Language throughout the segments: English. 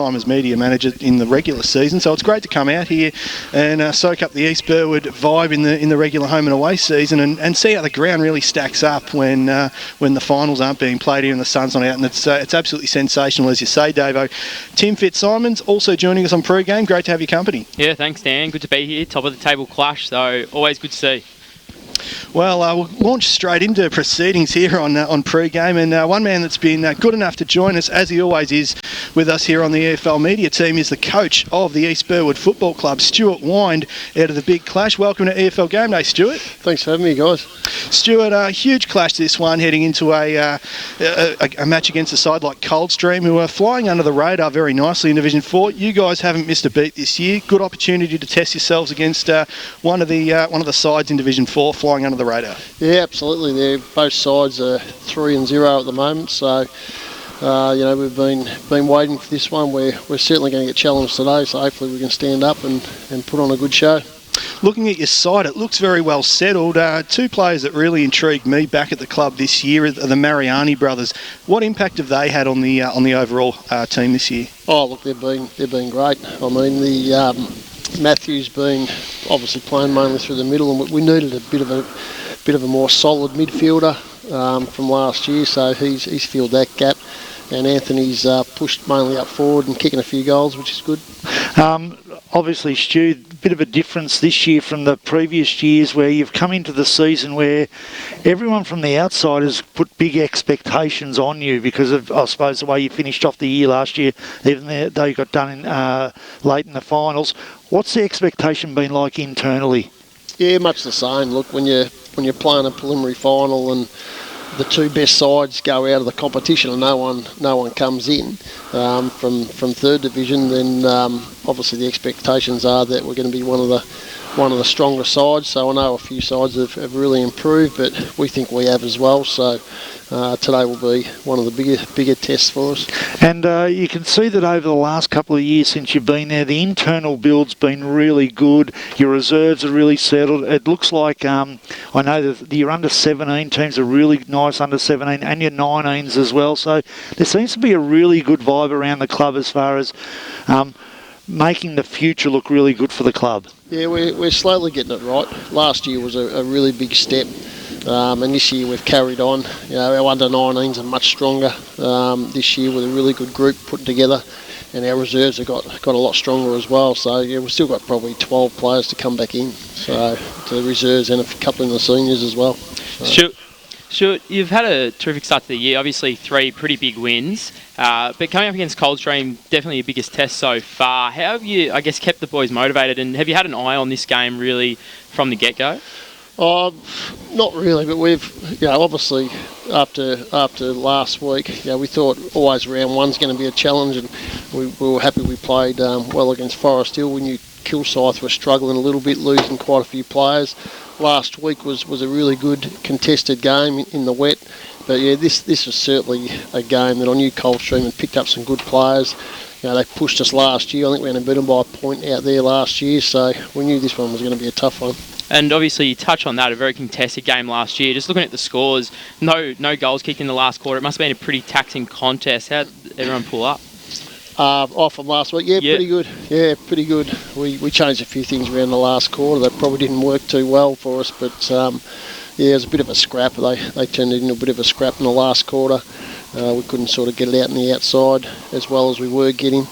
time as media manager in the regular season, so it's great to come out here and soak up the East Burwood vibe in the regular home and away season and see how the ground really stacks up when the finals aren't being played here and the sun's not out, and it's absolutely sensational, as you say, Davo. Tim Fitzsimons also joining us on pre-game. Great to have your company. Yeah, thanks, Dan. Good to be here. Top of the table clash, so always good to see. Well, we'll launch straight into proceedings here on pre-game, and one man that's been good enough to join us, as he always is, with us here on the EFL media team is the coach of the East Burwood Football Club, Stuart Wind, out of the big clash. Welcome to EFL Game Day, Stuart. Thanks for having me, guys. Stuart, a huge clash this one, heading into a match against a side like Coldstream, who are flying under the radar very nicely in Division 4. You guys haven't missed a beat this year. Good opportunity to test yourselves against one of the sides in Division 4 flying under the radar. Yeah, absolutely. They're both sides are 3-0 at the moment, so we've been waiting for this one. We're certainly going to get challenged today, so hopefully we can stand up and put on a good show. Looking at your side, it looks very well settled. Two players that really intrigued me back at the club this year are the Mariani brothers. What impact have they had on the overall team this year? Oh, look, they've been great. I mean, the Matthew's been obviously playing mainly through the middle, and we needed a bit of a more solid midfielder from last year, so he's filled that gap. And Anthony's pushed mainly up forward and kicking a few goals, which is good. Obviously, Stu, a bit of a difference this year from the previous years, where you've come into the season where everyone from the outside has put big expectations on you because of, I suppose, the way you finished off the year last year, even though you got done late in the finals. What's the expectation been like internally? Yeah, much the same. Look, when you're playing a preliminary final and the two best sides go out of the competition and no one comes in from third division, then obviously the expectations are that we're going to be one of the stronger sides. So I know a few sides have really improved, but we think we have as well. So today will be one of the bigger tests for us. And you can see that over the last couple of years since you've been there, the internal build's been really good. Your reserves are really settled. It looks like, I know that your under-17 teams are really nice under-17, and your 19s as well. So there seems to be a really good vibe around the club as far as making the future look really good for the club. Yeah, we're slowly getting it right. Last year was a really big step. And this year we've carried on. Our under-19s are much stronger this year with a really good group put together, and our reserves have got a lot stronger as well. So yeah, we've still got probably 12 players to come back in. So to the reserves and a couple in the seniors as well. So. Sure, you've had a terrific start to the year. Obviously, 3 pretty big wins, but coming up against Coldstream, definitely your biggest test so far. How have you, I guess, kept the boys motivated, and have you had an eye on this game really from the get-go? Not really, but we've, obviously after last week, we thought always round one's going to be a challenge, and we were happy we played well against Forest Hill. We knew Kilsyth were struggling a little bit, losing quite a few players. Last week was a really good contested game in the wet, but yeah, this was certainly a game that I knew Coldstream had picked up some good players. They pushed us last year. I think we only beat them by a point out there last year, so we knew this one was going to be a tough one. And obviously you touch on that, a very contested game last year. Just looking at the scores, no goals kicked in the last quarter. It must have been a pretty taxing contest. How did everyone pull up? From last week, pretty good. Yeah, pretty good. We changed a few things around the last quarter that probably didn't work too well for us, but it was a bit of a scrap. They turned it into a bit of a scrap in the last quarter. We couldn't sort of get it out on the outside as well as we were getting.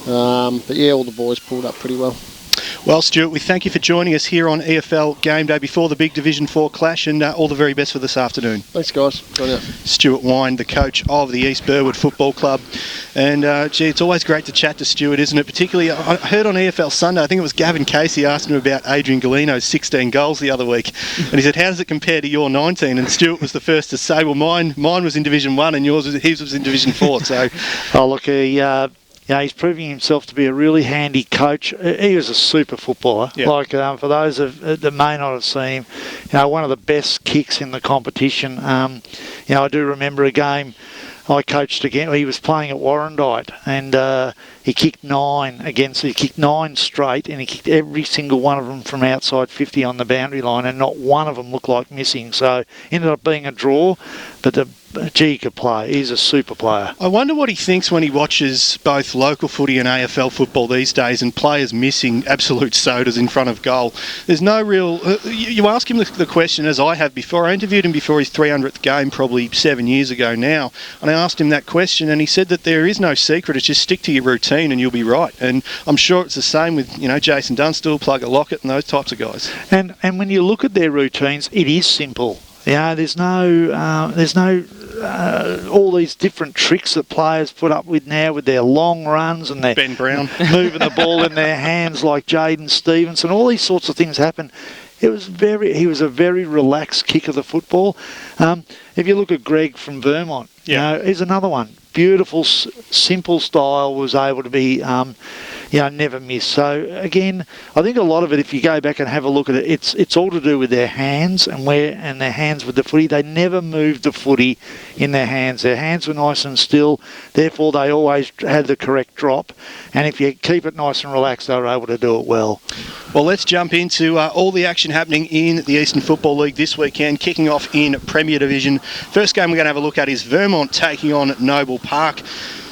But yeah, all the boys pulled up pretty well. Well, Stuart, we thank you for joining us here on EFL Game Day before the big Division 4 clash, and all the very best for this afternoon. Thanks, guys. Stuart Wind, the coach of the East Burwood Football Club. And, it's always great to chat to Stuart, isn't it? Particularly, I heard on EFL Sunday, I think it was Gavin Casey asking him about Adrian Galino's 16 goals the other week. And he said, how does it compare to your 19? And Stuart was the first to say, well, mine was in Division 1 and his was in Division 4. So, look, he's proving himself to be a really handy coach. He was a super footballer. Yep. For those that may not have seen him, one of the best kicks in the competition. I do remember a game I coached again. He was playing at Warrandyte, and He kicked 9 straight, and he kicked every single one of them from outside 50 on the boundary line, and not one of them looked like missing. So ended up being a draw, but he could play. He's a super player. I wonder what he thinks when he watches both local footy and AFL football these days, and players missing absolute sodas in front of goal. There's no real... you ask him the question, as I have before. I interviewed him before his 300th game, probably 7 years ago now, and I asked him that question, and he said that there is no secret. It's just stick to your routine and you'll be right. And I'm sure it's the same with, Jason Dunstall, Plugger Lockett and those types of guys. And when you look at their routines, it is simple. There's no all these different tricks that players put up with now with their long runs and their Ben Brown moving the ball in their hands like Jaden Stevenson. All these sorts of things happen. He was a very relaxed kick of the football. If you look at Greg from Vermont, he's another one. Beautiful, simple style, was able to be, never miss. So again, I think a lot of it, if you go back and have a look at it, it's all to do with their hands and their hands with the footy. They never moved the footy in their hands. Their hands were nice and still. Therefore, they always had the correct drop. And if you keep it nice and relaxed, they were able to do it well. Well, let's jump into all the action happening in the Eastern Football League this weekend, kicking off in Premier Division. First game we're going to have a look at is Vermont taking on Noble Park.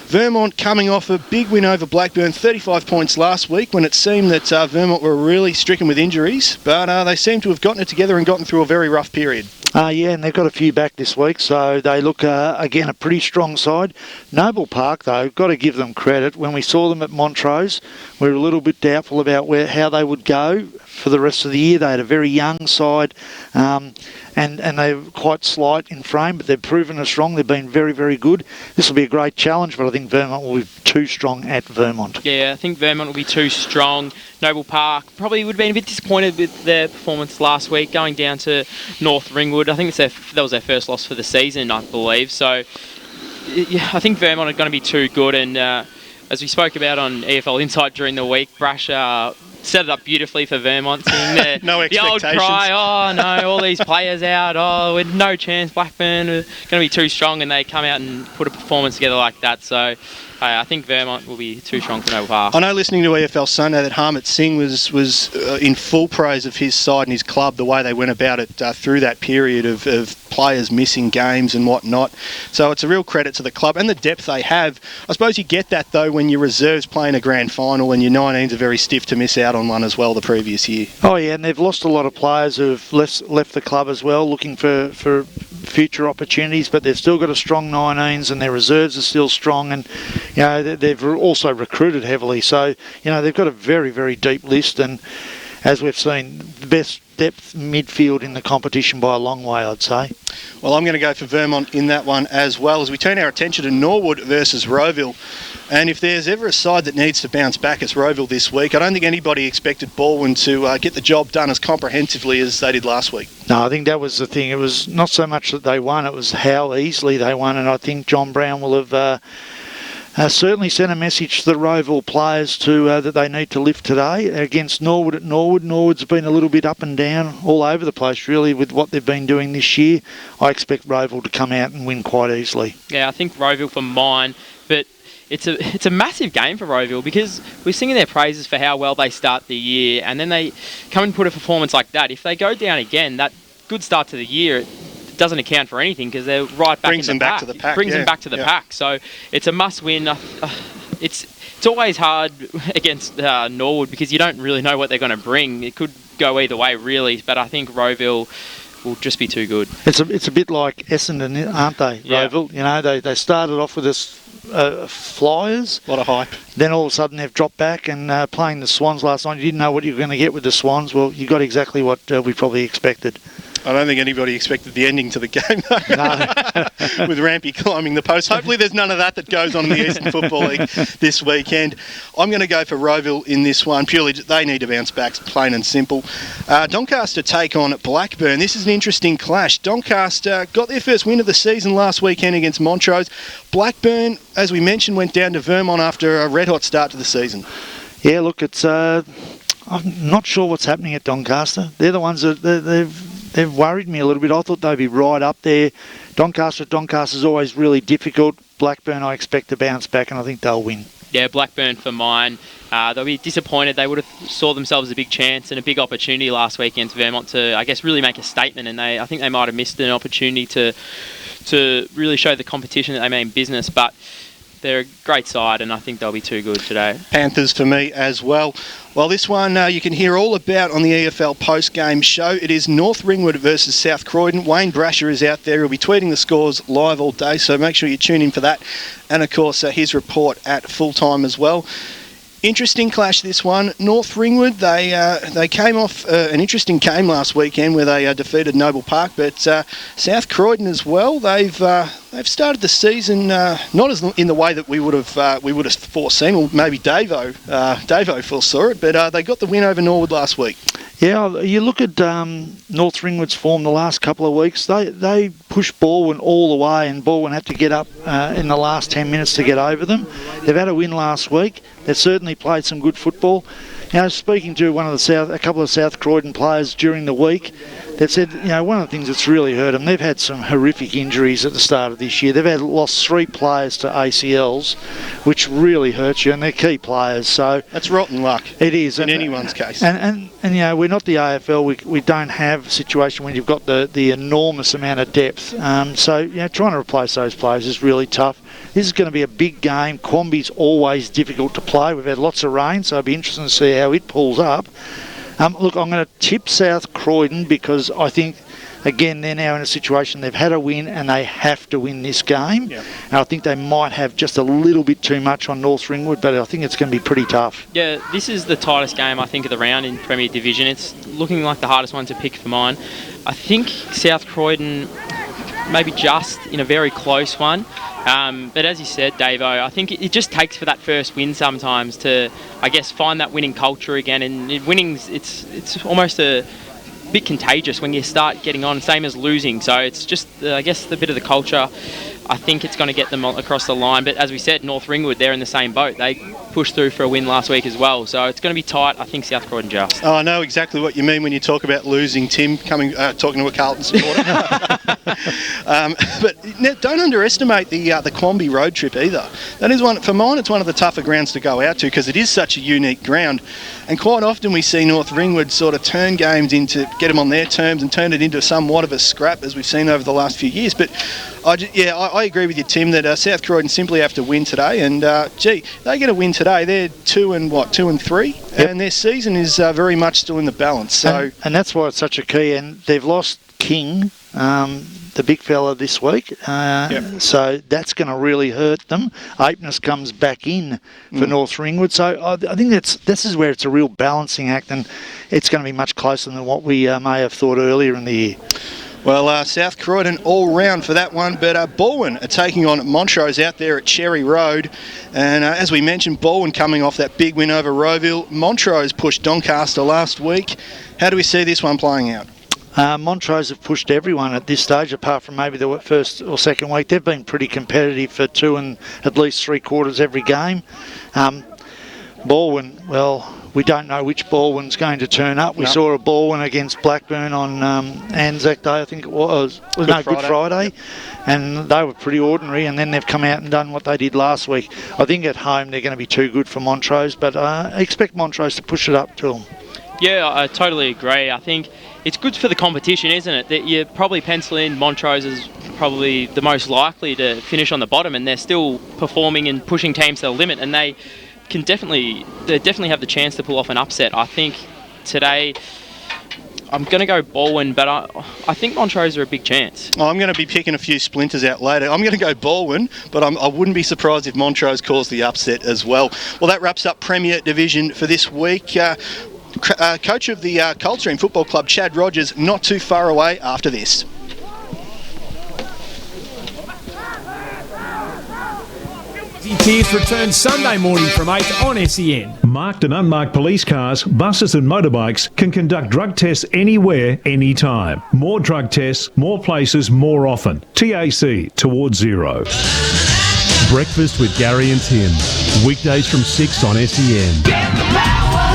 Vermont coming off a big win over Blackburn, 35 points last week, when it seemed that Vermont were really stricken with injuries, but they seem to have gotten it together and gotten through a very rough period. And they've got a few back this week, so they look, again, a pretty strong side. Noble Park, though, got to give them credit. When we saw them at Montrose, we were a little bit doubtful about how they would go for the rest of the year. They had a very young side, and they're quite slight in frame, but they've proven us strong. They've been very, very good. This will be a great challenge, but I think Vermont will be too strong at Vermont. Yeah, I think Vermont will be too strong. Noble Park probably would have been a bit disappointed with their performance last week, going down to North Ringwood. I think that was their first loss for the season, I believe. So yeah, I think Vermont are going to be too good. And as we spoke about on EFL Insight during the week, Brash set it up beautifully for Vermont, seeing the old cry, oh no, all these players out, with no chance, Blackburn are going to be too strong, and they come out and put a performance together like that. So I think Vermont will be too strong for Noble Park. I know, listening to EFL Sunday, that Harmit Singh was in full praise of his side and his club, the way they went about it through that period of players missing games and whatnot. So it's a real credit to the club and the depth they have. I suppose you get that, though, when your reserves play in a grand final and your 19s are very stiff to miss out on one as well the previous year. Oh, yeah, and they've lost a lot of players who've left the club as well, looking for future opportunities, but they've still got a strong 19s and their reserves are still strong, and they've also recruited heavily. So they've got a very, very deep list, and as we've seen, the best depth midfield in the competition by a long way, I'd say. Well, I'm going to go for Vermont in that one as well, as we turn our attention to Norwood versus Rowville. And if there's ever a side that needs to bounce back, it's Rowville this week. I don't think anybody expected Burwood to get the job done as comprehensively as they did last week. No, I think that was the thing. It was not so much that they won, it was how easily they won. And I think John Brown will have certainly sent a message to the Rowville players that they need to lift today against Norwood at Norwood. Norwood's been a little bit up and down all over the place, really, with what they've been doing this year. I expect Rowville to come out and win quite easily. Yeah, I think Rowville for mine, but it's a massive game for Rowville, because we're singing their praises for how well they start the year, and then they come and put a performance like that. If they go down again, that good start to the year, it doesn't account for anything, because they're right back brings in the them pack. back to the pack. Brings them back to the pack. So it's a must-win. It's always hard against Norwood, because you don't really know what they're going to bring. It could go either way, really, but I think Rowville will just be too good. It's a bit like Essendon, aren't they, Yeah. Rowville? They started off with us Flyers. A lot of hype. Then all of a sudden they've dropped back, and playing the Swans last night, you didn't know what you were going to get with the Swans. Well, you got exactly what we probably expected. I don't think anybody expected the ending to the game, though. No. With Rampy climbing the post. Hopefully there's none of that goes on in the Eastern Football League this weekend. I'm going to go for Rowville in this one. Purely, they need to bounce back, plain and simple. Doncaster take on Blackburn. This is an interesting clash. Doncaster got their first win of the season last weekend against Montrose. Blackburn, as we mentioned, went down to Vermont after a red-hot start to the season. Yeah, look, it's I'm not sure what's happening at Doncaster. They're the ones that they've worried me a little bit. I thought they'd be right up there. Doncaster's always really difficult. Blackburn, I expect to bounce back, and I think they'll win. Yeah, Blackburn for mine. They'll be disappointed. They would have saw themselves a big chance and a big opportunity last week against Vermont to, I guess, really make a statement. And I think they might have missed an opportunity to really show the competition that they mean business. But they're a great side, and I think they'll be too good today. Panthers for me as well. Well, this one you can hear all about on the EFL post-game show. It is North Ringwood versus South Croydon. Wayne Brasher is out there. He'll be tweeting the scores live all day, so make sure you tune in for that. And, of course, his report at full-time as well. Interesting clash, this one. North Ringwood, they came off an interesting game last weekend where they defeated Noble Park, but South Croydon as well. They've started the season not as in the way that we would have foreseen, or maybe Davo foresaw it, but they got the win over Norwood last week. Yeah, you look at North Ringwood's form the last couple of weeks. They pushed Burwood all the way, and Burwood had to get up in the last 10 minutes to get over them. They've had a win last week. They've certainly played some good football. Speaking to a couple of South Croydon players during the week, they've said, one of the things that's really hurt them, they've had some horrific injuries at the start of this year. They've lost 3 players to ACLs, which really hurts you, and they're key players. So that's rotten luck. It is in anyone's case. And we're not the AFL. We don't have a situation where you've got the enormous amount of depth. So trying to replace those players is really tough. This is going to be a big game. Quamby's always difficult to play. We've had lots of rain, so it'll be interesting to see how it pulls up. Look, I'm going to tip South Croydon because I think, again, they're now in a situation they've had a win and they have to win this game. Yep. And I think they might have just a little bit too much on North Ringwood, but I think it's going to be pretty tough. Yeah, this is the tightest game, I think, of the round in Premier Division. It's looking like the hardest one to pick for mine. I think South Croydon maybe just in a very close one. But as you said, Davo, I think it just takes for that first win sometimes to, I guess, find that winning culture again. And winning's it's almost a bit contagious when you start getting on, same as losing. So it's just, I guess, the bit of the culture. I think it's going to get them across the line. But as we said, North Ringwood, they're in the same boat. They pushed through for a win last week as well. So it's going to be tight. I think South Croydon just. Oh, I know exactly what you mean when you talk about losing, Tim, talking to a Carlton supporter. But don't underestimate the Quamby road trip either. That is one, for mine, it's one of the tougher grounds to go out to because it is such a unique ground. And quite often we see North Ringwood sort of turn games into, get them on their terms and turn it into somewhat of a scrap as we've seen over the last few years. But I agree with you, Tim, that South Croydon simply have to win today. And, they get a win today. They're 2 and 3. Yep. And their season is very much still in the balance. So, and that's why it's such a key. And they've lost King, the big fella, this week. Yep. So that's going to really hurt them. Apeness comes back in for North Ringwood. So I think this is where it's a real balancing act, and it's going to be much closer than what we may have thought earlier in the year. Well, South Croydon all round for that one, but Burwood are taking on Montrose out there at Cherry Road. And as we mentioned, Burwood coming off that big win over Rowville. Montrose pushed Doncaster last week. How do we see this one playing out? Montrose have pushed everyone at this stage, apart from maybe the first or second week. They've been pretty competitive for 2 and at least 3 quarters every game. Burwood, well, we don't know which Burwood's going to turn up. We saw a Burwood against Blackburn on Anzac Day, I think it was. Good Friday. Yep. And they were pretty ordinary, and then they've come out and done what they did last week. I think at home they're going to be too good for Montrose, but I expect Montrose to push it up to them. Yeah, I totally agree. I think it's good for the competition, isn't it? That you probably pencil in Montrose as probably the most likely to finish on the bottom, and they're still performing and pushing teams to the limit, and they definitely have the chance to pull off an upset. I think today I'm going to go Burwood, but I think Montrose are a big chance. I'm going to be picking a few splinters out later. I'm going to go Burwood, but I wouldn't be surprised if Montrose calls the upset as well. Well, that wraps up Premier Division for this week. Coach of the Coldstream Football Club, Chad Rogers, not too far away after this. Tears returns Sunday morning from 8 on SEN. Marked and unmarked police cars, buses and motorbikes can conduct drug tests anywhere, anytime. More drug tests, more places, more often. TAC towards zero. Breakfast with Gary and Tim. Weekdays from 6 on SEN.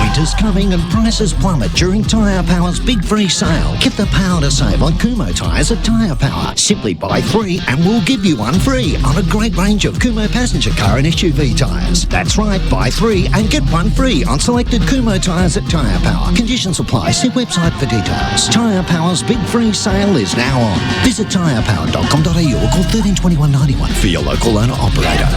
Winter's coming and prices plummet during Tyre Power's Big Free Sale. Get the power to save on Kumho tyres at Tyre Power. Simply buy 3 and we'll give you 1 free on a great range of Kumho passenger car and SUV tyres. That's right, buy 3 and get 1 free on selected Kumho tyres at Tyre Power. Conditions apply. See website for details. Tyre Power's Big Free Sale is now on. Visit tyrepower.com.au or call 13 21 91 for your local owner operator.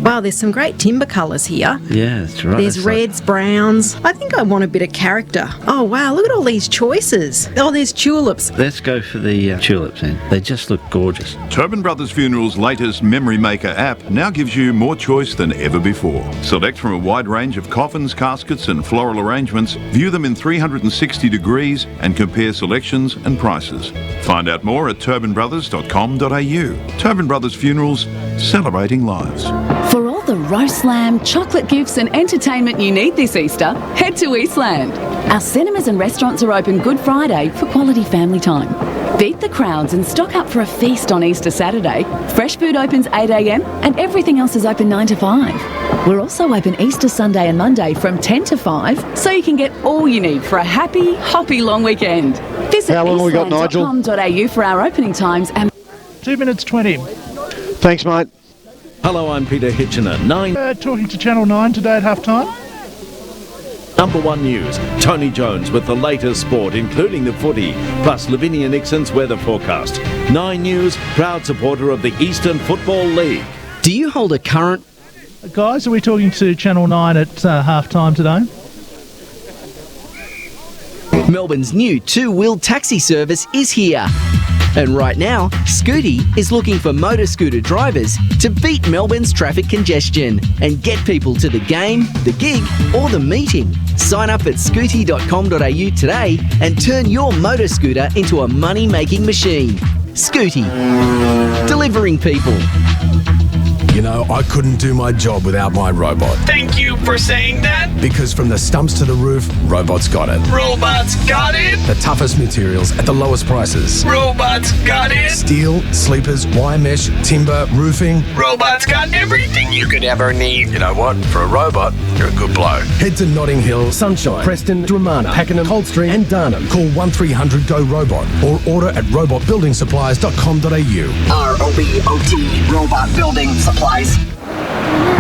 Wow, there's some great timber colours here. Yeah, that's right. There's reds, browns. I think I want a bit of character. Oh, wow, look at all these choices. Oh, there's tulips. Let's go for the tulips then. They just look gorgeous. Turbin Brothers Funerals' latest Memory Maker app now gives you more choice than ever before. Select from a wide range of coffins, caskets and floral arrangements, view them in 360 degrees and compare selections and prices. Find out more at turbinbrothers.com.au. Turbin Brothers Funerals, celebrating lives. For all the roast lamb, chocolate gifts and entertainment you need this Easter, head to Eastland. Our cinemas and restaurants are open Good Friday for quality family time. Beat the crowds and stock up for a feast on Easter Saturday. Fresh food opens 8 a.m. and everything else is open 9 to 5. We're also open Easter Sunday and Monday from 10 to 5, so you can get all you need for a happy, hoppy long weekend. Visit eastland.com.au for our opening times and 2 minutes 20. Thanks, mate. Hello, I'm Peter Hitchener. Talking to Channel 9 today at half-time. Number 1 news, Tony Jones with the latest sport, including the footy, plus Lavinia Nixon's weather forecast. 9 News, proud supporter of the Eastern Football League. Do you hold a current... Guys, are we talking to Channel 9 at half-time today? Melbourne's new 2-wheel taxi service is here. And right now, Scooty is looking for motor scooter drivers to beat Melbourne's traffic congestion and get people to the game, the gig or the meeting. Sign up at scooty.com.au today and turn your motor scooter into a money-making machine. Scooty. Delivering people. You know, I couldn't do my job without my robot. Thank you for saying that. Because from the stumps to the roof, Robot's got it. Robots got it. The toughest materials at the lowest prices. Robots got it. Steel, sleepers, wire mesh, timber, roofing. Robots got everything you could ever need. You know what? For a robot, you're a good bloke. Head to Notting Hill, Sunshine, Preston, Dramana, Pakenham, Coldstream and Darnham. Call 1300-GO-ROBOT or order at robotbuildingsupplies.com.au. ROBOT, Robot Building Supplies.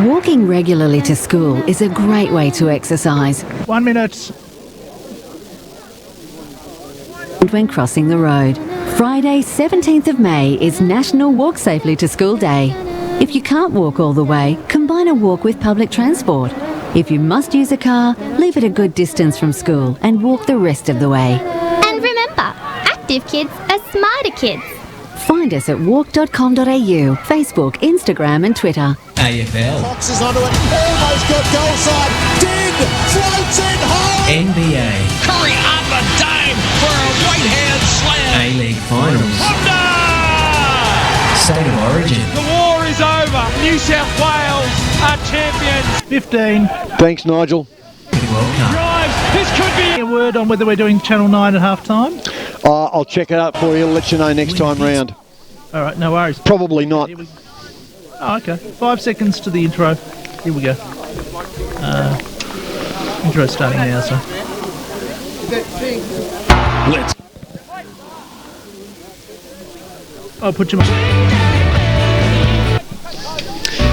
Walking regularly to school is a great way to exercise. 1 minute. When crossing the road. Friday, 17th of May is National Walk Safely to School Day. If you can't walk all the way, combine a walk with public transport. If you must use a car, leave it a good distance from school and walk the rest of the way. And remember, active kids are smarter kids. Find us at walk.com.au, Facebook, Instagram and Twitter. AFL. Foxes onto it, almost got goal side. Dig, floats in home. NBA. Curry up a dime for a right-hand slam. A-League Finals. State of Origin. The war is over. New South Wales are champions. 15. Thanks, Nigel. Drives. This could be a word on whether we're doing Channel 9 at half-time. I'll check it up for you. I'll let you know next time round. All right, no worries. Probably not. Oh, okay. 5 seconds to the intro. Here we go. Intro starting now, so. Let's. I'll put you.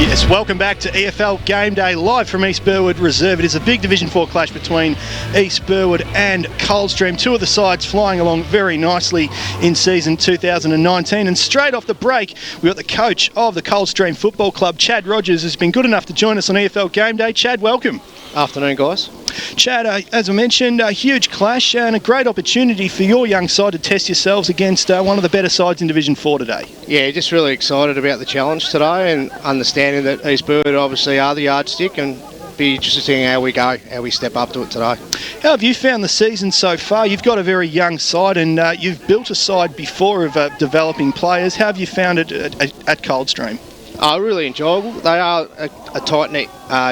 Yes, welcome back to EFL Game Day, live from East Burwood Reserve. It is a big Division 4 clash between East Burwood and Coldstream. Two of the sides flying along very nicely in season 2019. And straight off the break, we've got the coach of the Coldstream Football Club, Chad Rogers, who's been good enough to join us on EFL Game Day. Chad, welcome. Afternoon, guys. Chad, as I mentioned, a huge clash and a great opportunity for your young side to test yourselves against one of the better sides in Division 4 today. Yeah, just really excited about the challenge today and understanding that East Burwood obviously are the yardstick and be interested in how we go, how we step up to it today. How have you found the season so far? You've got a very young side and you've built a side before of developing players. How have you found it at Coldstream? Really enjoyable. They are a tight-knit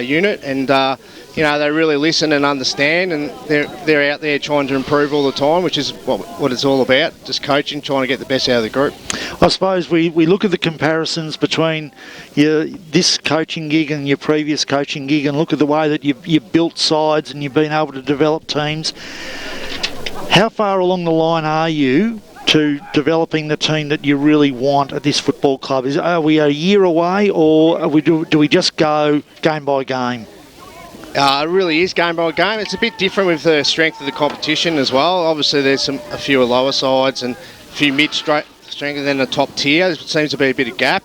unit and they really listen and understand, and they're out there trying to improve all the time, which is what it's all about, just coaching, trying to get the best out of the group. I suppose we look at the comparisons between this coaching gig and your previous coaching gig, and look at the way that you've built sides and you've been able to develop teams. How far along the line are you to developing the team that you really want at this football club? Are we a year away, or do we just go game by game? It really is game by game. It's a bit different with the strength of the competition as well. Obviously, there's a few lower sides and a few mid-strength and then the top tier. There seems to be a bit of gap.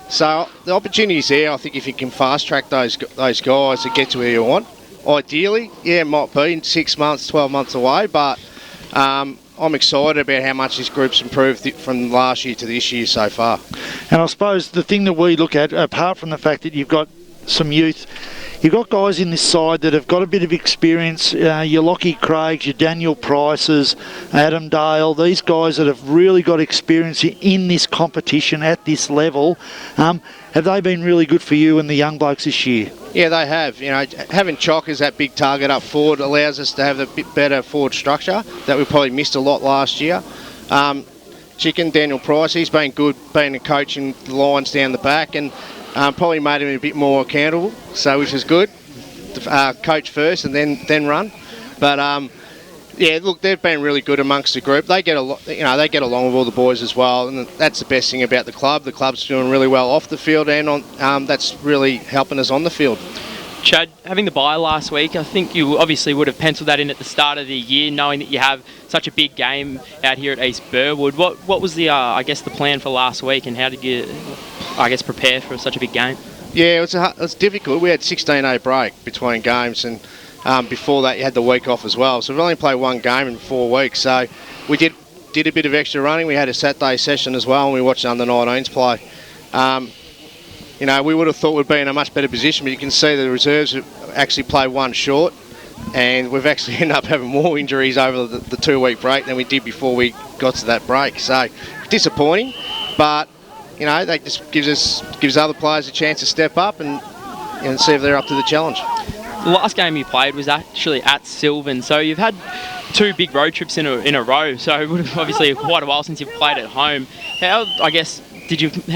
So the opportunity's there. I think if you can fast-track those guys to get to where you want. Ideally, it might be in 6 months, 12 months away, but I'm excited about how much this group's improved from last year to this year so far. And I suppose the thing that we look at, apart from the fact that you've got some youth, you've got guys in this side that have got a bit of experience, your Lockie Craigs, your Daniel Prices, Adam Dale, these guys that have really got experience in this competition at this level. Have they been really good for you and the young blokes this year? Yeah, they have. Having Chock as that big target up forward allows us to have a bit better forward structure that we probably missed a lot last year. Chicken, Daniel Price, he's been good, being a coach in the lines down the back, and probably made him a bit more accountable, which is good. Coach first and then run. But look, they've been really good amongst the group. They get they get along with all the boys as well, and that's the best thing about the club. The club's doing really well off the field, and that's really helping us on the field. Chad, having the bye last week, I think you obviously would have penciled that in at the start of the year, knowing that you have such a big game out here at East Burwood. What was the the plan for last week, and how did you prepare for such a big game? Yeah, it was difficult. We had 16-day break between games, and before that you had the week off as well. So we've only played one game in 4 weeks. So we did a bit of extra running. We had a Saturday session as well, and we watched under-19s play. We would have thought we'd be in a much better position, but you can see the reserves have actually played one short, and we've actually ended up having more injuries over the 2-week break than we did before we got to that break. So disappointing, but that just gives other players a chance to step up and see if they're up to the challenge. The last game you played was actually at Sylvan, so you've had 2 big road trips in a row. So it would have obviously quite a while since you've played at home. How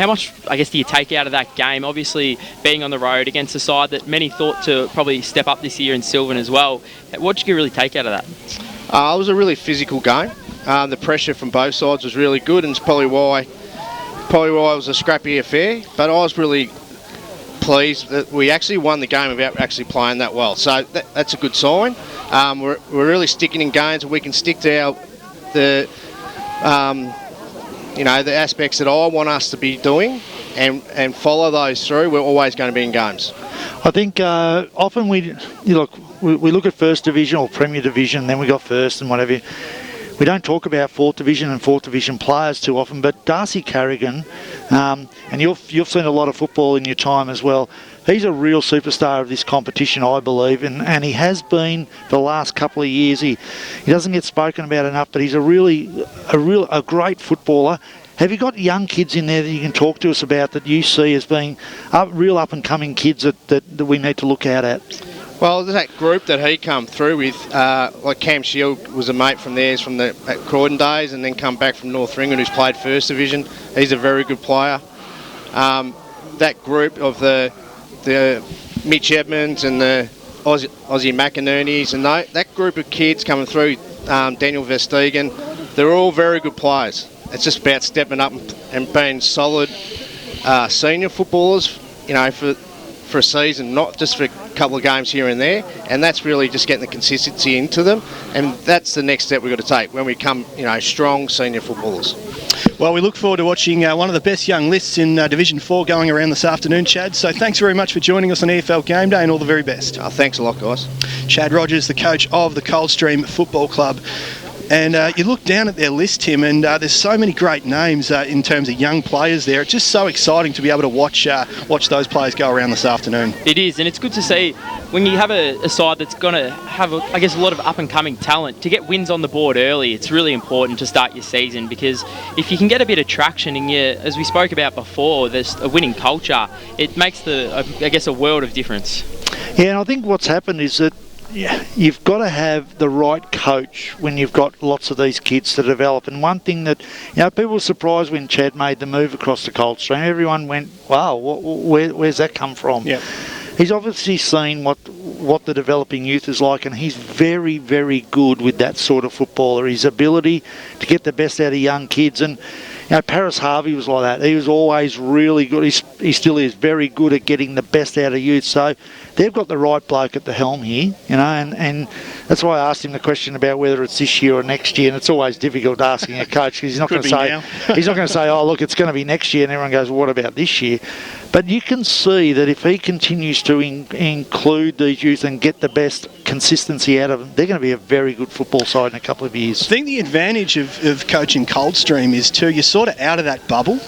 much do you take out of that game? Obviously, being on the road against a side that many thought to probably step up this year in Sylvan as well. What did you really take out of that? It was a really physical game. The pressure from both sides was really good, and it's probably why it was a scrappy affair. But I was really pleased that we actually won the game without actually playing that well. So that's a good sign. We're really sticking in games, and we can stick to the aspects that I want us to be doing and follow those through. We're always going to be in games. I think often we look at First Division or Premier Division, then we got First and whatever. We don't talk about Fourth Division and Fourth Division players too often, but Darcy Carrigan, and you've seen a lot of football in your time as well. He's a real superstar of this competition, I believe, and he has been the last couple of years. He doesn't get spoken about enough, but he's a great footballer. Have you got young kids in there that you can talk to us about that you see as being real up-and-coming kids that we need to look out at? Well, that group that he come through with, like Cam Shield was a mate from theirs from the Croydon days, and then come back from North Ringwood, who's played First Division. He's a very good player. That group of the Mitch Edmonds and the Aussie McInerney's, and that group of kids coming through, Daniel Verstegen, they're all very good players. It's just about stepping up and being solid senior footballers, for a season, not just for a couple of games here and there, and that's really just getting the consistency into them, and that's the next step we've got to take when we become, strong senior footballers. Well, we look forward to watching one of the best young lists in Division 4 going around this afternoon, Chad. So thanks very much for joining us on EFL Game Day, and all the very best. Thanks a lot, guys. Chad Rogers, the coach of the Coldstream Football Club. And you look down at their list, Tim, and there's so many great names in terms of young players there. It's just so exciting to be able to watch those players go around this afternoon. It is, and it's good to see when you have a side that's going to have, a lot of up-and-coming talent. To get wins on the board early, it's really important to start your season, because if you can get a bit of traction and as we spoke about before, there's a winning culture, it makes a world of difference. Yeah, and I think what's happened is that you've got to have the right coach when you've got lots of these kids to develop. And one thing that, people were surprised when Chad made the move across to Coldstream. Everyone went, wow, where's that come from? Yeah. He's obviously seen what the developing youth is like, and he's very, very good with that sort of footballer. His ability to get the best out of young kids. And Paris Harvey was like that. He was always really good. He still is very good at getting the best out of youth. So they've got the right bloke at the helm here, and that's why I asked him the question about whether it's this year or next year. And it's always difficult asking a coach because he's not going to say, oh, look, it's going to be next year. And everyone goes, well, what about this year? But you can see that if he continues to include these youth and get the best consistency out of them, they're going to be a very good football side in a couple of years. I think the advantage of coaching Coldstream is too, you're sort of out of that bubble,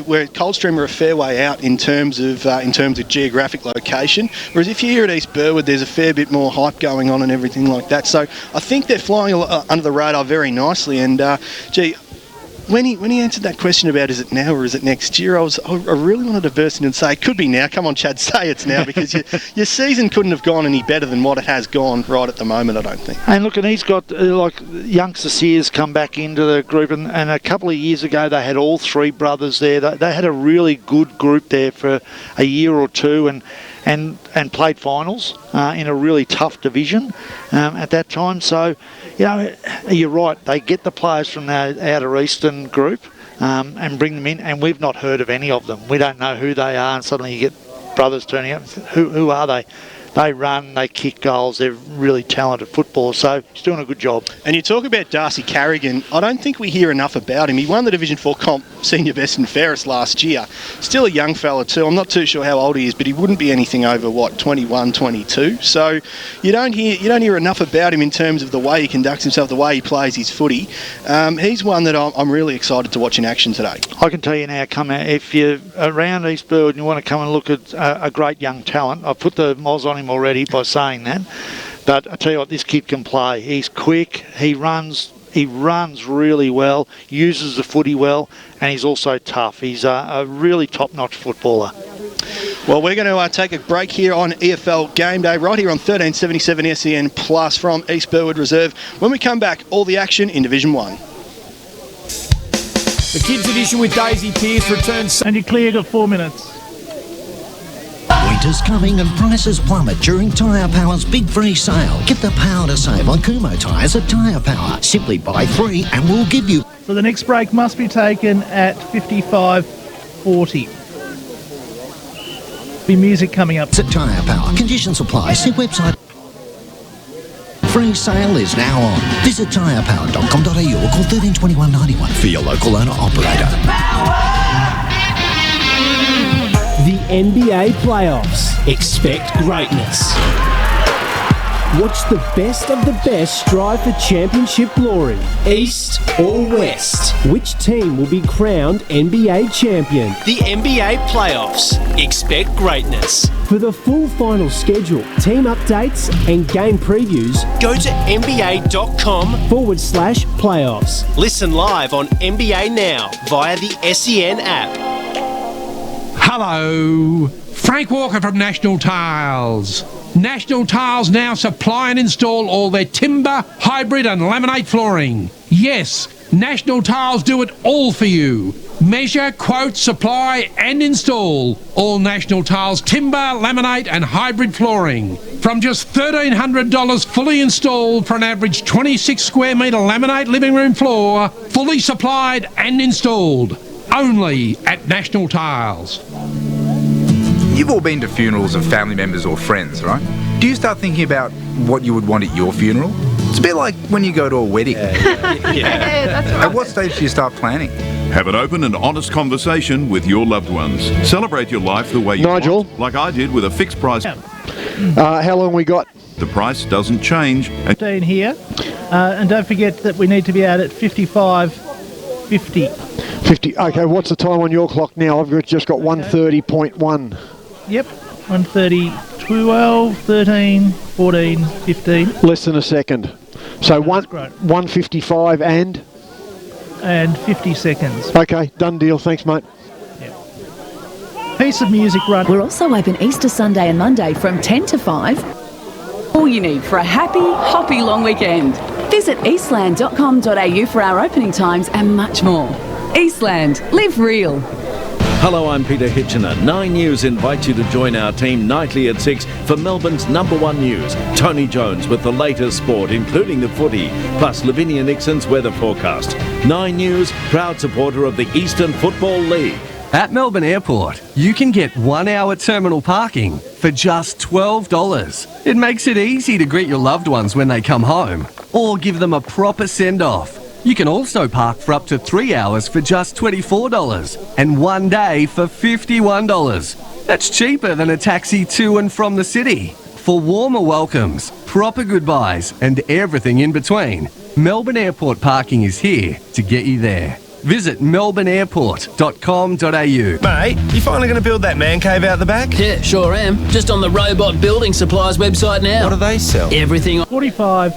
where Coldstream are a fair way out in terms of geographic location. Whereas if you're here at East Burwood, there's a fair bit more hype going on and everything like that. So I think they're flying under the radar very nicely. And when he answered that question about is it now or is it next year, I really wanted to burst in and say it could be now. Come on, Chad, say it's now, because your season couldn't have gone any better than what it has gone right at the moment, I don't think. And look, and he's got youngster Sears come back into the group, and a couple of years ago they had all three brothers there. They had a really good group there for a year or two, and played finals in a really tough division at that time. So, you're right. They get the players from the outer eastern group and bring them in, and we've not heard of any of them. We don't know who they are, and suddenly you get brothers turning up. Who are they? They run, they kick goals, they're really talented footballers, so he's doing a good job. And you talk about Darcy Carrigan, I don't think we hear enough about him. He won the Division 4 comp senior best and fairest last year. Still a young fella too. I'm not too sure how old he is, but he wouldn't be anything over, 21, 22. So you don't hear enough about him in terms of the way he conducts himself, the way he plays his footy. He's one that I'm really excited to watch in action today. I can tell you now, if you're around East Burwood and you want to come and look at a great young talent, I've put the moz on him already by saying that, but I tell you what, this kid can play. He's quick, he runs really well, uses the footy well, and he's also tough. He's a really top-notch footballer. Well, we're going to take a break here on EFL Game Day, right here on 1377 SEN Plus from East Burwood Reserve. When we come back, all the action in Division 1. The Kids Edition with Daisy Pearce returns. And you're clear, got 4 minutes. Winter's coming and prices plummet during Tyre Power's big free sale. Get the power to save on Kumo tyres at Tyre Power. Simply buy 3 and we'll give you... So the next break must be taken at 55:40. Be music coming up. It's at Tyre Power. Conditions apply. See website. Free sale is now on. Visit tyrepower.com.au or call 13 21 91 for your local owner operator. The NBA playoffs. Expect greatness. Watch the best of the best strive for championship glory. East or West? Which team will be crowned NBA champion? The NBA playoffs. Expect greatness. For the full final schedule, team updates and game previews, go to nba.com/playoffs. Listen live on NBA Now via the SEN app. Hello, Frank Walker from National Tiles. National Tiles now supply and install all their timber, hybrid and laminate flooring. Yes, National Tiles do it all for you. Measure, quote, supply and install all National Tiles timber, laminate and hybrid flooring. From just $1,300 fully installed for an average 26 square metre laminate living room floor, fully supplied and installed. Only at National Tiles. You've all been to funerals of family members or friends, right? Do you start thinking about what you would want at your funeral? It's a bit like when you go to a wedding. Yeah, that's right. At what stage do you start planning? Have an open and honest conversation with your loved ones. Celebrate your life the way you want, like I did with a fixed price. How long we got? The price doesn't change. 15 here. And don't forget that we need to be out at 55:50. 50. Okay, what's the time on your clock now? I've just got 1:30.1. Yep, 1:30, 12, 13, 14, 15. Less than a second. So 1:55 and 50 seconds. Okay, done deal. Thanks, mate. Yep. Piece of music run. We're also open Easter Sunday and Monday from 10 to 5. All you need for a happy, hoppy long weekend. Visit eastland.com.au for our opening times and much more. Eastland, live real. Hello, I'm Peter Hitchener. 9 News invites you to join our team nightly at 6 for Melbourne's #1 news. Tony Jones with the latest sport, including the footy, plus Lavinia Nixon's weather forecast. 9 News, proud supporter of the Eastern Football League. At Melbourne Airport, you can get 1 hour terminal parking for just $12. It makes it easy to greet your loved ones when they come home, or give them a proper send-off. You can also park for up to 3 hours for just $24 and 1 day for $51. That's cheaper than a taxi to and from the city. For warmer welcomes, proper goodbyes and everything in between, Melbourne Airport parking is here to get you there. Visit melbourneairport.com.au. Mate, you finally going to build that man cave out the back? Yeah, sure am. Just on the Robot Building Supplies website now. What do they sell? Everything. 45.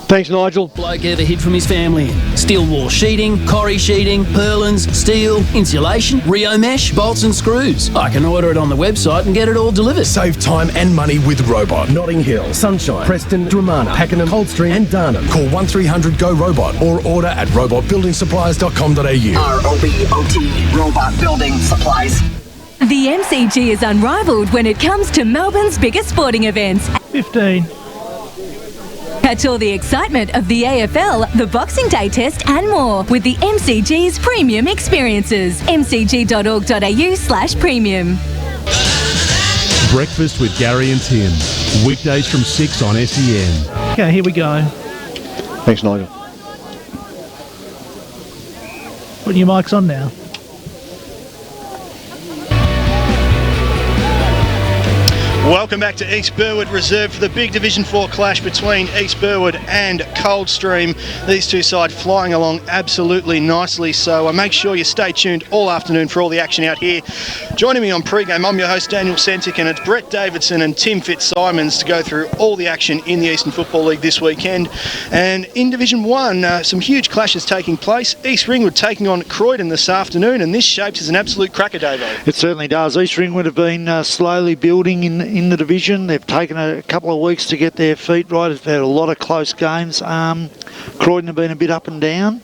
Thanks, Nigel. Bloke ever hid from his family. Steel wall sheeting, corrie sheeting, purlins, steel, insulation, Rio mesh, bolts and screws. I can order it on the website and get it all delivered. Save time and money with Robot. Notting Hill, Sunshine, Preston, Dromana, Pakenham, Coldstream and Darnham. Call 1300 GO ROBOT or order at robotbuildingsupplies.com.au. ROBOT, Robot Building Supplies. The MCG is unrivaled when it comes to Melbourne's biggest sporting events. 15. Catch all the excitement of the AFL, the Boxing Day Test and more with the MCG's premium experiences. mcg.org.au/premium. Breakfast with Gary and Tim. Weekdays from 6 on SEN. Okay, here we go. Thanks, Nigel. Putting your mics on now. Welcome back to East Burwood, reserved for the big Division 4 clash between East Burwood and Coldstream. These two sides flying along absolutely nicely, so make sure you stay tuned all afternoon for all the action out here. Joining me on pre-game, I'm your host Daniel Sentic, and it's Brett Davidson and Tim Fitzsimons to go through all the action in the Eastern Football League this weekend. And in Division 1, some huge clashes taking place. East Ringwood taking on Croydon this afternoon, and this shapes as an absolute cracker, Davo. It certainly does. East Ringwood have been slowly building in the division. They've taken a couple of weeks to get their feet right. They've had a lot of close games. Croydon have been a bit up and down.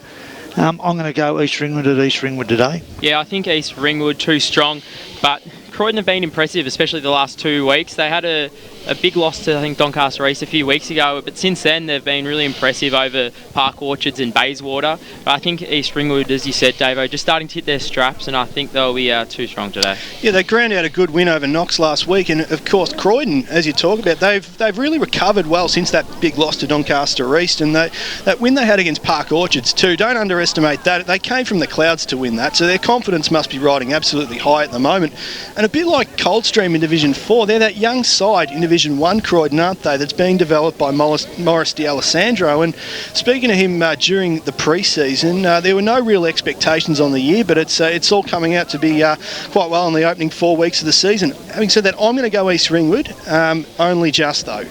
I'm going to go East Ringwood at East Ringwood today. Yeah, I think East Ringwood too strong, but Croydon have been impressive, especially the last 2 weeks. They had a big loss to, I think, Doncaster East a few weeks ago, but since then they've been really impressive over Park Orchards and Bayswater. But I think East Ringwood, as you said, Davo, just starting to hit their straps, and I think they'll be too strong today. Yeah, they ground out a good win over Knox last week, and of course Croydon, as you talk about, they've really recovered well since that big loss to Doncaster East, and that win they had against Park Orchards too. Don't underestimate that. They came from the clouds to win that, so their confidence must be riding absolutely high at the moment. And a bit like Coldstream in Division 4, they're that young side in Division 1, Croydon, aren't they, that's being developed by Morris D'Alessandro. And speaking to him during the pre-season, there were no real expectations on the year, but it's all coming out to be quite well in the opening 4 weeks of the season. Having said that, I'm going to go East Ringwood, only just though.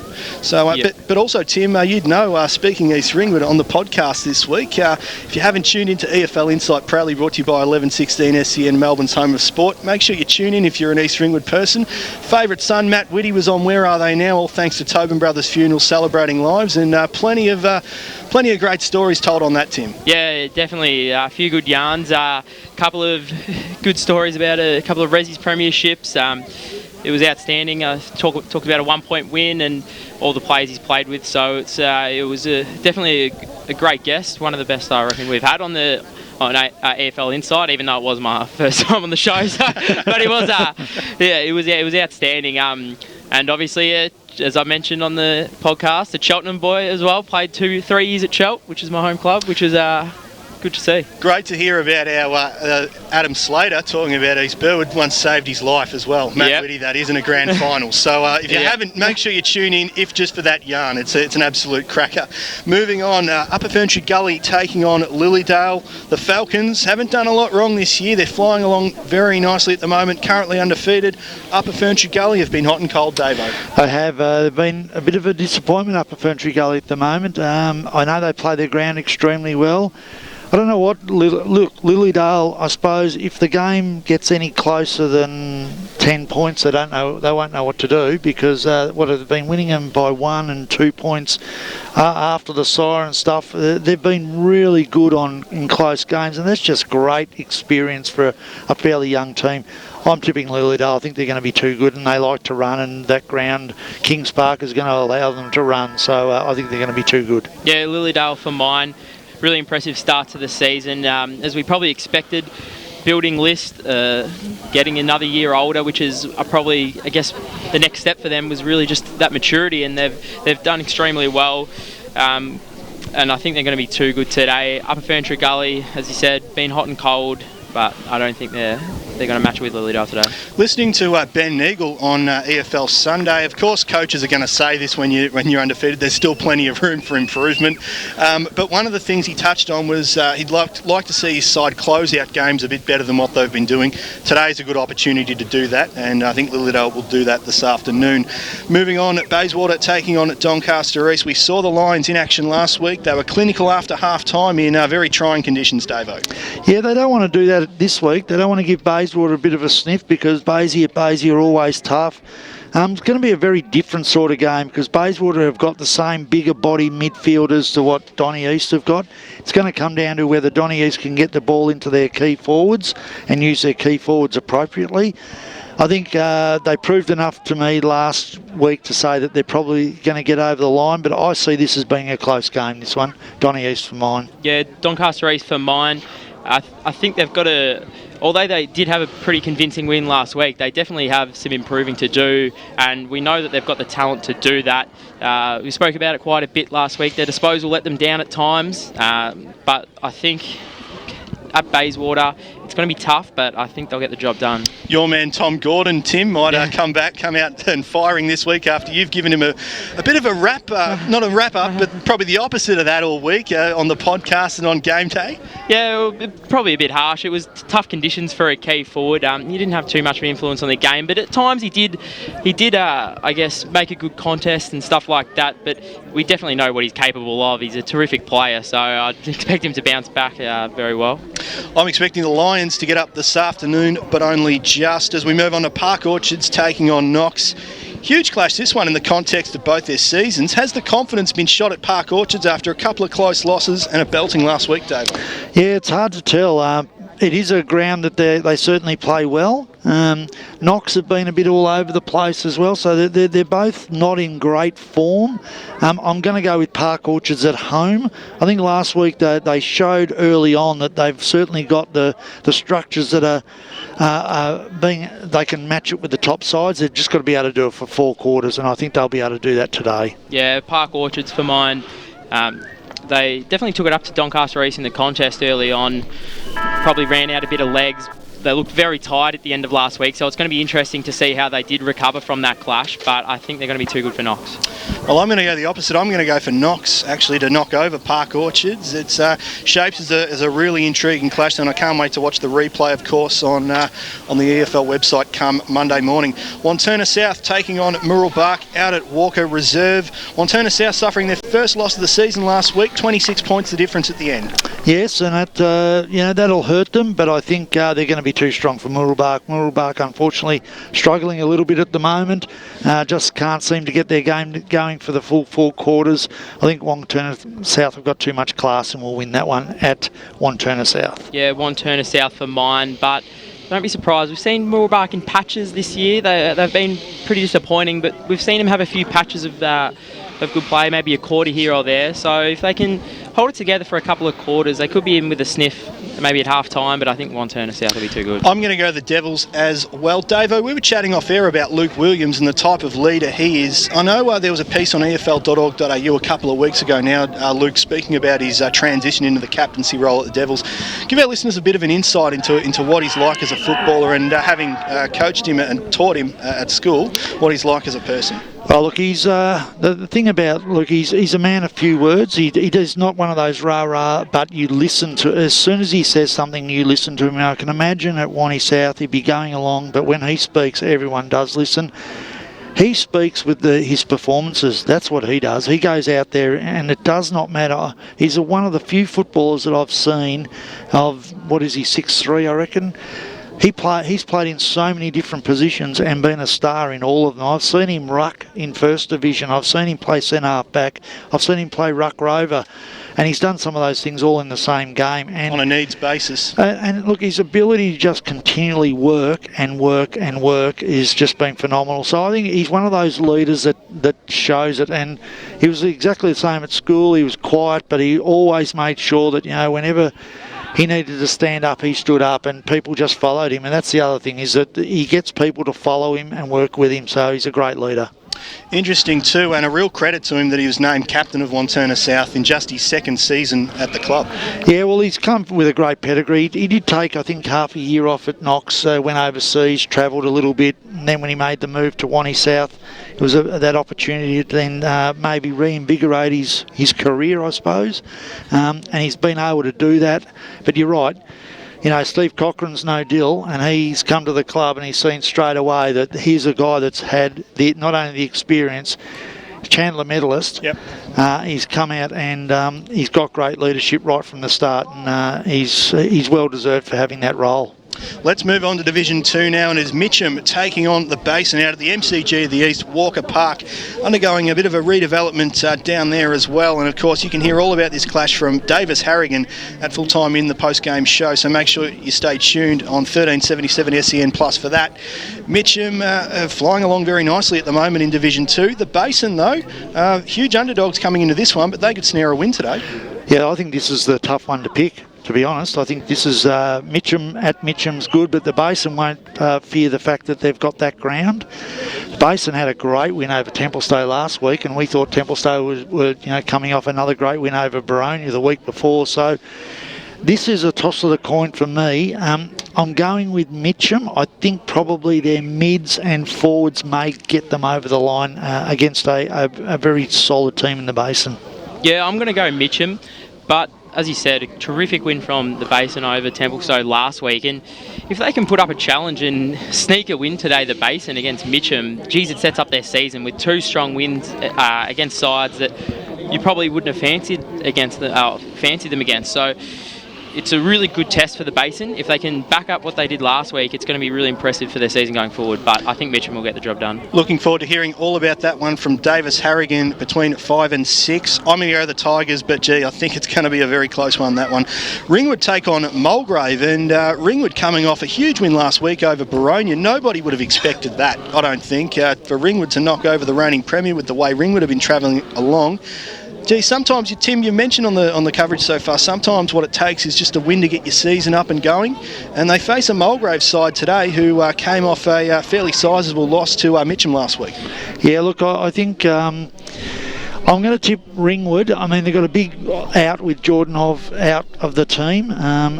So, Yep. but also, Tim, you'd know, speaking East Ringwood on the podcast this week, if you haven't tuned into EFL Insight, proudly brought to you by 1116 SEN, Melbourne's home of sport, make sure you tune in if you're an East Ringwood person. Favourite son, Matt Whitty, was on Where Are They Now, all thanks to Tobin Brothers Funeral, celebrating lives, and plenty of great stories told on that, Tim. Yeah, definitely. A few good yarns, a couple of good stories about a couple of Resi's premierships. It was outstanding. Talked about a 1-point win and all the players he's played with. So it was definitely a great guest, one of the best I reckon we've had on AFL Insight, even though it was my first time on the show. So, but it was it was outstanding. And obviously, as I mentioned on the podcast, a Cheltenham boy as well, played 3 years at Chelt, which is my home club, which is good to see. Great to hear about our Adam Slater talking about East Burwood once saved his life as well. Matt Whitty, that is in a grand final. So if you haven't, make sure you tune in, if just for that yarn. It's an absolute cracker. Moving on, Upper Ferntree Gully taking on Lilydale. The Falcons haven't done a lot wrong this year. They're flying along very nicely at the moment, currently undefeated. Upper Ferntree Gully have been hot and cold, Davo. They have. They've been a bit of a disappointment, Upper Ferntree Gully, at the moment. I know they play their ground extremely well. I don't know what. Look, Lilydale, I suppose, if the game gets any closer than 10 points, they won't know what to do, because what have they been winning them by 1 and 2 points after the siren stuff. They've been really good in close games, and that's just great experience for a fairly young team. I'm tipping Lilydale. I think they're going to be too good, and they like to run, and that ground, Kings Park, is going to allow them to run. So I think they're going to be too good. Yeah, Lilydale for mine. Really impressive start to the season. As we probably expected, building list, getting another year older, which is probably, I guess, the next step for them was really just that maturity, and they've done extremely well. And I think they're going to be too good today. Upper Ferntree Gully, as you said, been hot and cold, but I don't think they're going to match with Lilydale today. Listening to Ben Neagle on EFL Sunday, of course coaches are going to say this when you're undefeated, there's still plenty of room for improvement, but one of the things he touched on was he'd like to see his side close out games a bit better than what they've been doing. Today's a good opportunity to do that, and I think Lilydale will do that this afternoon. Moving on, Bayswater taking on Doncaster East. We saw the Lions in action last week. They were clinical after half time in very trying conditions, Davo. Yeah, they don't want to do that this week. They don't want to give Bayswater a bit of a sniff, because Baysy are always tough. It's going to be a very different sort of game, because Bayswater have got the same bigger body midfielders to what Donny East have got. It's going to come down to whether Donny East can get the ball into their key forwards and use their key forwards appropriately. I think they proved enough to me last week to say that they're probably going to get over the line, but I see this as being a close game, this one. Donny East for mine. Yeah, Doncaster East for mine. I think they've got although they did have a pretty convincing win last week, they definitely have some improving to do, and we know that they've got the talent to do that. We spoke about it quite a bit last week. Their disposal let them down at times, but I think at Bayswater it's going to be tough, but I think they'll get the job done. Your man Tom Gordon, Tim, might come out and firing this week after you've given him a bit of a not a wrap-up, but probably the opposite of that all week on the podcast and on game day. Yeah, probably a bit harsh. It was tough conditions for a key forward. He didn't have too much of an influence on the game, but at times he did. I guess, make a good contest and stuff like that. But we definitely know what he's capable of. He's a terrific player, so I'd expect him to bounce back very well. I'm expecting the Lions to get up this afternoon, but only just. As we move on to Park Orchards taking on Knox. Huge clash, this one, in the context of both their seasons. Has the confidence been shot at Park Orchards after a couple of close losses and a belting last week, Dave? Yeah, it's hard to tell. It is a ground that they certainly play well. Knox have been a bit all over the place as well, so they're both not in great form. I'm going to go with Park Orchards at home. I think last week they showed early on that they've certainly got the structures that they can match it with the top sides. They've just got to be able to do it for 4 quarters, and I think they'll be able to do that today. Yeah, Park Orchards for mine. They definitely took it up to Doncaster East in the contest early on. Probably ran out a bit of legs. They looked very tired at the end of last week, so it's going to be interesting to see how they did recover from that clash, but I think they're going to be too good for Knox. Well, I'm going to go the opposite. I'm going to go for Knox, actually, to knock over Park Orchards. It shapes as a really intriguing clash, and I can't wait to watch the replay, of course, on the EFL website come Monday morning. Wanturna South taking on Murrelbark out at Walker Reserve. Wanturna South suffering their first loss of the season last week, 26 points the difference at the end. Yes, and that'll hurt them, but I think they're going to be too strong for Murrelbark. Murrelbark, unfortunately, struggling a little bit at the moment. Just can't seem to get their game going for the full 4 quarters. I think Wanturna South have got too much class and will win that one at Wanturna South. Yeah, Wanturna South for mine, but don't be surprised. We've seen Murrelbark in patches this year. They've been pretty disappointing, but we've seen them have a few patches of good play, maybe a quarter here or there. So if they can hold it together for a couple of quarters, they could be in with a sniff maybe at half time, but I think Wanturna South will be too good. I'm going to go the Devils as well. Davo, we were chatting off air about Luke Williams and the type of leader he is. I know there was a piece on EFL.org.au a couple of weeks ago now, Luke, speaking about his transition into the captaincy role at the Devils. Give our listeners a bit of an insight into what he's like as a footballer, and having coached him and taught him at school, what he's like as a person. Oh, look, he's the thing about Luke. He's a man of few words. He's not one of those rah-rah, but you listen to. As soon as he says something, you listen to him. I can imagine at Wanty South he'd be going along, but when he speaks, everyone does listen. he speaks with his performances. That's what he does. He goes out there, and it does not matter. He's one of the few footballers that I've seen of, 6'3", I reckon. He's played in so many different positions and been a star in all of them. I've seen him ruck in First Division. I've seen him play centre half back. I've seen him play ruck rover. And he's done some of those things all in the same game. And on a needs basis. And look, his ability to just continually work is just been phenomenal. So I think he's one of those leaders that shows it. And he was exactly the same at school. He was quiet, but he always made sure that, whenever he needed to stand up, he stood up, and people just followed him. And that's the other thing, is that he gets people to follow him and work with him. So he's a great leader. Interesting too, and a real credit to him that he was named captain of Wantirna South in just his second season at the club. Yeah, well, he's come with a great pedigree. He did take, I think, half a year off at Knox, went overseas, travelled a little bit, and then when he made the move to Wanty South, it was that opportunity to then maybe reinvigorate his career, I suppose, and he's been able to do that. But you're right. Steve Cochrane's no deal, and he's come to the club and he's seen straight away that he's a guy that's had not only the experience, Chandler medalist. Yep. He's come out and he's got great leadership right from the start, and he's well deserved for having that role. Let's move on to Division 2 now, and it's Mitcham taking on the Basin out at the MCG of the East, Walker Park, undergoing a bit of a redevelopment down there as well. And of course you can hear all about this clash from Davis Harrigan at full time in the post-game show, so make sure you stay tuned on 1377 SEN Plus for that. Mitcham flying along very nicely at the moment in Division 2. The Basin though, huge underdogs coming into this one, but they could snare a win today. Yeah, I think this is the tough one to pick. To be honest, I think this is Mitcham at Mitcham's good, but the Basin won't fear the fact that they've got that ground. The Basin had a great win over Templestowe last week, and we thought Templestowe were coming off another great win over Boronia the week before. So this is a toss of the coin for me. I'm going with Mitcham. I think probably their mids and forwards may get them over the line against a very solid team in the Basin. Yeah, I'm going to go Mitcham, but as you said, a terrific win from the Basin over Templestowe last week, and if they can put up a challenge and sneak a win today, the Basin against Mitcham, geez, it sets up their season with two strong wins against sides that you probably wouldn't have fancied them against. So it's a really good test for the Basin. If they can back up what they did last week, it's going to be really impressive for their season going forward. But I think Mitcham will get the job done. Looking forward to hearing all about that one from Davis Harrigan between 5 and 6. I'm going to go the Tigers, but gee, I think it's going to be a very close one, that one. Ringwood take on Mulgrave, and Ringwood coming off a huge win last week over Boronia. Nobody would have expected that, I don't think, for Ringwood to knock over the reigning premier with the way Ringwood have been travelling along. Gee, sometimes, Tim, you mentioned on the coverage so far, sometimes what it takes is just a win to get your season up and going. And they face a Mulgrave side today who came off a fairly sizeable loss to Mitcham last week. Yeah, look, I think I'm going to tip Ringwood. I mean, they've got a big out with Jordan Hov out of the team.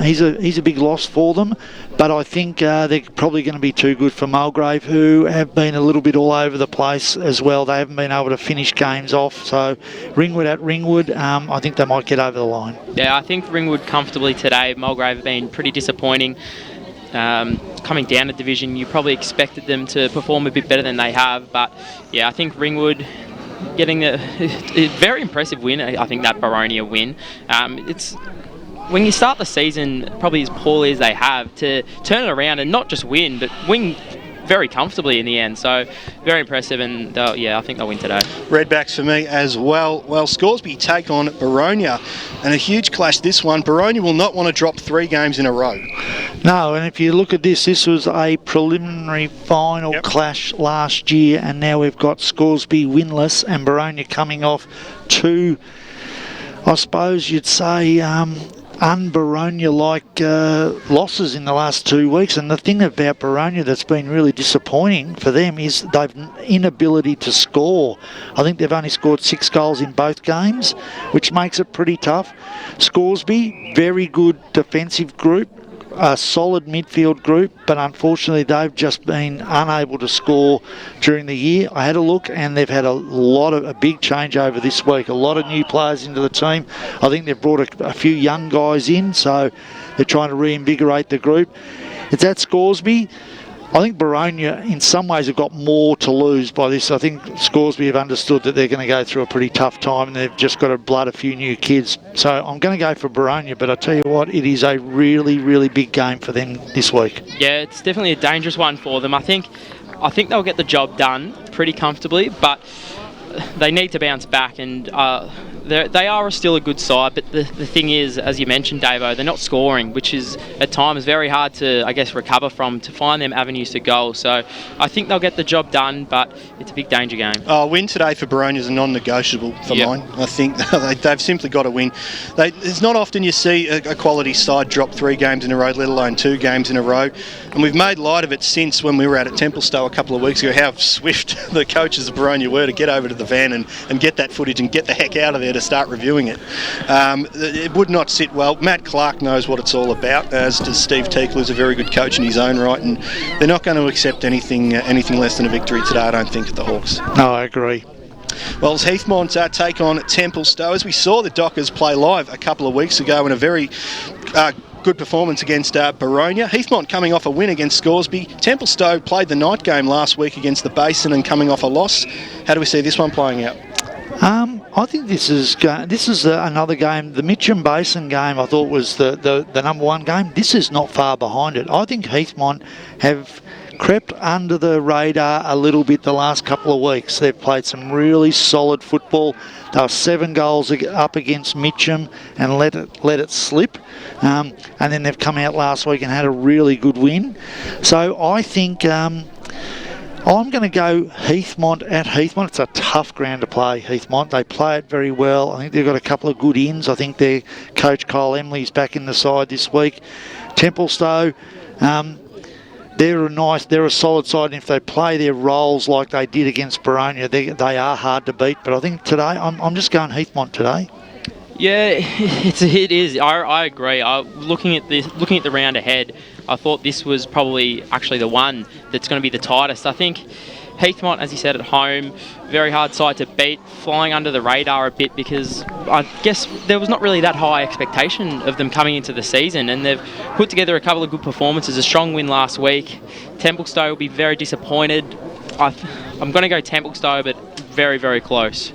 He's a big loss for them. But I think they're probably going to be too good for Mulgrave, who have been a little bit all over the place as well. They haven't been able to finish games off. So Ringwood at Ringwood, I think they might get over the line. Yeah, I think Ringwood comfortably today. Mulgrave have been pretty disappointing. Coming down a division, you probably expected them to perform a bit better than they have. But yeah, I think Ringwood getting a very impressive win. I think that Boronia win. It's when you start the season probably as poorly as they have, to turn it around and not just win, but win very comfortably in the end. So very impressive, and yeah, I think they'll win today. Redbacks for me as well. Well, Scoresby take on Boronia, and a huge clash this one. Boronia will not want to drop 3 games in a row. No, and if you look at this was a preliminary final clash last year, and now we've got Scoresby winless and Boronia coming off 2, I suppose you'd say, un-Boronia-like losses in the last 2 weeks. And the thing about Boronia that's been really disappointing for them is they've inability to score. I think they've only scored 6 goals in both games, which makes it pretty tough. Scoresby, very good defensive group, a solid midfield group, but unfortunately they've just been unable to score during the year. I had a look, and they've had a big changeover this week. A lot of new players into the team. I think they've brought a few young guys in, so they're trying to reinvigorate the group. It's at Scoresby. I think Boronia, in some ways, have got more to lose by this. I think Scoresby have understood that they're going to go through a pretty tough time and they've just got to blood a few new kids. So I'm going to go for Boronia, but I tell you what, it is a really, really big game for them this week. Yeah, it's definitely a dangerous one for them. I think they'll get the job done pretty comfortably, but they need to bounce back, and they are still a good side, but the thing is, as you mentioned, Davo, they're not scoring, which is at times very hard to, I guess, recover from, to find them avenues to goal. So I think they'll get the job done, but it's a big danger game. Oh, win today for Boronia is a non-negotiable for mine. I think they've simply got to win. It's not often you see a quality side drop 3 games in a row, let alone 2 games in a row. And we've made light of it since when we were out at Templestowe a couple of weeks ago, how swift the coaches of Boronia were to get over to the van and get that footage and get the heck out of there to start reviewing it. It would not sit well. Matt Clark knows what it's all about, as does Steve Teakle, who's a very good coach in his own right, and they're not going to accept anything less than a victory today, I don't think, at the Hawks. No, I agree. Well, as Heathmont take on Templestowe, as we saw the Dockers play live a couple of weeks ago in a very good performance against Boronia. Heathmont coming off a win against Scoresby. Templestowe played the night game last week against the Basin and coming off a loss. How do we see this one playing out? I think this is another game. The Mitcham Basin game I thought was the number one game. This is not far behind it. I think Heathmont have crept under the radar a little bit the last couple of weeks. They've played some really solid football. They were 7 goals up against Mitcham and let it slip. And then they've come out last week and had a really good win. So I think I'm going to go Heathmont at Heathmont. It's a tough ground to play, Heathmont. They play it very well. I think they've got a couple of good ins. I think their coach Kyle Emley's back in the side this week. Templestowe, they're a solid side, and if they play their roles like they did against Boronia, they are hard to beat. But I think today, I'm just going Heathmont today. Yeah, it is. I agree. Looking at the round ahead, I thought this was probably actually the one that's going to be the tightest. I think Heathmont, as you said, at home, very hard side to beat, flying under the radar a bit because I guess there was not really that high expectation of them coming into the season, and they've put together a couple of good performances, a strong win last week. Templestowe will be very disappointed. I'm going to go Templestowe, but very, very close.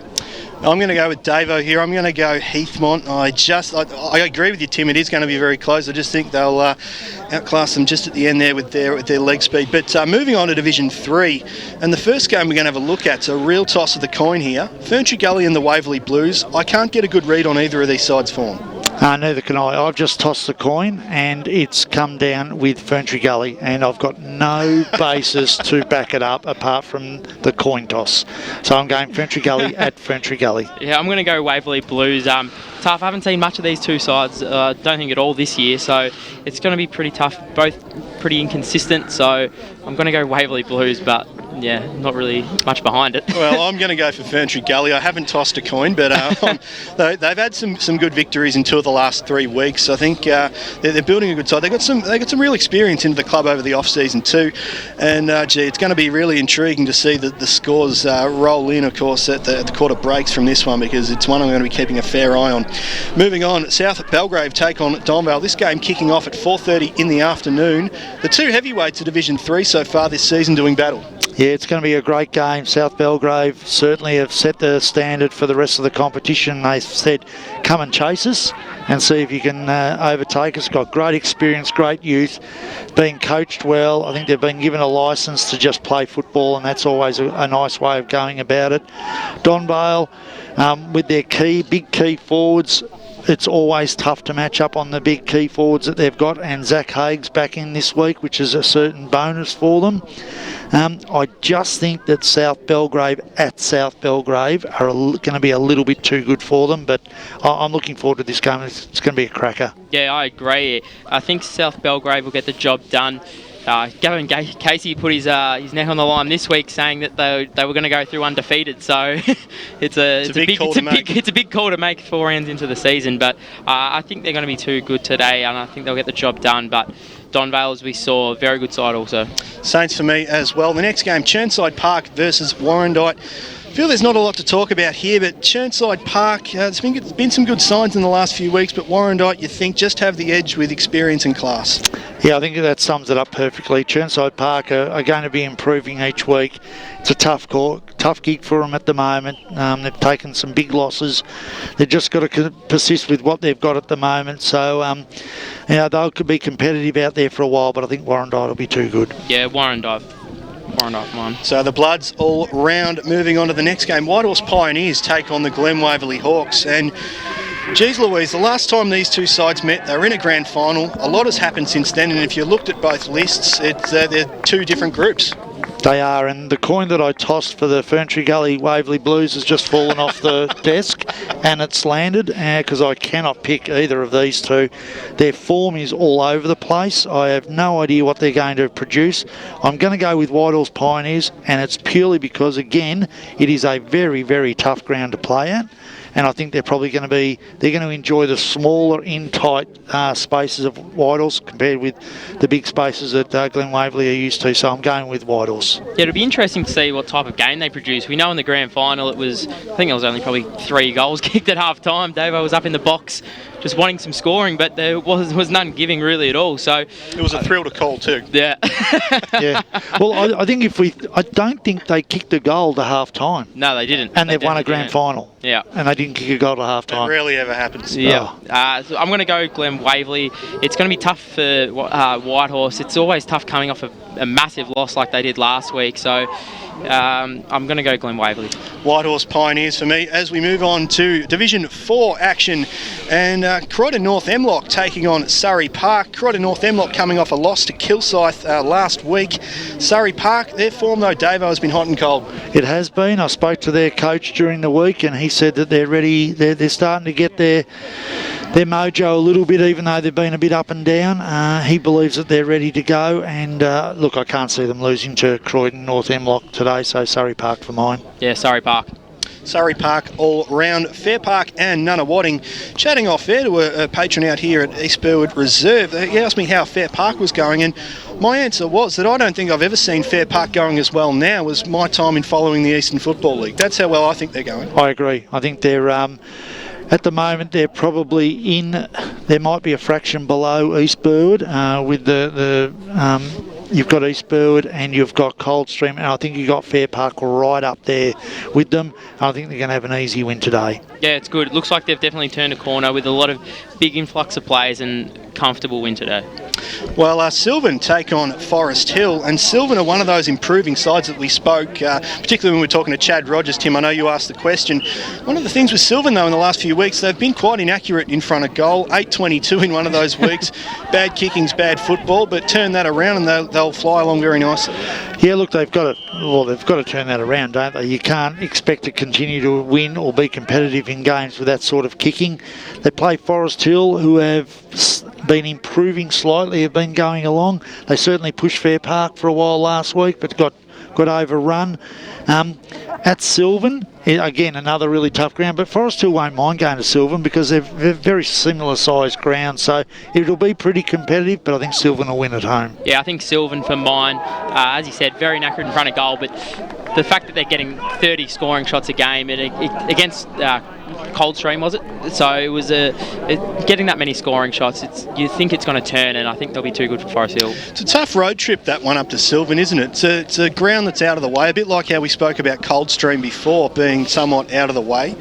I'm going to go with Davo here. I'm going to go Heathmont. I agree with you, Tim. It is going to be very close. I just think they'll outclass them just at the end there with their leg speed. But moving on to Division 3, and the first game we're going to have a look at is a real toss of the coin here. Ferntree Gully and the Waverley Blues. I can't get a good read on either of these sides' form. Neither can I. I've just tossed the coin and it's come down with Ferntree Gully, and I've got no basis to back it up apart from the coin toss. So I'm going Ferntree Gully at Ferntree Gully. Yeah, I'm going to go Waverley Blues. Tough. I haven't seen much of these two sides. Don't think at all this year, so it's going to be pretty tough. Both pretty inconsistent, so I'm going to go Waverley Blues, but yeah, not really much behind it. Well, I'm going to go for Ferntree Gully. I haven't tossed a coin, but they've had some good victories in 2 of the last 3 weeks. I think they're building a good side. They got some real experience into the club over the off season too, and it's going to be really intriguing to see the scores roll in, of course, at the quarter breaks from this one, because it's one I'm going to be keeping a fair eye on. Moving on, South Belgrave take on Donvale. This game kicking off at 4:30 in the afternoon. The 2 heavyweights of Division 3 so far this season doing battle. Yeah, it's going to be a great game. South Belgrave certainly have set the standard for the rest of the competition. They said, come and chase us and see if you can overtake us. Got great experience, great youth, being coached well. I think they've been given a licence to just play football, and that's always a nice way of going about it. Donvale, with their big key forwards, it's always tough to match up on the big key forwards that they've got, and Zach Haig's back in this week, which is a certain bonus for them. I just think that South Belgrave at South Belgrave are going to be a little bit too good for them, but I'm looking forward to this game. It's going to be a cracker. Yeah, I agree. I think South Belgrave will get the job done. Gavin Casey put his neck on the line this week, saying that they were going to go through undefeated. So it's a big call to make 4 rounds into the season. But I think they're going to be too good today, and I think they'll get the job done. But Donvale, as we saw, very good side also. Saints for me as well. The next game, Churnside Park versus Warrandyte. I feel there's not a lot to talk about here, but Churnside Park, there's been some good signs in the last few weeks, but Warrandyte, you think, just have the edge with experience and class. Yeah, I think that sums it up perfectly. Churnside Park are going to be improving each week. It's a tough gig for them at the moment. They've taken some big losses. They've just got to persist with what they've got at the moment. So, they could be competitive out there for a while, but I think Warrandyte will be too good. Yeah, Warrandyte mine. So the Bloods all round. Moving on to the next game, Whitehorse Pioneers take on the Glen Waverley Hawks. And geez Louise, the last time these two sides met, they were in a grand final. A lot has happened since then, and if you looked at both lists, they're two different groups. They are, and the coin that I tossed for the Ferntree Gully Waverley Blues has just fallen off the desk, and it's landed because I cannot pick either of these two. Their form is all over the place. I have no idea what they're going to produce. I'm going to go with Whitehorse Pioneers, and it's purely because, again, it is a very, very tough ground to play at. And I think they're probably going to enjoy the smaller, in-tight spaces of Whitehorse compared with the big spaces that Glen Waverley are used to. So I'm going with Whitehorse. Yeah, it'll be interesting to see what type of game they produce. We know in the grand final I think it was only probably 3 goals kicked at half time. Davo was up in the box just wanting some scoring, but there was none giving really at all. So it was a thrill to call too. Yeah. Yeah. Well, I think I don't think they kicked a goal to half time. No, they didn't. And they've won a grand final. Yeah. And they didn't kick a goal to half time. It rarely ever happens. Yeah. So I'm going to go Glen Waverley. It's going to be tough for Whitehorse. It's always tough coming off a massive loss like they did last week. So I'm going to go Glen Waverley. Whitehorse Pioneers for me. As we move on to Division 4 action, and Croydon North Emlock taking on Surrey Park. Croydon North Emlock coming off a loss to Kilsyth last week. Surrey Park, their form though, Davo, has been hot and cold. It has been. I spoke to their coach during the week, and he said that they're ready. They're starting to get their mojo a little bit, even though they've been a bit up and down. He believes that they're ready to go, and look, I can't see them losing to Croydon North Emlock today, so Surrey Park for mine. Yeah, Surrey Park. Surrey Park all round. Fair Park and Nunawading chatting off air to a patron out here at East Burwood Reserve. He asked me how Fair Park was going, and my answer was that I don't think I've ever seen Fair Park going as well now as my time in following the Eastern Football League. That's how well I think they're going. I agree. I think they're at the moment they're probably there might be a fraction below East Burwood with you've got East Burwood and you've got Coldstream, and I think you've got Fair Park right up there with them. I think they're going to have an easy win today. Yeah, it's good. It looks like they've definitely turned a corner with a lot of big influx of players and comfortable win today. Well, Sylvan take on Forest Hill, and Sylvan are one of those improving sides that we spoke, particularly when we were talking to Chad Rogers. Tim, I know you asked the question. One of the things with Sylvan, though, in the last few weeks, they've been quite inaccurate in front of goal. 8-22 in one of those weeks. Bad kickings, bad football, but turn that around and they'll fly along very nicely. Yeah, look, they've got to turn that around, don't they? You can't expect to continue to win or be competitive in games with that sort of kicking. They play Forest Hill, who have been improving slightly, have been going along. They certainly pushed Fair Park for a while last week, but got overrun. At Sylvan, again, another really tough ground, but Forest Hill won't mind going to Sylvan because they're very similar sized ground, so it'll be pretty competitive, but I think Sylvan will win at home. Yeah, I think Sylvan for mine. As you said, very knackered in front of goal, but the fact that they're getting 30 scoring shots a game against Coldstream, was it? So it was getting that many scoring shots. You think it's going to turn, and I think they'll be too good for Forest Hill. It's a tough road trip, that one up to Sylvan, isn't it? It's a ground that's out of the way, a bit like how we spoke about Coldstream before being somewhat out of the way.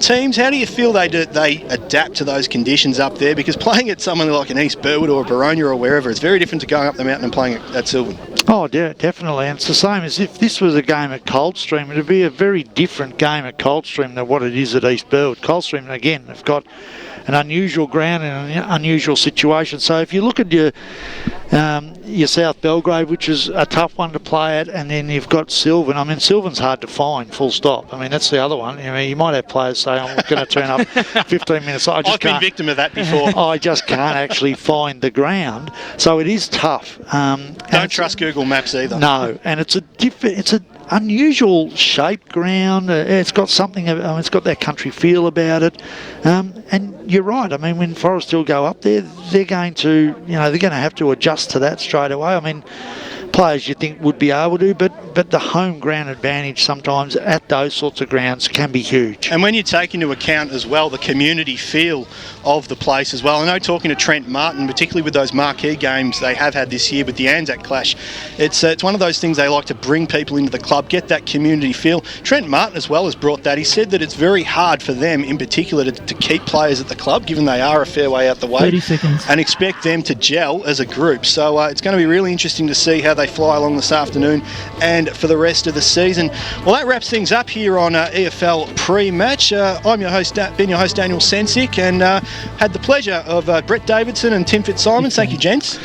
Teams, how do you feel they adapt to those conditions up there? Because playing at somewhere like an East Burwood or a Baronia or wherever, it's very different to going up the mountain and playing at Sylvan. Oh, definitely. And it's the same as if this was a game at Coldstream. It would be a very different game at Coldstream than what it is at East Burwood. Coldstream, again, have got an unusual ground and an unusual situation. So if you look at your South Belgrave, which is a tough one to play at, and then you've got Sylvan. I mean, Sylvan's hard to find, full stop. I mean, that's the other one. I mean, you might have players say, I'm going to turn up 15 minutes. I've been victim of that before. I just can't actually find the ground. So it is tough. Don't trust Google Maps either. No, and it's unusual shaped ground. It's got something. It's got that country feel about it. And you're right. I mean, when Forest Hill go up there, they're going to have to adjust to that straight away. I mean, players you think would be able to, but the home ground advantage sometimes at those sorts of grounds can be huge. And when you take into account as well the community feel of the place as well, I know talking to Trent Martin, particularly with those marquee games they have had this year with the Anzac Clash, it's one of those things they like to bring people into the club, get that community feel. Trent Martin as well has brought that. He said that it's very hard for them in particular to keep players at the club, given they are a fair way out the way. 30 seconds. And expect them to gel as a group. So it's going to be really interesting to see how they fly along this afternoon and for the rest of the season. Well, that wraps things up here on EFL pre-match. I'm your host, Daniel Sensick, and had the pleasure of Brett Davidson and Tim Fitzsimons. Thank you, gents.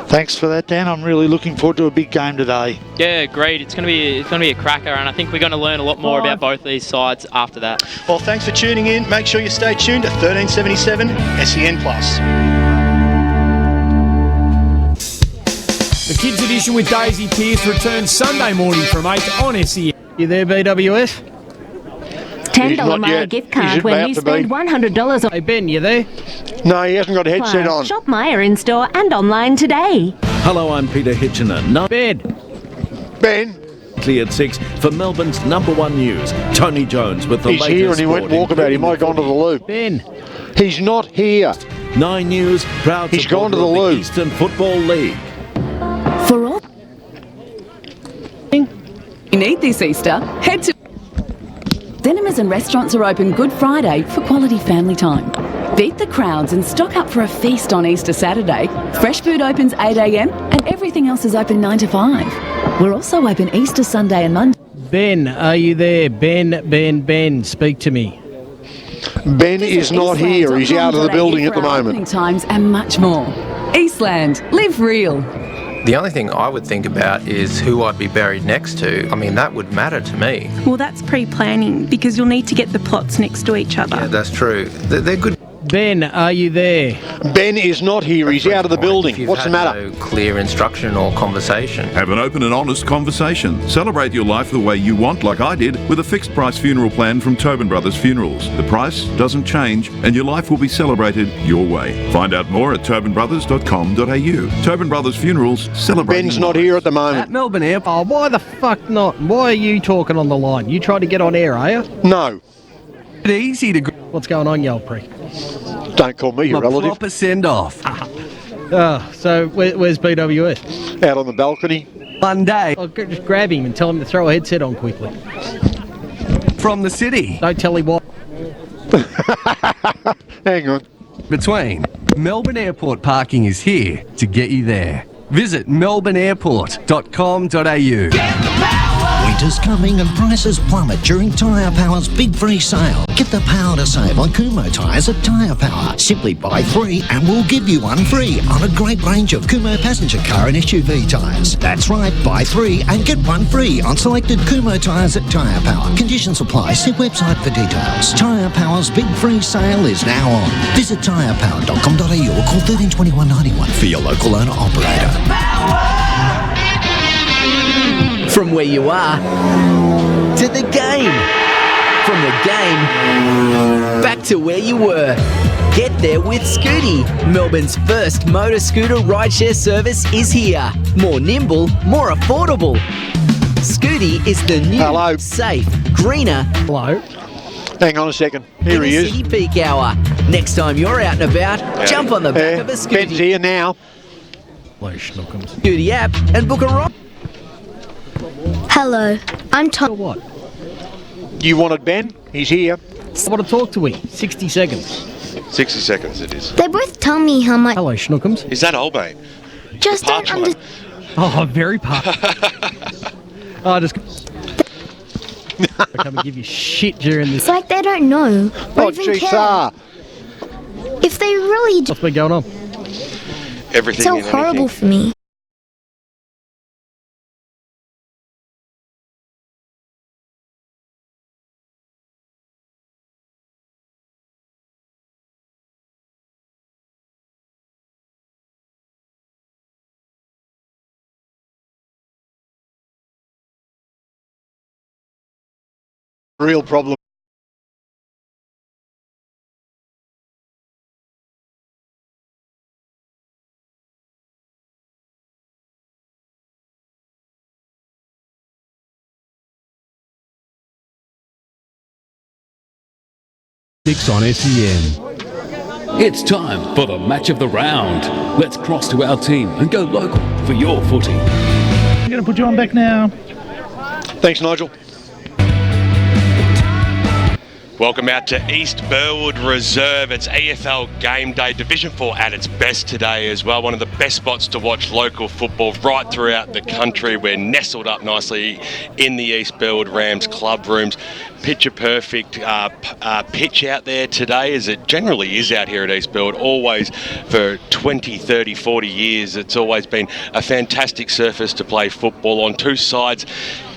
Thanks for that, Dan. I'm really looking forward to a big game today. Yeah, agreed. It's going to be a cracker, and I think we're going to learn a lot more about both these sides after that. Well, thanks for tuning in. Make sure you stay tuned to 1377 SEN+. The Kids Edition with Daisy Pearce returns Sunday morning from 8 on SEN. You there, BWS? $10 Myer gift card when you spend $100 on... Hey, Ben, you there? No, he hasn't got a headset on. Shop Myer in-store and online today. Hello, I'm Peter Hitchener. Ben. Cleared 6 for Melbourne's #1 news. Tony Jones with the He's latest here and he went sport, walkabout. He might have gone to the loo. Ben. He's not here. 9 News, proud He's gone to the supporter of loo. Eastern Football League. For all you need this Easter, head to... Cinemas and restaurants are open Good Friday for quality family time. Beat the crowds and stock up for a feast on Easter Saturday. Fresh food opens 8 a.m. and everything else is open 9 to 5. We're also open Easter Sunday and Monday. Ben, are you there? Ben, speak to me. Ben is not here. He's out of the building at the moment. Opening times and much more. Eastland, live real. The only thing I would think about is who I'd be buried next to. I mean, that would matter to me. Well, that's pre-planning because you'll need to get the plots next to each other. Yeah, that's true. They're good. Ben, are you there? Ben is not here. He's out of the building. What's the matter? No clear instruction or conversation. Have an open and honest conversation. Celebrate your life the way you want, like I did, with a fixed price funeral plan from Tobin Brothers Funerals. The price doesn't change and your life will be celebrated your way. Find out more at tobinbrothers.com.au. Tobin Brothers Funerals, celebrating. Ben's not here at the moment. At Melbourne Airport. Oh, why the fuck not? Why are you talking on the line? You trying to get on air, are you? No. It's easy to... What's going on, you old prick? Don't call me your relative. Proper send-off. So where's BWS? Out on the balcony. Monday. I'll just grab him and tell him to throw a headset on quickly. From the city. Don't tell him what. Hang on. Between. Melbourne Airport parking is here to get you there. Visit melbourneairport.com.au. Winter's coming and prices plummet during Tyre Power's big free sale. Get the power to save on Kumo tyres at Tyre Power. Simply buy 3 and we'll give you 1 free on a great range of Kumo passenger car and SUV tyres. That's right, buy 3 and get 1 free on selected Kumo tyres at Tyre Power. Conditions apply. See website for details. Tyre Power's big free sale is now on. Visit tyrepower.com.au or call 13 21 91 for your local owner operator. From where you are to the game. From the game back to where you were. Get there with Scooty. Melbourne's first motor scooter rideshare service is here. More nimble, more affordable. Scooty is the new, safe, greener. Hello. Hang on a second. Here he is. City peak hour. Next time you're out and about, jump on the back of a Scooty. Ben's here now. Scooty app and book a ride. Hello, I'm Tom. What? You wanted Ben? He's here. I want to talk to him. 60 seconds. 60 seconds it is. They both tell me how much. Hello, Schnookums. Is that old mate? Just don't understand. Oh, very part. Just come and give you shit during this. It's like they don't know. Or even geez, care. If they really do. What's been going on? Everything. It's so horrible for me. Real problem. Six on SEN. It's time for the match of the round. Let's cross to our team and go local for your footy. I'm going to put you on back now. Thanks, Nigel. Welcome out to East Burwood Reserve. It's AFL Game Day, Division 4 at its best today as well. One of the best spots to watch local football right throughout the country. We're nestled up nicely in the East Burwood Rams club rooms. Picture perfect pitch out there today, as it generally is out here at East Burwood. Always for 20, 30, 40 years. It's always been a fantastic surface to play football on. Two sides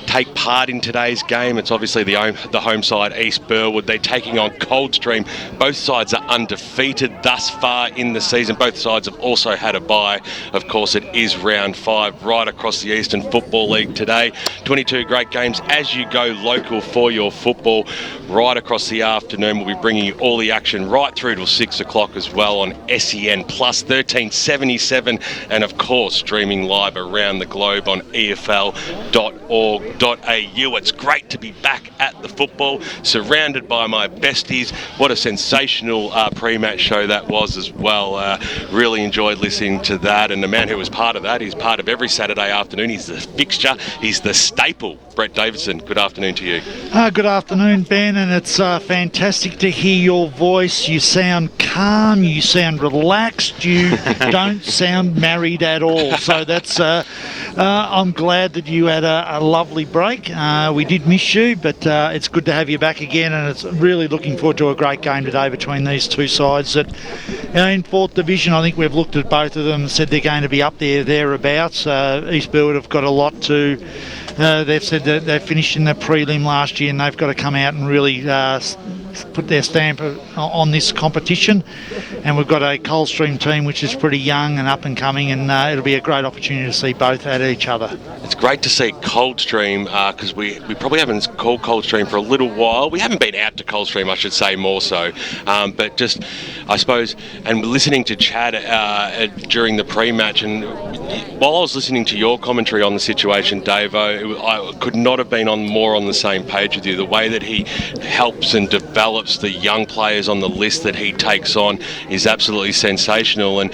take part in today's game. It's obviously the home side, East Burwood. They're taking on Coldstream. Both sides are undefeated thus far in the season. Both sides have also had a bye. Of course, it is round 5 right across the Eastern Football League today. 22 great games as you go local for your football right across the afternoon. We'll be bringing you all the action right through till 6 o'clock as well on SEN Plus 1377, and of course streaming live around the globe on EFL.org. It's great to be back at the football, surrounded by my besties. What a sensational pre-match show that was as well. Really enjoyed listening to that, and the man who was part of that, he's part of every Saturday afternoon. He's the fixture, he's the staple. Brett Davidson, good afternoon to you. Good afternoon, Ben, and it's fantastic to hear your voice. You sound calm, you sound relaxed, you don't sound married at all. So that's I'm glad that you had a lovely break. We did miss you, but it's good to have you back again, and it's really looking forward to a great game today between these two sides that, in 4th Division, I think we've looked at both of them and said they're going to be up there, thereabouts. East Burwood have got a lot to... they've said that they finished in the prelim last year, and they've got to come out and really put their stamp on this competition. And we've got a Coldstream team which is pretty young and up and coming, and it'll be a great opportunity to see both at each other. It's great to see Coldstream, because we probably haven't called Coldstream for a little while. We haven't been out to Coldstream, I should say, more so. But just, I suppose, and listening to Chad during the pre-match, and while I was listening to your commentary on the situation, Davo, I could not have been more on the same page with you. The way that he helps and develops the young players on the list that he takes on is absolutely sensational. And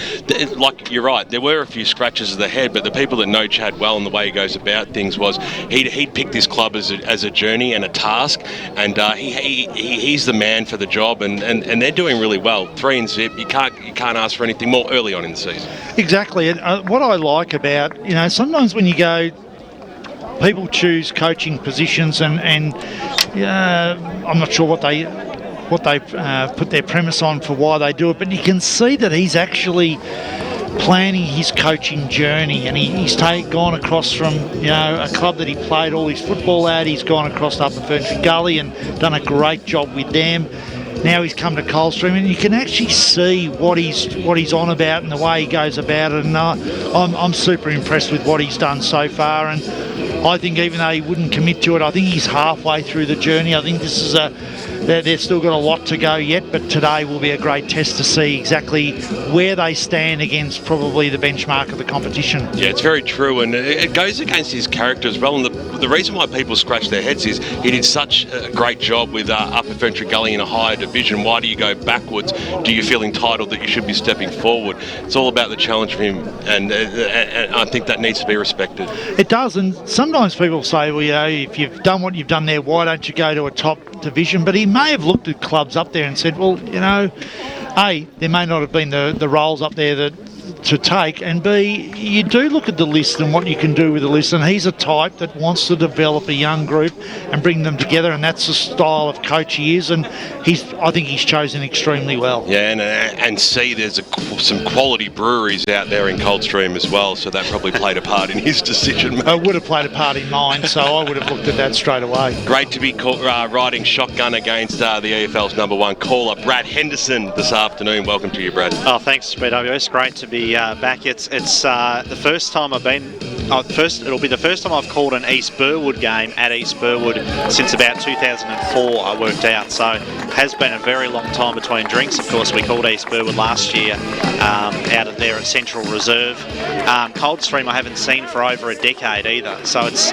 like you're right, there were a few scratches of the head, but the people that know Chad well and the way he goes about things was he'd picked this club as a journey and a task, and he's the man for the job, and they're doing really well. 3 and zip. You can't ask for anything more early on in the season. Exactly. And what I like about, sometimes when you go, people choose coaching positions, and I'm not sure what they put their premise on for why they do it, but you can see that he's actually planning his coaching journey, and he's gone across from a club that he played all his football at. He's gone across Upper Ferntree Gully and done a great job with them. Now he's come to Coldstream, and you can actually see what he's on about and the way he goes about it. And I'm super impressed with what he's done so far. And I think even though he wouldn't commit to it, I think he's halfway through the journey. I think this is they've still got a lot to go yet, but today will be a great test to see exactly where they stand against probably the benchmark of the competition. Yeah, it's very true, and it goes against his character as well. And the reason why people scratch their heads is he did such a great job with Upper Ferntree Gully in a higher division. Why do you go backwards? Do you feel entitled that you should be stepping forward? It's all about the challenge for him, and I think that needs to be respected. It does, and sometimes people say, well, if you've done what you've done there, why don't you go to a top division? But he may have looked at clubs up there and said, well, A, there may not have been the roles up there to take, and B, you do look at the list and what you can do with the list, and he's a type that wants to develop a young group and bring them together, and that's the style of coach he is, and I think he's chosen extremely well. Yeah, and see, there's some quality breweries out there in Coldstream as well, so that probably played a part in his decision making. It would have played a part in mine, so I would have looked at that straight away. Great to be riding shotgun against the EFL's #1 caller, Brad Henderson, this afternoon. Welcome to you, Brad. Oh, thanks, BWS. Great to be back. It's the first time I've been it'll be the first time I've called an East Burwood game at East Burwood since about 2004, I worked out. So it has been a very long time between drinks. Of course, we called East Burwood last year out of there at Central Reserve. Coldstream I haven't seen for over a decade either. So it's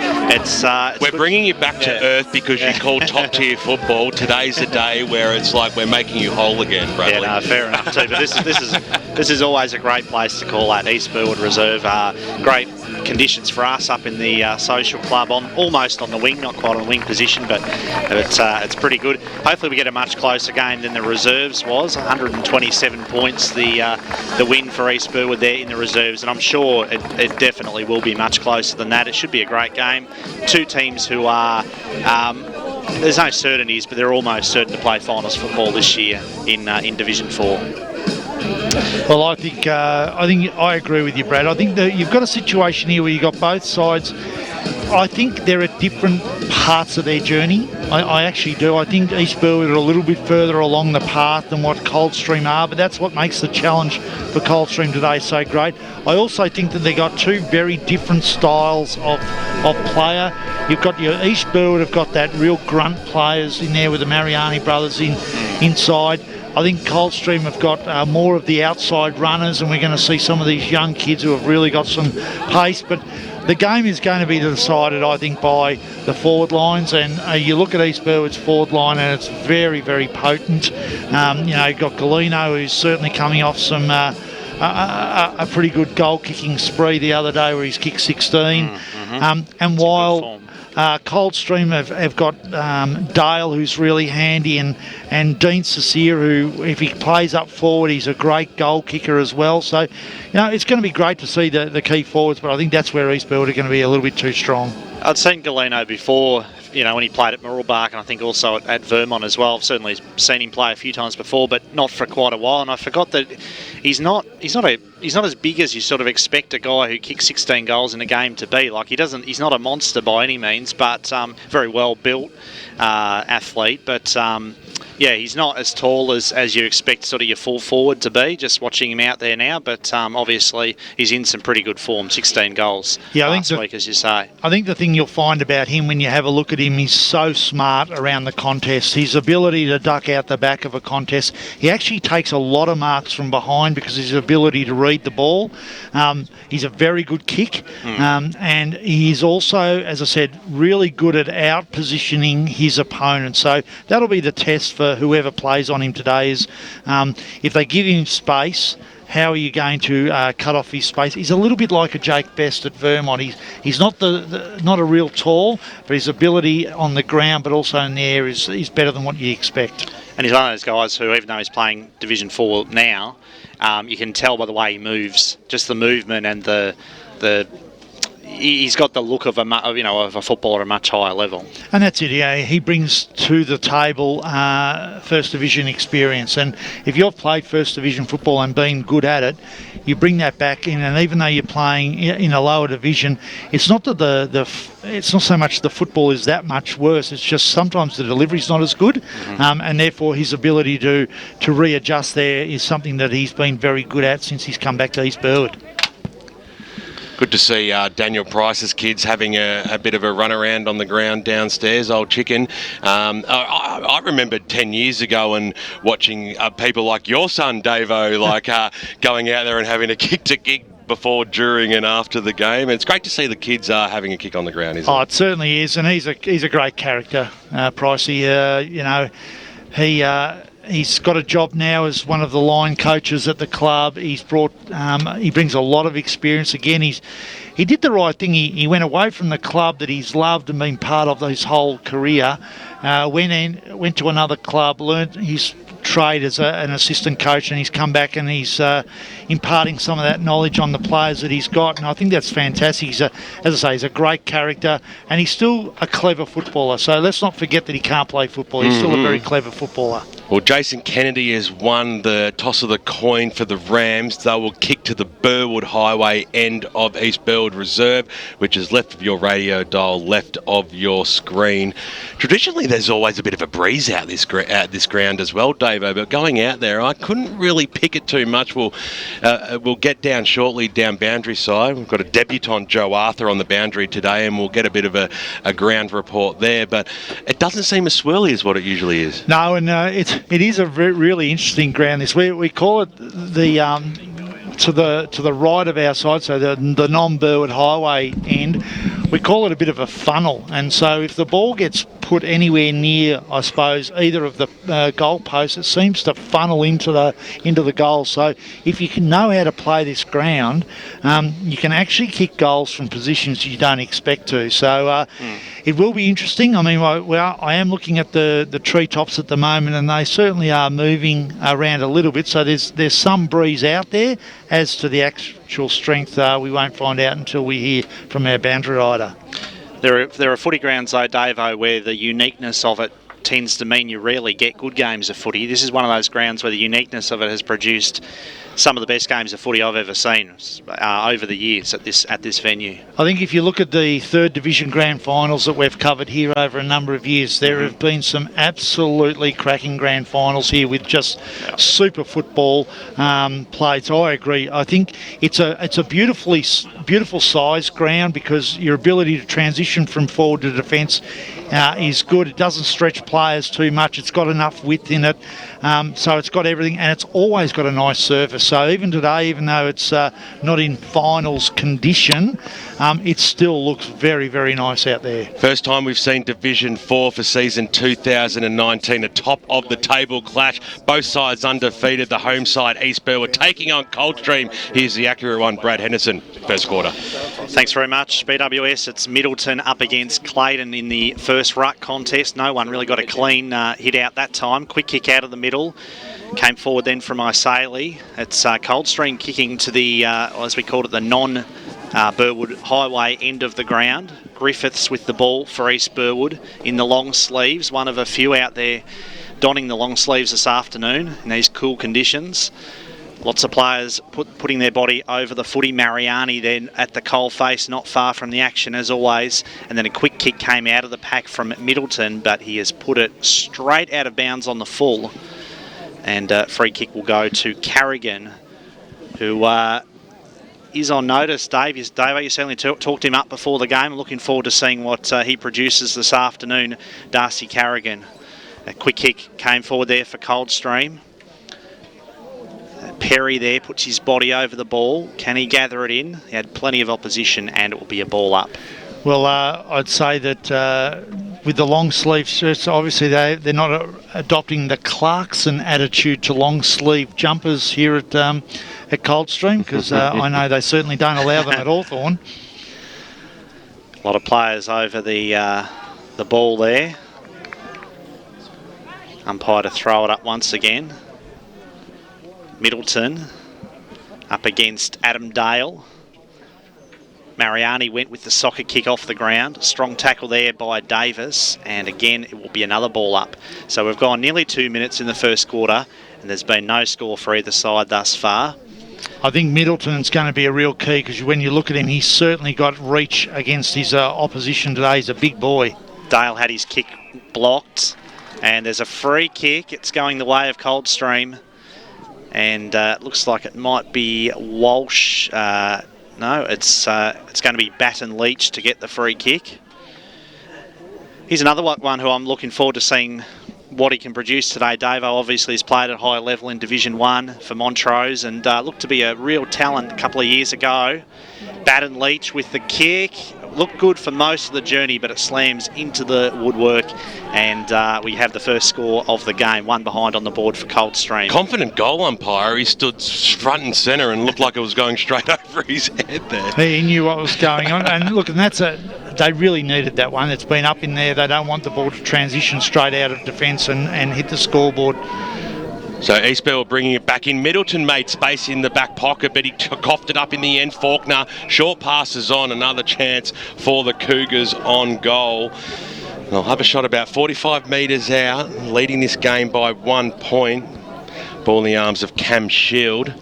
we're bringing you back to earth because you called top tier football. Today's the day where it's like we're making you whole again, Bradley. Yeah, no, fair enough too. But this is always a great place to call at East Burwood Reserve. Great conditions for us up in the social club, almost on the wing, not quite on the wing position, but it's pretty good. Hopefully we get a much closer game than the reserves was. 127 points the win for East Burwood there in the reserves, and I'm sure it definitely will be much closer than that. It should be a great game. Two teams who are there's no certainties, but they're almost certain to play finals football this year in Division 4. Well, I think I agree with you, Brad. I think that you've got a situation here where you've got both sides. I think they're at different parts of their journey. I actually do. I think East Burwood are a little bit further along the path than what Coldstream are, but that's what makes the challenge for Coldstream today so great. I also think that they've got two very different styles of player. You've got your East Burwood have got that real grunt players in there with the Mariani brothers inside. I think Coldstream have got more of the outside runners, and we're going to see some of these young kids who have really got some pace. But the game is going to be decided, I think, by the forward lines. And you look at East Burwood's forward line, and it's very, very potent. You've got Galeno, who's certainly coming off some a pretty good goal-kicking spree the other day where he's kicked 16. And while Coldstream have got Dale, who's really handy, and Dean Cecere, who, if he plays up forward, he's a great goal kicker as well. So, it's going to be great to see the key forwards, but I think that's where East Burwood are going to be a little bit too strong. I'd seen Galeno before, when he played at Marulbark, and I think also at Vermont as well. I've certainly seen him play a few times before, but not for quite a while. And I forgot that he's not as big as you sort of expect a guy who kicks 16 goals in a game to be. Like he's not a monster by any means, but very well built athlete. But he's not as tall as you expect sort of your full forward to be, just watching him out there now. But obviously he's in some pretty good form, 16 goals last week, as you say. I think the thing you'll find about him when you have a look at him, he's so smart around the contest. His ability to duck out the back of a contest, he actually takes a lot of marks from behind because of his ability to read the ball. He's a very good kick, and he's also, as I said, really good at out-positioning his opponent. So that'll be the test for whoever plays on him today is if they give him space, how are you going to cut off his space? He's a little bit like a Jake Best at Vermont. He's not not a real tall, but his ability on the ground, but also in the air is better than what you expect. And he's one of those guys who, even though he's playing Division 4 now, you can tell by the way he moves, just the movement and the he's got the look of a footballer at a much higher level. And that's it. Yeah, he brings to the table First Division experience. And if you've played First Division football and been good at it, you bring that back in. And even though you're playing in a lower division, it's not that it's not so much the football is that much worse. It's just sometimes the delivery's not as good, and therefore his ability to readjust there is something that he's been very good at since he's come back to East Burwood. Good to see Daniel Price's kids having a bit of a run around on the ground downstairs, old chicken. I remember 10 years ago and watching people like your son, Davo, going out there and having a kick-to-kick before, during and after the game. It's great to see the kids having a kick on the ground, isn't it? Oh, it certainly is, and he's a great character, Pricey. He's got a job now as one of the line coaches at the club. He brings a lot of experience. Again, he did the right thing. He went away from the club that he's loved and been part of his whole career. Went to another club, learned his trade as an assistant coach, and he's come back and he's imparting some of that knowledge on the players that he's got. And I think that's fantastic. As I say, he's a great character, and he's still a clever footballer. So let's not forget that he can't play football. He's still a very clever footballer. Well, Jason Kennedy has won the toss of the coin for the Rams. They will kick to the Burwood Highway end of East Burwood Reserve, which is left of your radio dial, left of your screen. Traditionally, there's always a bit of a breeze out this ground as well, Davo, but going out there, I couldn't really pick it too much. We'll get down shortly down boundary side. We've got a debutant, Joe Arthur, on the boundary today, and we'll get a bit of a ground report there, but it doesn't seem as swirly as what it usually is. No, and it is a really interesting ground. This we call it the to the right of our side, so the non-Burwood Highway end. We call it a bit of a funnel, and so if the ball gets put anywhere near, I suppose, either of the goal posts, it seems to funnel into the goal. So if you can know how to play this ground, you can actually kick goals from positions you don't expect to. So it will be interesting. I mean, I am looking at the treetops at the moment, and they certainly are moving around a little bit. So there's some breeze out there. As to the actual strength, we won't find out until we hear from our boundary rider. There are footy grounds, though, Davo, where the uniqueness of it tends to mean you rarely get good games of footy. This is one of those grounds where the uniqueness of it has produced some of the best games of footy I've ever seen over the years at this venue. I think if you look at the third division grand finals that we've covered here over a number of years, there have been some absolutely cracking grand finals here with just super football played. So I agree. I think it's a beautiful size ground because your ability to transition from forward to defence is good. It doesn't stretch players too much. It's got enough width in it, so it's got everything, and it's always got a nice surface. So even today, even though it's not in finals condition, it still looks very, very nice out there. First time we've seen Division 4 for season 2019, a top of the table clash. Both sides undefeated. The home side, East Burwood, taking on Coldstream. Here's the accurate one, Brad Henderson, first quarter. Thanks very much, BWS. It's Middleton up against Clayton in the first ruck contest. No one really got a clean hit out that time. Quick kick out of the middle. Came forward then from Isaili. It's Coldstream kicking to the, as we called it, the non-Burwood Highway end of the ground. Griffiths with the ball for East Burwood in the long sleeves. One of a few out there donning the long sleeves this afternoon in these cool conditions. Lots of players putting their body over the footy. Mariani then at the coalface, not far from the action as always. And then a quick kick came out of the pack from Middleton, but he has put it straight out of bounds on the full. And free kick will go to Carrigan, who is on notice. Dave, you certainly talked him up before the game. I'm looking forward to seeing what he produces this afternoon, Darcy Carrigan. A quick kick came forward there for Coldstream. Perry there puts his body over the ball. Can he gather it in? He had plenty of opposition, and it will be a ball up. Well, I'd say that with the long sleeve shirts, obviously they're not adopting the Clarkson attitude to long sleeve jumpers here at Coldstream, because I know they certainly don't allow them at Hawthorn. A lot of players over the ball there. Umpire to throw it up once again. Middleton up against Adam Dale. Mariani went with the soccer kick off the ground. Strong tackle there by Davis, and again it will be another ball up. So we've gone nearly 2 minutes in the first quarter, and there's been no score for either side thus far. I think Middleton's going to be a real key, because when you look at him, he's certainly got reach against his opposition today. He's a big boy. Dale had his kick blocked, and there's a free kick. It's going the way of Coldstream, and it looks like it might be Walsh. No, it's going to be Batten Leach to get the free kick. He's another one who I'm looking forward to seeing what he can produce today. Davo obviously has played at high level in Division 1 for Montrose and looked to be a real talent a couple of years ago. Batten Leach with the kick. Looked good for most of the journey, but it slams into the woodwork, and we have the first score of the game, one behind on the board for Coldstream. Confident goal umpire. He stood front and centre and looked like it was going straight over his head there. He knew what was going on, and look, and they really needed that one. It's been up in there. They don't want the ball to transition straight out of defence and hit the scoreboard. So East Burwood bringing it back in. Middleton made space in the back pocket, but he coughed it up in the end. Faulkner, short passes on, another chance for the Cougars on goal. They'll have a shot about 45 metres out, leading this game by 1 point. Ball in the arms of Cam Shield.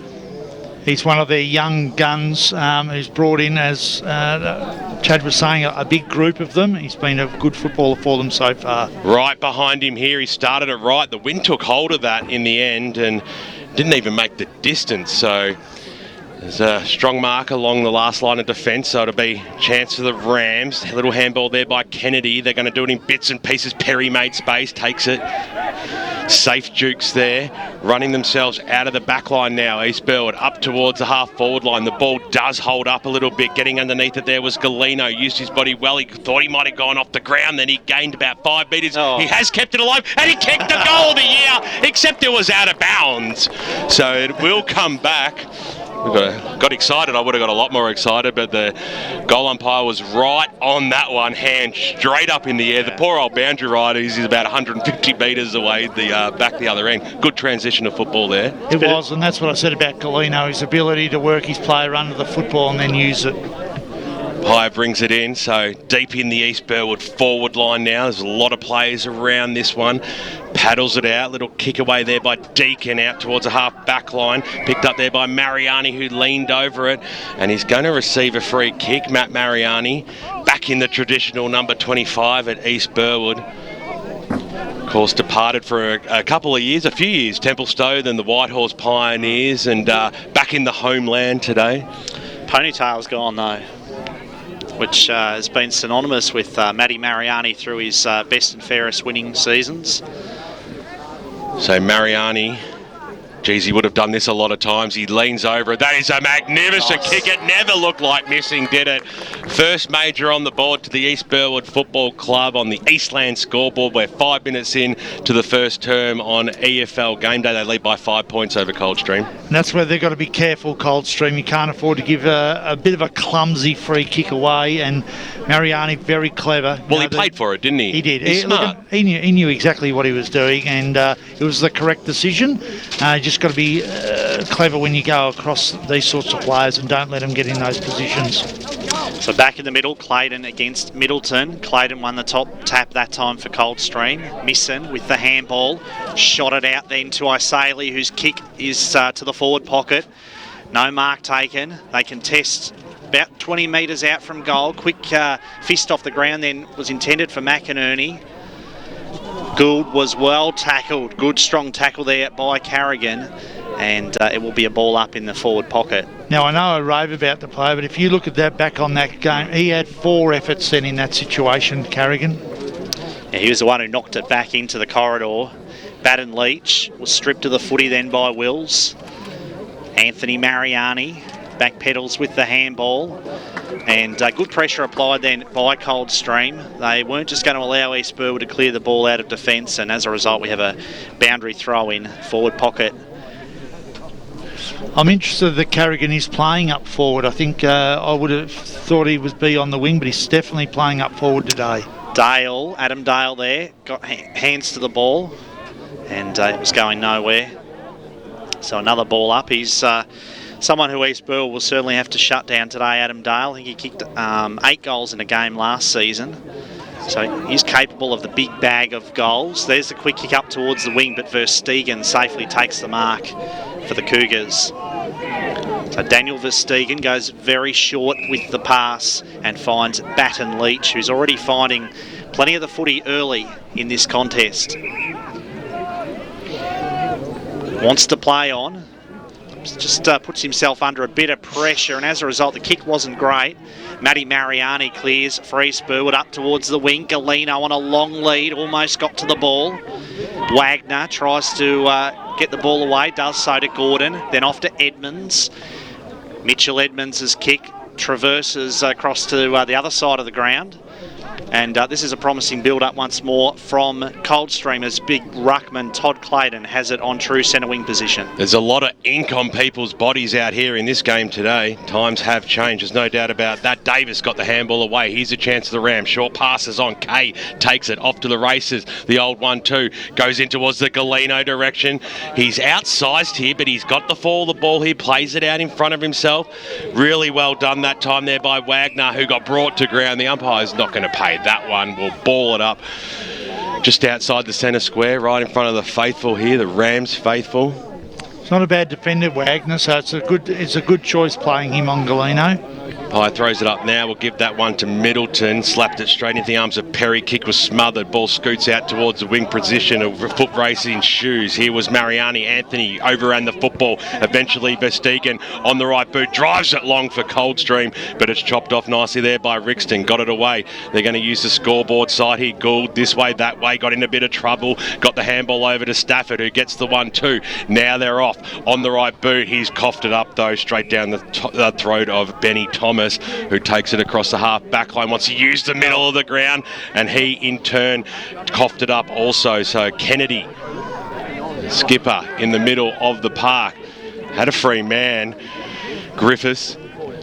He's one of their young guns who's brought in, as Chad was saying, a big group of them. He's been a good footballer for them so far. Right behind him here, he started it right. The wind took hold of that in the end and didn't even make the distance. So there's a strong mark along the last line of defence, so it'll be a chance for the Rams. A little handball there by Kennedy. They're going to do it in bits and pieces. Perry made space, takes it. Safe Dukes there, running themselves out of the back line now. East Burwood up towards the half-forward line. The ball does hold up a little bit. Getting underneath it there was Galeno. Used his body well. He thought he might have gone off the ground. Then he gained about 5 metres. He has kept it alive, and he kicked the goal of the year, except it was out of bounds. So it will come back. We got excited. I would have got a lot more excited, but the goal umpire was right on that one, hand straight up in the air. The poor old boundary rider is about 150 metres away, back the other end. Good transition of football there. It was, and that's what I said about Galeno, his ability to work his player under the football and then use it. Pye brings it in, so deep in the East Burwood forward line now. There's a lot of players around this one. Paddles it out, little kick away there by Deacon out towards a half back line. Picked up there by Mariani, who leaned over it, and he's going to receive a free kick. Matt Mariani back in the traditional number 25 at East Burwood. Of course, departed for a couple of years, a few years, Templestowe, then the Whitehorse Pioneers, and back in the homeland today. Ponytail's gone though, which has been synonymous with Matty Mariani through his best and fairest winning seasons. So Mariani, geez, he would have done this a lot of times. He leans over it. That is a magnificent kick. It never looked like missing, did it? First major on the board to the East Burwood Football Club on the Eastland scoreboard. We're 5 minutes in to the first term on EFL Game Day. They lead by 5 points over Coldstream. And that's where they've got to be careful, Coldstream. You can't afford to give a bit of a clumsy free kick away, and Mariani very clever. Well, he played for it, didn't he? He did. He's smart. Look, he knew exactly what he was doing, and it was the correct decision. Just got to be clever when you go across these sorts of players and don't let them get in those positions. So back in the middle, Clayton against Middleton. Clayton won the top tap that time for Coldstream. Misson with the handball. Shot it out then to Isaley, whose kick is to the forward pocket. No mark taken. They contest about 20 metres out from goal. Quick fist off the ground then was intended for McInerney. Gould was well tackled. Good strong tackle there by Carrigan. And it will be a ball up in the forward pocket. Now, I know I rave about the player, but if you look at that back on that game, he had 4 efforts then in that situation, Carrigan. Yeah, he was the one who knocked it back into the corridor. Baden Leach was stripped of the footy then by Wills. Anthony Mariani backpedals with the handball. And good pressure applied then by Coldstream. They weren't just going to allow East Burwood to clear the ball out of defence, and as a result we have a boundary throw in forward pocket. I'm interested that Carrigan is playing up forward. I think I would have thought he would be on the wing, but he's definitely playing up forward today. Dale, Adam Dale there, got hands to the ball, and it was going nowhere. So another ball up. He's someone who East Burwood will certainly have to shut down today, Adam Dale. I think he kicked 8 goals in a game last season. So he's capable of the big bag of goals. There's the quick kick up towards the wing, but Verstegen safely takes the mark for the Cougars. So Daniel Verstegen goes very short with the pass and finds Baton Leach, who's already finding plenty of the footy early in this contest. Wants to play on. Just puts himself under a bit of pressure, and as a result the kick wasn't great. Matty Mariani clears for East Burwood up towards the wing. Galeno on a long lead, almost got to the ball. Wagner tries to get the ball away, does so to Gordon, then off to Edmonds. Mitchell Edmonds' kick traverses across to the other side of the ground. And this is a promising build-up once more from Coldstream as big ruckman Todd Clayton has it on true centre wing position. There's a lot of ink on people's bodies out here in this game today. Times have changed, there's no doubt about that. Davis got the handball away. Here's a chance for the Rams. Short passes on. Kay takes it off to the races. The old 1-2 goes in towards the Galeno direction. He's outsized here, but he's got the fall of the ball. He plays it out in front of himself. Really well done that time there by Wagner, who got brought to ground. The umpire's not going to pay away. That one will ball it up just outside the centre square, right in front of the faithful here, the Rams faithful. It's not a bad defender, Wagner, so it's a good choice playing him on Galeno. Pye throws it up now. We'll give that one to Middleton. Slapped it straight into the arms of Perry. Kick was smothered. Ball scoots out towards the wing position. A foot race in shoes. Here was Mariani. Anthony overran the football. Eventually Verstegen on the right boot. Drives it long for Coldstream, but it's chopped off nicely there by Rixton. Got it away. They're going to use the scoreboard side here. Gould this way, that way. Got in a bit of trouble. Got the handball over to Stafford, who gets the 1-2. Now they're off on the right boot. He's coughed it up, though, straight down the throat of Benny Thomas, who takes it across the half back line, wants to use the middle of the ground, and he in turn coughed it up also. So Kennedy, skipper in the middle of the park, had a free man. Griffiths,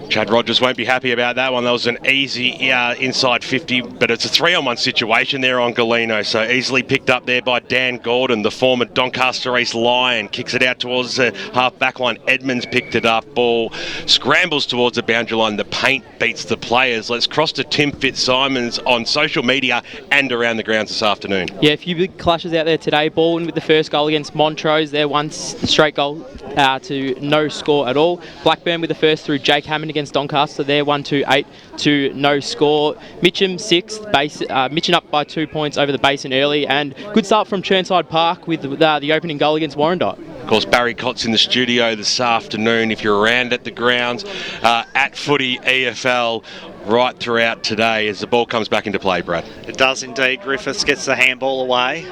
Chad Rogers won't be happy about that one. That was an easy inside 50, but it's a 3-on-1 situation there on Galeno. So easily picked up there by Dan Gordon, the former Doncaster East Lion. Kicks it out towards the half back line. Edmonds picked it up. Ball scrambles towards the boundary line. The paint beats the players. Let's cross to Tim Fitzsimons on social media and around the grounds this afternoon. Yeah, a few big clashes out there today. Baldwin with the first goal against Montrose. Their one straight goal to no score at all. Blackburn with the first through Jake Hammond against Doncaster. They're 1-2-8 to no score. Mitcham 6th. Mitcham up by 2 points over the Basin early, and good start from Churnside Park with the opening goal against Warrandyte. Of course, Barry Cott's in the studio this afternoon. If you're around at the grounds, at Footy EFL right throughout today as the ball comes back into play, Brad. It does indeed. Griffiths gets the handball away.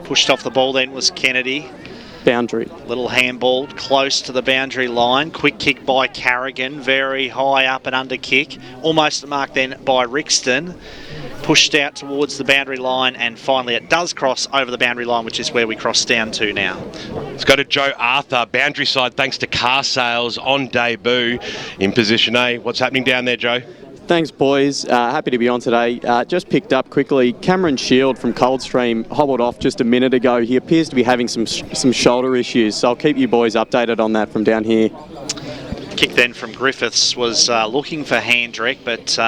Pushed off the ball then was Kennedy. Boundary. Little handball close to the boundary line. Quick kick by Carrigan. Very high up and under kick. Almost the mark then by Rixton. Pushed out towards the boundary line, and finally it does cross over the boundary line, which is where we cross down to now. Let's go to Joe Arthur, boundary side, thanks to car sales on debut in position A. What's happening down there, Joe? Thanks, boys. Happy to be on today. Just picked up quickly, Cameron Shield from Coldstream hobbled off just a minute ago. He appears to be having some shoulder issues, so I'll keep you boys updated on that from down here. Kick then from Griffiths was looking for Handrick, but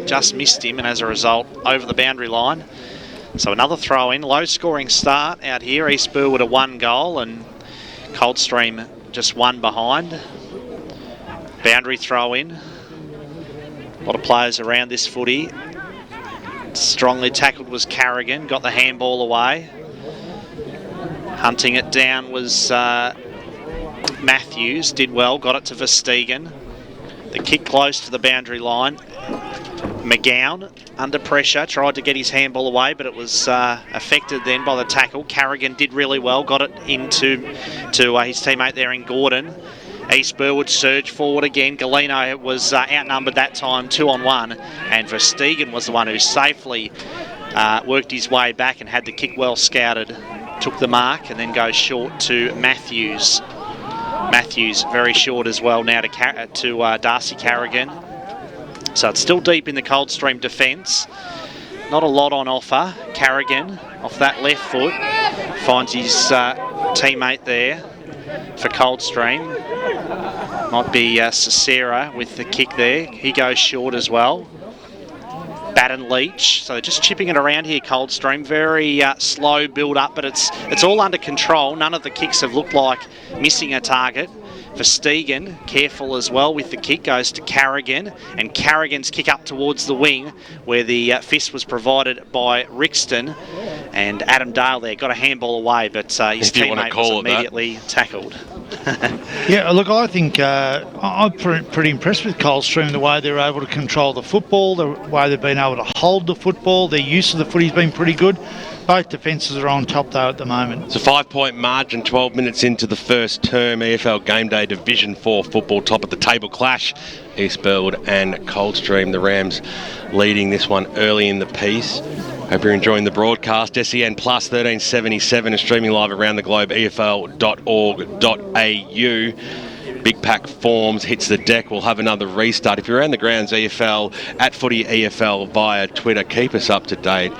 just missed him, and as a result, over the boundary line. So another throw in, low scoring start out here. East Burwood a 1 goal, and Coldstream just 1 behind. Boundary throw in. A lot of players around this footy. Strongly tackled was Carrigan, got the handball away. Hunting it down was Matthews, did well, got it to Verstegen. The kick close to the boundary line. McGowan under pressure, tried to get his handball away, but it was affected then by the tackle. Carrigan did really well, got it into his teammate there in Gordon. East Burwood surged forward again. Galeno was outnumbered that time, 2-on-1, and Verstegen was the one who safely worked his way back and had the kick well scouted. Took the mark and then goes short to Matthews. Matthews very short as well now to Darcy Carrigan. So it's still deep in the Coldstream defence. Not a lot on offer. Carrigan off that left foot finds his teammate there for Coldstream. Might be Cicera with the kick there. He goes short as well. Batten Leach, so they're just chipping it around here, Coldstream. Very slow build up, but it's all under control. None of the kicks have looked like missing a target. Verstegen, careful as well with the kick, goes to Carrigan, and Carrigan's kick up towards the wing where the fist was provided by Rixton, and Adam Dale there got a handball away, but his teammate was immediately tackled. Yeah, look, I think I'm pretty impressed with Coldstream, the way they're able to control the football, the way they've been able to hold the football. Their use of the footy's been pretty good. Both defences are on top, though, at the moment. It's a 5-point margin, 12 minutes into the first term. EFL Game Day Division 4 football top of the table clash. East Burwood and Coldstream. The Rams leading this one early in the piece. Hope you're enjoying the broadcast. SEN Plus 1377 is streaming live around the globe, efl.org.au. Big Pack Forms hits the deck. We'll have another restart. If you're around the grounds, EFL, at Footy EFL via Twitter. Keep us up to date.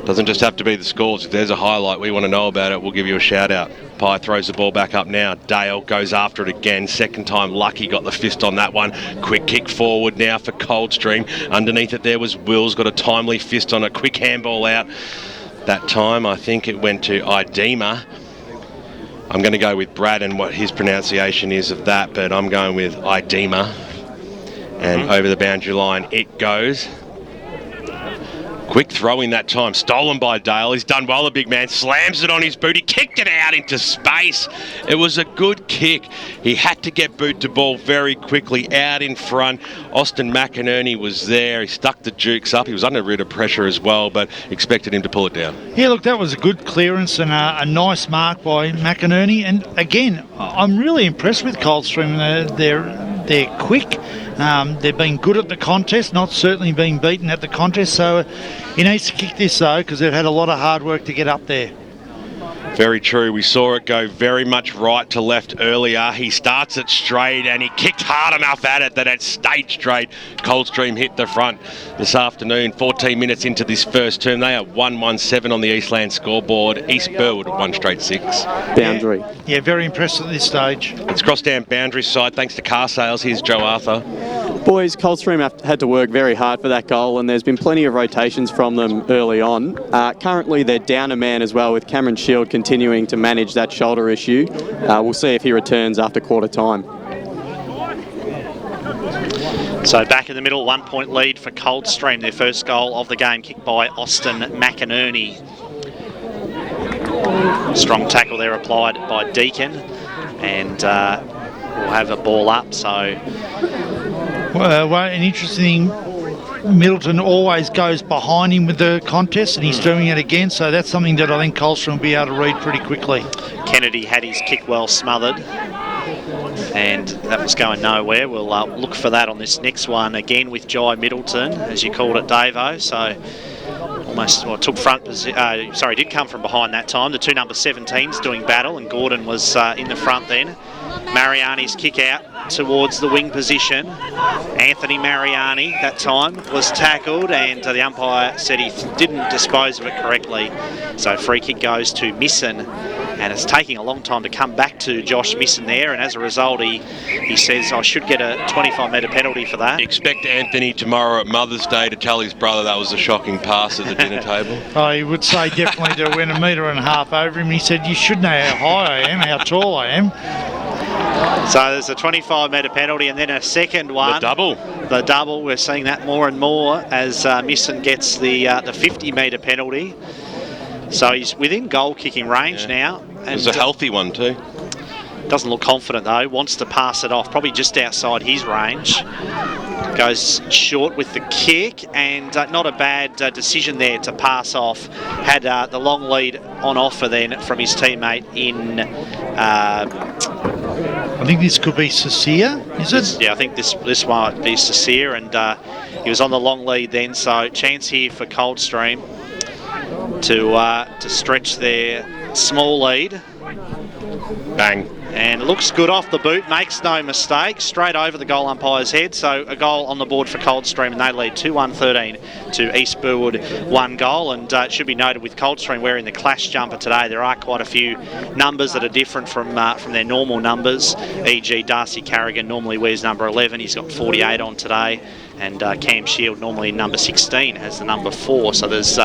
Doesn't just have to be the scores. If there's a highlight we want to know about it, we'll give you a shout out. Pye throws the ball back up now. Dale goes after it again. Second time lucky, got the fist on that one. Quick kick forward now for Coldstream. Underneath it there was Wills, got a timely fist on it. Quick handball out. That time I think it went to Idema. I'm going to go with Brad and what his pronunciation is of that, but I'm going with Idema. And over the boundary line it goes. Quick throw in that time, stolen by Dale. He's done well, the big man, slams it on his boot. He kicked it out into space. It was a good kick. He had to get boot to ball very quickly out in front. Austin McInerney was there. He stuck the Dukes up. He was under a bit of pressure as well, but expected him to pull it down. Yeah, look, that was a good clearance and a nice mark by McInerney. And again, I'm really impressed with Coldstream. They're quick. They've been good at the contest, not certainly being beaten at the contest. So he needs to kick this, though, because they've had a lot of hard work to get up there. Very true. We saw it go very much right to left earlier. He starts it straight and he kicked hard enough at it that it stayed straight. Coldstream hit the front this afternoon. 14 minutes into this first term. They are 1-1-7 on the Eastland scoreboard. East Burwood at 1 straight 6. Boundary. Yeah, very impressed at this stage. It's crossed down boundary side thanks to car sales. Here's Joe Arthur. Boys, Coldstream had to work very hard for that goal, and there's been plenty of rotations from them early on. Currently, they're down a man as well, with Cameron Shield continuing to manage that shoulder issue. We'll see if he returns after quarter time. So back in the middle, 1 point lead for Coldstream. Their first goal of the game kicked by Austin McInerney. Strong tackle there applied by Deacon, and we'll have a ball up. So an interesting Middleton always goes behind him with the contest, and he's doing it again, so that's something that I think Coldstream will be able to read pretty quickly. Kennedy had his kick well smothered, and that was going nowhere. We'll look for that on this next one again with Jai Middleton, as you called it, Davo. So almost took front position. Did come from behind that time. The two number 17s doing battle, and Gordon was in the front then. Mariani's kick out towards the wing position. Anthony Mariani that time was tackled, and the umpire said he didn't dispose of it correctly. So free kick goes to Misson, and it's taking a long time to come back to Josh Misson there, and as a result he says I should get a 25-metre penalty for that. Expect Anthony tomorrow at Mother's Day to tell his brother that was a shocking pass at the dinner table. Oh, he would say definitely to win 1.5 metres over him. He said, you should know how high I am, how tall I am. So there's a 25-metre penalty, and then a second one. The double. We're seeing that more and more as Misson gets the 50-metre penalty. So he's within goal-kicking range now. And it was a healthy one too. Doesn't look confident though. Wants to pass it off, probably just outside his range. Goes short with the kick, and not a bad decision there to pass off. Had the long lead on offer then from his teammate in... I think this could be Cecile, is it? Yeah, I think this might be Cecile, and he was on the long lead then, so chance here for Coldstream to stretch their small lead. Bang. And looks good off the boot, makes no mistake, straight over the goal umpire's head. So a goal on the board for Coldstream, and they lead 2-1-13 to East Burwood, 1 goal. And it should be noted with Coldstream wearing the clash jumper today, there are quite a few numbers that are different from their normal numbers. E.g. Darcy Carrigan normally wears number 11, he's got 48 on today. And Cam Shield, normally number 16, has the number 4. So there's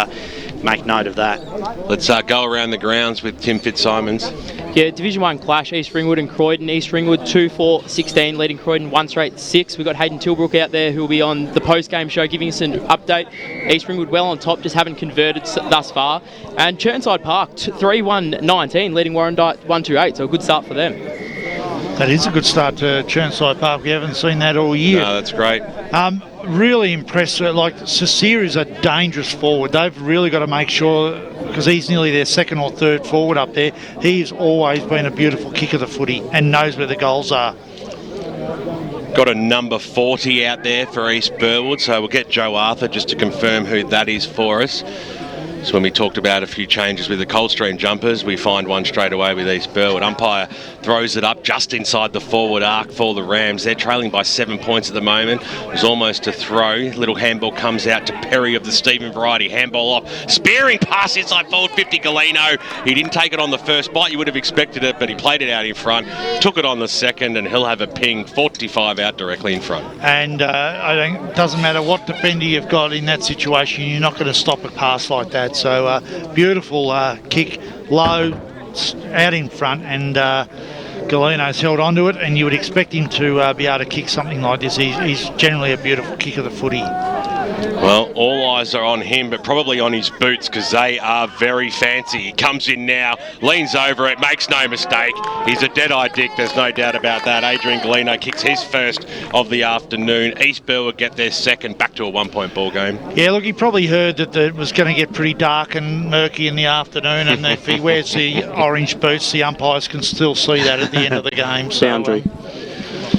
make note of that. Let's go around the grounds with Tim Fitzsimons. Yeah, Division 1 clash, East Ringwood and Croydon. East Ringwood 2-4-16, leading Croydon 1 straight 6. We've got Hayden Tilbrook out there who will be on the post-game show giving us an update. East Ringwood well on top, just haven't converted thus far. And Churnside Park 3-1-19, leading Warrandyte 1-2-8, so a good start for them. That is a good start to Churnside Park. We haven't seen that all year. No, that's great. Really impressed. Like, Cecile is a dangerous forward. They've really got to make sure, because he's nearly their second or third forward up there. He's always been a beautiful kick of the footy and knows where the goals are. Got a number 40 out there for East Burwood, so we'll get Joe Arthur just to confirm who that is for us. So when we talked about a few changes with the Coldstream jumpers, we find one straight away with East Burwood. Umpire throws it up just inside the forward arc for the Rams. They're trailing by 7 points at the moment. It was almost a throw. Little handball comes out to Perry of the Stephen variety. Handball off. Spearing pass inside forward 50, Galeno. He didn't take it on the first bite. You would have expected it, but he played it out in front. Took it on the second, and he'll have a ping 45 out directly in front. And I think it doesn't matter what defender you've got in that situation, you're not going to stop a pass like that. So beautiful kick, low, out in front, and Galeno's held onto it, and you would expect him to be able to kick something like this. He's generally a beautiful kick of the footy. Well, all eyes are on him, but probably on his boots because they are very fancy. He comes in now, leans over it, makes no mistake. He's a dead-eye dick, there's no doubt about that. Adrian Galeno kicks his first of the afternoon. East Burwood get their second, back to a one-point ball game. Yeah, look, he probably heard that it was going to get pretty dark and murky in the afternoon, and if he wears the orange boots, the umpires can still see that at the end of the game. So, Boundary.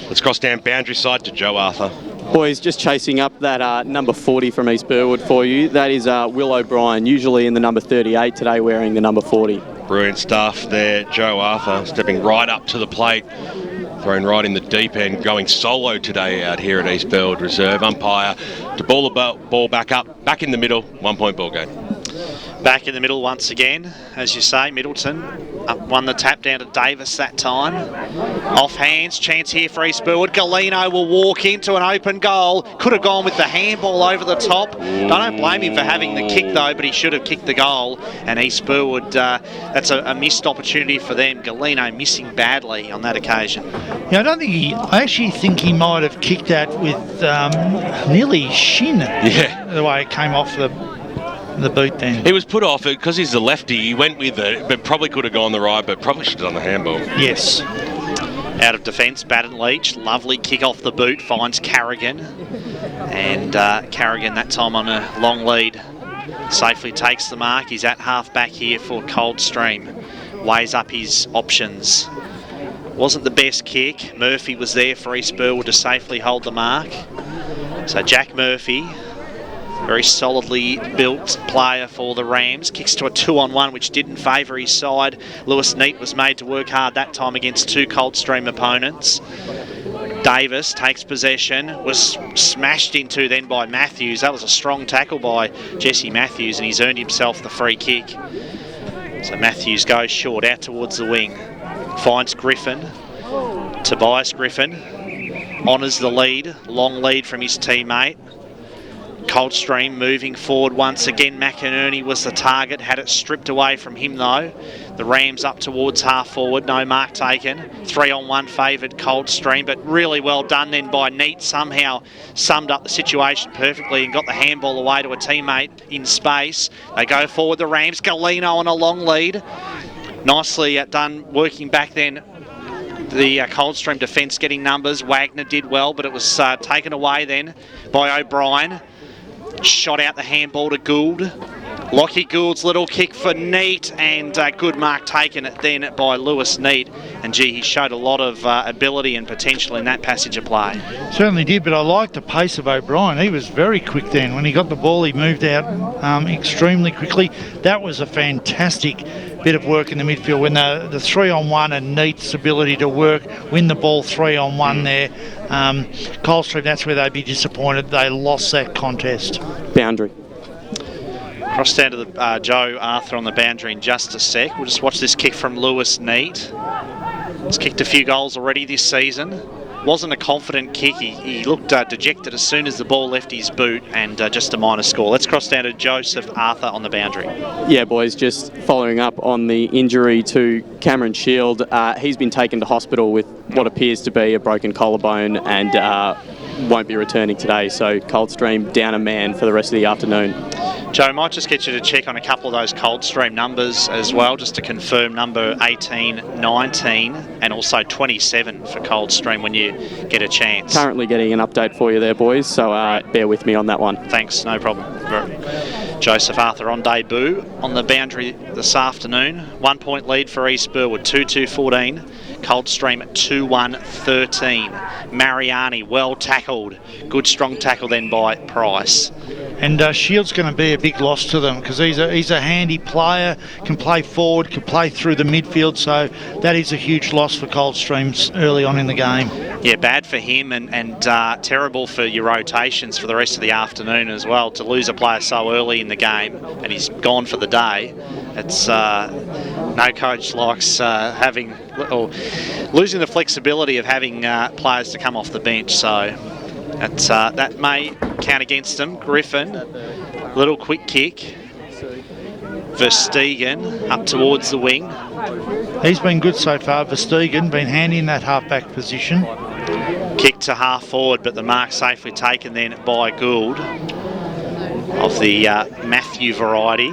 Let's cross down boundary side to Joe Arthur. Boys, just chasing up that number 40 from East Burwood for you. That is Will O'Brien, usually in the number 38, today wearing the number 40. Brilliant stuff there. Joe Arthur stepping right up to the plate, thrown right in the deep end, going solo today out here at East Burwood Reserve. Umpire to ball the ball back up, back in the middle, 1 point ball game. Back in the middle once again, as you say, Middleton won the tap down to Davis that time. Off hands, chance here for East Burwood. Galeno will walk into an open goal. Could have gone with the handball over the top. I don't blame him for having the kick though, but he should have kicked the goal. And East Burwood, that's a missed opportunity for them. Galeno missing badly on that occasion. Yeah, I actually think he might have kicked that with nearly shin. Yeah. The way it came off the boot then. He was put off it because he's the lefty. He went with it, but probably could have gone the right, but probably should have done the handball. Yes. Out of defence, Batten Leach. Lovely kick off the boot, finds Carrigan. And Carrigan that time on a long lead safely takes the mark. He's at half back here for Coldstream. Weighs up his options. Wasn't the best kick. Murphy was there for East Burwood to safely hold the mark. So Jack Murphy, very solidly built player for the Rams, kicks to a 2-on-1 which didn't favour his side. Lewis Neat was made to work hard that time against two Coldstream opponents. Davis takes possession, was smashed into then by Matthews. That was a strong tackle by Jesse Matthews, and he's earned himself the free kick. So Matthews goes short out towards the wing, finds Griffin. Tobias Griffin honours the lead, long lead from his teammate. Coldstream moving forward once again. McInerney was the target, had it stripped away from him though. The Rams up towards half forward, no mark taken. 3-on-1 favoured Coldstream, but really well done then by Neat. Somehow summed up the situation perfectly and got the handball away to a teammate in space. They go forward, the Rams. Galeno on a long lead. Nicely done working back then. The Coldstream defence getting numbers. Wagner did well, but it was taken away then by O'Brien. Shot out the handball to Gould. Lockie Gould's little kick for Neat, and good mark taken then by Lewis Neat. And gee, he showed a lot of ability and potential in that passage of play. Certainly did, but I liked the pace of O'Brien. He was very quick then. When he got the ball, he moved out extremely quickly. That was a fantastic bit of work in the midfield when the 3-on-1 and Neat's ability to win the ball 3-on-1 there. Coldstream, that's where they'd be disappointed. They lost that contest. Boundary. Cross down to the Joe Arthur on the boundary in just a sec. We'll just watch this kick from Lewis Neat. He's kicked a few goals already this season. Wasn't a confident kick. He looked dejected as soon as the ball left his boot, and just a minor score. Let's cross down to Joseph Arthur on the boundary. Yeah, boys, just following up on the injury to Cameron Shield. He's been taken to hospital with what appears to be a broken collarbone and won't be returning today. So Coldstream down a man for the rest of the afternoon. Joe, might just get you to check on a couple of those Coldstream numbers as well, just to confirm number 18, 19 and also 27 for Coldstream when you get a chance. Currently getting an update for you there, boys, so bear with me on that one. Thanks, no problem. Joseph Arthur on debut on the boundary this afternoon. 1 point lead for East Burwood, 2-2-14. Coldstream at 2-1-13. Mariani, well tackled. Good strong tackle then by Price. And Shield's going to be a big loss to them because he's a handy player, can play forward, can play through the midfield, so that is a huge loss for Coldstream early on in the game. Yeah, bad for him and terrible for your rotations for the rest of the afternoon as well. To lose a player so early in the game and he's gone for the day, it's no coach likes losing the flexibility of having players to come off the bench. So that may count against them. Griffin, little quick kick. Verstegen up towards the wing. He's been good so far. Verstegen been handy in that half-back position. Kick to half forward, but the mark safely taken then by Gould of the Matthew variety.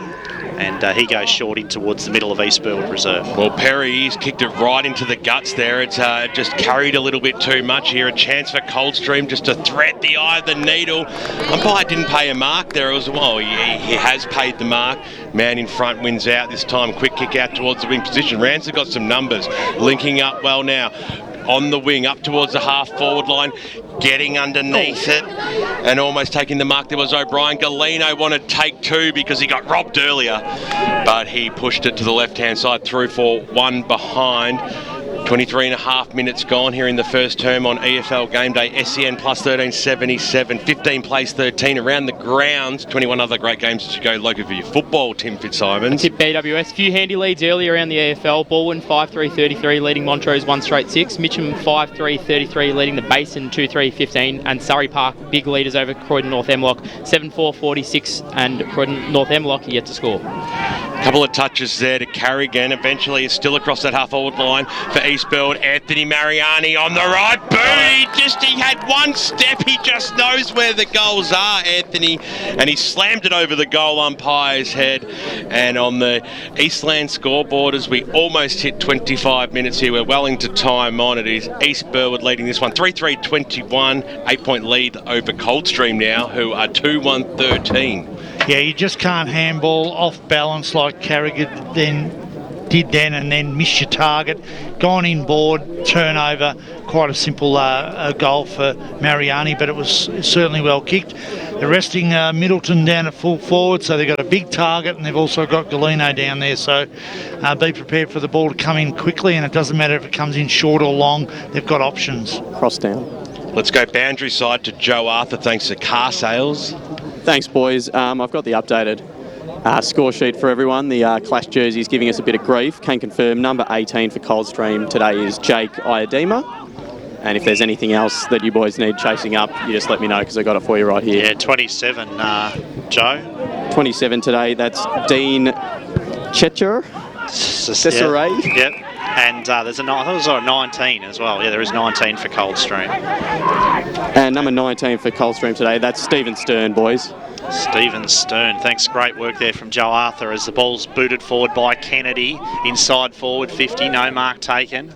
And he goes short in towards the middle of East Burwood Reserve. Well, Perry's kicked it right into the guts there. It's just carried a little bit too much here. A chance for Coldstream just to thread the eye of the needle. Umpire didn't pay a mark there as well. He has paid the mark. Man in front wins out this time. Quick kick out towards the wing position. Rands got some numbers. Linking up well now. On the wing, up towards the half-forward line, getting underneath it, and almost taking the mark. There was O'Brien. Galeno wanted take two because he got robbed earlier, but he pushed it to the left-hand side, through for one behind. 23 and a half minutes gone here in the first term on EFL Game Day. SEN plus 1377, 15 plays 13 around the grounds. 21 other great games as you go local for your football, Tim Fitzsimons. Tip BWS. Few handy leads early around the EFL. Baldwin 5-3-33 leading Montrose 1-6. Mitcham 5-3-33 leading the Basin 2-3-15. And Surrey Park big leaders over Croydon North Hemlock 7-4-46. And Croydon North Hemlock yet to score. Couple of touches there to Carrigan. Eventually it's still across that half-forward line for East Burwood. Anthony Mariani on the right boot. He had one step. He just knows where the goals are, Anthony. And he slammed it over the goal umpire's head. And on the Eastland scoreboard, as we almost hit 25 minutes here, we're well into time on. It is East Burwood leading this one 3-3-21. 8-point lead over Coldstream now, who are 2-1-13. Yeah, you just can't handball off balance like Carrigan did then and then miss your target. Gone inboard, turnover. Quite a simple goal for Mariani, but it was certainly well kicked. They're resting Middleton down at full forward, so they've got a big target, and they've also got Galeno down there, so be prepared for the ball to come in quickly, and it doesn't matter if it comes in short or long, they've got options. Cross down. Let's go boundary side to Joe Arthur, thanks to Car Sales. Thanks, boys. I've got the updated score sheet for everyone. The Clash jersey is giving us a bit of grief. Can confirm number 18 for Coldstream today is Jake Iadema. And if there's anything else that you boys need chasing up, you just let me know because I got it for you right here. Yeah, 27, Joe. 27 today. That's Dean Chetcher. Cesare. Yep. And there's I thought it was 19 as well. Yeah, there is 19 for Coldstream. And number 19 for Coldstream today, that's Stephen Stern, boys. Stephen Stern, thanks. Great work there from Joe Arthur as the ball's booted forward by Kennedy. Inside forward 50, no mark taken.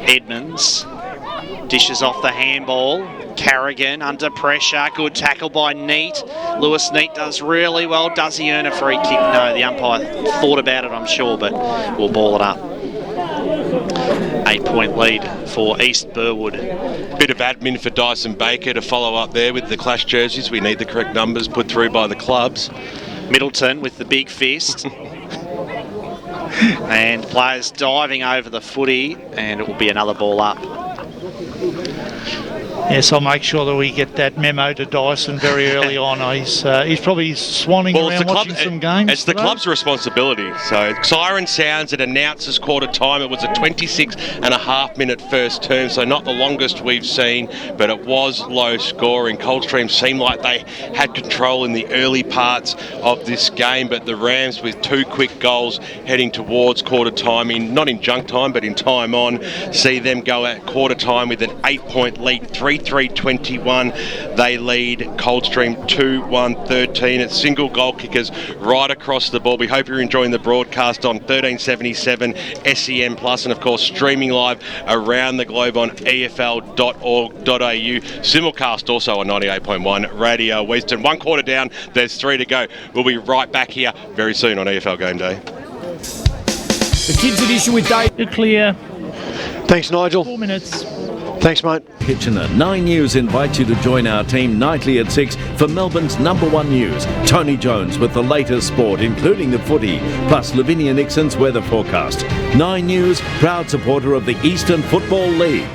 Edmonds dishes off the handball. Carrigan under pressure. Good tackle by Neat. Lewis Neat does really well. Does he earn a free kick? No, the umpire thought about it, I'm sure, but we'll ball it up. 8-point lead for East Burwood. Bit of admin for Dyson Baker to follow up there with the Clash jerseys. We need the correct numbers put through by the clubs. Middleton with the big fist. And players diving over the footy, and it will be another ball up. Yes, I'll make sure that we get that memo to Dyson very early on. He's probably swanning around watching some games. It's the club's responsibility. So siren sounds, it announces quarter time. It was a 26.5-minute first term, so not the longest we've seen, but it was low scoring. Coldstream seemed like they had control in the early parts of this game, but the Rams with two quick goals heading towards quarter time, not in junk time, but in time on, see them go at quarter time with an 8-point lead, 3-3-21. They lead Coldstream 2-1-13. It's single goal kickers right across the board. We hope you're enjoying the broadcast on 1377 SEN Plus, and of course streaming live around the globe on EFL.org.au. Simulcast also on 98.1 Radio Western. 1 quarter down, there's 3 to go. We'll be right back here very soon on EFL Game Day. The Kids Edition with Dave. You're clear. Thanks, Nigel. 4 minutes. Thanks, mate. Kitchener. 9 News invites you to join our team nightly at 6 for Melbourne's #1 news. Tony Jones with the latest sport, including the footy, plus Lavinia Nixon's weather forecast. 9 News, proud supporter of the Eastern Football League.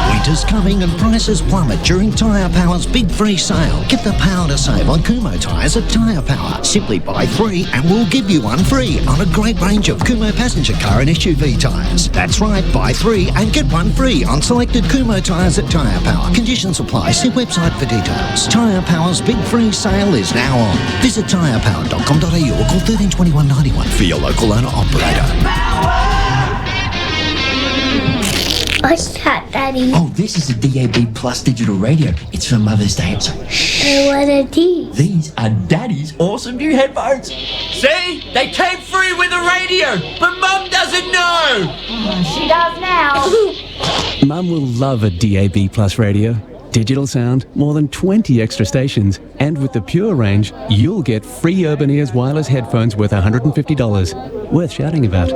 Winter's coming and prices plummet during Tyre Power's big free sale. Get the power to save on Kumo tyres at Tyre Power. Simply buy 3 and we'll give you 1 free on a great range of Kumo passenger car and SUV tyres. That's right, buy 3 and get 1 free on selected Kumo tyres at Tyre Power. Conditions apply. See website for details. Tyre Power's big free sale is now on. Visit tyrepower.com.au or call 13 21 91 for your local owner operator. What's that, Daddy? Oh, this is a DAB Plus digital radio. It's for Mother's Day. What are these? These are Daddy's awesome new headphones. See? They came free with the radio, but Mum doesn't know. She does now. Mum will love a DAB Plus radio. Digital sound, more than 20 extra stations, and with the Pure range, you'll get free Urban Ears wireless headphones worth $150. Worth shouting about.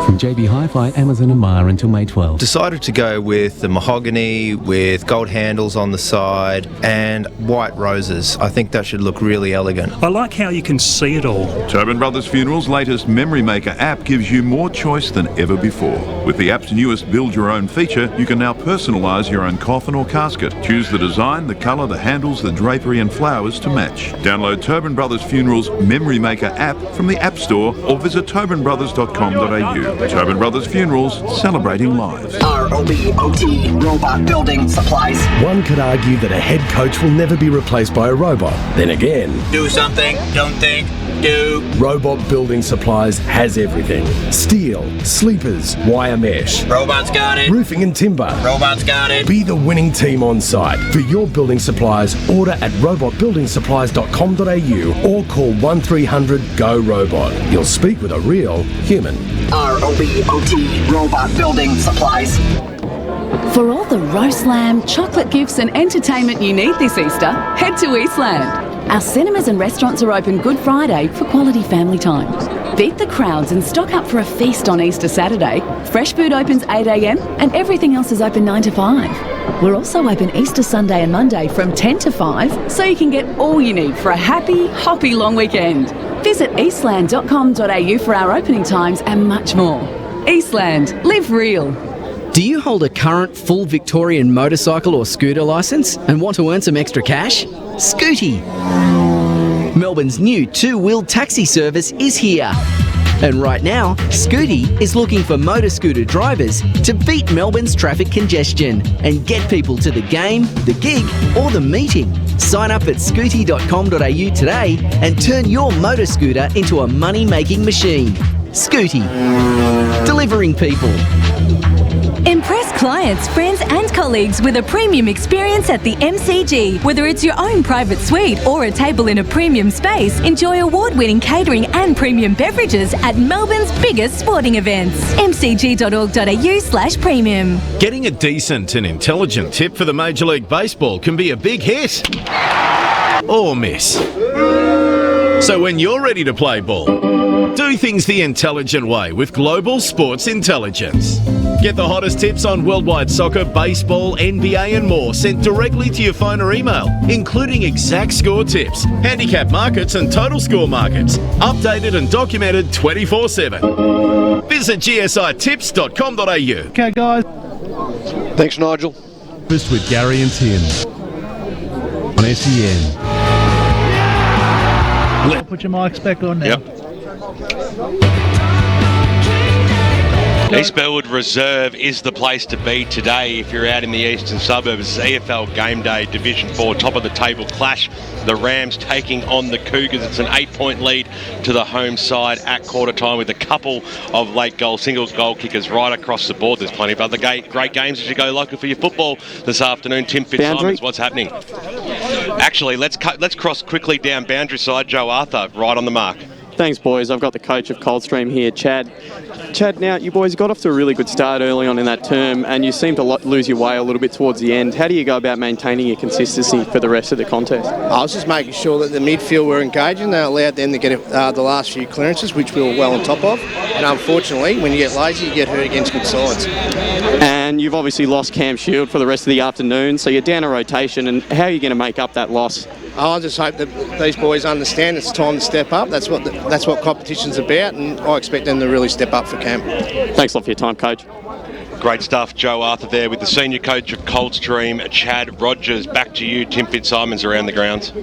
From JB Hi-Fi, Amazon and Myer until May 12. Decided to go with the mahogany with gold handles on the side and white roses. I think that should look really elegant. I like how you can see it all. Tobin Brothers Funerals' latest Memory Maker app gives you more choice than ever before. With the app's newest Build Your Own feature, you can now personalise your own coffin or casket. Choose the design, the colour, the handles, the drapery and flowers to match. Download Tobin Brothers Funerals' Memory Maker app from the App Store or visit tobinbrothers.com.au. Tobin Brothers Funerals, celebrating lives. ROBOT, Robot Building Supplies. One could argue that a head coach will never be replaced by a robot. Then again, Do something, don't think, do. Robot Building Supplies has everything. Steel, sleepers, wire mesh. Robots got it. Roofing and timber. Robots got it. Be the winning team on site. For your building supplies, order at robotbuildingsupplies.com.au or call 1300 GO ROBOT. You'll speak with a real human. ROBOT, Robot Building Supplies. For all the roast lamb, chocolate gifts and entertainment you need this Easter, head to Eastland. Our cinemas and restaurants are open Good Friday for quality family time. Beat the crowds and stock up for a feast on Easter Saturday. Fresh food opens 8 a.m. and everything else is open 9 to 5. We're also open Easter Sunday and Monday from 10 to 5, so you can get all you need for a happy, hoppy long weekend. Visit eastland.com.au for our opening times and much more. Eastland, live real. Do you hold a current full Victorian motorcycle or scooter licence and want to earn some extra cash? Scooty! Melbourne's new two-wheeled taxi service is here. And right now, Scooty is looking for motor scooter drivers to beat Melbourne's traffic congestion and get people to the game, the gig or the meeting. Sign up at scooty.com.au today and turn your motor scooter into a money-making machine. Scooty. Delivering people. Impress clients, friends and colleagues with a premium experience at the MCG. Whether it's your own private suite or a table in a premium space, enjoy award-winning catering and premium beverages at Melbourne's biggest sporting events. mcg.org.au/premium. Getting a decent and intelligent tip for the Major League Baseball can be a big hit. Or miss. So when you're ready to play ball, do things the intelligent way with Global Sports Intelligence. Get the hottest tips on worldwide soccer, baseball, NBA and more sent directly to your phone or email, including exact score tips, handicap markets and total score markets, updated and documented 24/7. Visit gsitips.com.au. Okay, guys. Thanks, Nigel. Breakfast with Gary and Tim on SEN. I'll put your mics back on now. Yep. East Burwood Reserve is the place to be today if you're out in the eastern suburbs. It's EFL Game Day, Division 4, top of the table clash. The Rams taking on the Cougars. It's an 8-point lead to the home side at quarter time with a couple of late goals, single goal kickers right across the board. There's plenty of other great games as you go local for your football this afternoon. Tim Fitzsimons, what's happening? Actually, let's cross quickly down boundary side. Joe Arthur right on the mark. Thanks, boys. I've got the coach of Coldstream here, Chad. Chad, now, you boys got off to a really good start early on in that term, and you seem to lose your way a little bit towards the end. How do you go about maintaining your consistency for the rest of the contest? I was just making sure that the midfield were engaging. They allowed them to get the last few clearances, which we were well on top of. And unfortunately, when you get lazy, you get hurt against good sides. And you've obviously lost Cam Shield for the rest of the afternoon, so you're down a rotation. And how are you going to make up that loss? I just hope that these boys understand it's time to step up. That's what competition's about, and I expect them to really step up for Cam. Thanks a lot for your time, Coach. Great stuff, Joe Arthur there with the senior coach of Coldstream, Chad Rogers. Back to you, Tim Fitzsimons around the grounds.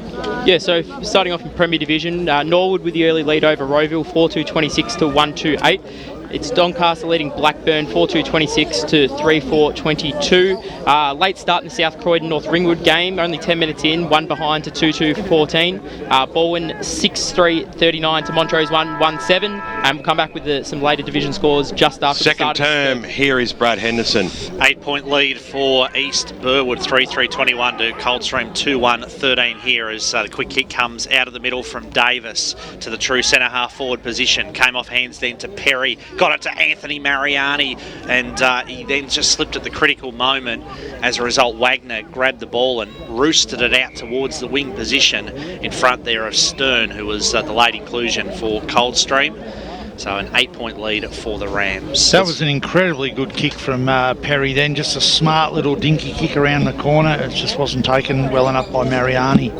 Yeah, so starting off in Premier Division, Norwood with the early lead over Roeville, 4-2-26 to 1-2-8. It's Doncaster leading Blackburn 4-2-26 to 3-4-22. Late start in the South Croydon North Ringwood game, only 10 minutes in, 1 behind to 2-2-14. Baldwin 6-3-39 to Montrose 1-1-7. And we'll come back with some later division scores just after second term. Here is Brad Henderson. 8-point lead for East Burwood, 3-3-21 to Coldstream 2-1-13 here as the quick kick comes out of the middle from Davis to the true centre half forward position. Came off hands then to Perry. Got it to Anthony Mariani, and he then just slipped at the critical moment. As a result, Wagner grabbed the ball and roosted it out towards the wing position in front there of Stern, who was the late inclusion for Coldstream. So an 8-point lead for the Rams. That was an incredibly good kick from Perry then, just a smart little dinky kick around the corner. It just wasn't taken well enough by Mariani.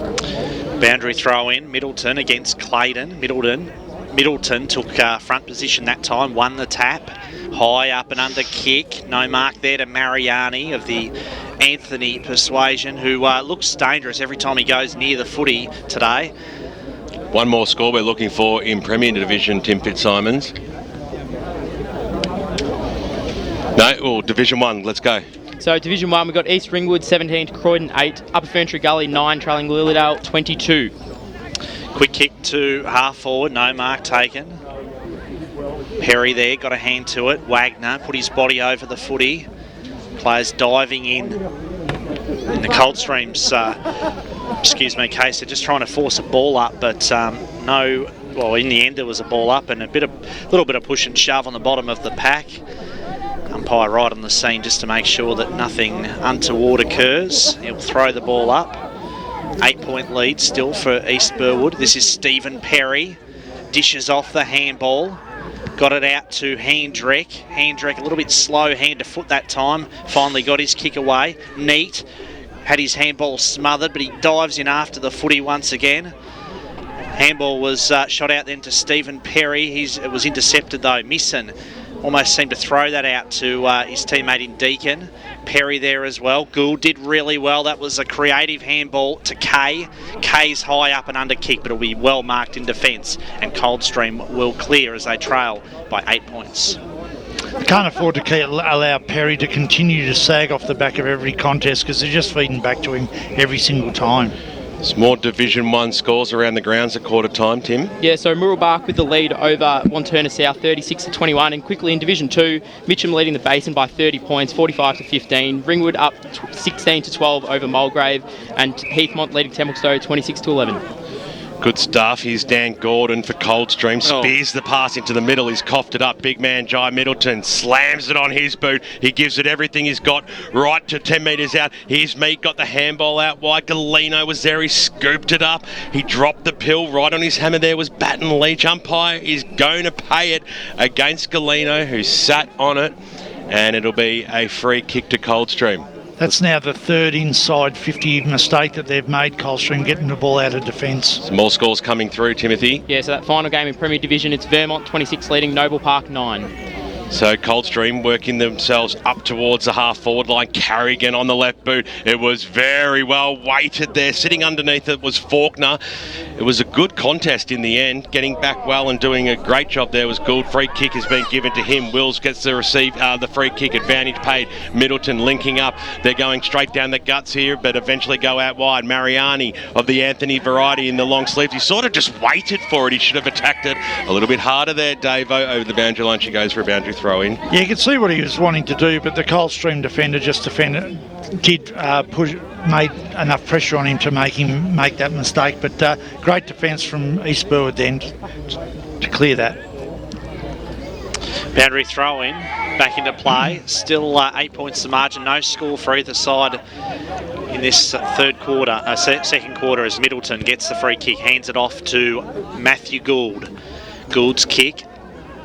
Boundary throw in, Middleton against Clayton. Middleton took front position that time, won the tap, high up and under kick, no mark there to Mariani of the Anthony persuasion, who looks dangerous every time he goes near the footy today. One more score we're looking for in Premier Division, Tim Fitzsimons. No, Division 1, let's go. So Division 1, we've got East Ringwood 17 to Croydon 8, Upper Ferntree Gully 9, trailing Lilydale 22. Quick kick to half forward, no mark taken. Perry there, got a hand to it. Wagner put his body over the footy. Players diving in the Coldstream's, case. They're just trying to force a ball up, but no. Well, in the end, there was a ball up and a little bit of push and shove on the bottom of the pack. Umpire right on the scene just to make sure that nothing untoward occurs. He'll throw the ball up. 8-point lead still for East Burwood. This is Stephen Perry. Dishes off the handball. Got it out to Handrek. Handrek a little bit slow hand to foot that time. Finally got his kick away. Neat. Had his handball smothered, but he dives in after the footy once again. Handball was shot out then to Stephen Perry. It was intercepted though. Misson almost seemed to throw that out to his teammate in Deakin. Perry there as well. Gould did really well. That was a creative handball to Kay. Kay's high up and under kick, but it'll be well marked in defence, and Coldstream will clear as they trail by 8 points. Can't afford to allow Perry to continue to sag off the back of every contest, because they're just feeding back to him every single time. Some more Division 1 scores around the grounds at quarter time, Tim. Yeah, so Murrelbach with the lead over Wanturna South, 36 to 21, and quickly in Division 2, Mitcham leading the Basin by 30 points, 45 to 15. Ringwood up 16 to 12 over Mulgrave, and Heathmont leading Templestowe 26 to 11. Good stuff. Here's Dan Gordon for Coldstream. Spears the pass into the middle. He's coughed it up. Big man Jai Middleton slams it on his boot. He gives it everything he's got right to 10 metres out. Here's Meat, got the handball out wide. Galeno was there. He scooped it up. He dropped the pill. Right on his hammer there was Baton Leach. Umpire is going to pay it against Galeno, who sat on it. And it'll be a free kick to Coldstream. That's now the third inside 50 mistake that they've made, Coldstream, getting the ball out of defence. Some more scores coming through, Timothy. Yeah, so that final game in Premier Division, it's Vermont 26 leading Noble Park 9. So Coldstream working themselves up towards the half-forward line. Carrigan on the left boot. It was very well weighted there. Sitting underneath it was Faulkner. It was a good contest in the end. Getting back well and doing a great job there was Gould. Free kick has been given to him. Wills gets to receive the free kick. Advantage paid. Middleton linking up. They're going straight down the guts here, but eventually go out wide. Mariani of the Anthony variety in the long sleeves. He sort of just waited for it. He should have attacked it a little bit harder there, Davo. Over the boundary line, she goes for a boundary throw in. Yeah, you could see what he was wanting to do, but the Coldstream defender made enough pressure on him to make him make that mistake. But great defence from East Burwood then. to clear that. Boundary throw in, back into play. Still 8 points to margin. No score for either side in this second quarter as Middleton gets the free kick, hands it off to Matthew Gould. Gould's kick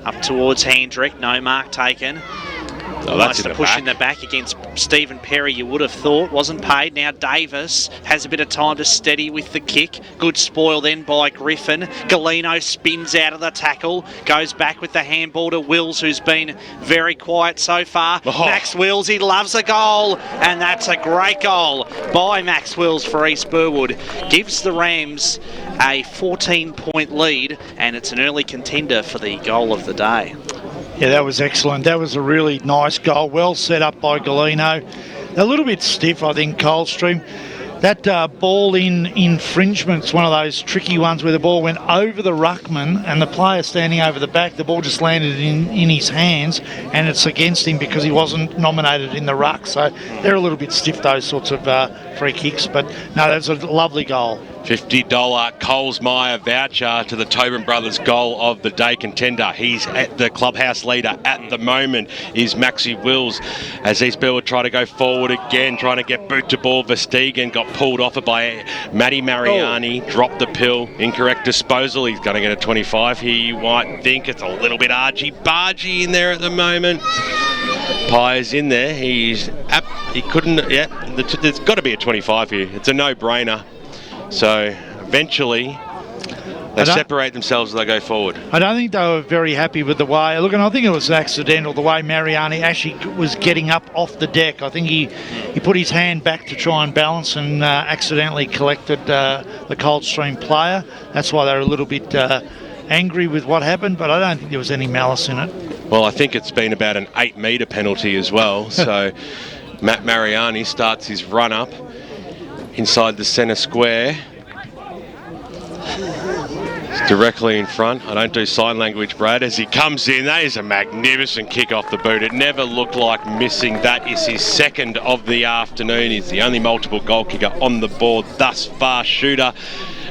up towards Handrick. No mark taken. Oh, Nice that's to in the push back. in the back against Stephen Perry, you would have thought. Wasn't paid. Now Davis has a bit of time to steady with the kick. Good spoil then by Griffin. Galeno spins out of the tackle. Goes back with the handball to Wills, who's been very quiet so far. Oh. Max Wills, he loves a goal. And that's a great goal by Max Wills for East Burwood. Gives the Rams a 14-point lead. And it's an early contender for the goal of the day. Yeah, that was excellent. That was a really nice goal. Well set up by Galeno. A little bit stiff, I think, Coldstream. That ball in infringement's one of those tricky ones where the ball went over the ruckman and the player standing over the back, the ball just landed in his hands and it's against him because he wasn't nominated in the ruck. So they're a little bit stiff, those sorts of free kicks. But no, that's a lovely goal. $50 Coles Meyer voucher to the Tobin Brothers goal of the day contender. He's at the clubhouse leader at the moment is Maxie Wills as East Burwood try to go forward again, trying to get boot to ball. Verstegen got pulled off it by Matty Mariani, dropped the pill, incorrect disposal. He's going to get a 25 here, you might think. It's a little bit argy-bargy in there at the moment. Pye's in there. He couldn't, there's got to be a 25 here. It's a no-brainer. So eventually they separate themselves as they go forward. I don't think they were very happy with the way. Look, and I think it was accidental, the way Mariani actually was getting up off the deck. I think he put his hand back to try and balance and accidentally collected the Coldstream player. That's why they were a little bit angry with what happened, but I don't think there was any malice in it. Well, I think it's been about an 8-metre penalty as well. So Matt Mariani starts his run-up inside the centre square. It's directly in front. I don't do sign language, Brad. As he comes in, that is a magnificent kick off the boot. It never looked like missing. That is his second of the afternoon. He's the only multiple goal kicker on the board thus far. Shooter.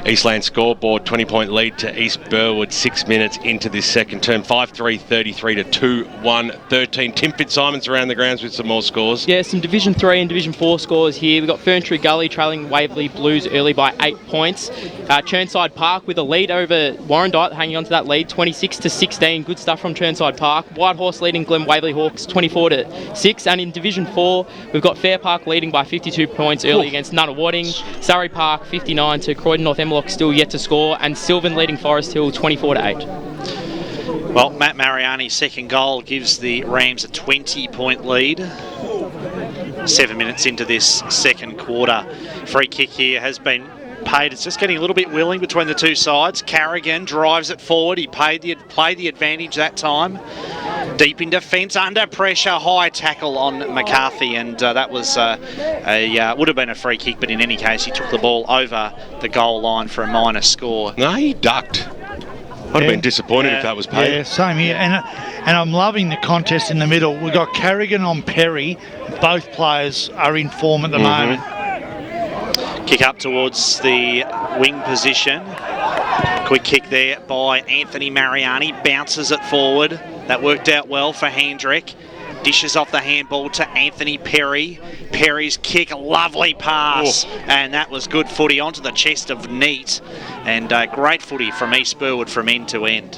Eastland scoreboard, 20-point lead to East Burwood 6 minutes into this second term. 5-3, 33 to 2-1, 13. Tim Fitzsimons around the grounds with some more scores. Yeah, some Division 3 and Division 4 scores here. We've got Ferntree Gully trailing Waverley Blues early by 8 points. Churnside Park with a lead over Warrandyte, hanging on to that lead, 26 to 16. Good stuff from Churnside Park. Whitehorse leading Glen Waverley Hawks 24 to 6. And in Division 4, we've got Fair Park leading by 52 points early against Nunawading. Surrey Park 59 to Croydon North Emlock still yet to score. And Sylvan leading Forest Hill 24 to 8. Well, Matt Mariani's second goal gives the Rams a 20-point lead. 7 minutes into this second quarter. Free kick here has been paid. It's just getting a little bit willing between the two sides. Carrigan drives it forward. He played the advantage that time. Deep in defence, under pressure, high tackle on McCarthy, and that was would have been a free kick, but in any case, he took the ball over the goal line for a minor score. No, he ducked. I'd have been disappointed if that was paid. Yeah, same here. And I'm loving the contest in the middle. We've got Carrigan on Perry. Both players are in form at the moment. Kick up towards the wing position. Quick kick there by Anthony Mariani. Bounces it forward. That worked out well for Handrick. Dishes off the handball to Anthony Perry. Perry's kick, a lovely pass. And that was good footy onto the chest of Neat. And great footy from East Burwood from end to end.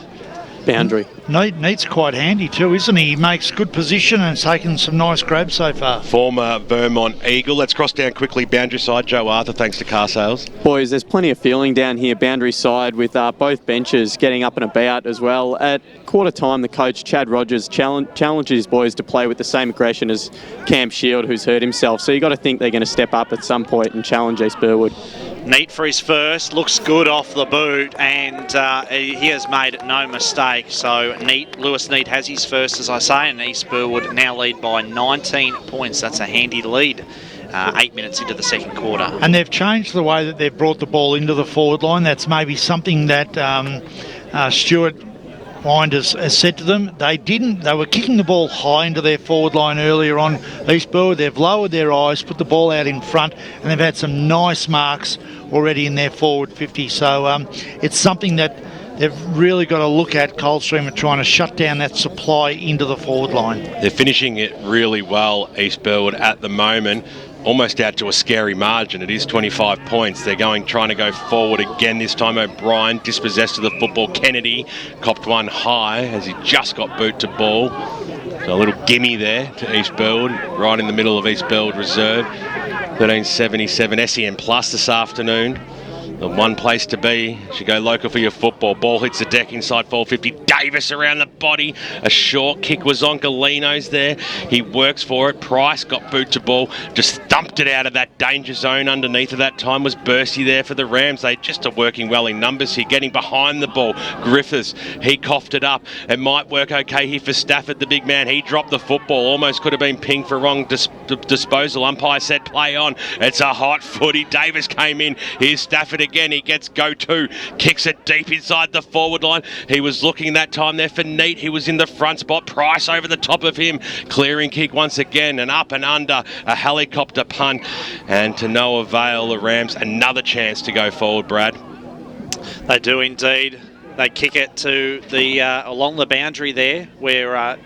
Boundary. Neat's quite handy too, isn't he? He makes good position and has taken some nice grabs so far. Former Vermont Eagle. Let's cross down quickly boundary side. Joe Arthur, thanks to car sales. Boys, there's plenty of feeling down here, boundary side, with both benches getting up and about as well. At quarter time, the coach, Chad Rogers, challenged his boys to play with the same aggression as Cam Shield, who's hurt himself. So you got to think they're going to step up at some point and challenge East Burwood. Neat for his first, looks good off the boot, and he has made no mistake. So Lewis Neat has his first, as I say, and East Burwood now lead by 19 points. That's a handy lead. 8 minutes into the second quarter. And they've changed the way that they've brought the ball into the forward line. That's maybe something that Stuart Winders has said to them. They were kicking the ball high into their forward line earlier on. East Burwood, they've lowered their eyes, put the ball out in front, and they've had some nice marks already in their forward 50. So it's something that they've really got to look at Coldstream and trying to shut down that supply into the forward line. They're finishing it really well, East Burwood, at the moment. Almost out to a scary margin. It is 25 points. They're trying to go forward again this time. O'Brien dispossessed of the football. Kennedy copped one high as he just got boot to ball. So a little gimme there to East Burwood, right in the middle of East Burwood Reserve. 1377 SEN Plus this afternoon. The one place to be. Should go local for your football. Ball hits the deck inside 450. Davis around the body. A short kick was on Galino's there. He works for it. Price got boot to ball. Just thumped it out of that danger zone underneath at that time. Was Bursey there for the Rams. They just are working well in numbers here. Getting behind the ball. Griffiths, he coughed it up. It might work okay here for Stafford, the big man. He dropped the football. Almost could have been pinged for wrong disposal. Umpire said play on. It's a hot footy. Davis came in. Here's Stafford again. He gets go-to, kicks it deep inside the forward line. He was looking that time there for Neat. He was in the front spot. Price over the top of him. Clearing kick once again, and up and under. A helicopter punt, and to no avail. The Rams another chance to go forward, Brad. They do indeed. They kick it to the along the boundary there where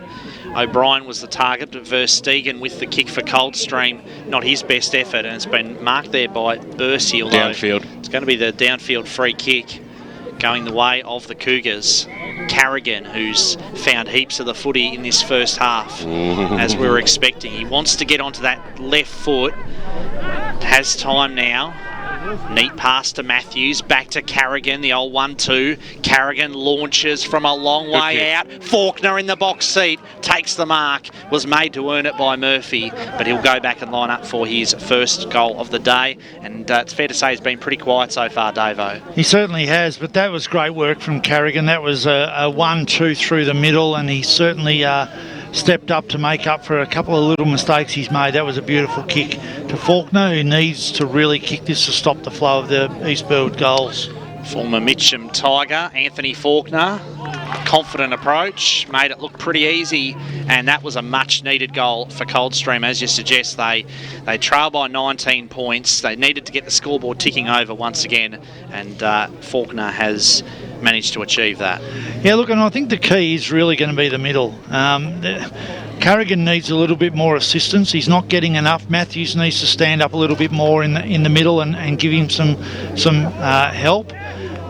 O'Brien was the target, but Verstegen with the kick for Coldstream. Not his best effort, and it's been marked there by Bursey. Downfield. It's going to be the downfield free kick going the way of the Cougars. Carrigan, who's found heaps of the footy in this first half, as we were expecting. He wants to get onto that left foot. Has time now. Neat pass to Matthews, back to Carrigan, the old 1-2. Carrigan launches from a long way out. Faulkner in the box seat, takes the mark, was made to earn it by Murphy, but he'll go back and line up for his first goal of the day. And it's fair to say he's been pretty quiet so far, Davo. He certainly has, but that was great work from Carrigan. That was a 1-2 through the middle, and he certainly stepped up to make up for a couple of little mistakes he's made. That was a beautiful kick to Faulkner, who needs to really kick this to stop the flow of the East Burwood goals. Former Mitcham Tiger, Anthony Faulkner. Confident approach, made it look pretty easy, and that was a much needed goal for Coldstream. As you suggest, they trail by 19 points. They needed to get the scoreboard ticking over once again, and Faulkner has managed to achieve that. Yeah, look, and I think the key is really going to be the middle. Carrigan needs a little bit more assistance. He's not getting enough. Matthews needs to stand up a little bit more in the middle and give him some help,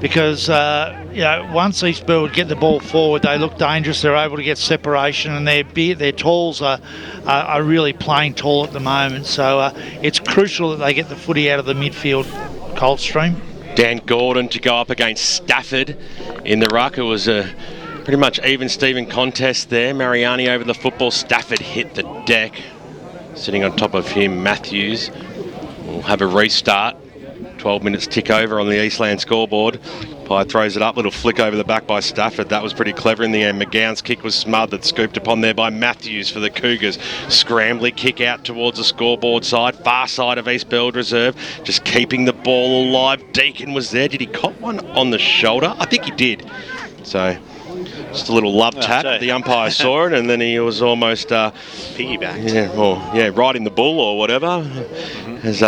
because once East Burwood get the ball forward, they look dangerous. They're able to get separation, and their talls are really playing tall at the moment. So it's crucial that they get the footy out of the midfield, Coldstream. Dan Gordon to go up against Stafford in the ruck. It was a pretty much even Steven contest there. Mariani over the football. Stafford hit the deck. Sitting on top of him, Matthews will have a restart. 12 minutes tick over on the Eastland scoreboard. Pye throws it up, little flick over the back by Stafford. That was pretty clever in the end. McGowan's kick was smothered, scooped upon there by Matthews for the Cougars. Scrambly kick out towards the scoreboard side, far side of East Burwood Reserve, just keeping the ball alive. Deacon was there. Did he cop one on the shoulder? I think he did. So just a little love tap. The umpire saw it, and then he was almost piggybacked. Riding the bull or whatever. As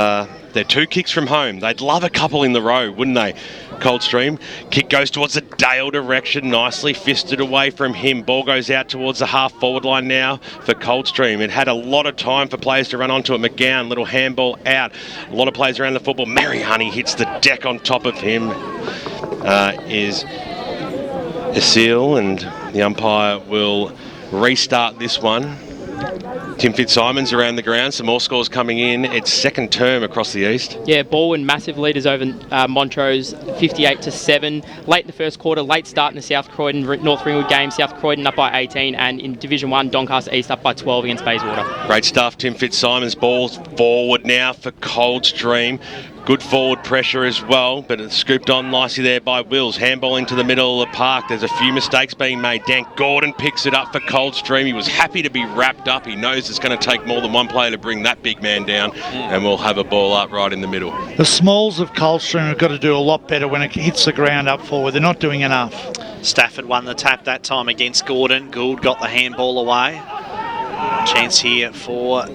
they're 2 kicks from home. They'd love a couple in the row, wouldn't they? Coldstream. Kick goes towards the Dale direction. Nicely fisted away from him. Ball goes out towards the half-forward line now for Coldstream. It had a lot of time for players to run onto it. McGowan, little handball out. A lot of players around the football. Mariani hits the deck on top of him. Is Asil, and the umpire will restart this one. Tim Fitzsimons around the ground. Some more scores coming in. It's second term across the east. Yeah, Burwood massive leaders over Montrose, 58-7. Late in the first quarter, late start in the South Croydon North Ringwood game. South Croydon up by 18, and in Division 1, Doncaster East up by 12 against Bayswater. Great stuff, Tim Fitzsimons. Ball's forward now for Coldstream. Good forward pressure as well, but it's scooped on nicely there by Wills. Handball into the middle of the park. There's a few mistakes being made. Dan Gordon picks it up for Coldstream. He was happy to be wrapped up. He knows it's going to take more than one player to bring that big man down, and we'll have a ball up right in the middle. The smalls of Coldstream have got to do a lot better when it hits the ground up forward. They're not doing enough. Stafford won the tap that time against Gordon. Gould got the handball away. Chance here for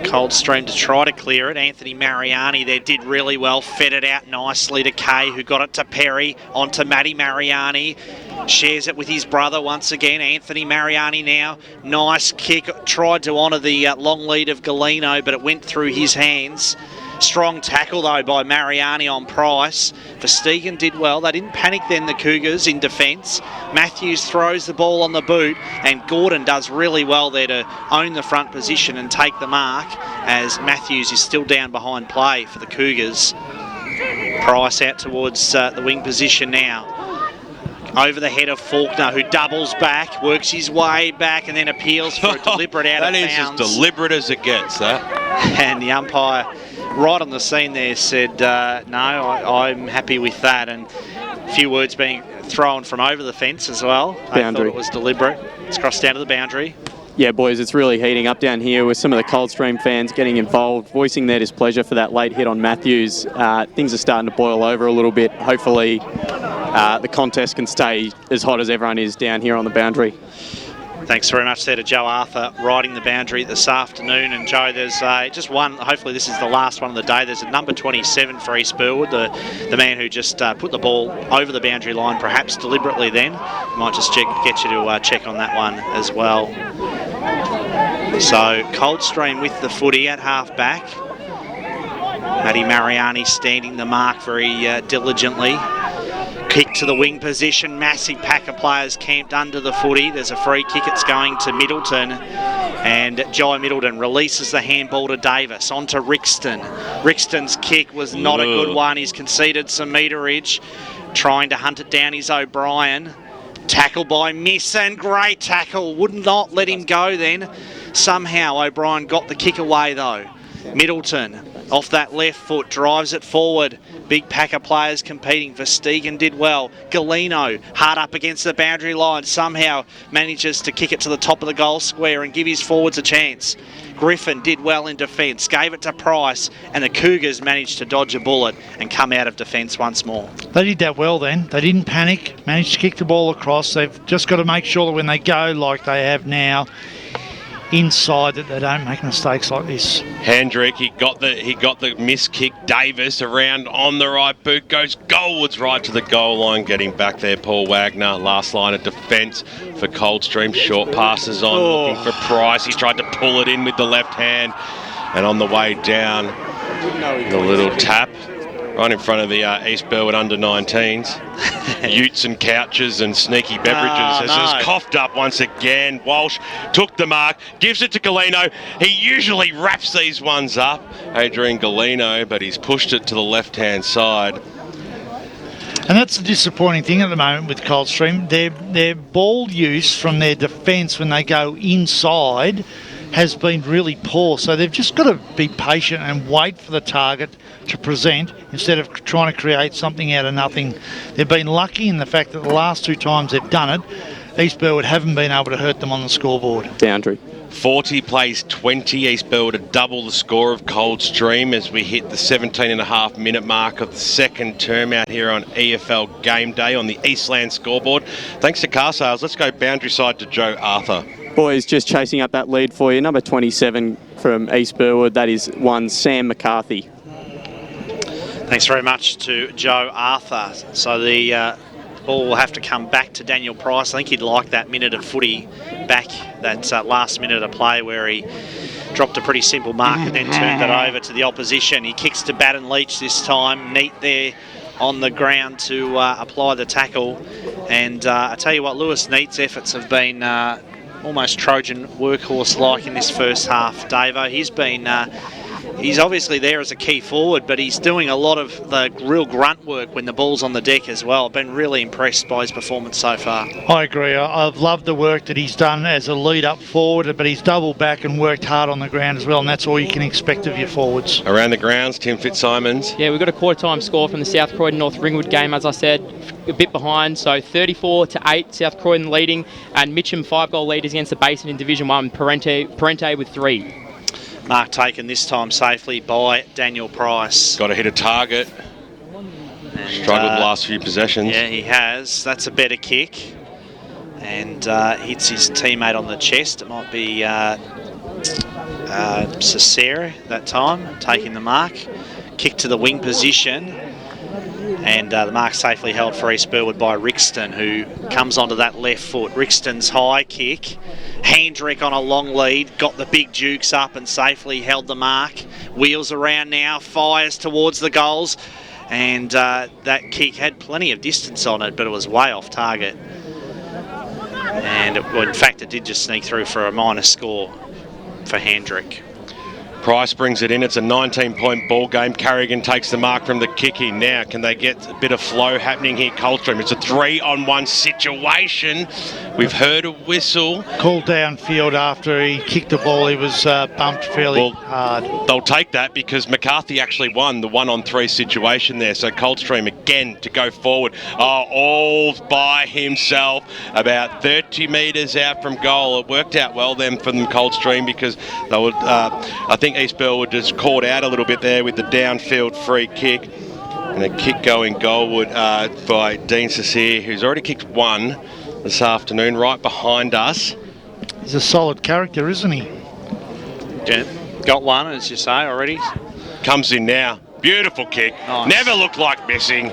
Coldstream to try to clear it. Anthony Mariani there did really well, fed it out nicely to Kay, who got it to Perry, onto Matty Mariani. Shares it with his brother once again, Anthony Mariani now. Nice kick, tried to honour the long lead of Galeno, but it went through his hands. Strong tackle though by Mariani on Price. Verstegen did well. They didn't panic then, the Cougars, in defence. Matthews throws the ball on the boot, and Gordon does really well there to own the front position and take the mark, as Matthews is still down behind play for the Cougars. Price out towards the wing position now. Over the head of Faulkner, who doubles back, works his way back, and then appeals for a deliberate out of bounds. That is as deliberate as it gets, that. And the umpire, right on the scene there, said, no, I'm happy with that. And a few words being thrown from over the fence as well. They thought it was deliberate. It's crossed down to the boundary. Yeah, boys, it's really heating up down here with some of the Coldstream fans getting involved, voicing their displeasure for that late hit on Matthews. Things are starting to boil over a little bit. Hopefully the contest can stay as hot as everyone is down here on the boundary. Thanks very much there to Joe Arthur riding the boundary this afternoon. And Joe, there's just one, hopefully this is the last one of the day. There's a number 27 for East Burwood, the man who just put the ball over the boundary line, perhaps deliberately then. Might just get you to check on that one as well. So Coldstream with the footy at half back. Matty Mariani standing the mark very diligently. Kick to the wing position, massive pack of players camped under the footy. There's a free kick, it's going to Middleton, and Jai Middleton releases the handball to Davis, onto Rixton. Rixton's kick was not a good one, he's conceded some meterage, trying to hunt it down is O'Brien. Tackle by Miss, and great tackle, would not let him go then. Somehow O'Brien got the kick away though. Middleton off that left foot, drives it forward. Big pack of players competing. Verstegen did well. Galeno, hard up against the boundary line, somehow manages to kick it to the top of the goal square and give his forwards a chance. Griffin did well in defence, gave it to Price, and the Cougars managed to dodge a bullet and come out of defence once more. They did that well then. They didn't panic, managed to kick the ball across. They've just got to make sure that when they go like they have now, inside, that they don't make mistakes like this. Hendrick, he got the miss kick. Davis around on the right boot, goes goalwards right to the goal line, getting back there. Paul Wagner, last line of defence for Coldstream. Short passes on, looking for Price. He tried to pull it in with the left hand, and on the way down, the little tap right in front of the East Burwood under-19s. Utes and couches and sneaky beverages. Has coughed up once again. Walsh took the mark, gives it to Galeno. He usually wraps these ones up, Adrian Galeno, but he's pushed it to the left-hand side. And that's the disappointing thing at the moment with Coldstream. Their ball use from their defence when they go inside has been really poor. So they've just got to be patient and wait for the target to present instead of trying to create something out of nothing. They've been lucky in the fact that the last two times they've done it, East Burwood haven't been able to hurt them on the scoreboard. Boundary. 40 plays 20. East Burwood to double the score of Coldstream as we hit the 17.5 minute mark of the second term out here on EFL Game Day on the Eastland scoreboard. Thanks to car sales. Let's go boundary side to Joe Arthur. Boys, just chasing up that lead for you. Number 27 from East Burwood, that is one Sam McCarthy. Thanks very much to Joe Arthur. So the ball will have to come back to Daniel Price. I think he'd like that minute of footy back, that last minute of play where he dropped a pretty simple mark and then turned it over to the opposition. He kicks to Batten Leach this time, neat there on the ground to apply the tackle. And I tell you what, Lewis Neat's efforts have been almost Trojan workhorse-like in this first half, Davo. He's obviously there as a key forward, but he's doing a lot of the real grunt work when the ball's on the deck as well. I've been really impressed by his performance so far. I agree. I've loved the work that he's done as a lead up forward, but he's doubled back and worked hard on the ground as well, and that's all you can expect of your forwards. Around the grounds, Tim Fitzsimons. Yeah, we've got a quarter-time score from the South Croydon North Ringwood game, as I said, a bit behind, so 34-8, South Croydon leading, and Mitcham 5-goal leaders against the Basin in Division 1, Parente with 3. Mark taken this time safely by Daniel Price. Got to hit a target. And, struggled the last few possessions. Yeah, he has. That's a better kick. And hits his teammate on the chest. It might be Cesare that time, taking the mark. Kick to the wing position. And the mark safely held for East Burwood by Rixton, who comes onto that left foot. Rixton's high kick. Hendrick on a long lead, got the big dukes up and safely held the mark. Wheels around now, fires towards the goals. And that kick had plenty of distance on it, but it was way off target. And in fact, it did just sneak through for a minor score for Hendrick. Price brings it in. It's a 19-point ball game. Carrigan takes the mark from the kicking. Now, can they get a bit of flow happening here? Coldstream, it's a 3-on-1 situation. We've heard a whistle. Called downfield after he kicked the ball. He was bumped fairly hard. They'll take that because McCarthy actually won the 1-on-3 situation there. So Coldstream again to go forward. All by himself, about 30 metres out from goal. It worked out well then for them, Coldstream, because they would, I think East Burwood just caught out a little bit there with the downfield free kick. And a kick going goalward by Dean Cesare, who's already kicked one this afternoon, right behind us. He's a solid character, isn't he? Yeah, got one, as you say, already. Comes in now. Beautiful kick. Nice. Never looked like missing.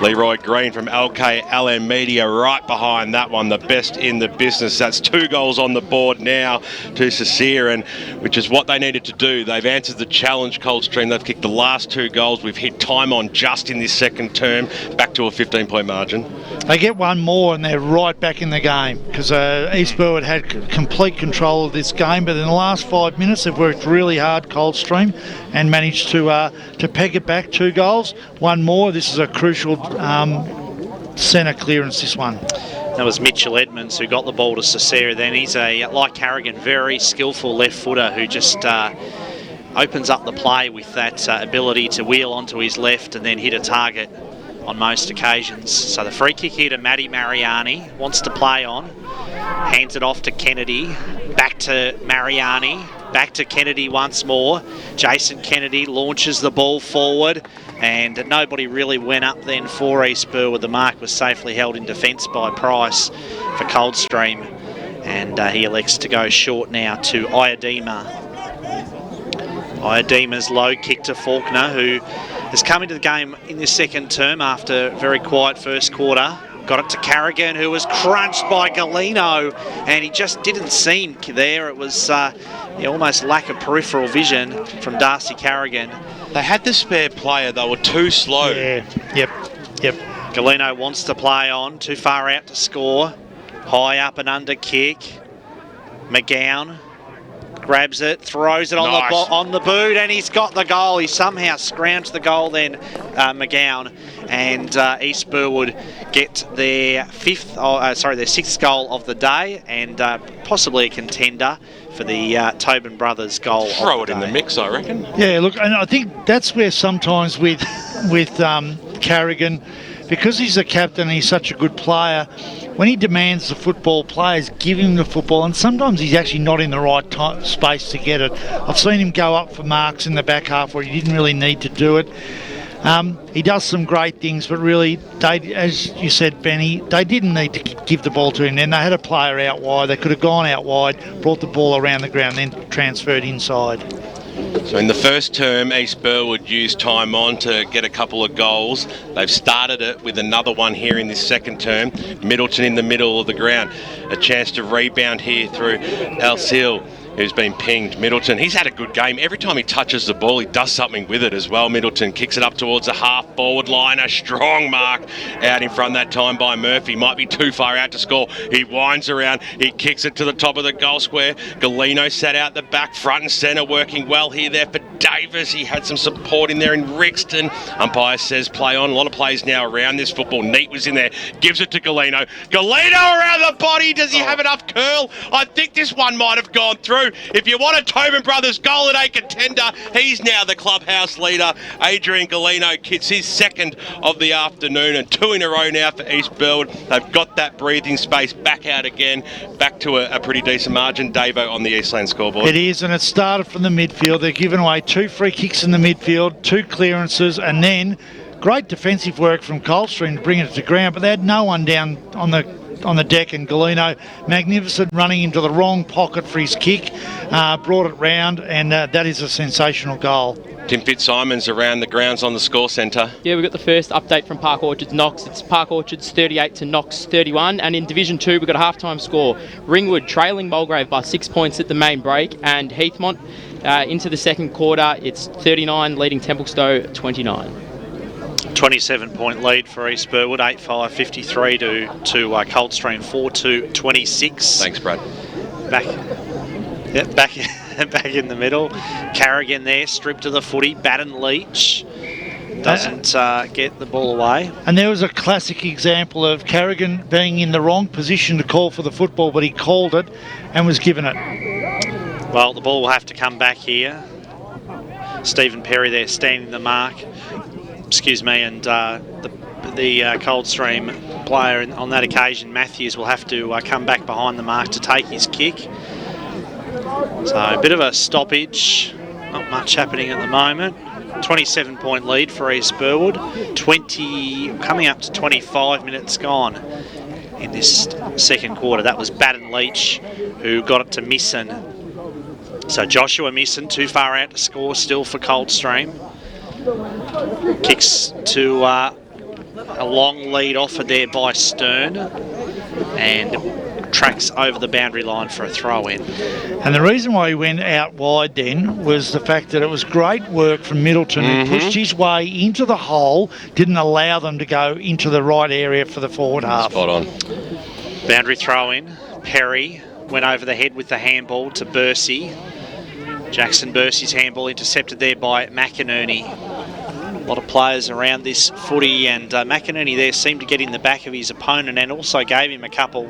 Leroy Green from LKLM Media right behind that one, the best in the business. That's 2 goals on the board now to Cesare, and which is what they needed to do. They've answered the challenge, Coldstream. They've kicked the last 2 goals. We've hit time on just in this second term, back to a 15-point margin. They get one more and they're right back in the game because East Burwood had complete control of this game, but in the last 5 minutes they've worked really hard, Coldstream, and managed to peg it back. 2 goals, one more. This is a crucial centre clearance, this one. That was Mitchell Edmonds who got the ball to Cesare then. He's like Carrigan, very skillful left footer who just opens up the play with that ability to wheel onto his left and then hit a target on most occasions. So the free kick here to Matty Mariani, wants to play on, hands it off to Kennedy, back to Mariani, back to Kennedy once more. Jason Kennedy launches the ball forward and nobody really went up then for East Burwood. The mark was safely held in defence by Price for Coldstream, and he elects to go short now to Iodema. Iodema's low kick to Faulkner, who has come into the game in this second term after a very quiet first quarter. Got it to Carrigan, who was crunched by Galeno, and he just didn't seem there. It was almost lack of peripheral vision from Darcy Carrigan. They had the spare player, they were too slow. Yeah, yep. Galeno wants to play on, too far out to score. High up and under kick. McGowan grabs it, throws it on the boot, and he's got the goal. He somehow scrounged the goal then, McGowan, and East Burwood get their 6th goal of the day, and possibly a contender for the Tobin Brothers goal. Throw it in the mix, I reckon. Yeah, look, and I think that's where sometimes with Carrigan, because he's the captain and he's such a good player, when he demands the football, players give him the football, and sometimes he's actually not in the right space to get it. I've seen him go up for marks in the back half where he didn't really need to do it. He does some great things, but really, as you said, Benny, they didn't need to give the ball to him then. They had a player out wide. They could have gone out wide, brought the ball around the ground, then transferred inside. So in the first term, East Burwood used time on to get a couple of goals. They've started it with another one here in this second term. Middleton in the middle of the ground. A chance to rebound here through Alcil, who's been pinged. Middleton, he's had a good game. Every time he touches the ball, he does something with it as well. Middleton kicks it up towards the half-forward line. A strong mark out in front that time by Murphy. Might be too far out to score. He winds around. He kicks it to the top of the goal square. Galeno sat out the back, front and centre, working well here there for Davis. He had some support in there in Rixton. Umpire says play on. A lot of plays now around this football. Neat was in there. Gives it to Galeno. Galeno around the body. Does he have enough curl? I think this one might have gone through. If you want a Tobin Brothers goal at a contender, he's now the clubhouse leader. Adrian Galeno kits his 2nd of the afternoon, and 2 in a row now for East Burwood. They've got that breathing space back out again, back to a pretty decent margin. Davo on the Eastland scoreboard. It is, and it started from the midfield. They've given away 2 free kicks in the midfield, 2 clearances, and then great defensive work from Coldstream to bring it to ground, but they had no one down on the on the deck, and Galeno, magnificent, running into the wrong pocket for his kick, brought it round, and that is a sensational goal. Tim Fitzsimons around the grounds on the score centre. Yeah, we've got the first update from Park Orchards Knox. It's Park Orchards 38 to Knox 31. And in Division 2, we've got a half-time score. Ringwood trailing Mulgrave by 6 points at the main break. And Heathmont into the second quarter, it's 39, leading Templestowe 29. 27-point lead for East Burwood, 8-5, 53 to Coldstream, 4-2, 26. Thanks, Brad. Back in the middle. Carrigan there, stripped of the footy. Batten Leach doesn't get the ball away. And there was a classic example of Carrigan being in the wrong position to call for the football, but he called it and was given it. Well, the ball will have to come back here. Stephen Perry there standing the mark. Excuse me, and the Coldstream player on that occasion, Matthews, will have to come back behind the mark to take his kick. So a bit of a stoppage, not much happening at the moment. 27-point lead for East Burwood, coming up to 25 minutes gone in this second quarter. That was Batten Leach who got it to Misson. So Joshua Misson too far out to score still for Coldstream. Kicks to a long lead offered there by Stern, and tracks over the boundary line for a throw-in. And the reason why he went out wide then was the fact that it was great work from Middleton, who pushed his way into the hole, didn't allow them to go into the right area for the forward half. Spot on. Boundary throw-in. Perry went over the head with the handball to Bursey. Jackson Bursey's handball intercepted there by McInerney. A lot of players around this footy, and McInerney there seemed to get in the back of his opponent and also gave him a couple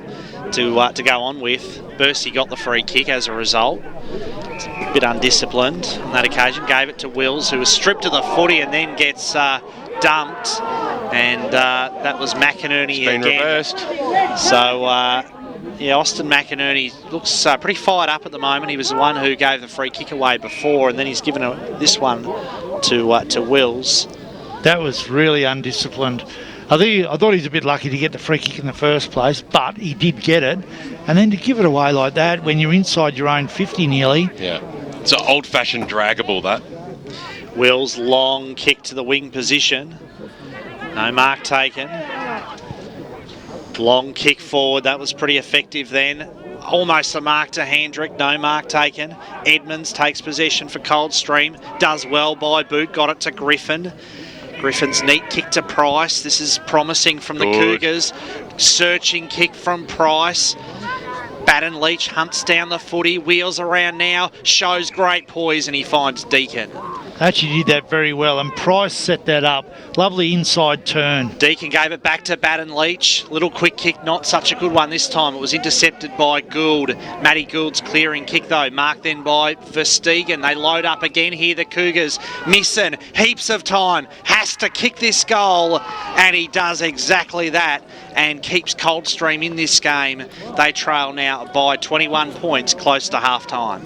to go on with. Bursey got the free kick as a result. A bit undisciplined on that occasion. Gave it to Wills, who was stripped of the footy and then gets dumped. And that was McInerney again. Reversed. So, yeah, Austin McInerney looks pretty fired up at the moment. He was the one who gave the free kick away before, and then he's given this one to Wills. That was really undisciplined. I thought he was a bit lucky to get the free kick in the first place, but he did get it. And then to give it away like that when you're inside your own 50 nearly. Yeah, it's an old-fashioned draggable, that. Wills, long kick to the wing position. No mark taken. Long kick forward, that was pretty effective then. Almost a mark to Handrick, no mark taken. Edmonds takes possession for Coldstream, does well by boot, got it to Griffin. Griffin's neat kick to Price. This is promising from the Cougars. Searching kick from Price. Batten Leach hunts down the footy, wheels around now, shows great poise, and he finds Deacon. Actually did that very well, and Price set that up. Lovely inside turn. Deacon gave it back to Batten Leach. Little quick kick, not such a good one this time. It was intercepted by Gould. Matty Gould's clearing kick though, marked then by Verstegen. They load up again here, the Cougars. Misson, heaps of time, has to kick this goal, and he does exactly that and keeps Coldstream in this game. They trail now by 21 points, close to half-time.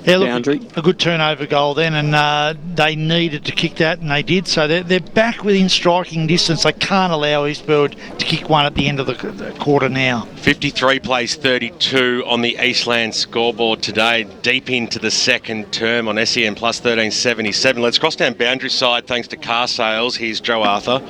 Yeah, look, a good turnover goal then, and they needed to kick that, and they did. So they're back within striking distance. They can't allow East Burwood to kick one at the end of the quarter now. 53 plays 32 on the Eastland scoreboard today, deep into the second term on SEN plus 1377. Let's cross down boundary side thanks to car sales. Here's Joe Arthur.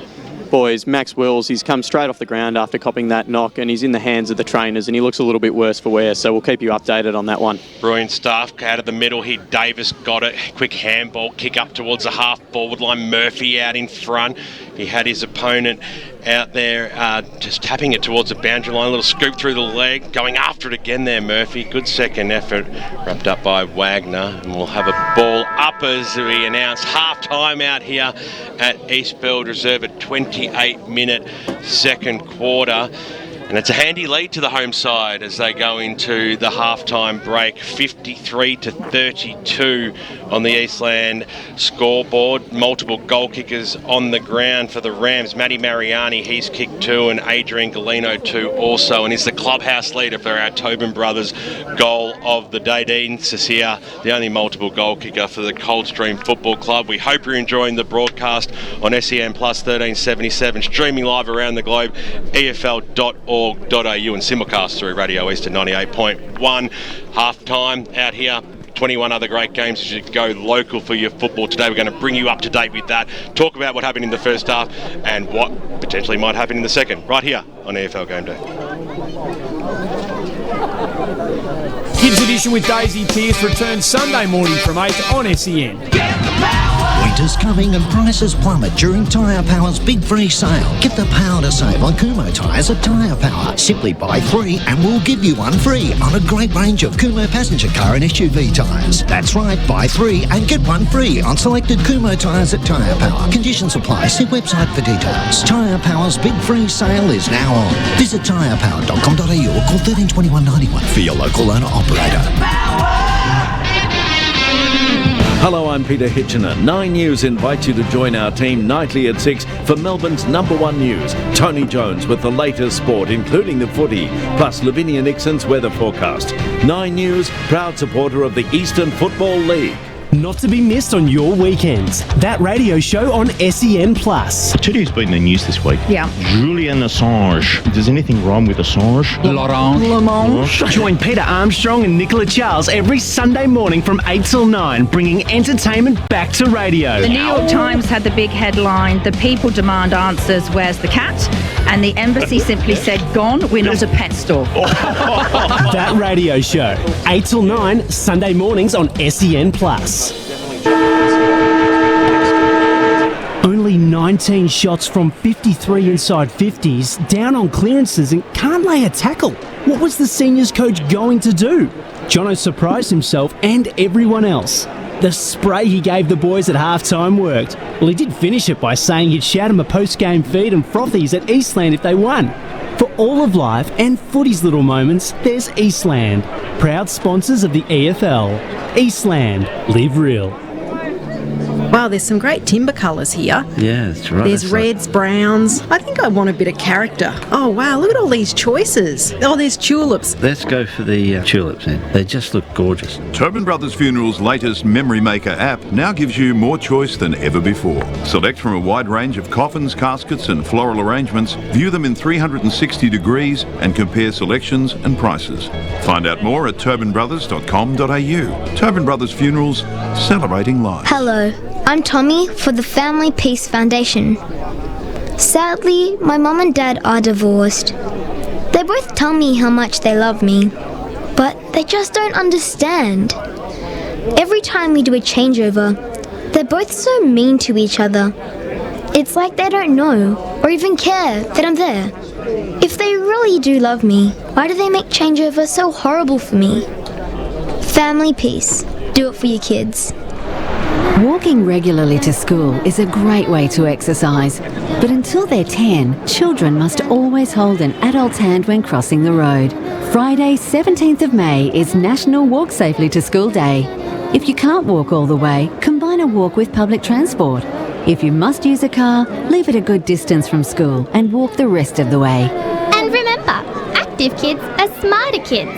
Boys, Max Wills, he's come straight off the ground after copping that knock, and he's in the hands of the trainers, and he looks a little bit worse for wear, so we'll keep you updated on that one. Brilliant stuff. Out of the middle here, Davis got it. Quick handball, kick up towards the half-forward line. Murphy out in front. He had his opponent out there just tapping it towards the boundary line. A little scoop through the leg. Going after it again there, Murphy. Good second effort. Wrapped up by Wagner. And we'll have a ball up as we announce half-time out here at East Burwood Reserve at 28-minute second quarter. And it's a handy lead to the home side as they go into the half-time break. 53 to 32 on the Eastland scoreboard. Multiple goal kickers on the ground for the Rams. Matty Mariani, he's kicked two, and Adrian Galeno two also. And he's the clubhouse leader for our Tobin Brothers goal of the day. Dean Cecilia, the only multiple goal kicker for the Coldstream Football Club. We hope you're enjoying the broadcast on SEN plus 1377. Streaming live around the globe, EFL.org. east.org.au and simulcast through Radio East at 98.1. Half time out here. 21 other great games as you go local for your football today. We're going to bring you up to date with that, talk about what happened in the first half and what potentially might happen in the second, right here on EFL Game Day. Kids Edition with Daisy Pearce returns Sunday morning from 8 on SEN. Winter's coming and prices plummet during Tyre Power's big free sale. Get the power to save on Kumho tyres at Tyre Power. Simply buy 3 and we'll give you 1 free on a great range of Kumho passenger car and SUV tyres. That's right, buy 3 and get 1 free on selected Kumho tyres at Tyre Power. Conditions apply. See website for details. Tyre Power's big free sale is now on. Visit tyrepower.com.au or call 13 21 91 for your local owner operator. Hello, I'm Peter Hitchener. 9 News invites you to join our team nightly at 6 for Melbourne's #1 news. Tony Jones with the latest sport, including the footy, plus Lavinia Nixon's weather forecast. 9 News, proud supporter of the Eastern Football League. Not to be missed on your weekends. That radio show on SEN+. Tell you who's been in the news this week. Yeah. Julian Assange. Does anything rhyme with Assange? Laurent. Join Peter Armstrong and Nicola Charles every Sunday morning from 8 till 9, bringing entertainment back to radio. The New York Times had the big headline, "The people demand answers, where's the cat?" And the embassy simply said, "Gone, we're not a pet store." That radio show, 8 till 9, Sunday mornings on SEN+. Only 19 shots from 53 inside 50s, down on clearances and can't lay a tackle. What was the seniors coach going to do? Jono surprised himself and everyone else. The spray he gave the boys at halftime worked. Well, he did finish it by saying he'd shout them a post-game feed and frothies at Eastland if they won. For all of life and footy's little moments, there's Eastland, proud sponsors of the EFL. Eastland, live real. Wow, there's some great timber colours here. Yeah, that's right. There's reds, browns. I think I want a bit of character. Oh, wow, look at all these choices. Oh, there's tulips. Let's go for the tulips then. They just look gorgeous. Tobin Brothers Funerals' latest Memory Maker app now gives you more choice than ever before. Select from a wide range of coffins, caskets and floral arrangements, view them in 360 degrees and compare selections and prices. Find out more at tobinbrothers.com.au. Tobin Brothers Funerals, celebrating life. Hello, I'm Tommy for the Family Peace Foundation. Sadly, my mum and dad are divorced. They both tell me how much they love me, but they just don't understand. Every time we do a changeover, they're both so mean to each other. It's like they don't know or even care that I'm there. If they really do love me, why do they make changeover so horrible for me? Family Peace. Do it for your kids. Walking regularly to school is a great way to exercise, but until they're 10, children must always hold an adult's hand when crossing the road. Friday, 17th of May is National Walk Safely to School Day. If you can't walk all the way, combine a walk with public transport. If you must use a car, leave it a good distance from school and walk the rest of the way. And remember, active kids are smarter kids.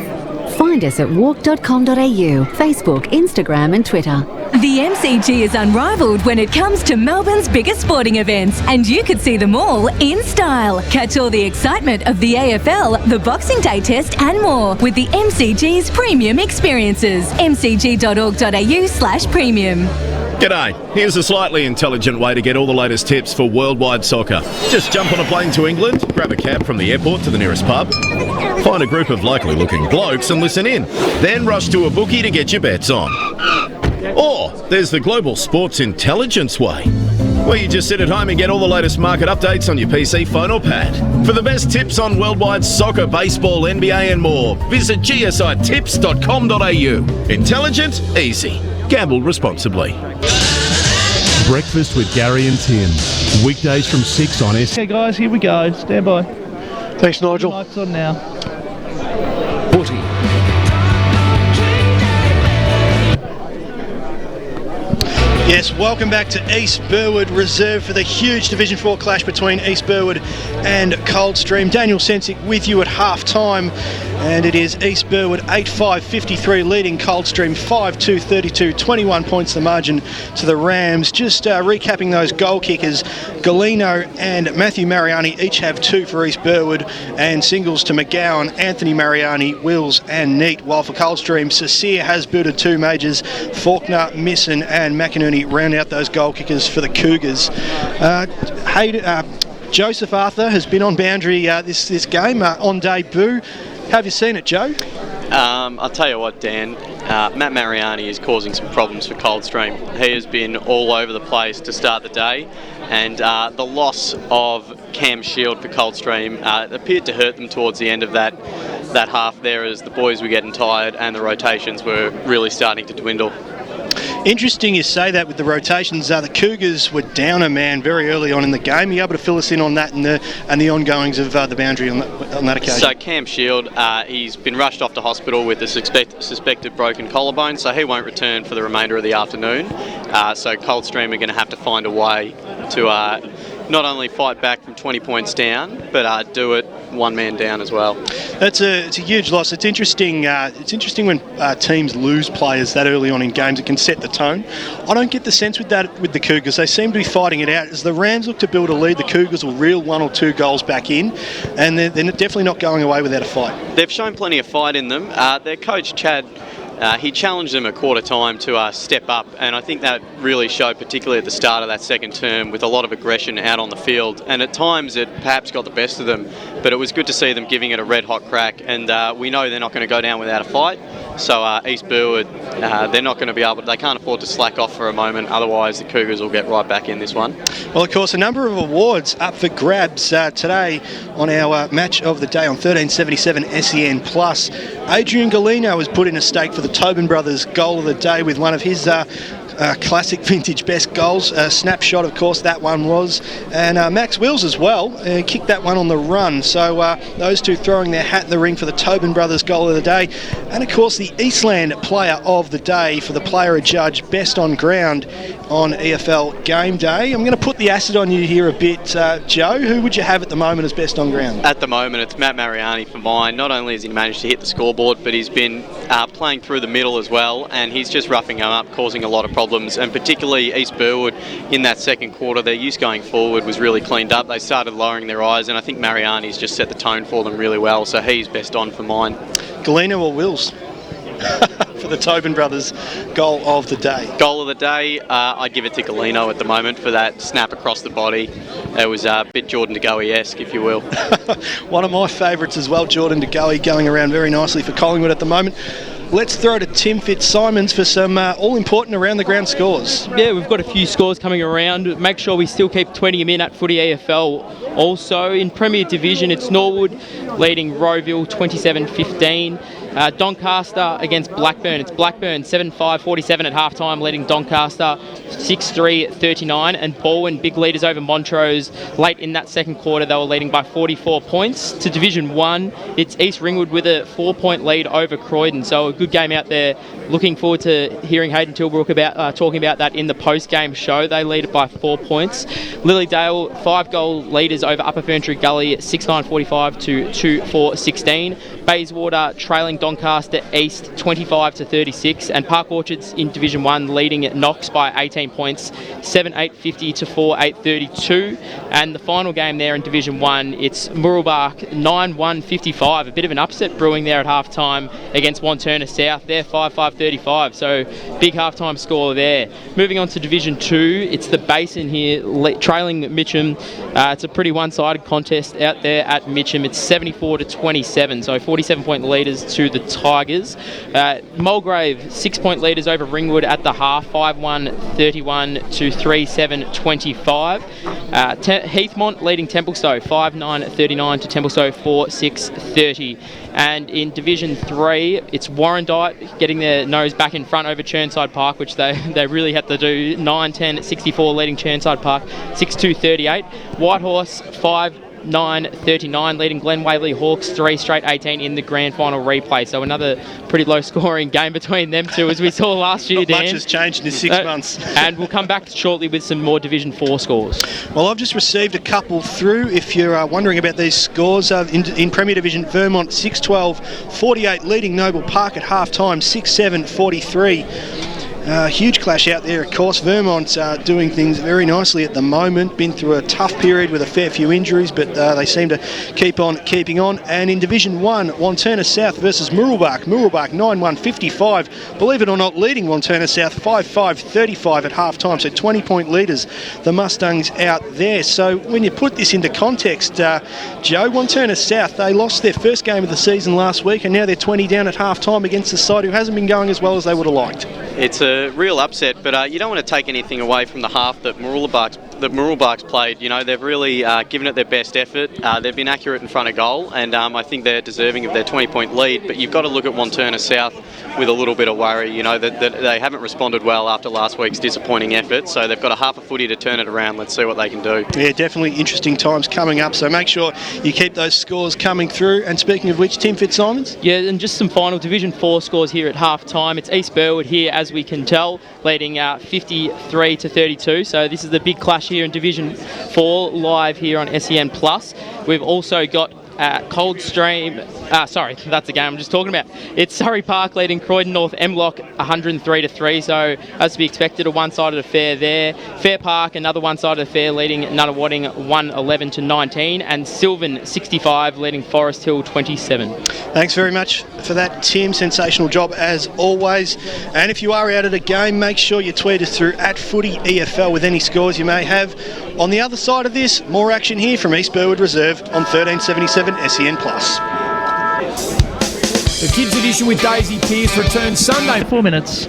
Find us at walk.com.au, Facebook, Instagram and Twitter. The MCG is unrivaled when it comes to Melbourne's biggest sporting events, and you could see them all in style. Catch all the excitement of the AFL, the Boxing Day Test and more with the MCG's premium experiences. mcg.org.au/premium. G'day. Here's a slightly intelligent way to get all the latest tips for worldwide soccer. Just jump on a plane to England, grab a cab from the airport to the nearest pub, find a group of locally looking blokes and listen in. Then rush to a bookie to get your bets on. Or there's the global sports intelligence way, where you just sit at home and get all the latest market updates on your PC, phone or pad. For the best tips on worldwide soccer, baseball, NBA and more, visit gsitips.com.au. Intelligent, easy. Gamble responsibly. Breakfast with Gary and Tim. Weekdays from 6 on SEN. Okay, guys, here we go. Stand by. Thanks, Nigel. Lights on now. 40. Yes, welcome back to East Burwood, reserved for the huge Division 4 clash between East Burwood and Coldstream. Daniel Sensick with you at half time. And it is East Burwood 8-5-53 leading Coldstream 5-2-32, 21 points the margin to the Rams. Just recapping those goal kickers, Galino and Matthew Mariani each have 2 for East Burwood, and singles to McGowan, Anthony Mariani, Wills and Neat, while for Coldstream, Cecile has booted 2 majors, Faulkner, Misson and McInerney round out those goal kickers for the Cougars. Joseph Arthur has been on boundary this game on debut. How have you seen it, Joe? I'll tell you what, Dan. Matt Mariani is causing some problems for Coldstream. He has been all over the place to start the day, and the loss of Cam Shield for Coldstream appeared to hurt them towards the end of that half there, as the boys were getting tired and the rotations were really starting to dwindle. Interesting you say that with the rotations. The Cougars were down a man very early on in the game. Are you able to fill us in on that and the ongoings of the boundary on that occasion? So Cam Shield, he's been rushed off to hospital with a suspected broken collarbone, so he won't return for the remainder of the afternoon. So Coldstream are going to have to find a way to not only fight back from 20 points down, but do it one man down as well. It's a huge loss. It's interesting. It's interesting when teams lose players that early on in games. It can set the tone. I don't get the sense with the Cougars. They seem to be fighting it out. As the Rams look to build a lead, the Cougars will reel 1 or 2 goals back in, and they're definitely not going away without a fight. They've shown plenty of fight in them. Their coach Chad, he challenged them at quarter time to step up, and I think that really showed, particularly at the start of that second term, with a lot of aggression out on the field, and at times it perhaps got the best of them, but it was good to see them giving it a red hot crack, and we know they're not going to go down without a fight. So East Burwood, they're not going to be able to, they can't afford to slack off for a moment, otherwise the Cougars will get right back in this one. Well, of course, a number of awards up for grabs today on our match of the day on 1377 SEN+. Adrian Galino has put in a stake for the Tobin brothers goal of the day with one of his classic vintage best goals. A snapshot, of course, that one was. And Max Wills as well kicked that one on the run. So those two throwing their hat in the ring for the Tobin brothers goal of the day. And, of course, the Eastland player of the day for the player adjudged best on ground on EFL game day. I'm going to put the acid on you here a bit, Joe. Who would you have at the moment as best on ground? At the moment, it's Matt Mariani for mine. Not only has he managed to hit the scoreboard, but he's been playing through the middle as well, and he's just roughing them up, causing a lot of problems. And particularly East Burwood in that second quarter, their use going forward was really cleaned up. They started lowering their eyes, and I think Mariani's just set the tone for them really well, so he's best on for mine. Galeno or Wills? For the Tobin brothers goal of the day. Goal of the day, I'd give it to Galeno at the moment for that snap across the body. It was a bit Jordan De Goey-esque, if you will. One of my favourites as well, Jordan De Goey, going around very nicely for Collingwood at the moment. Let's throw to Tim Fitzsimons for some all-important around-the-ground scores. Yeah, we've got a few scores coming around. Make sure we still keep 20 them in at Footy AFL. Also, in Premier Division, it's Norwood leading Rowville 27-15. Doncaster against Blackburn. It's Blackburn 7-5-47 at halftime, leading Doncaster 6-3-39. And Balwyn, big leaders over Montrose. Late in that second quarter, they were leading by 44 points. To Division 1, it's East Ringwood with a 4-point lead over Croydon. So a good game out there. Looking forward to hearing Hayden Tilbrook about talking about that in the post-game show. They lead it by 4 points. Lilydale, 5-goal leaders over Upper Ferntree Gully, 6-9-45 to 2-4-16. Bayswater trailing Doncaster East 25-36, and Park Orchards in Division 1 leading at Knox by 18 points, 7-8-50 to 4-8-32. And the final game there in Division 1, it's Murrelbach 9-1-55, a bit of an upset brewing there at half-time against Wanturna South. They're 5-5-35, so big half-time score there. Moving on to Division 2, it's the Basin here trailing Mitcham. It's a pretty one-sided contest out there at Mitcham. It's 74-27, so 47-point leaders to the Tigers. Mulgrave, 6-point leaders over Ringwood at the half, 5-1-31 to 3-7-25. Heathmont leading Templestowe, 5-9-39 to Templestowe 4-6-30. And in Division 3, it's Warrandyte getting their nose back in front over Churnside Park, which they really had to do. 9-10-64 leading Churnside Park, 6-2-38. Whitehorse, 5 9-39, leading Glen Waverley Hawks 3 straight 18 in the grand final replay. So another pretty low-scoring game between them two, as we saw last year, Not Dan. much has changed in 6 months. And we'll come back shortly with some more Division 4 scores. Well, I've just received a couple through. If you're wondering about these scores, in Premier Division, Vermont 6-12-48, leading Noble Park at half-time 6-7-43. Huge clash out there, of course. Vermont's doing things very nicely at the moment. Been through a tough period with a fair few injuries, but they seem to keep on keeping on. And in Division 1, Wanturna South versus Murrelbach. Murrelbach 9-1-55. Believe it or not, leading Wanturna South 5-5-35 at half-time. So 20-point leaders, the Mustangs out there. So when you put this into context, Joe, Wanturna South, they lost their first game of the season last week, and now they're 20 down at half-time against a side who hasn't been going as well as they would have liked. It's a real upset, but you don't want to take anything away from the half that Murrelbach's played. You know, they've really given it their best effort. They've been accurate in front of goal, and I think they're deserving of their 20-point lead. But you've got to look at Wanturna South with a little bit of worry. You know, that they haven't responded well after last week's disappointing effort, so they've got a half a footy to turn it around. Let's see what they can do. Yeah, definitely interesting times coming up, so make sure you keep those scores coming through. And speaking of which, Tim Fitzsimons? Yeah, and just some final Division 4 scores here at half-time. It's East Burwood here, as we can tell, leading 53-32. So this is the big clash here in Division 4, live here on SEN+. We've also got Coldstream, sorry, that's the game I'm just talking about. It's Surrey Park leading Croydon North Mlock 103-3, so as to be expected, a one-sided affair there. Fair Park, another one-sided affair, leading Nunawading 111-19, and Sylvan 65 leading Forest Hill 27. Thanks very much for that, Tim. Sensational job as always. And if you are out at a game, make sure you tweet us through @FootyEFL with any scores you may have. On the other side of this, more action here from East Burwood Reserve on 1377 SEN+. The Kids Edition with Daisy Pearce returns Sunday. 4 minutes.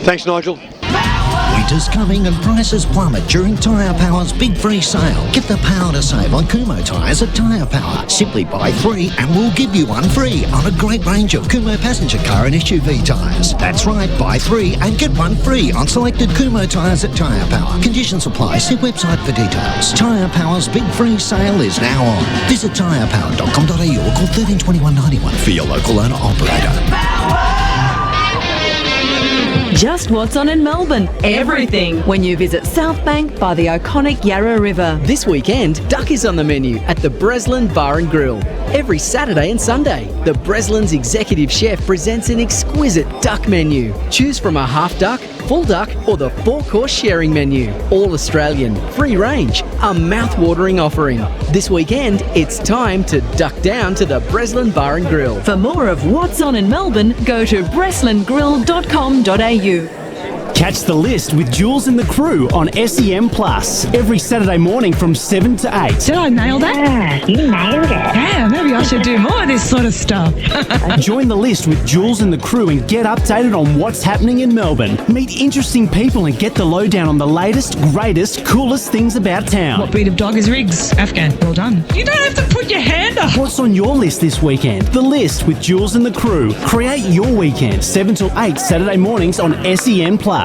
Thanks, Nigel. Winter's coming and prices plummet during Tyre Power's big free sale. Get the power to save on Kumo tyres at Tyre Power. Simply buy 3 and we'll give you 1 free on a great range of Kumo passenger car and SUV tyres. That's right, buy 3 and get 1 free on selected Kumo tyres at Tyre Power. Conditions apply. See website for details. Tyre Power's big free sale is now on. Visit tyrepower.com.au or call 13 21 91 for your local owner operator. Just what's on in Melbourne. Everything when you visit South Bank by the iconic Yarra River. This weekend, duck is on the menu at the Breslin Bar and Grill. Every Saturday and Sunday, the Breslin's executive chef presents an exquisite duck menu. Choose from a half duck, full duck or the 4-course sharing menu. All Australian, free range, a mouth-watering offering. This weekend, it's time to duck down to the Breslin Bar and Grill. For more of what's on in Melbourne, go to breslingrill.com.au. Catch the list with Jules and the crew on SEM Plus every Saturday morning from 7 to 8. Did I nail that? Yeah, you nailed it. Yeah, maybe I should do more of this sort of stuff. Join the list with Jules and the crew and get updated on what's happening in Melbourne. Meet interesting people and get the lowdown on the latest, greatest, coolest things about town. What breed of dog is Riggs? Afghan. Well done. You don't have to put your hand up. What's on your list this weekend? The list with Jules and the crew. Create your weekend, 7 till 8 Saturday mornings on SEN Plus.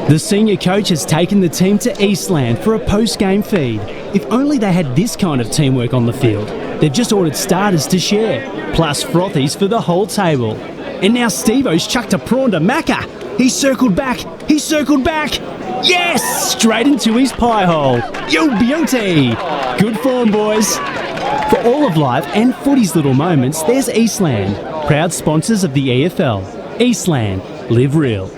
The senior coach has taken the team to Eastland for a post-game feed. If only they had this kind of teamwork on the field. They've just ordered starters to share, plus frothies for the whole table. And now Steve-O's chucked a prawn to Macca. He's circled back. Yes! Straight into his pie hole. Yo, beauty! Good form, boys. For all of life and footy's little moments, there's Eastland, proud sponsors of the EFL. Eastland, live real.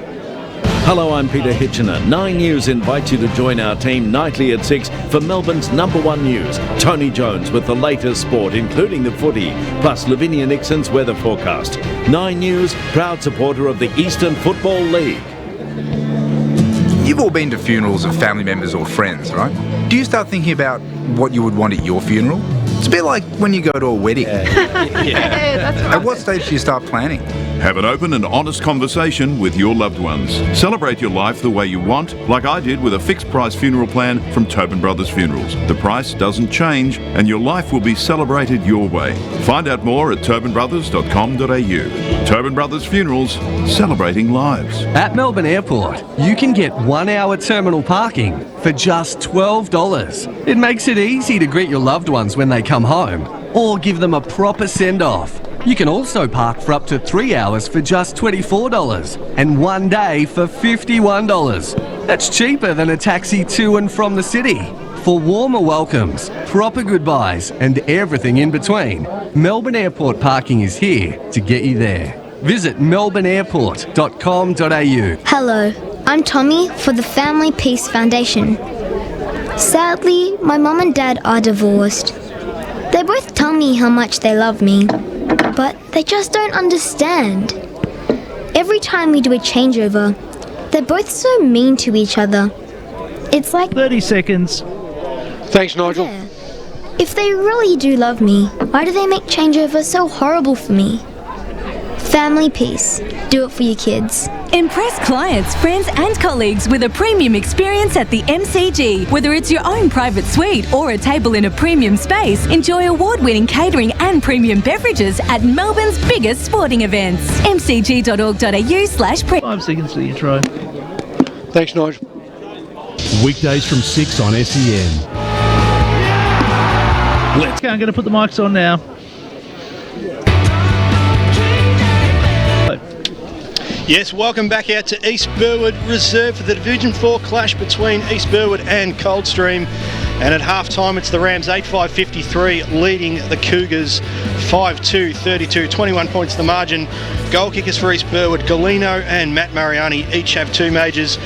Hello, I'm Peter Hitchener. 9 News invites you to join our team nightly at 6 for Melbourne's #1 news. Tony Jones with the latest sport, including the footy, plus Lavinia Nixon's weather forecast. 9 News, proud supporter of the Eastern Football League. You've all been to funerals of family members or friends, right? Do you start thinking about what you would want at your funeral? It's a bit like when you go to a wedding. Yeah, that's right. At what stage do you start planning? Have an open and honest conversation with your loved ones. Celebrate your life the way you want, like I did with a fixed price funeral plan from Tobin Brothers Funerals. The price doesn't change and your life will be celebrated your way. Find out more at tobinbrothers.com.au. Tobin Brothers Funerals, celebrating lives. At Melbourne Airport, you can get 1 hour terminal parking for just $12. It makes it easy to greet your loved ones when they come home or give them a proper send-off. You can also park for up to 3 hours for just $24 and 1 day for $51. That's cheaper than a taxi to and from the city. For warmer welcomes, proper goodbyes and everything in between, Melbourne Airport Parking is here to get you there. Visit melbourneairport.com.au. Hello, I'm Tommy for the Family Peace Foundation. Sadly, my mum and dad are divorced. They both tell me how much they love me, but they just don't understand. Every time we do a changeover, they're both so mean to each other. It's like 30 seconds. Thanks, Nigel. Yeah. If they really do love me, why do they make changeover so horrible for me? Family Peace. Do it for your kids. Impress clients, friends and colleagues with a premium experience at the MCG. Whether it's your own private suite or a table in a premium space, enjoy award-winning catering and premium beverages at Melbourne's biggest sporting events. mcg.org.au/pre. 5 seconds to the intro. Thanks, Nigel. Weekdays from 6 on SEN. Let's go. I'm going to put the mics on now. Yes, welcome back out to East Burwood, reserved for the Division 4 clash between East Burwood and Coldstream. And at half-time, it's the Rams 8-5-53 leading the Cougars 5-2-32, 21 points the margin. Goal kickers for East Burwood, Galino and Matt Mariani each have 2 majors,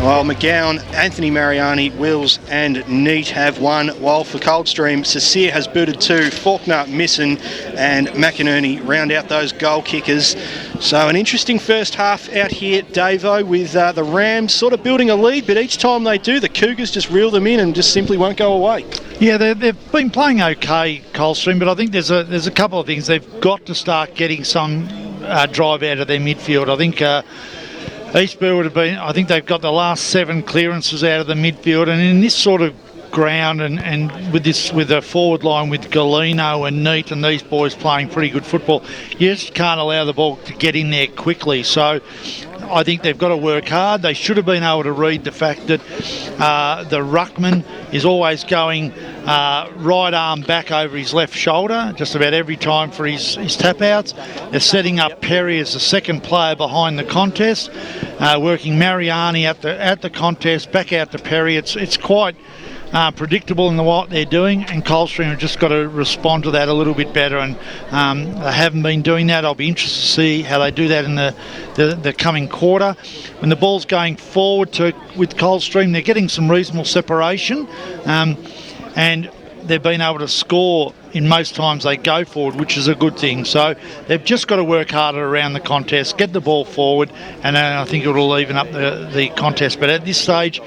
while McGowan, Anthony Mariani, Wills and Neat have 1, while for Coldstream, Cecile has booted 2, Faulkner, Misson and McInerney round out those goal kickers. So an interesting first half out here, Davo, with the Rams sort of building a lead, but each time they do, the Cougars just reel them in and just simply won't go away. Yeah, they've been playing okay, Coldstream, but I think there's a couple of things. They've got to start getting some drive out of their midfield. I think East Burwood have been, I think they've got the last 7 clearances out of the midfield, and in this sort of ground and with a forward line with Galino and Neat and these boys playing pretty good football, you just can't allow the ball to get in there quickly. So I think they've got to work hard. They should have been able to read the fact that the ruckman is always going right arm back over his left shoulder just about every time for his tap outs. They're setting up Perry as the second player behind the contest, working Mariani at the contest, back out to Perry. It's quite predictable in what they're doing, and Coldstream have just got to respond to that a little bit better, and they haven't been doing that. I'll be interested to see how they do that in the coming quarter. When the ball's going forward with Coldstream, they're getting some reasonable separation, and they've been able to score in most times they go forward, which is a good thing. So they've just got to work harder around the contest, get the ball forward, and then I think it'll even up the contest. But at this stage,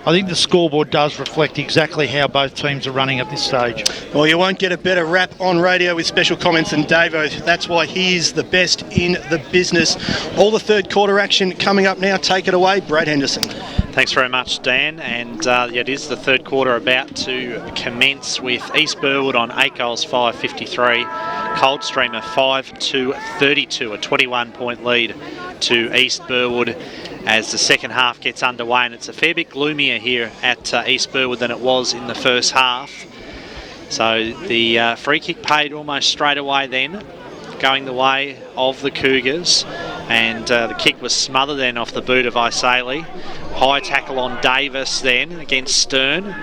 I think the scoreboard does reflect exactly how both teams are running at this stage. Well, you won't get a better rap on radio with special comments than Davo. That's why he is the best in the business. All the third quarter action coming up now. Take it away, Brad Henderson. Thanks very much, Dan. And it is the third quarter about to commence with East Burwood on 8 goals, 5-53. Coldstream a 5-2-32, a 21-point lead to East Burwood as the second half gets underway, and it's a fair bit gloomier here at East Burwood than it was in the first half. So the free kick paid almost straight away then, going the way of the Cougars, and the kick was smothered then off the boot of Isali. High tackle on Davis then against Stern.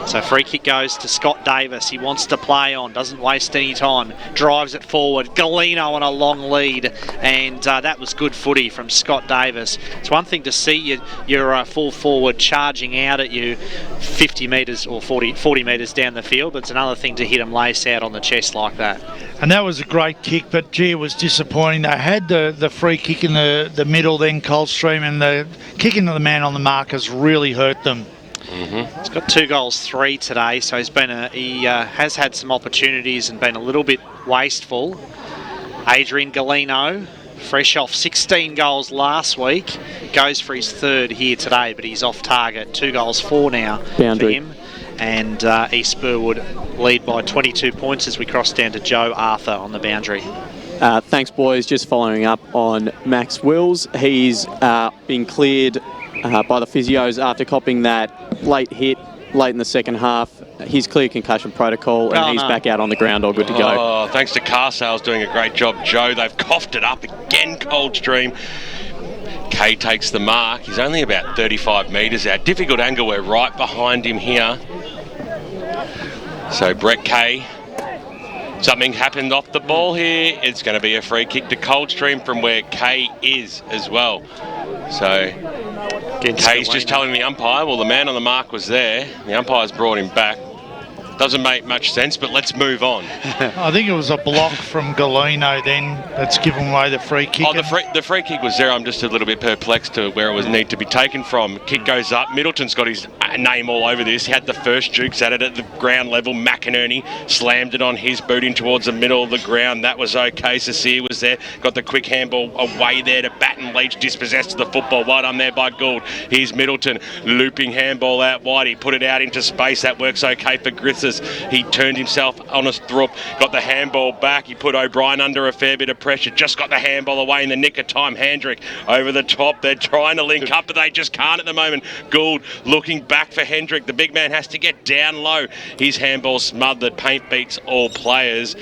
So free kick goes to Scott Davis. He wants to play on, doesn't waste any time, drives it forward. Galino on a long lead, and that was good footy from Scott Davis. It's one thing to see your full forward charging out at you 50 metres or 40 metres down the field, but it's another thing to hit him lace out on the chest like that. And that was a great kick, but gee, it was disappointing. They had the free kick in the middle then, Coldstream, and the kick into the man on the mark has really hurt them. Mm-hmm. He's got 2 goals, 3 today, so he has had some opportunities and been a little bit wasteful. Adrian Galino fresh off 16 goals last week, goes for his third here today, but he's off target. 2 goals, 4 now for him. And East Burwood lead by 22 points as we cross down to Joe Arthur on the boundary. Thanks, boys. Just following up on Max Wills. He's been cleared by the physios after copping that late hit late in the second half. He's clear concussion protocol, and he's back out on the ground, all good to go. Oh, thanks to car sales doing a great job, Joe. They've coughed it up again, Coldstream. Kay takes the mark. He's only about 35 metres out. Difficult angle. We're right behind him here. So Brett Kay. Something happened off the ball here. It's going to be a free kick to Coldstream from where Kay is as well. So Kay's just telling the umpire, well, the man on the mark was there. The umpire's brought him back. Doesn't make much sense, but let's move on. I think it was a block from Galeno then that's given away the free kick. Oh, the free kick was there. I'm just a little bit perplexed to where it was need to be taken from. Kick goes up. Middleton's got his name all over this. He had the first jukes at it at the ground level. McInerney slammed it on his boot in towards the middle of the ground. That was okay. Sasir was there. Got the quick handball away there to Baton Leach, dispossessed the football. Well done there by Gould. Here's Middleton. Looping handball out wide. He put it out into space. That works okay for Griffiths. He turned himself on a throop, got the handball back. He put O'Brien under a fair bit of pressure, just got the handball away in the nick of time. Hendrick over the top. They're trying to link up, but they just can't at the moment. Gould looking back for Hendrick. The big man has to get down low. His handball smothered. Paint beats all players.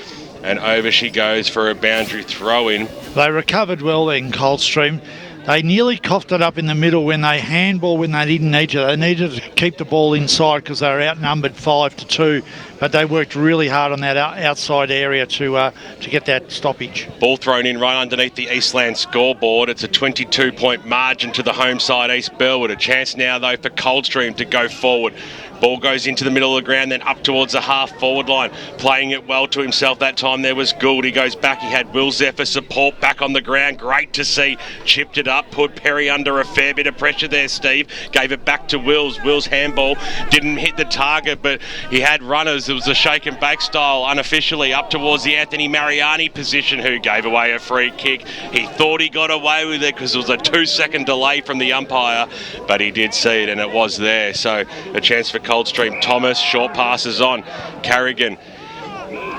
And over she goes for a boundary throw-in. They recovered well then, Coldstream. They nearly coughed it up in the middle when they handball when they didn't need to. They needed to keep the ball inside because they were outnumbered 5-2. But they worked really hard on that outside area to get that stoppage. Ball thrown in right underneath the Eastland scoreboard. It's a 22-point margin to the home side, East Burwood. A chance now, though, for Coldstream to go forward. Ball goes into the middle of the ground, then up towards the half-forward line. Playing it well to himself that time there was Gould. He goes back. He had Will Zephyr support back on the ground. Great to see. Chipped it up. Put Perry under a fair bit of pressure there, Steve. Gave it back to Wills. Wills' handball didn't hit the target, but he had runners. It was a shake and bake style unofficially up towards the Anthony Mariani position, who gave away a free kick. He thought he got away with it because it was a 2-second delay from the umpire, but he did see it and it was there. So a chance for Coldstream. Thomas, short passes on. Carrigan,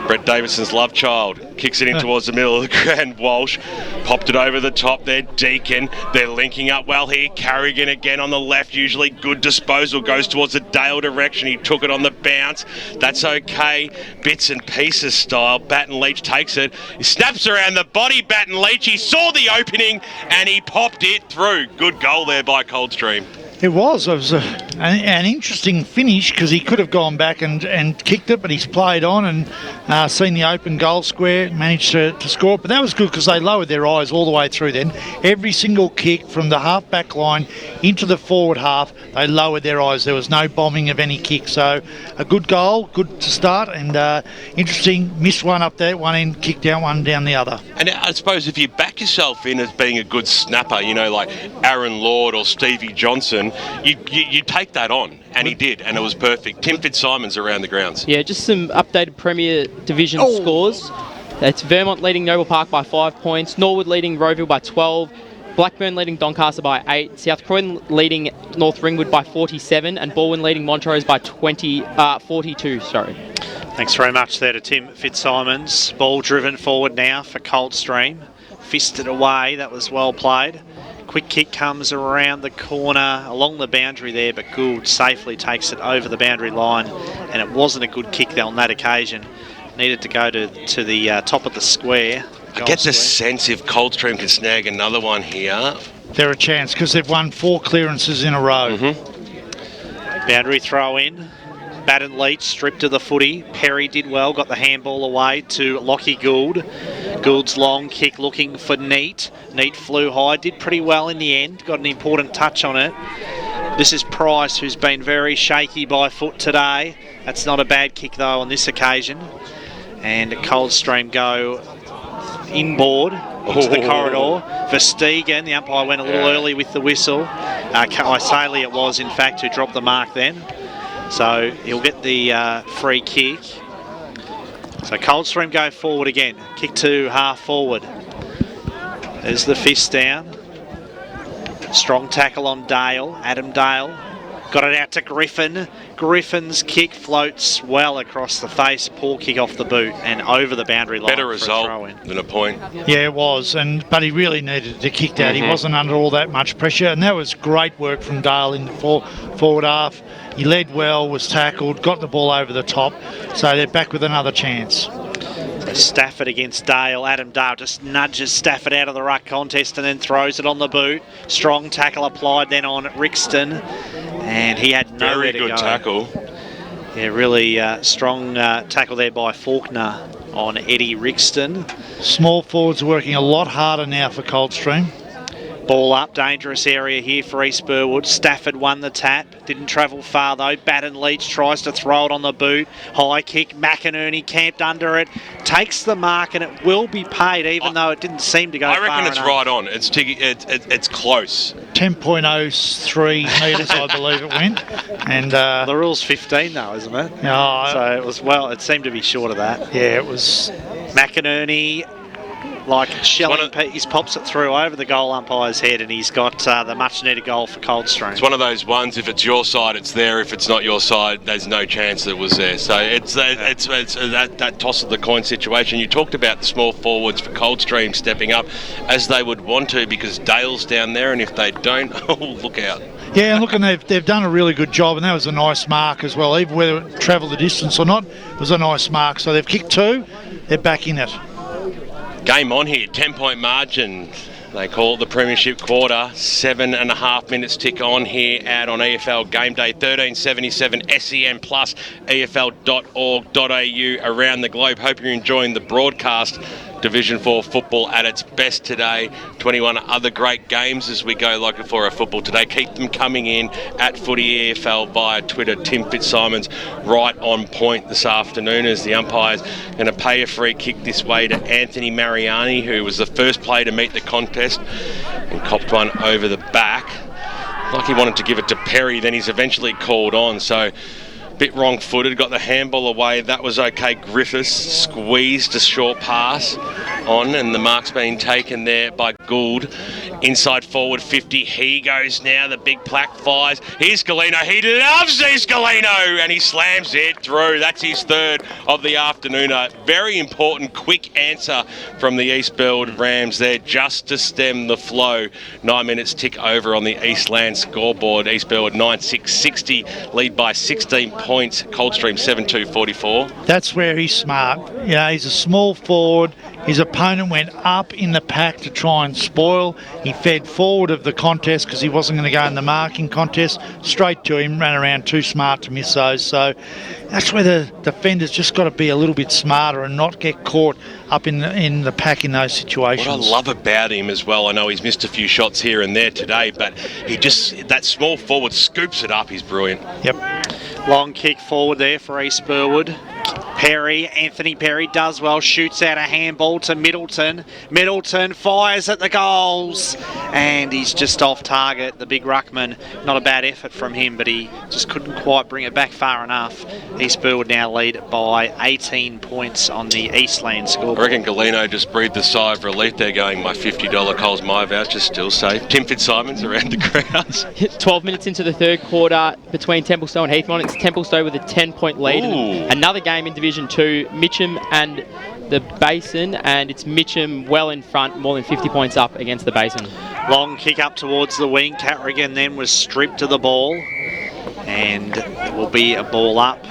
Brett Davidson's love child, kicks it in towards the middle of the ground. Walsh popped it over the top there. Deacon, they're linking up well here. Carrigan again on the left, usually good disposal, goes towards the Dale direction. He took it on the bounce. That's okay. Bits and pieces style. Baton Leach takes it. He snaps around the body. Baton Leach, he saw the opening and he popped it through. Good goal there by Coldstream. It was an interesting finish because he could have gone back and kicked it, but he's played on and seen the open goal square, managed to score it. But that was good because they lowered their eyes all the way through then. Every single kick from the half-back line into the forward half, they lowered their eyes. There was no bombing of any kick. So a good goal, good to start, and interesting. Missed one up there, one end, kicked out one down the other. And I suppose if you back yourself in as being a good snapper, you know, like Aaron Lord or Stevie Johnson, you take that on, and he did, and it was perfect. Tim Fitzsimon's around the grounds. Yeah, just some updated Premier Division scores. It's Vermont leading Noble Park by 5 points, Norwood leading Rowville by 12, Blackburn leading Doncaster by 8, South Croydon leading North Ringwood by 47, and Balwyn leading Montrose by 42. Thanks very much there to Tim Fitzsimons. Ball driven forward now for Coldstream. Fisted away, that was well played. Quick kick comes around the corner along the boundary there, but Gould safely takes it over the boundary line, and it wasn't a good kick on that occasion. Needed to go to the top of the square. I get the sense if Coldstream can snag another one here, they're a chance because they've won 4 clearances in a row. Boundary throw in. Baton Leach stripped to the footy. Perry did well, got the handball away to Lockie Gould. Gould's long kick looking for Neat. Neat flew high, did pretty well in the end, got an important touch on it. This is Price, who's been very shaky by foot today. That's not a bad kick though on this occasion. And Coldstream go inboard into the corridor. Verstegen, the umpire went a little early with the whistle. Isali it was, in fact, who dropped the mark then. So he'll get the free kick. So Coldstream go forward again. Kick to half forward. There's the fist down. Strong tackle on Dale. Adam Dale. Got it out to Griffin. Griffin's kick floats well across the face. Poor kick off the boot and over the boundary line. Better result than a point. Yeah, it was, but he really needed to kick that. He wasn't under all that much pressure, and that was great work from Dale in the forward half. He led well, was tackled, got the ball over the top, so they're back with another chance. Stafford against Dale. Adam Dale just nudges Stafford out of the ruck contest and then throws it on the boot. Strong tackle applied then on Rixton, and he had nowhere to go. Very good tackle. Yeah, really strong tackle there by Faulkner on Eddie Rixton. Small forwards working a lot harder now for Coldstream. Ball up, dangerous area here for East Burwood. Stafford won the tap, didn't travel far though. Batten Leach tries to throw it on the boot. High kick, McInerney camped under it, takes the mark, and it will be paid even though it didn't seem to go far I reckon it's enough. right on. It's close. 10.03 metres, I believe it went. And the rule's 15 though, isn't it? No. So it was, well, it seemed to be short of that. Yeah, it was. McInerney, like shelling piece, pops it through over the goal umpire's head, and he's got the much-needed goal for Coldstream. It's one of those ones, if it's your side, it's there. If it's not your side, there's no chance that it was there. So it's that toss of the coin situation. You talked about the small forwards for Coldstream stepping up as they would want to because Dale's down there, and if they don't, oh, look out. Yeah, and look, and they've done a really good job, and that was a nice mark as well. Even whether it travelled the distance or not, it was a nice mark. So they've kicked 2, they're back in it. Game on here, 10-point margin. They call it the Premiership quarter. 7.5 minutes tick on here out on EFL Game Day. 1377 SEN Plus, EFL.org.au around the globe. Hope you're enjoying the broadcast. Division 4 football at its best today. 21 other great games as we go like for our football today. Keep them coming in at Footy EFL via Twitter. Tim Fitzsimons right on point this afternoon as the umpire's going to pay a free kick this way to Anthony Mariani, who was the first player to meet the contest and copped one over the back. Like he wanted to give it to Perry, then he's eventually called on. So bit wrong-footed, got the handball away. That was okay. Griffiths squeezed a short pass on, and the mark's been taken there by Gould. Inside forward 50, he goes now. The big plaque fires. Here's Galeno. He loves these Galeno, and he slams it through. That's his third of the afternoon. A very important, quick answer from the East Burwood Rams there, just to stem the flow. 9 minutes tick over on the Eastland scoreboard. East Burwood 9-6-60, lead by 16 points. Coldstream 7-2-44. That's where he's smart. You know, he's a small forward. His opponent went up in the pack to try and spoil. He fed forward of the contest because he wasn't going to go in the marking contest. Straight to him, ran around too smart to miss those. So that's where the defender's just got to be a little bit smarter and not get caught up in the pack in those situations. What I love about him as well, I know he's missed a few shots here and there today, but he just, that small forward scoops it up. He's brilliant. Yep. Long kick forward there for East Burwood. Perry, Anthony Perry does well, shoots out a handball to Middleton. Middleton fires at the goals, and he's just off target. The big ruckman, not a bad effort from him, but he just couldn't quite bring it back far enough. East Burwood now lead by 18 points on the Eastland scoreboard. I reckon Galeno just breathed a sigh of relief there, going, my $50 Coles My Voucher's still safe. Tim Fitzsimons around the grounds. 12 minutes into the third quarter between Templestowe and Heathmont. It's Templestowe with a 10-point lead. Another game in Division 2, Mitcham and the Basin, and it's Mitcham well in front, more than 50 points up against the Basin. Long kick up towards the wing. Tattergan then was stripped of the ball, and it will be a ball up.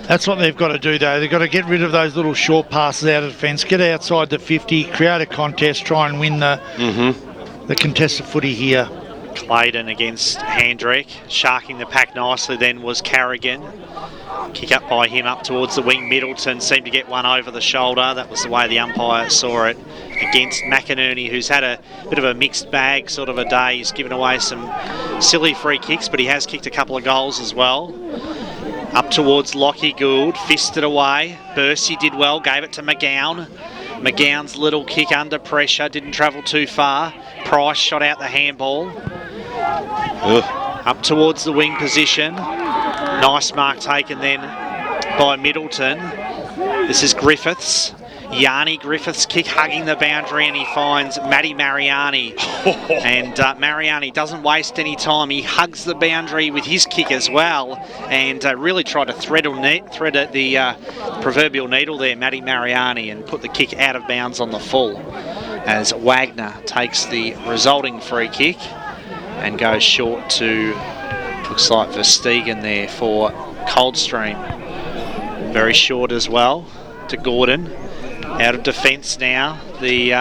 That's what they've got to do, though. They've got to get rid of those little short passes out of defence, get outside the 50, create a contest, try and win the contested footy here. Clayton against Handrick, sharking the pack nicely then was Carrigan. Kick up by him up towards the wing. Middleton seemed to get one over the shoulder. That was the way the umpire saw it against McInerney, who's had a bit of a mixed bag sort of a day. He's given away some silly free kicks, but he has kicked a couple of goals as well. Up towards Lockie Gould, fisted away. Bursey did well, gave it to McGowan. McGowan's little kick under pressure, didn't travel too far. Price shot out the handball. Up towards the wing position. Nice mark taken then by Middleton. This is Griffiths. Yanni Griffith's kick hugging the boundary, and he finds Matty Mariani. And Mariani doesn't waste any time. He hugs the boundary with his kick as well, and really tried to thread the proverbial needle there, Matty Mariani, and put the kick out of bounds on the full, as Wagner takes the resulting free kick and goes short to, looks like Verstegen there for Coldstream. Very short as well to Gordon. Out of defence now, the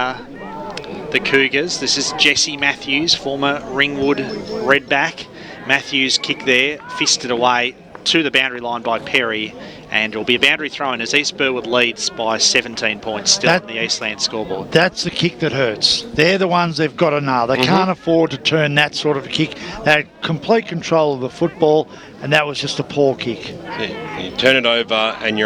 Cougars. This is Jesse Matthews, former Ringwood Redback. Matthews' kick there, fisted away to the boundary line by Perry, and it'll be a boundary throw-in as East Burwood leads by 17 points still on the Eastland scoreboard. That's the kick that hurts. They're the ones they've got to know. They can't afford to turn that sort of a kick. They had complete control of the football, and that was just a poor kick. Yeah, you turn it over, and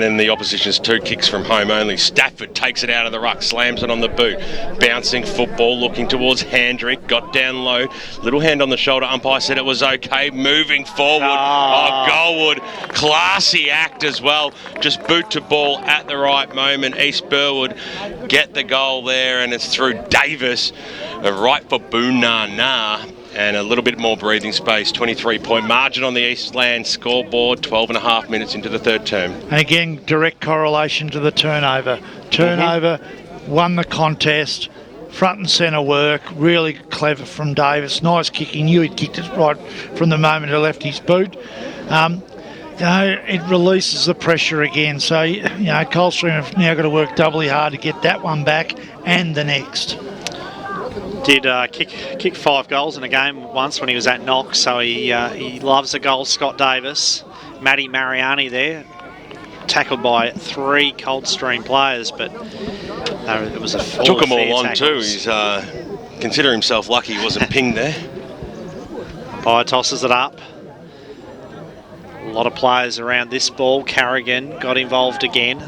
then the opposition's 2 kicks from home only. Stafford takes it out of the ruck, slams it on the boot. Bouncing football, looking towards Handrick, got down low. Little hand on the shoulder. Umpire said it was okay. Moving forward. Oh, Goldwood. Classy act as well. Just boot to ball at the right moment. East Burwood get the goal there, and it's through Davis. Right for Boonana. And a little bit more breathing space. 23-point margin on the Eastland scoreboard. 12.5 minutes into the third term. And again, direct correlation to the turnover. Turnover won the contest. Front and centre work. Really clever from Davis. Nice kicking. Knew he'd kicked it right from the moment he left his boot. It releases the pressure again. So, Coldstream have now got to work doubly hard to get that one back and the next. Did kick 5 goals in a game once when he was at Knox, so he loves the goal. Scott Davis, Matty Mariani there, tackled by 3 Coldstream players, but it was a took them all on too. He's consider himself lucky he wasn't pinged there. Umpire tosses it up. A lot of players around this ball. Carrigan got involved again.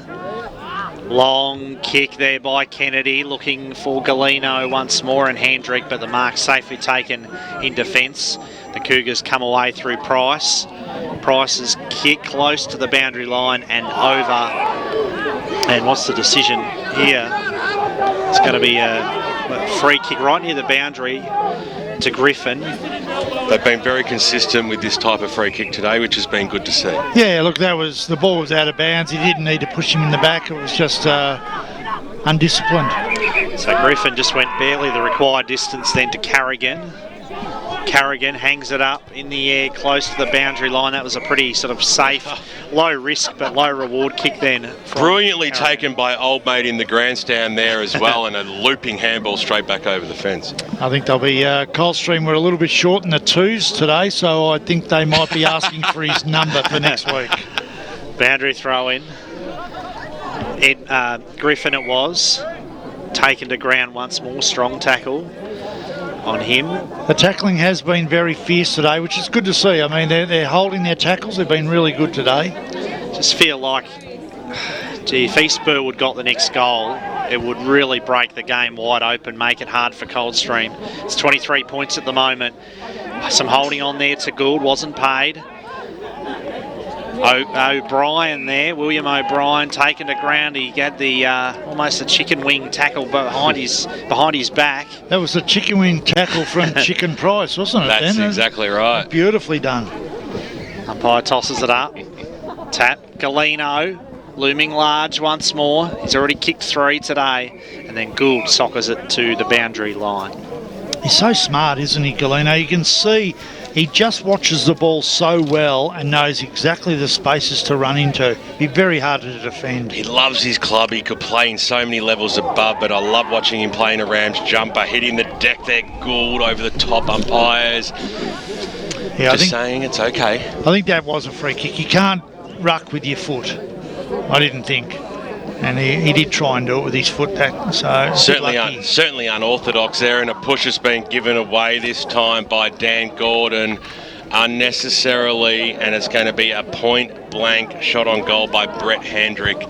Long kick there by Kennedy, looking for Galeno once more, and Handrick, but the mark safely taken in defence. The Cougars come away through Price. Price's kick close to the boundary line and over. And what's the decision here? It's going to be a free kick right near the boundary to Griffin. They've been very consistent with this type of free kick today, which has been good to see. Yeah, look, the ball was out of bounds. He didn't need to push him in the back. It was just undisciplined. So Griffin just went barely the required distance then to Carrigan. Carrigan hangs it up in the air close to the boundary line. That was a pretty sort of safe, low risk but low reward kick then. Brilliantly taken by old mate in the grandstand there as well, and a looping handball straight back over the fence. I think they'll be, Coldstream were a little bit short in the 2s today, so I think they might be asking for his number for next week. Boundary throw in. Griffin it was. Taken to ground once more, strong tackle on him. The tackling has been very fierce today, which is good to see. I mean, they're holding their tackles. They've been really good today. Just feel like, gee, if East Burwood got the next goal, it would really break the game wide open, make it hard for Coldstream. It's 23 points at the moment. Some holding on there to Gould, wasn't paid. O'Brien there, William O'Brien taken to ground. He had the almost a chicken wing tackle behind his back. That was a chicken wing tackle from Chicken Price, wasn't it? That's exactly right. Beautifully done. Umpire tosses it up. Tap, Galeno, looming large once more. He's already kicked 3 today. And then Gould soccers it to the boundary line. He's so smart, isn't he, Galeno? You can see he just watches the ball so well and knows exactly the spaces to run into. Be very hard to defend. He loves his club. He could play in so many levels above, but I love watching him playing a Rams jumper, hitting the deck there, Gould over the top umpires. Yeah, saying it's okay. I think that was a free kick. You can't ruck with your foot, I didn't think. And he did try and do it with his foot back. So certainly unorthodox there, and a push has been given away this time by Dan Gordon unnecessarily, and it's going to be a point-blank shot on goal by Brett Handrick.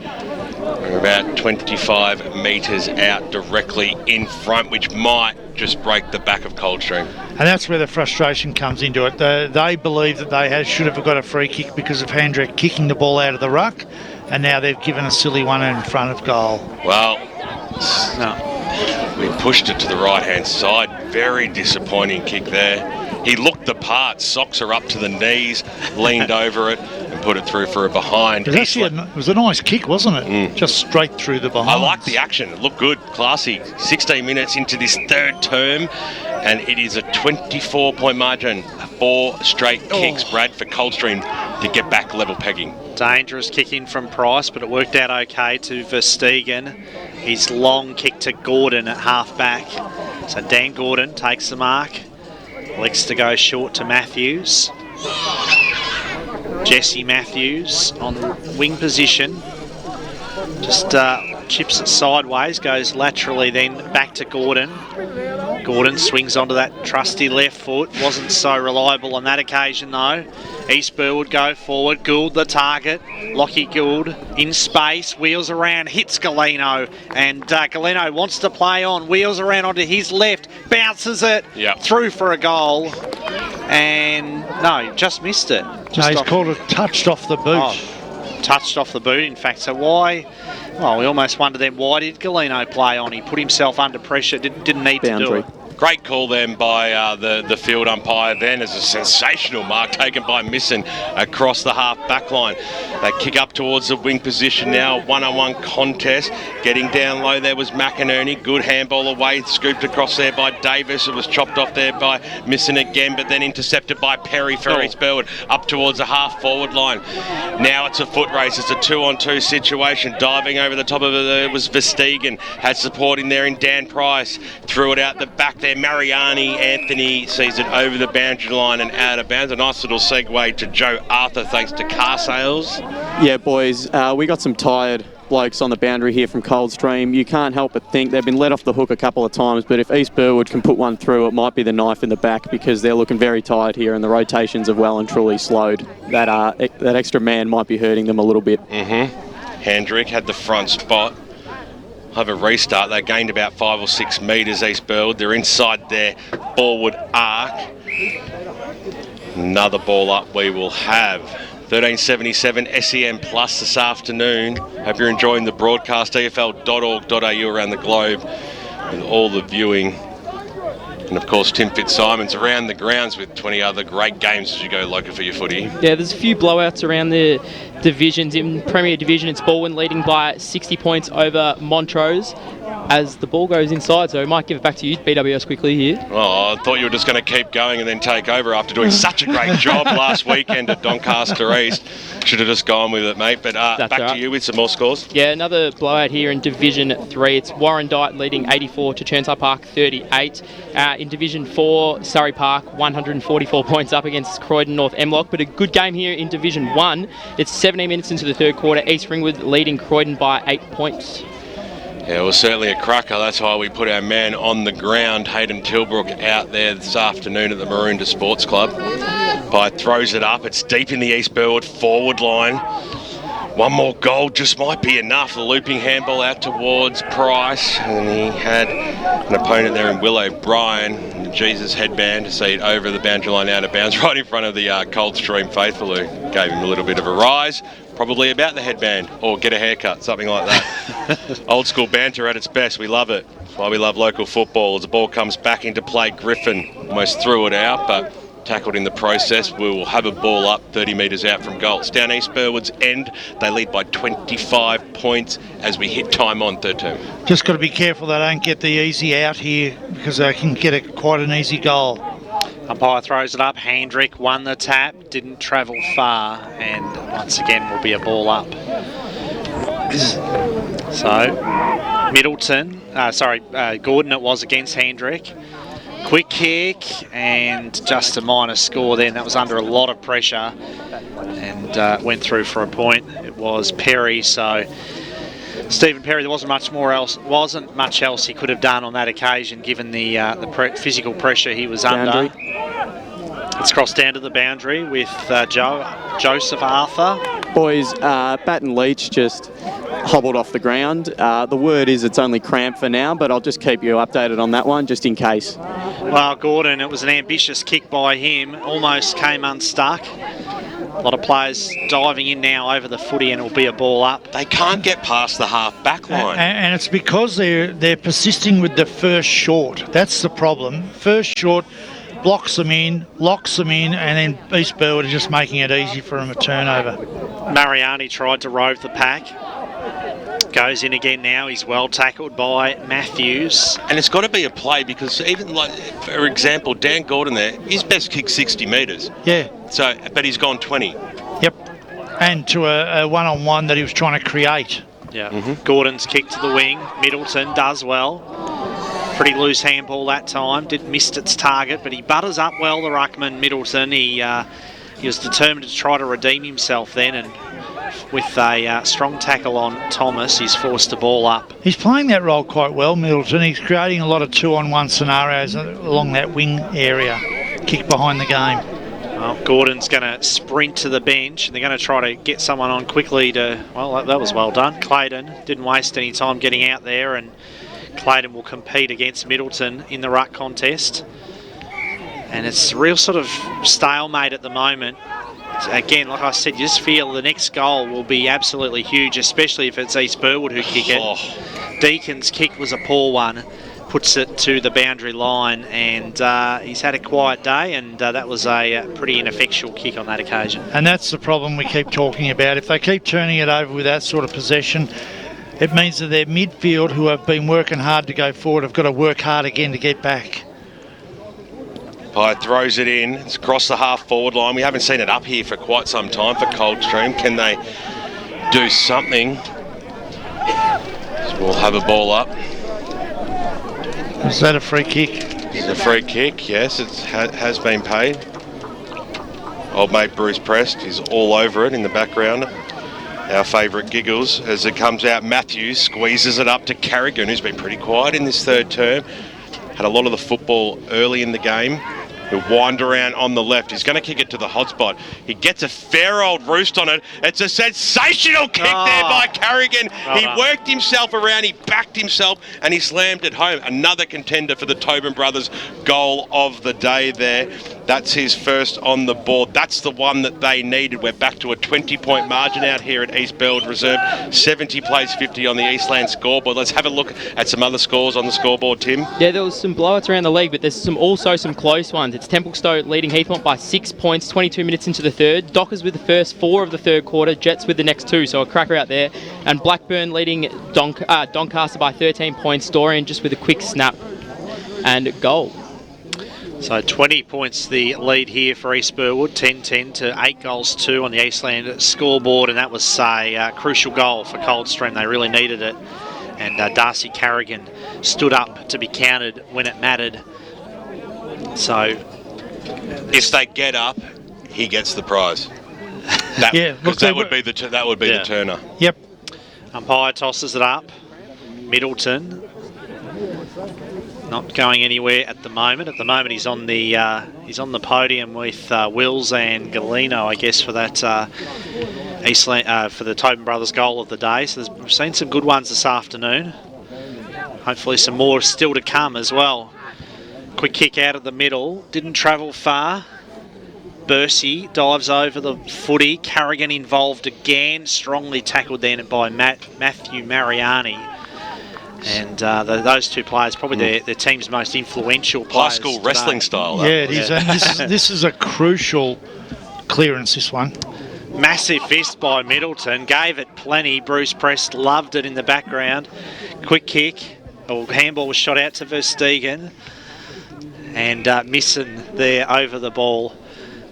We're about 25 metres out directly in front, which might just break the back of Coldstream. And that's where the frustration comes into it. They believe that they should have got a free kick because of Handrick kicking the ball out of the ruck. and now they've given a silly one in front of goal. Well, we pushed it to the right-hand side. Very disappointing kick there. He looked the part. Socks are up to the knees, leaned over it and put it through for a behind. It was a nice kick, wasn't it? Just straight through the behind. I like the action. It looked good, classy. 16 minutes into this third term, and it is a 24-point margin. 4 straight kicks, Brad, for Coldstream to get back level pegging. Dangerous kick in from Price, but it worked out okay to Verstegen. His long kick to Gordon at half-back. So Dan Gordon takes the mark. Elects to go short to Matthews. Jesse Matthews on wing position. Just chips it sideways, goes laterally then back to Gordon. Gordon swings onto that trusty left foot. Wasn't so reliable on that occasion though. East Burwood go forward. Gould the target. Lockie Gould in space. Wheels around. Hits Galeno. And Galeno wants to play on. Wheels around onto his left. Bounces it. Through for a goal. And no, just missed it. He's called it touched off the boot. Touched off the boot, in fact. So why? Well, we almost wonder then, why did Galeno play on? He put himself under pressure. Didn't need to do it. Great call then by the field umpire then, as a sensational mark taken by Misson across the half back line. They kick up towards the wing position now, one-on-one contest. Getting down low there was McInerney. Good handball away, scooped across there by Davis. It was chopped off there by Misson again, but then intercepted by Perry for East Burwood up towards the half forward line. Now it's a foot race. It's a 2-on-2 situation. Diving over the top of it was Verstegen. Had support in there in Dan Price. Threw it out the back there. Mariani Anthony sees it over the boundary line and out of bounds. A nice little segue to Joe Arthur thanks to car sales. Yeah, boys, we got some tired blokes on the boundary here from Coldstream. You can't help but think they've been let off the hook a couple of times, but if East Burwood can put one through, it might be the knife in the back, because they're looking very tired here and the rotations have well and truly slowed. That extra man might be hurting them a little bit. Hendrick had the front spot. Have a restart. They gained about 5 or 6 metres, East Burwood. They're inside their forward arc. Another ball up we will have. 1377 SEN Plus this afternoon. Hope you're enjoying the broadcast. EFL.org.au around the globe with all the viewing. And of course, Tim Fitzsimon's around the grounds with 20 other great games as you go local for your footy. Yeah, there's a few blowouts around the divisions. In Premier Division, it's Burwood leading by 60 points over Montrose as the ball goes inside. So I might give it back to you, BWS, quickly here. Oh, I thought you were just going to keep going and then take over after doing such a great job last weekend at Doncaster East. Should have just gone with it, mate. But back to you with some more scores. Yeah, another blowout here in Division 3. It's Warrandyte leading 84 to Chernside Park 38. In Division 4, Surrey Park 144 points up against Croydon North Emlock. But a good game here in Division 1. It's 17 minutes into the third quarter. East Ringwood leading Croydon by 8 points. Yeah, it was certainly a cracker. That's why we put our man on the ground, Hayden Tilbrook, out there this afternoon at the Maroondah Sports Club. By throws it up. It's deep in the East Burwood forward line. One more goal just might be enough. The looping handball out towards Price, and he had an opponent there in Will O'Brien. The Jesus headband to see it over the boundary line out of bounds right in front of the Coldstream faithful, who gave him a little bit of a rise. Probably about the headband or get a haircut, something like that. Old school banter at its best. We love it. That's why we love local football. As the ball comes back into play, Griffin almost threw it out, but tackled in the process. We will have a ball up 30 metres out from goal. It's down East Burwood's end. They lead by 25 points as we hit time on third term. Just got to be careful they don't get the easy out here, because they can get quite an easy goal. Umpire throws it up. Hendrick won the tap, didn't travel far, and once again will be a ball up. So Gordon it was against Hendrick. Quick kick and just a minor score then. That was under a lot of pressure and went through for a point. It was Perry, so Stephen Perry, there wasn't much else he could have done on that occasion, given the physical pressure he was under. It's crossed down to the boundary with Joseph Arthur. Boys, Baton Leach just hobbled off the ground. The word is it's only cramp for now, but I'll just keep you updated on that one, just in case. Well, Gordon, it was an ambitious kick by him, almost came unstuck. A lot of players diving in now over the footy, and it'll be a ball up. They can't get past the half-back line. And it's because they're persisting with the first short. That's the problem. First short blocks them in, locks them in, and then East Burwood are just making it easy for them to turnover. Mariani tried to rove the pack. Goes in again now. He's well tackled by Matthews. And it's got to be a play because even like, for example, Dan Gordon there, his best kick 60 metres. Yeah. So, but he's gone 20. Yep. And to a one-on-one that he was trying to create. Yeah. Gordon's kick to the wing. Middleton does well. Pretty loose handball that time. Missed its target, but he butters up well, the ruckman Middleton. He was determined to try to redeem himself then, and with a strong tackle on Thomas, he's forced the ball up. He's playing that role quite well, Middleton. He's creating a lot of 2-on-1 scenarios along that wing area. Kick behind the game. Well, Gordon's going to sprint to the bench, and they're going to try to get someone on quickly to... Well, that was well done. Clayton didn't waste any time getting out there, and Clayton will compete against Middleton in the ruck contest. And it's a real sort of stalemate at the moment. Again, like I said, you just feel the next goal will be absolutely huge, especially if it's East Burwood who kick it. Deacon's kick was a poor one, puts it to the boundary line, and he's had a quiet day, and that was a pretty ineffectual kick on that occasion. And that's the problem we keep talking about. If they keep turning it over with that sort of possession, it means that their midfield, who have been working hard to go forward, have got to work hard again to get back. Pye throws it in. It's across the half-forward line. We haven't seen it up here for quite some time for Coldstream. Can they do something? So we'll have a ball up. Is that a free kick? It's a free kick, yes. It has been paid. Old mate Bruce Prest is all over it in the background. Our favourite Giggles as it comes out. Matthews squeezes it up to Carrigan, who's been pretty quiet in this third term. Had a lot of the football early in the game. He'll wind around on the left. He's going to kick it to the hotspot. He gets a fair old roost on it. It's a sensational kick there by Carrigan. He worked himself around, he backed himself, and he slammed it home. Another contender for the Tobin brothers goal of the day there. That's his first on the board. That's the one that they needed. We're back to a 20-point margin out here at East Burwood Reserve. 70 plays 50 on the Eastland scoreboard. Let's have a look at some other scores on the scoreboard, Tim. Yeah, there was some blowouts around the league, but there's also some close ones. It's Templestowe leading Heathmont by 6 points, 22 minutes into the third. Dockers with the first 4 of the third quarter. Jets with the next 2, so a cracker out there. And Blackburn leading Doncaster by 13 points. Dorian just with a quick snap and goal. So 20 points the lead here for East Burwood, 10-10 to 8-2 on the Eastland scoreboard, and that was a crucial goal for Coldstream. They really needed it, and Darcy Carrigan stood up to be counted when it mattered. So if they get up, he gets the prize. That would be the turner. Yep. Umpire tosses it up. Middleton not going anywhere at the moment. At the moment, he's on the podium with Wills and Galeno, I guess, for that Eastland for the Tobin brothers goal of the day. So we've seen some good ones this afternoon. Hopefully, some more still to come as well. Quick kick out of the middle, didn't travel far. Bursey dives over the footy. Carrigan involved again, strongly tackled then by Matthew Mariani. And those two players, probably their team's most influential players. High school wrestling style. Yeah, it is. And this is a crucial clearance, this one. Massive fist by Middleton. Gave it plenty. Bruce Prest loved it in the background. Quick kick. Handball was shot out to Verstegen. And missing there over the ball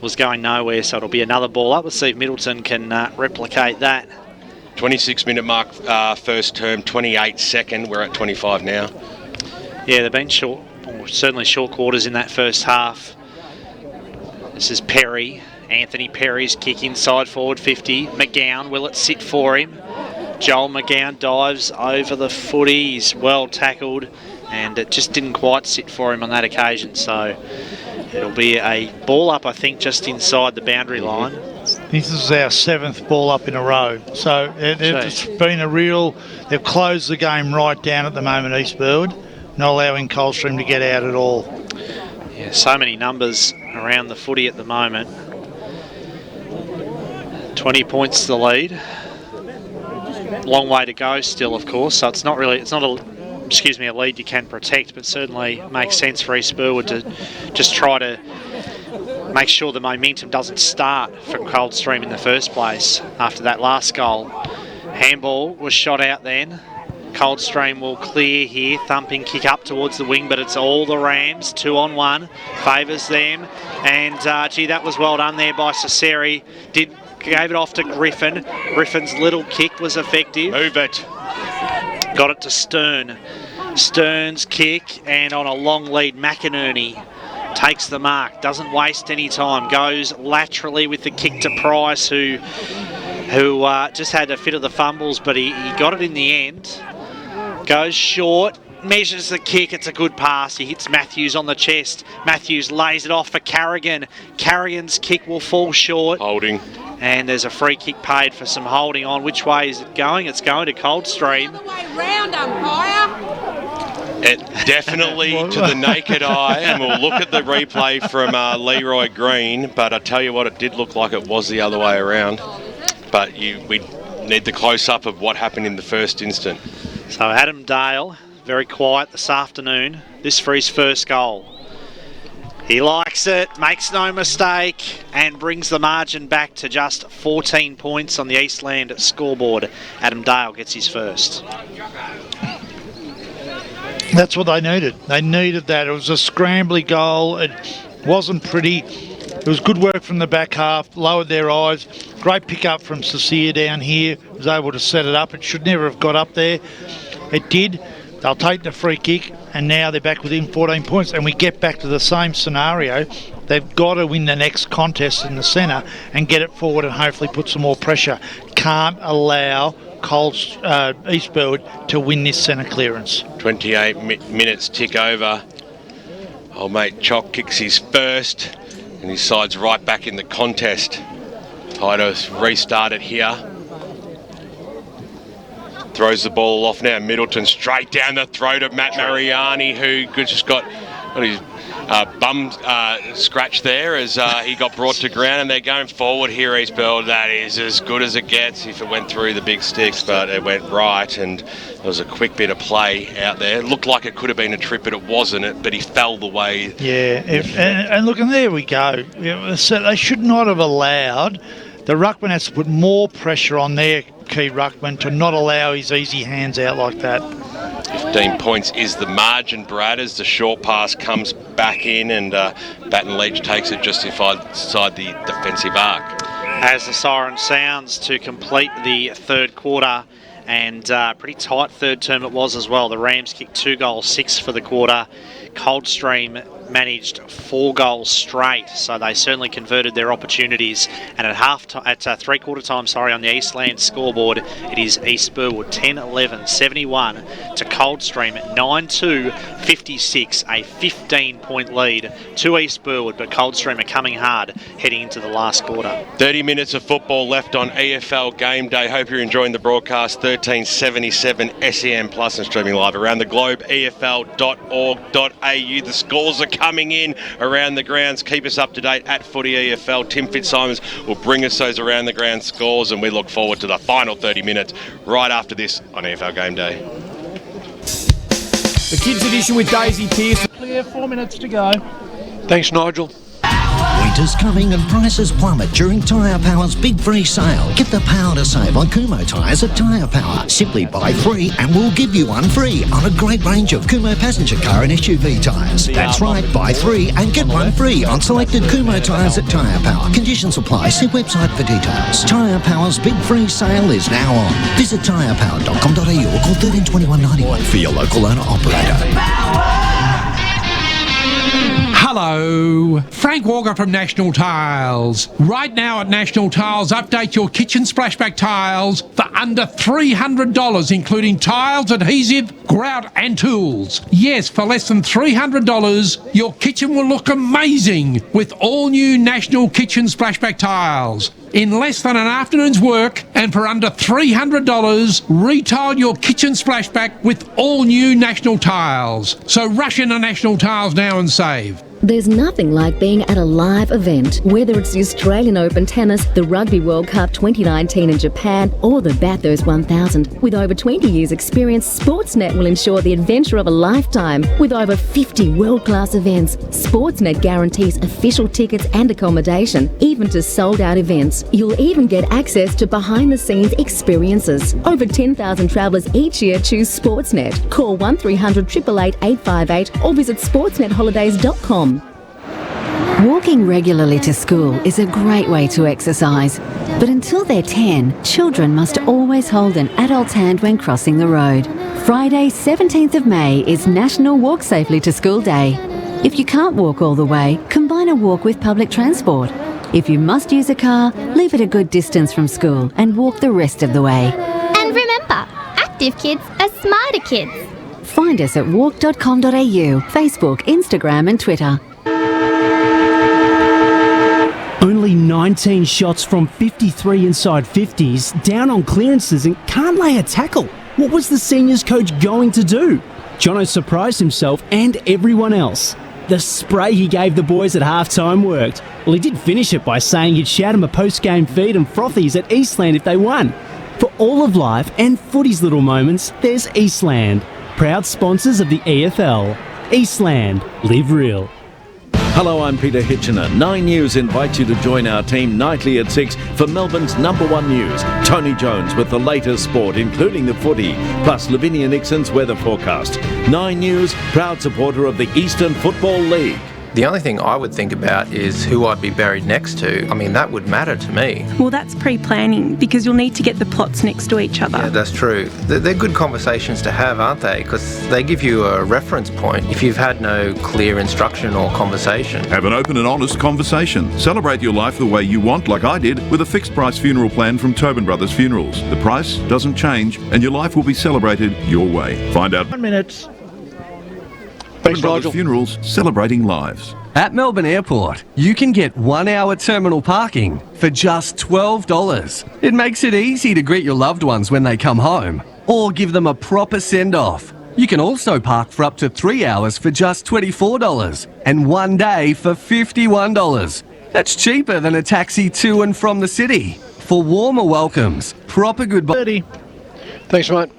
was going nowhere. So it'll be another ball up. Let's see if Middleton can replicate that. 26-minute mark first term, 28 second. We're at 25 now. Yeah, they've been short, certainly short quarters in that first half. This is Perry. Anthony Perry's kick inside forward 50. McGowan, will it sit for him? Joel McGowan dives over the footy. He's well tackled, and it just didn't quite sit for him on that occasion. So it'll be a ball up, I think, just inside the boundary line. This is our 7th ball up in a row. So it's been they've closed the game right down at the moment, East Burwood, not allowing Coldstream to get out at all. Yeah, so many numbers around the footy at the moment. 20 points to the lead. Long way to go still, of course, so it's not a lead you can protect, but certainly makes sense for East Burwood to just try to make sure the momentum doesn't start for Coldstream in the first place after that last goal. Handball was shot out then. Coldstream will clear here, thumping kick up towards the wing, but it's all the Rams, 2-on-1, favours them, and gee, that was well done there by Cesari. Gave it off to Griffin. Griffin's little kick was effective. Move it. Got it to Stern. Stern's kick, and on a long lead, McInerney takes the mark, doesn't waste any time, goes laterally with the kick to Price, who just had a fit of the fumbles, but he got it in the end. Goes short, measures the kick, it's a good pass, he hits Matthews on the chest. Matthews lays it off for Carrigan. Carrigan's kick will fall short. Holding. And there's a free kick paid for some holding on. Which way is it going? It's going to Coldstream. Other way round, umpire. It definitely to the naked eye, and we'll look at the replay from Leroy Green, but I tell you what, it did look like it was the other way around. But we need the close-up of what happened in the first instant. So Adam Dale, very quiet this afternoon. This for his first goal. He likes it, makes no mistake, and brings the margin back to just 14 points on the Eastland scoreboard. Adam Dale gets his first. That's what they needed. They needed that. It was a scrambly goal. It wasn't pretty. It was good work from the back half, lowered their eyes. Great pick up from Cecilia down here. Was able to set it up. It should never have got up there. It did. They'll take the free kick, and now they're back within 14 points, and we get back to the same scenario. They've got to win the next contest in the centre and get it forward and hopefully put some more pressure. Can't allow East Burwood to win this centre clearance. 28 minutes tick over. Old mate Chock kicks his first, and his side's right back in the contest. Try to restart it here. Throws the ball off now. Middleton straight down the throat of Matt Mariani, who just got his bum scratched there as he got brought to ground, and they're going forward here, East Burwood. That is as good as it gets if it went through the big sticks, but it went right, and it was a quick bit of play out there. It looked like it could have been a trip, but it wasn't, but he fell the way. Yeah, and look, and there we go. So they should not have allowed. The ruckman has to put more pressure on their key ruckman to not allow his easy hands out like that. 15 points is the margin, Brad, as the short pass comes back in, and Baton Leach takes it just inside the defensive arc. As the siren sounds to complete the third quarter, and pretty tight third term it was as well. The Rams kicked 2 goals, 6 for the quarter. Coldstream managed 4 goals straight, so they certainly converted their opportunities. And at three-quarter time, on the Eastland scoreboard, it is East Burwood 10-11, 71 to Coldstream 9-2, 56, a 15-point lead to East Burwood, but Coldstream are coming hard heading into the last quarter. 30 minutes of football left on EFL Game Day. Hope you're enjoying the broadcast. 1377 SEN Plus and streaming live around the globe, efl.org.au. The scores are coming in around the grounds. Keep us up to date at Footy EFL. Tim Fitzsimons will bring us those around the ground scores, and we look forward to the final 30 minutes right after this on EFL Game Day. The Kids Edition with Daisy Pearce. Clear, 4 minutes to go. Thanks, Nigel. Winter's coming and prices plummet during Tyre Power's big free sale. Get the power to save on Kumo tyres at Tyre Power. Simply buy 3 and we'll give you 1 free on a great range of Kumo passenger car and SUV tyres. That's right, buy 3 and get 1 free on selected Kumo tyres at Tyre Power. Conditions apply. See website for details. Tyre Power's big free sale is now on. Visit tyrepower.com.au or call 13 21 91 for your local owner operator. Hello, Frank Walker from National Tiles. Right now at National Tiles, update your kitchen splashback tiles for under $300, including tiles, adhesive, grout and tools. Yes, for less than $300, your kitchen will look amazing with all new National Kitchen Splashback tiles. In less than an afternoon's work and for under $300, retile your kitchen splashback with all new National Tiles. So rush into National Tiles now and save. There's nothing like being at a live event, whether it's the Australian Open Tennis, the Rugby World Cup 2019 in Japan, or the Bathurst 1000. With over 20 years' experience, Sportsnet will ensure the adventure of a lifetime. With over 50 world-class events, Sportsnet guarantees official tickets and accommodation, even to sold-out events. You'll even get access to behind-the-scenes experiences. Over 10,000 travellers each year choose Sportsnet. Call 1300 888 858 or visit sportsnetholidays.com. Walking regularly to school is a great way to exercise, but until they're 10, children must always hold an adult's hand when crossing the road. Friday, 17th of May is National Walk Safely to School Day. If you can't walk all the way, combine a walk with public transport. If you must use a car, leave it a good distance from school and walk the rest of the way. And remember, active kids are smarter kids. Find us at walk.com.au, Facebook, Instagram and Twitter. Only 19 shots from 53 inside 50s, down on clearances and can't lay a tackle. What was the seniors coach going to do? Jono surprised himself and everyone else. The spray he gave the boys at halftime worked. Well, he did finish it by saying he'd shout them a post-game feed and frothies at Eastland if they won. For all of life and footy's little moments, there's Eastland, proud sponsors of the EFL. Eastland, live real. Hello, I'm Peter Hitchener. 9 News invites you to join our team nightly at 6 for Melbourne's #1 news. Tony Jones with the latest sport, including the footy, plus Lavinia Nixon's weather forecast. 9 News, proud supporter of the Eastern Football League. The only thing I would think about is who I'd be buried next to. I mean, that would matter to me. Well, that's pre-planning because you'll need to get the plots next to each other. Yeah, that's true. They're good conversations to have, aren't they? Because they give you a reference point if you've had no clear instruction or conversation. Have an open and honest conversation. Celebrate your life the way you want, like I did, with a fixed price funeral plan from Tobin Brothers Funerals. The price doesn't change and your life will be celebrated your way. Find out. 1 minute. Tobin Brothers Funerals, celebrating lives. At Melbourne Airport, you can get 1 hour terminal parking for just $12. It makes it easy to greet your loved ones when they come home or give them a proper send-off. You can also park for up to 3 hours for just $24 and 1 day for $51. That's cheaper than a taxi to and from the city. For warmer welcomes, proper goodbye. Thanks, mate.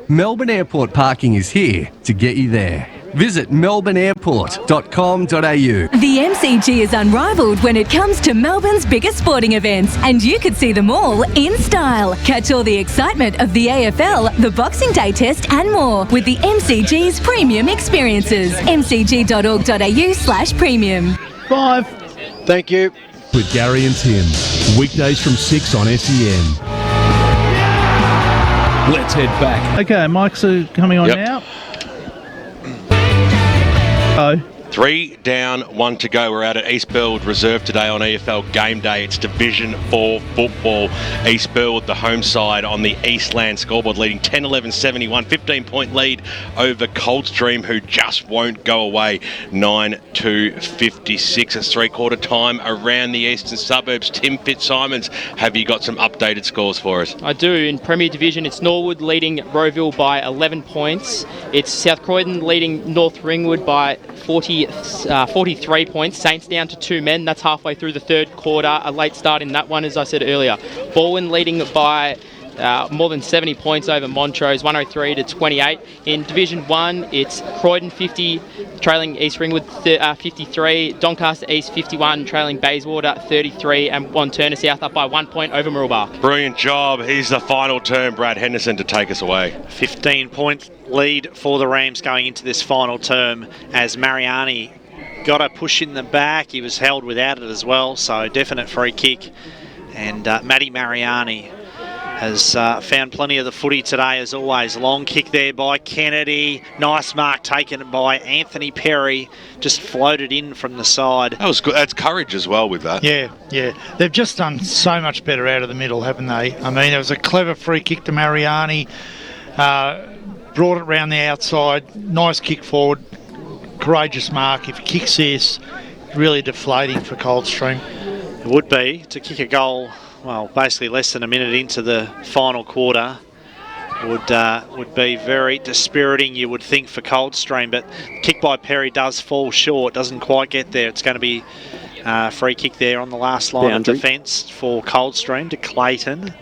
Melbourne Airport parking is here to get you there. Visit melbourneairport.com.au. The MCG is unrivaled when it comes to Melbourne's biggest sporting events, and you could see them all in style. Catch all the excitement of the AFL, the Boxing Day Test and more with the MCG's premium experiences. mcg.org.au/premium. 5. Thank you. With Gary and Tim. Weekdays from 6 on SEN. Let's head back. Okay, mics are coming on now. Oh. 3 down, 1 to go. We're out at East Burwood Reserve today on EFL Game Day. It's Division 4 football. East Burwood, the home side, on the Eastland scoreboard, leading 10-11-71. 15-point lead over Coldstream, who just won't go away. 9-2-56. It's three-quarter time around the eastern suburbs. Tim Fitzsimons, have you got some updated scores for us? I do. In Premier Division, it's Norwood leading Rowville by 11 points. It's South Croydon leading North Ringwood by 43 points. Saints down to 2 men. That's halfway through the third quarter. A late start in that one, as I said earlier. Burwood leading by more than 70 points over Montrose, 103-28. In Division 1, it's Croydon 50, trailing East Ringwood 53, Doncaster East 51, trailing Bayswater 33, and Wanturna South up by 1 point over Mooroolbark. Brilliant job. Here's the final term, Brad Henderson, to take us away. 15-point lead for the Rams going into this final term as Mariani got a push in the back. He was held without it as well, so definite free kick. And Matty Mariani has found plenty of the footy today, as always. Long kick there by Kennedy. Nice mark taken by Anthony Perry. Just floated in from the side. That was good. That's courage as well with that. Yeah. They've just done so much better out of the middle, haven't they? I mean, it was a clever free kick to Mariani. Brought it round the outside. Nice kick forward. Courageous mark. If he kicks this, really deflating for Coldstream. It would be to kick a goal. Well, basically less than a minute into the final quarter. would be very dispiriting, you would think, for Coldstream, but kick by Perry does fall short, doesn't quite get there. It's going to be a free kick there on the last line of defence for Coldstream to Clayton,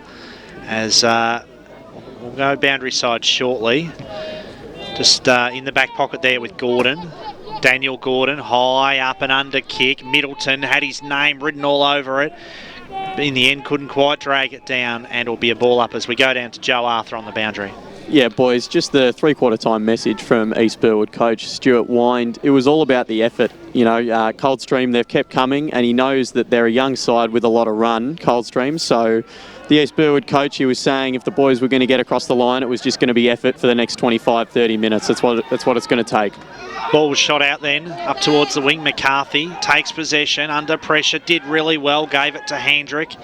as we'll go boundary side shortly. Just in the back pocket there with Gordon. Daniel Gordon, high up and under kick. Middleton had his name written all over it. In the end, couldn't quite drag it down, and it'll be a ball up as we go down to Joe Arthur on the boundary. Yeah, boys, just the three-quarter time message from East Burwood coach Stuart Wind. It was all about the effort. You know, Coldstream, they've kept coming, and he knows that they're a young side with a lot of run, Coldstream. So the East Burwood coach, he was saying if the boys were going to get across the line, it was just going to be effort for the next 25, 30 minutes. That's what it's going to take. Ball was shot out then, up towards the wing. McCarthy takes possession, under pressure, did really well, gave it to Handrick.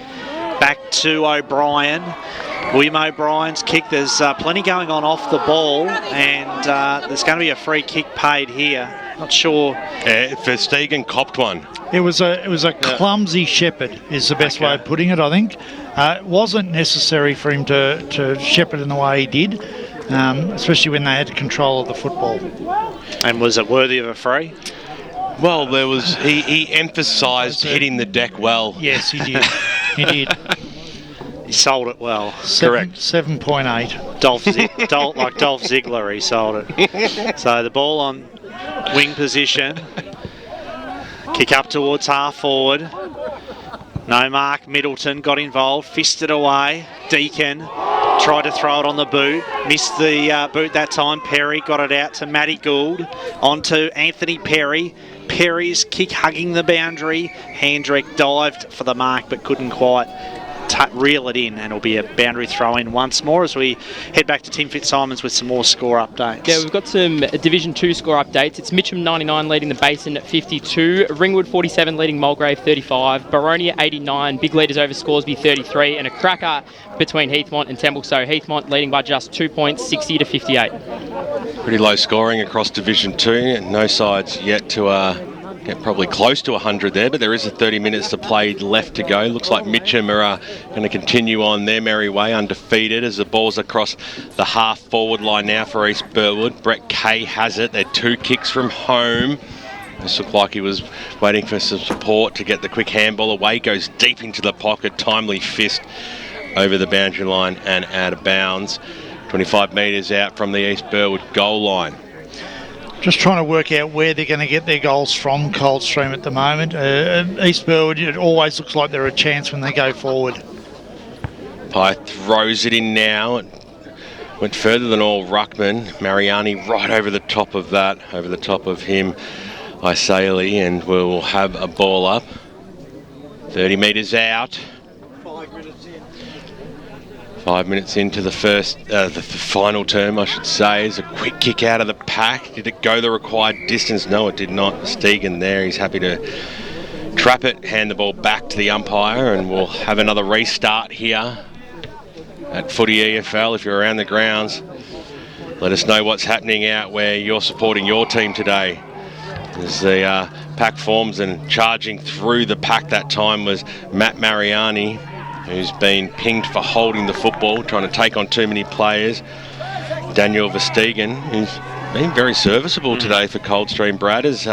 Back to O'Brien. William O'Brien's kick. There's plenty going on off the ball, and there's going to be a free kick paid here. Not sure. Verstegen copped one. It was a clumsy shepherd, is the best way of putting it, I think. It wasn't necessary for him to shepherd in the way he did, especially when they had control of the football. And was it worthy of a free? Well, there was. He emphasised hitting the deck well. Yes, he did. He did. He sold it well. Correct. 7.8. Like Dolph Ziggler, he sold it. So the ball on wing position. Kick up towards half forward. No mark. Middleton got involved. Fisted away. Deacon tried to throw it on the boot. Missed the boot that time. Perry got it out to Matty Gould. On to Anthony Perry. Perry's kick hugging the boundary. Handrick dived for the mark but couldn't quite reel it in, and it'll be a boundary throw-in once more as we head back to Tim Fitzsimons with some more score updates. Yeah, we've got some Division 2 score updates. It's Mitcham 99 leading the Basin at 52, Ringwood 47 leading Mulgrave 35, Baronia 89, big leaders over Scoresby 33, and a cracker between Heathmont and Temple. So Heathmont leading by just 2 points, 60 to 58. Pretty low scoring across Division 2, and no sides yet to get probably close to 100 there, but there is 30 minutes to play left to go. Looks like Mitcham are going to continue on their merry way undefeated as the ball's across the half forward line now for East Burwood. Brett Kay has it. They're 2 kicks from home. This looked like he was waiting for some support to get the quick handball away. Goes deep into the pocket. Timely fist over the boundary line and out of bounds. 25 metres out from the East Burwood goal line. Just trying to work out where they're going to get their goals from, Coldstream, at the moment. East Burwood, it always looks like they're a chance when they go forward. Pye throws it in now. Went further than all ruckman. Mariani right over the top of that, over the top of him, Isaili, and we'll have a ball up. 30 metres out. 5 minutes into the final term, I should say, is a quick kick out of the pack. Did it go the required distance? No, it did not. Stegen there, he's happy to trap it, hand the ball back to the umpire, and we'll have another restart here at Footy EFL. If you're around the grounds, let us know what's happening out where you're supporting your team today. As the pack forms, and charging through the pack that time was Matt Mariani, who's been pinged for holding the football, trying to take on too many players. Daniel Verstegen, who's been very serviceable today for Coldstream. Brad, as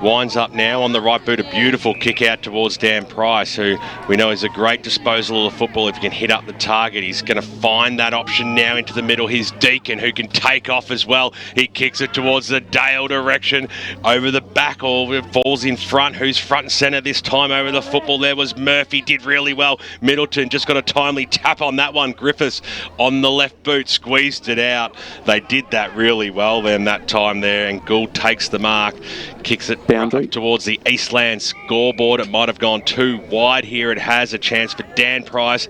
winds up now on the right boot. A beautiful kick out towards Dan Price, who we know is a great disposal of the football if he can hit up the target. He's going to find that option now into the middle. Here's Deacon, who can take off as well. He kicks it towards the Dale direction, over the back, or it falls in front. Who's front and centre this time over the football? There was Murphy, did really well. Middleton just got a timely tap on that one. Griffiths on the left boot, squeezed it out. They did that really well then that time there, and Gould takes the mark, kicks it boundary towards the Eastland scoreboard. It might have gone too wide here. It has a chance for Dan Price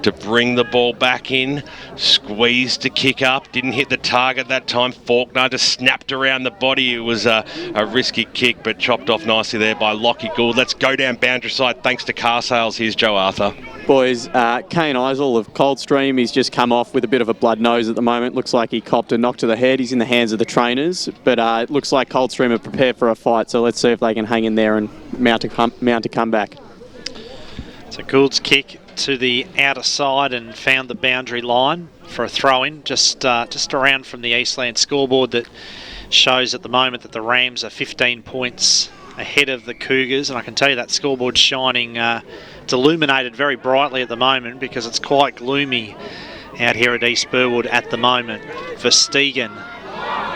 to bring the ball back in. Squeezed to kick up, didn't hit the target that time. Faulkner just snapped around the body. It was a risky kick, but chopped off nicely there by Lockie Gould. Let's go down boundary side thanks to car sales. Here's Joe Arthur. Boys, Kane Eisel of Coldstream, he's just come off with a bit of a blood nose at the moment. Looks like he copped a knock to the head. He's in the hands of the trainers, but it looks like Coldstream are prepared for a fight, so let's see if they can hang in there and mount a comeback. So Gould's kick to the outer side and found the boundary line for a throw-in, just around from the Eastland scoreboard that shows at the moment that the Rams are 15 points ahead of the Cougars, and I can tell you that scoreboard's shining. It's illuminated very brightly at the moment because it's quite gloomy out here at East Burwood at the moment. Verstegen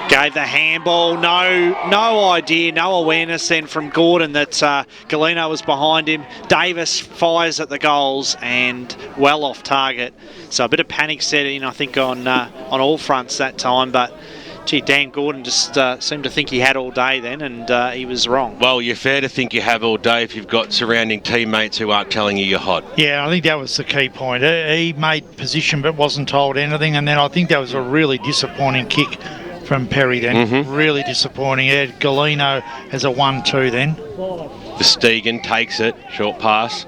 gave the handball, no idea, no awareness then from Gordon that Galeno was behind him. Davis fires at the goals and well off target. So a bit of panic set in, I think, on all fronts that time, but gee, Dan Gordon just seemed to think he had all day then, and he was wrong. Well, you're fair to think you have all day if you've got surrounding teammates who aren't telling you you're hot. Yeah, I think that was the key point. He made position but wasn't told anything, and then I think that was a really disappointing kick from Perry then. Really disappointing. Galeno has a 1-2 then. Verstegen takes it, short pass,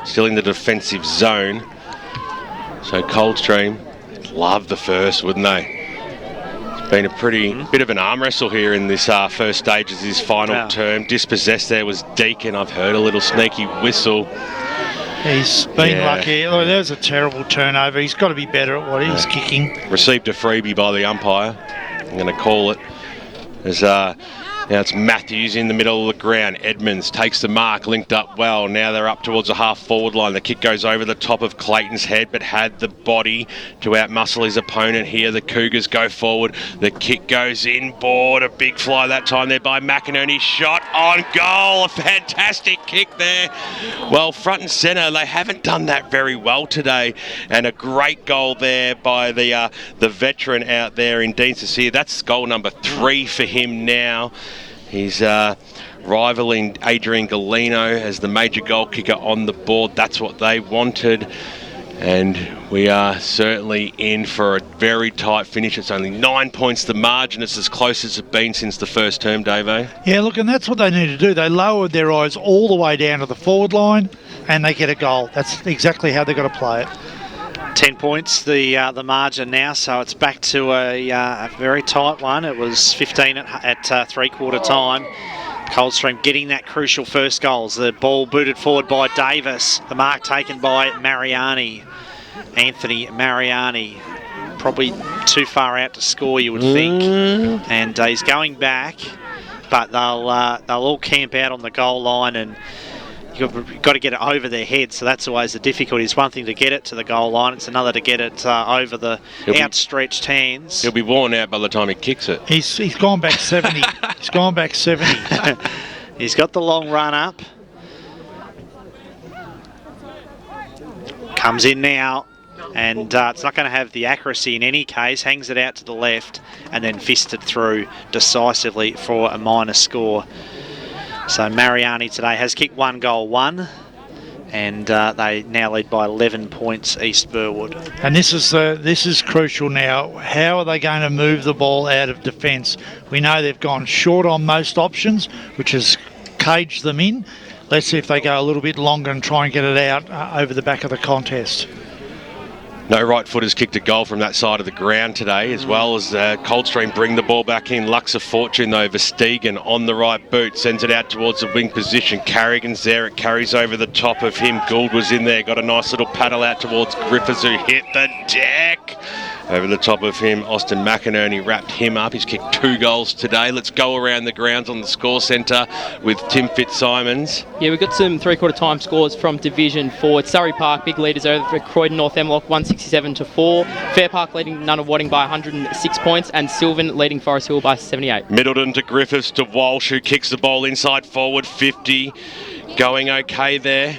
still in the defensive zone. So Coldstream love the first, wouldn't they? Been a pretty bit of an arm wrestle here in this first stage of this final term. Dispossessed there was Deacon. I've heard a little sneaky whistle. He's been lucky. Look, that was a terrible turnover. He's got to be better at what he's kicking. Received a freebie by the umpire. I'm going to call it. There's now it's Matthews in the middle of the ground. Edmonds takes the mark, linked up well. Now they're up towards the half-forward line. The kick goes over the top of Clayton's head, but had the body to outmuscle his opponent here. The Cougars go forward. The kick goes inboard. A big fly that time there by McInerney. Shot on goal. A fantastic kick there. Well, front and centre, they haven't done that very well today. And a great goal there by the veteran out there in Dean Cecilia. That's goal number 3 for him now. He's rivaling Adrian Galeno as the major goal kicker on the board. That's what they wanted. And we are certainly in for a very tight finish. It's only 9 points the margin. It's as close as it's been since the first term, Davo. Yeah, look, and that's what they need to do. They lowered their eyes all the way down to the forward line and they get a goal. That's exactly how they've got to play it. 10 points, the margin now, so it's back to a very tight one. It was 15 at three-quarter time. Coldstream getting that crucial first goals. The ball booted forward by Davis. The mark taken by Mariani. Anthony Mariani. Probably too far out to score, you would think. And he's going back, but they'll all camp out on the goal line, and you've got to get it over their head, so that's always the difficulty. It's one thing to get it to the goal line, it's another to get it over the outstretched hands. He'll be worn out by the time he kicks it. He's gone back 70. He's gone back 70. He's got the long run up. Comes in now, and it's not going to have the accuracy in any case. Hangs it out to the left and then fisted through decisively for a minor score. So Mariani today has kicked 1 goal, 1, and they now lead by 11 points East Burwood. And this is crucial now. How are they going to move the ball out of defence? We know they've gone short on most options, which has caged them in. Let's see if they go a little bit longer and try and get it out over the back of the contest. No right footers kicked a goal from that side of the ground today, as well as Coldstream bring the ball back in. Lucks of fortune though. Verstegen on the right boot, sends it out towards the wing position. Carrigan's there, it carries over the top of him. Gould was in there, got a nice little paddle out towards Griffiths, who hit the deck. Over the top of him, Austin McInerney wrapped him up. He's kicked 2 goals today. Let's go around the grounds on the score centre with Tim Fitzsimons. Yeah, we've got some three-quarter time scores from Division 4. It's Surrey Park, big leaders over Croydon North Hemlock, 167-4. Fair Park leading Nunawading by 106 points, and Sylvan leading Forest Hill by 78. Middleton to Griffiths to Walsh, who kicks the ball inside forward, 50. Going okay there.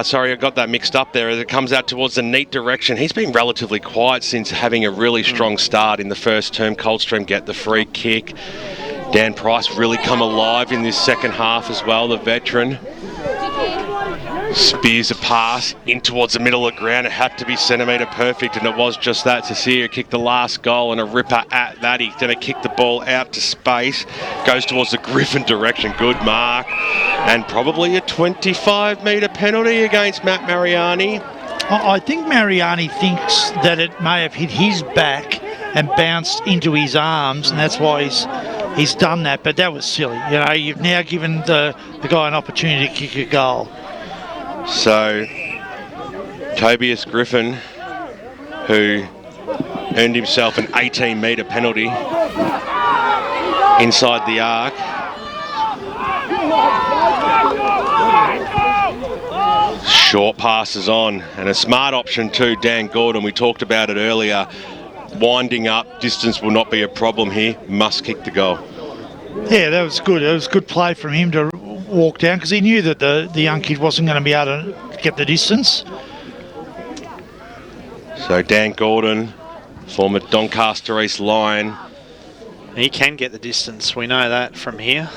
Sorry, I got that mixed up there as it comes out towards the neat direction. He's been relatively quiet since having a really strong start in the first term. Coldstream get the free kick. Dan Price really come alive in this second half as well, the veteran. Spears a pass in towards the middle of the ground. It had to be centimetre perfect, and it was just that. Cecilia kicked the last goal and a ripper at that. He's going to kick the ball out to space. Goes towards the Griffin direction. Good mark. And probably a 25-metre penalty against Matt Mariani. I think Mariani thinks that it may have hit his back and bounced into his arms, and that's why he's done that. But that was silly. You know, you've now given the guy an opportunity to kick a goal. So Tobias Griffin, who earned himself an 18-metre penalty inside the arc. Short passes on, and a smart option too, Dan Gordon. We talked about it earlier. Winding up, distance will not be a problem here. Must kick the goal. Yeah, that was good. It was good play from him to walk down because he knew that the young kid wasn't going to be able to get the distance. So Dan Gordon, former Doncaster East Lion. He can get the distance. We know that from here.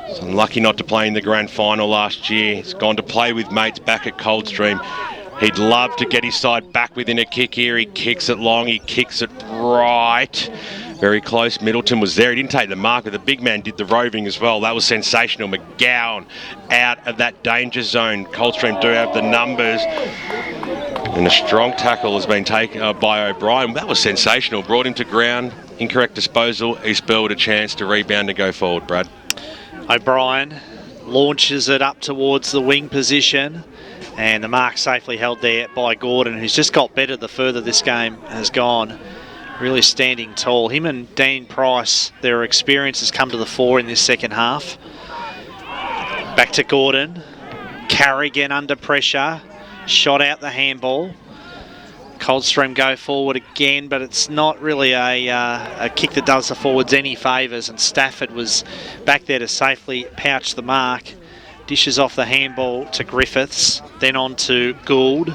He's unlucky not to play in the grand final last year. He's gone to play with mates back at Coldstream. He'd love to get his side back within a kick here. He kicks it long, he kicks it right. Very close. Middleton was there. He didn't take the mark, but the big man did the roving as well. That was sensational. McGowan out of that danger zone. Coldstream do have the numbers. And a strong tackle has been taken by O'Brien. That was sensational. Brought him to ground. Incorrect disposal. East Burwood a chance to rebound and go forward, Brad. O'Brien launches it up towards the wing position. And the mark safely held there by Gordon, who's just got better the further this game has gone. Really standing tall. Him and Dean Price, their experience has come to the fore in this second half. Back to Gordon. Carrigan under pressure. Shot out the handball. Coldstream go forward again, but it's not really a kick that does the forwards any favours, and Stafford was back there to safely pouch the mark. Dishes off the handball to Griffiths, then on to Gould.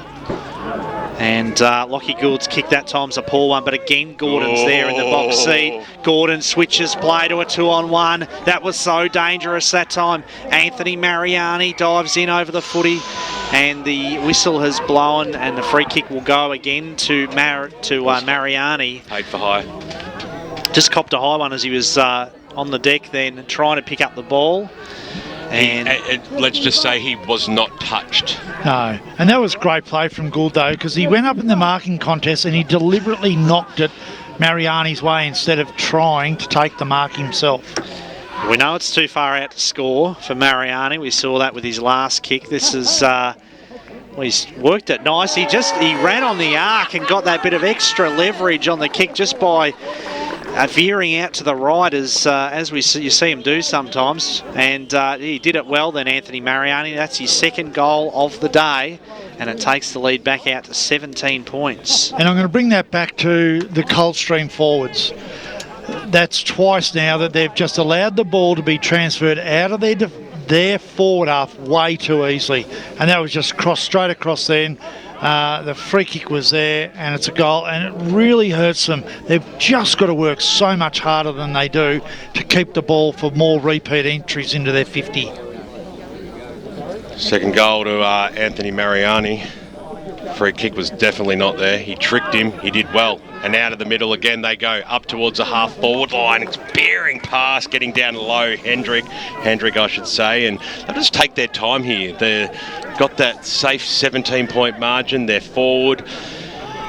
And Lockie Gould's kick that time's a poor one, but again Gordon's there in the box seat. Gordon switches play to a 2-on-1. That was so dangerous that time. Anthony Mariani dives in over the footy, and the whistle has blown, and the free kick will go again to Mariani. Paid for high. Just copped a high one as he was on the deck then trying to pick up the ball. And let's just say he was not touched. No, and that was great play from Gould though, because he went up in the marking contest and he deliberately knocked it Mariani's way instead of trying to take the mark himself. We know it's too far out to score for Mariani. We saw that with his last kick. This is he's worked it nice. He ran on the arc and got that bit of extra leverage on the kick just by veering out to the right as you see him do sometimes, and he did it well then, Anthony Mariani. That's his second goal of the day, and it takes the lead back out to 17 points. And I'm going to bring that back to the Coldstream forwards. That's twice now that they've just allowed the ball to be transferred out of their forward half way too easily, and that was just straight across then. The free kick was there, and it's a goal, and it really hurts them. They've just got to work so much harder than they do to keep the ball for more repeat entries into their 50. Second goal to Anthony Mariani. Free kick was definitely not there. He tricked him. He did well. And out of the middle again they go up towards the half forward line. It's bearing past, getting down low. Hendrick I should say. And they'll just take their time here. They've got that safe 17-point margin. They're forward.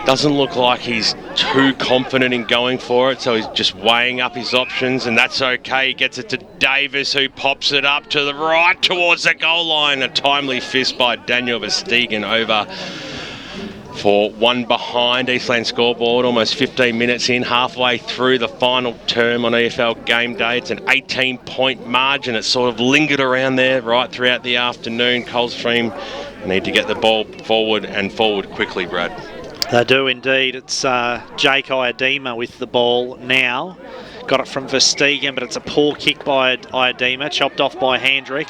Doesn't look like he's too confident in going for it, so he's just weighing up his options, and that's okay. He gets it to Davis, who pops it up to the right towards the goal line. A timely fist by Daniel Verstegen over for one behind. Eastland scoreboard, almost 15 minutes in, halfway through the final term on EFL game day. It's an 18-point margin. It's sort of lingered around there right throughout the afternoon. Coldstream need to get the ball forward and forward quickly, Brad. They do indeed. It's Jake Iadema with the ball now. Got it from Verstegen, but it's a poor kick by Iadema, chopped off by Hendrick.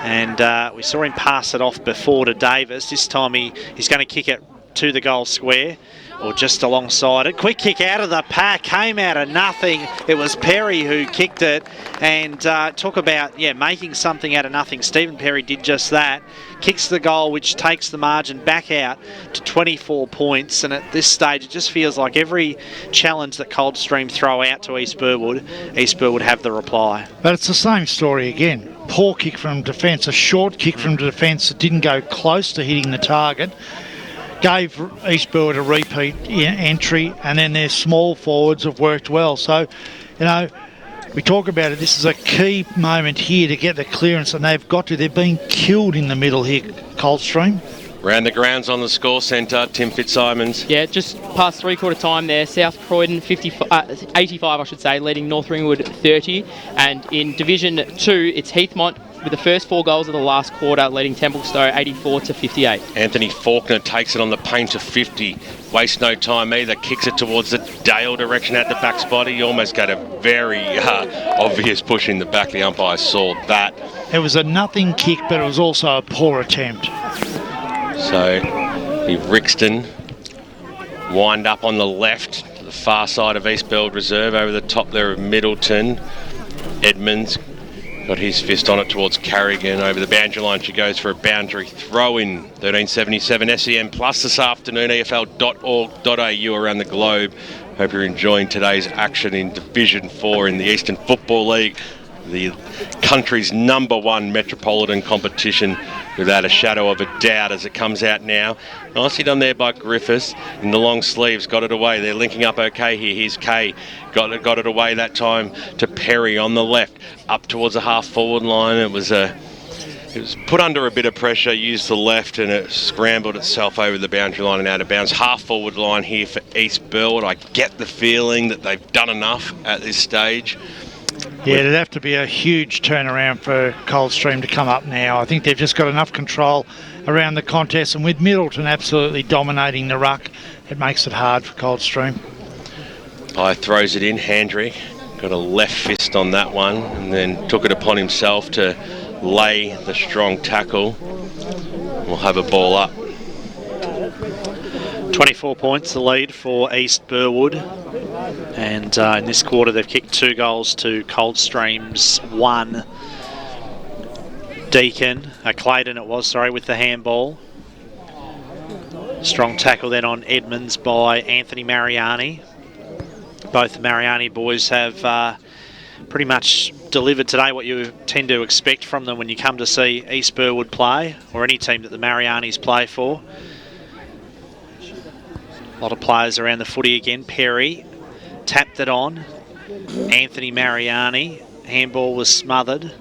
And we saw him pass it off before to Davis. This time he's going to kick it to the goal square, or just alongside it. Quick kick out of the pack, came out of nothing. It was Perry who kicked it, and talk about making something out of nothing. Stephen Perry did just that. Kicks the goal, which takes the margin back out to 24 points, and at this stage it just feels like every challenge that Coldstream throw out to East Burwood have the reply. But it's the same story again. Poor kick from defence, a short kick from defence that didn't go close to hitting the target. Gave East Burwood a repeat entry, and then their small forwards have worked well. So, we talk about it. This is a key moment here to get the clearance, and they've been killed in the middle here, Coldstream. Round the grounds on the score centre, Tim Fitzsimons. Yeah, just past three-quarter time there. South Croydon 85, I should say, leading North Ringwood 30. And in Division 2, it's Heathmont with the first 4 goals of the last quarter, leading Templestowe 84-58. Anthony Faulkner takes it on the paint to 50. Waste no time either. Kicks it towards the Dale direction at the back spot. He almost got a very obvious push in the back. The umpire saw that. It was a nothing kick, but it was also a poor attempt. So the Rixton wind up on the left to the far side of East Burwood Reserve. Over the top there of Middleton. Edmonds got his fist on it towards Carrigan. Over the boundary line she goes for a boundary throw in. 1377 SEN Plus this afternoon. EFL.org.au around the globe. Hope you're enjoying today's action in Division 4 in the Eastern Football League. The country's #1 metropolitan competition, without a shadow of a doubt, as it comes out now. Nicely done there by Griffiths in the long sleeves, got it away. They're linking up okay here. Here's Kay, got it away that time to Perry on the left, up towards the half-forward line. It was put under a bit of pressure, used the left, and it scrambled itself over the boundary line and out of bounds. Half-forward line here for East Burwood. I get the feeling that they've done enough at this stage. Yeah, it'd have to be a huge turnaround for Coldstream to come up now. I think they've just got enough control around the contest, and with Middleton absolutely dominating the ruck, it makes it hard for Coldstream. Throws it in, Handrick got a left fist on that one and then took it upon himself to lay the strong tackle. We'll have a ball up. 24 points the lead for East Burwood, and in this quarter they've kicked 2 goals to Coldstream's 1. Clayton it was, with the handball. Strong tackle then on Edmonds by Anthony Mariani. Both the Mariani boys have pretty much delivered today what you tend to expect from them when you come to see East Burwood play, or any team that the Marianis play for. A lot of players around the footy again. Perry tapped it on. Anthony Mariani. Handball was smothered.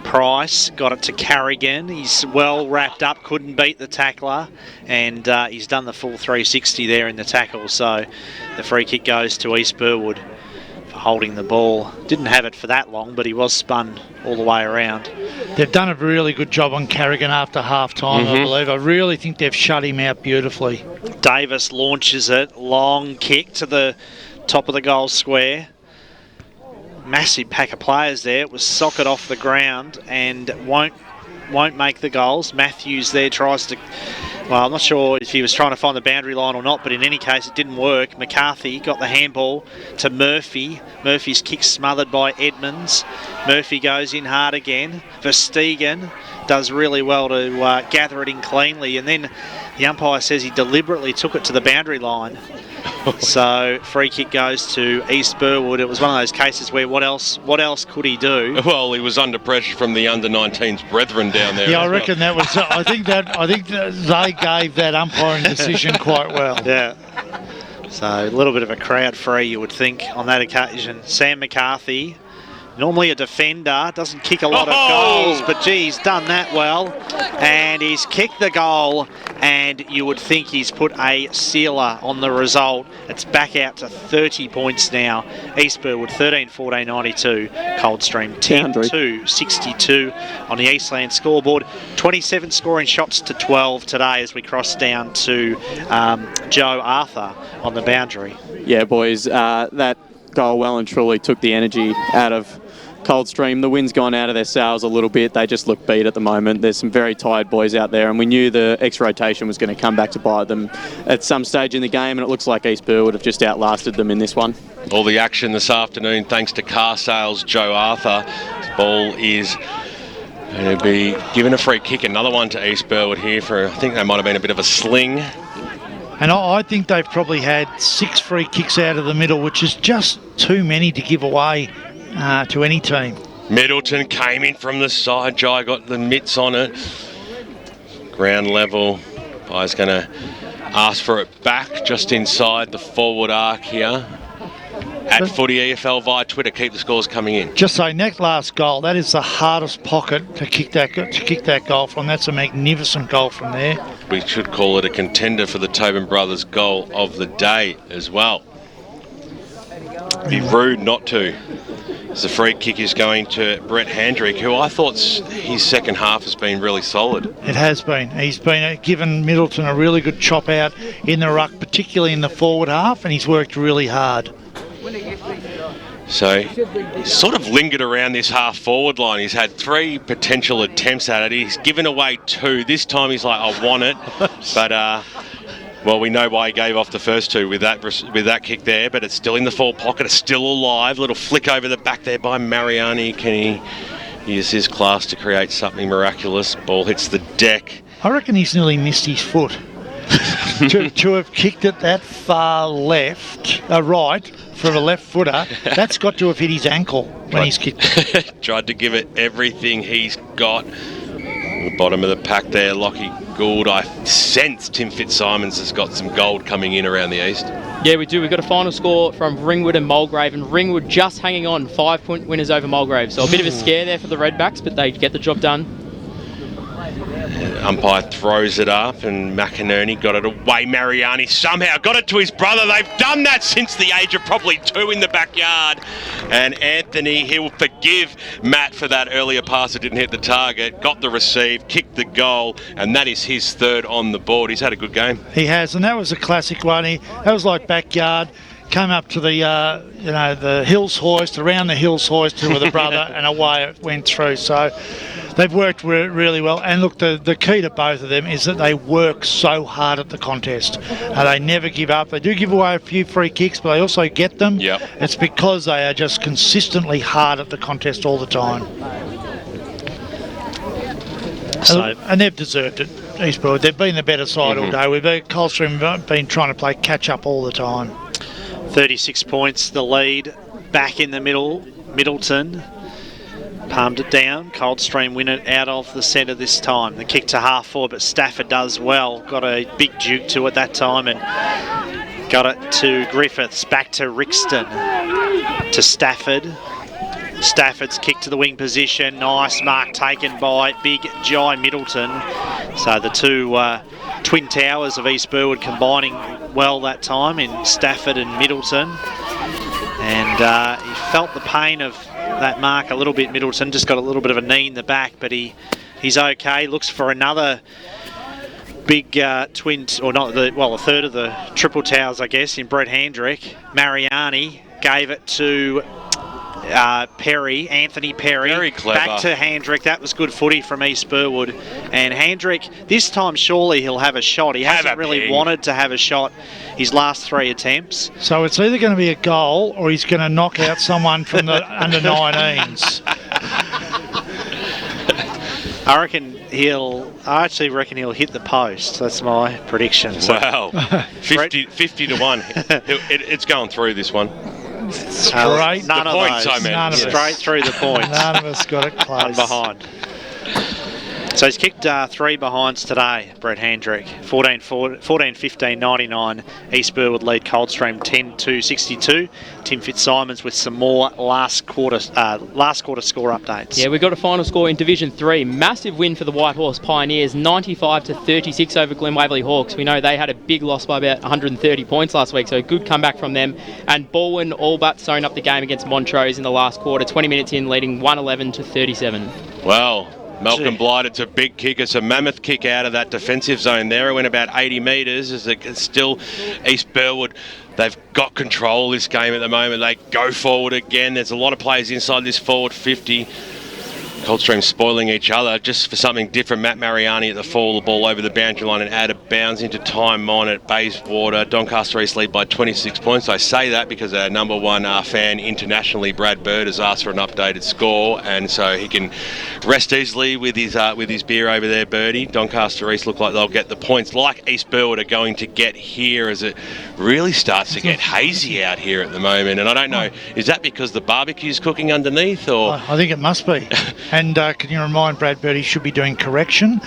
Price got it to Carrigan. He's well wrapped up, couldn't beat the tackler, and he's done the full 360 there in the tackle. So the free kick goes to East Burwood for holding the ball. Didn't have it for that long, but he was spun all the way around. They've done a really good job on Carrigan after half-time, I believe. I really think they've shut him out beautifully. Davis launches it. Long kick to the top of the goal square. Massive pack of players there. It was socket off the ground and won't make the goals. Matthews there tries to... Well, I'm not sure if he was trying to find the boundary line or not, but in any case, it didn't work. McCarthy got the handball to Murphy. Murphy's kick smothered by Edmonds. Murphy goes in hard again. Verstegen does really well to gather it in cleanly, and then the umpire says he deliberately took it to the boundary line. So free kick goes to East Burwood. It was one of those cases where what else could he do? Well, he was under pressure from the under-19s brethren down there. Yeah, I reckon that was. I think that they gave that umpiring decision quite well. Yeah. So a little bit of a crowd free, you would think, on that occasion. Sam McCarthy, normally a defender, doesn't kick a lot of goals, but gee, he's done that well. And he's kicked the goal, and you would think he's put a sealer on the result. It's back out to 30 points now. East Burwood 13-14-92, Coldstream 10-62 on the Eastland scoreboard. 27 scoring shots to 12 today as we cross down to Joe Arthur on the boundary. Yeah, boys, that goal well and truly took the energy out of Coldstream. The wind's gone out of their sails a little bit. They just look beat at the moment. There's some very tired boys out there, and we knew the extra rotation was going to come back to bite them at some stage in the game, and it looks like East Burwood have just outlasted them in this one. All the action this afternoon thanks to car sales Joe Arthur. This ball is going to be given a free kick. Another one to East Burwood here for, I think that might have been a bit of a sling. And I think they've probably had 6 free kicks out of the middle, which is just too many to give away to any team. Middleton came in from the side. Jai got the mitts on it. Ground level. Guy's going to ask for it back just inside the forward arc here. At Footy EFL via Twitter. Keep the scores coming in. Just saying, that last goal, that is the hardest pocket to kick that goal from. That's a magnificent goal from there. We should call it a contender for the Tobin Brothers goal of the day as well. It'd be rude not to. As the free kick is going to Brett Handrick, who I thought his second half has been really solid. It has been. He's been given Middleton a really good chop out in the ruck, particularly in the forward half, and he's worked really hard. So he's sort of lingered around this half-forward line. He's had 3 potential attempts at it. He's given away 2. This time he's like, I want it. But, well, we know why he gave off the first 2 with that kick there, but it's still in the forward pocket. It's still alive. Little flick over the back there by Mariani. Can he use his class to create something miraculous? Ball hits the deck. I reckon he's nearly missed his foot. to have kicked it that far right from a left footer, that's got to have hit his ankle when he's kicked it. Tried to give it everything he's got. The bottom of the pack there, Lockie Gould. I sense Tim Fitzsimons has got some gold coming in around the east. Yeah, we do. We've got a final score from Ringwood and Mulgrave, and Ringwood just hanging on, 5-point winners over Mulgrave. So a bit of a scare there for the Redbacks, but they get the job done. Umpire throws it up and McInerney got it away. Mariani somehow got it to his brother. They've done that since the age of probably 2 in the backyard. And Anthony, he'll forgive Matt for that earlier pass that didn't hit the target. Got the receive, kicked the goal, and that is his 3rd on the board. He's had a good game. He has, and that was a classic one. That was like backyard. Came up to the the Hills hoist, around the Hills hoist with a brother, and away it went through. So they've worked really well. And look, the key to both of them is that they work so hard at the contest. They never give up. They do give away a few free kicks, but they also get them. Yep. It's because they are just consistently hard at the contest all the time. And they've deserved it, East Burwood. They've been the better side all day. Coldstream have been trying to play catch up all the time. 36 points, the lead. Back in the middle, Middleton palmed it down. Coldstream win it out of the centre this time. The kick to half forward, but Stafford does well. Got a big duke to it that time and got it to Griffiths. Back to Rixton. To Stafford. Stafford's kick to the wing position. Nice mark taken by Big Jai Middleton. So the two twin towers of East Burwood combining well that time in Stafford and Middleton. And he felt the pain of that mark a little bit, Middleton. Just got a little bit of a knee in the back, but he's okay. Looks for another big twin, or not, a third of the triple towers, I guess, in Brett Handrick. Mariani gave it to Anthony Perry. Very clever. Back to Handrick. That was good footy from East Burwood. And Handrick, this time surely he'll have a shot. He hasn't really wanted to have a shot his last 3 attempts. So it's either going to be a goal or he's going to knock out someone from the under-19s. I actually reckon he'll hit the post. That's my prediction. So, wow. 50 to 1. It's going through this one. Straight. None of points, those. I mean. Straight through the points. None of us got it close. One behind. So he's kicked 3 behinds today, Brett Handrick. 14-15, 99. East Burwood lead Coldstream 10-62. Tim Fitzsimons with some more last quarter score updates. Yeah, we got a final score in Division 3. Massive win for the White Horse Pioneers, 95-36 over Glen Waverley Hawks. We know they had a big loss by about 130 points last week, so a good comeback from them. And Burwood all but sewn up the game against Montrose in the last quarter, 20 minutes in, leading 111-37. Well, Malcolm Blight, it's a big kick. It's a mammoth kick out of that defensive zone there. It went about 80 metres. It's still East Burwood. They've got control of this game at the moment. They go forward again. There's a lot of players inside this forward 50. Coldstream spoiling each other just for something different. Matt Mariani at the fall, the ball over the boundary line and out of bounds into time on at Bayswater. Doncaster East lead by 26 points. I say that because our number one fan internationally, Brad Bird, has asked for an updated score, and so he can rest easily with his beer over there, Birdie. Doncaster East look like they'll get the points like East Burwood are going to get here as it really starts to get hazy out here at the moment. And I don't know, is that because the barbecue's cooking underneath, or? I think it must be. And can you remind Brad Bird he should be doing correction?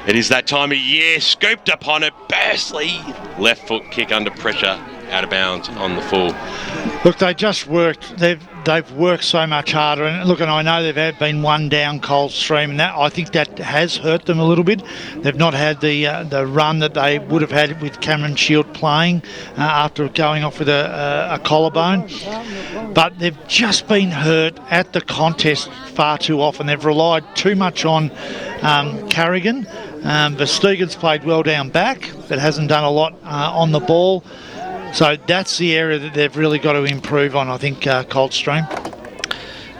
It is that time of year. Scooped upon it. Bursley. Left foot kick under pressure. out of bounds on the full. Look, they just worked. They've worked so much harder. And look, and I know they've been one down Coldstream, and I think that has hurt them a little bit. They've not had the run that they would have had with Cameron Shield playing after going off with a collarbone. But they've just been hurt at the contest far too often. They've relied too much on Carrigan. Versteegen's played well down back, but hasn't done a lot on the ball. So that's the area that they've really got to improve on, I think, Coldstream.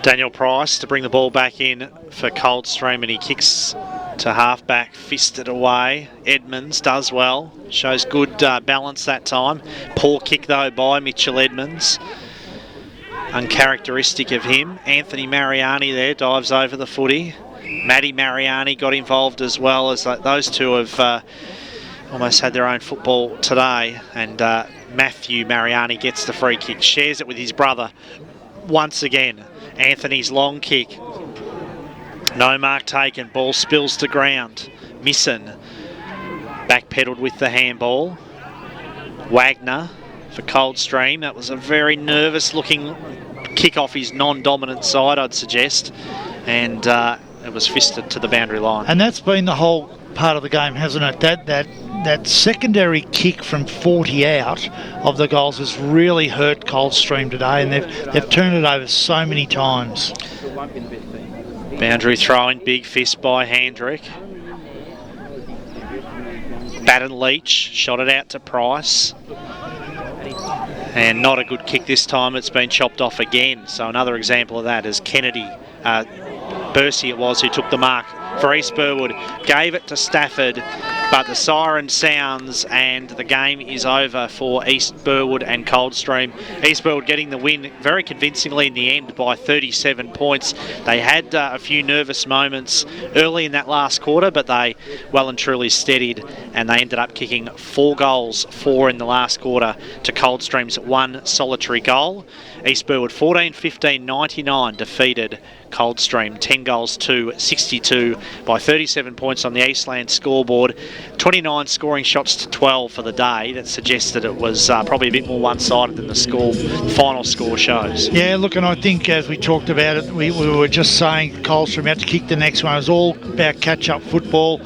Daniel Price to bring the ball back in for Coldstream, and he kicks to half-back, fisted away. Edmonds does well, shows good balance that time. Poor kick, though, by Mitchell Edmonds. Uncharacteristic of him. Anthony Mariani there dives over the footy. Matty Mariani got involved as well, as those two have almost had their own football today. And Matthew Mariani gets the free kick, shares it with his brother once again. Anthony's long kick. No mark taken. Ball spills to ground. Misson backpedaled with the handball. Wagner for Coldstream. That was a very nervous looking kick off his non-dominant side, I'd suggest. And it was fisted to the boundary line. And that's been the whole part of the game, hasn't it? That secondary kick from 40 out of the goals has really hurt Coldstream today, and they've turned it over so many times. Boundary throwing, big fist by Handrick. Batten Leach shot it out to Price. And not a good kick this time. It's been chopped off again. So another example of that is Kennedy, Bursey it was, who took the mark for East Burwood, gave it to Stafford, but the siren sounds and the game is over for East Burwood and Coldstream. East Burwood getting the win very convincingly in the end by 37 points. They had a few nervous moments early in that last quarter, but they well and truly steadied, and they ended up kicking 4 goals, 4 in the last quarter, to Coldstream's 1 solitary goal. East Burwood 14-15-99 defeated Coldstream 10 goals to 62 by 37 points on the Eastland scoreboard. 29 scoring shots to 12 for the day. That suggests that it was probably a bit more one-sided than the final score shows. Yeah, look, and I think as we talked about it, we were just saying Coldstream had to kick the next one. It was all about catch-up football.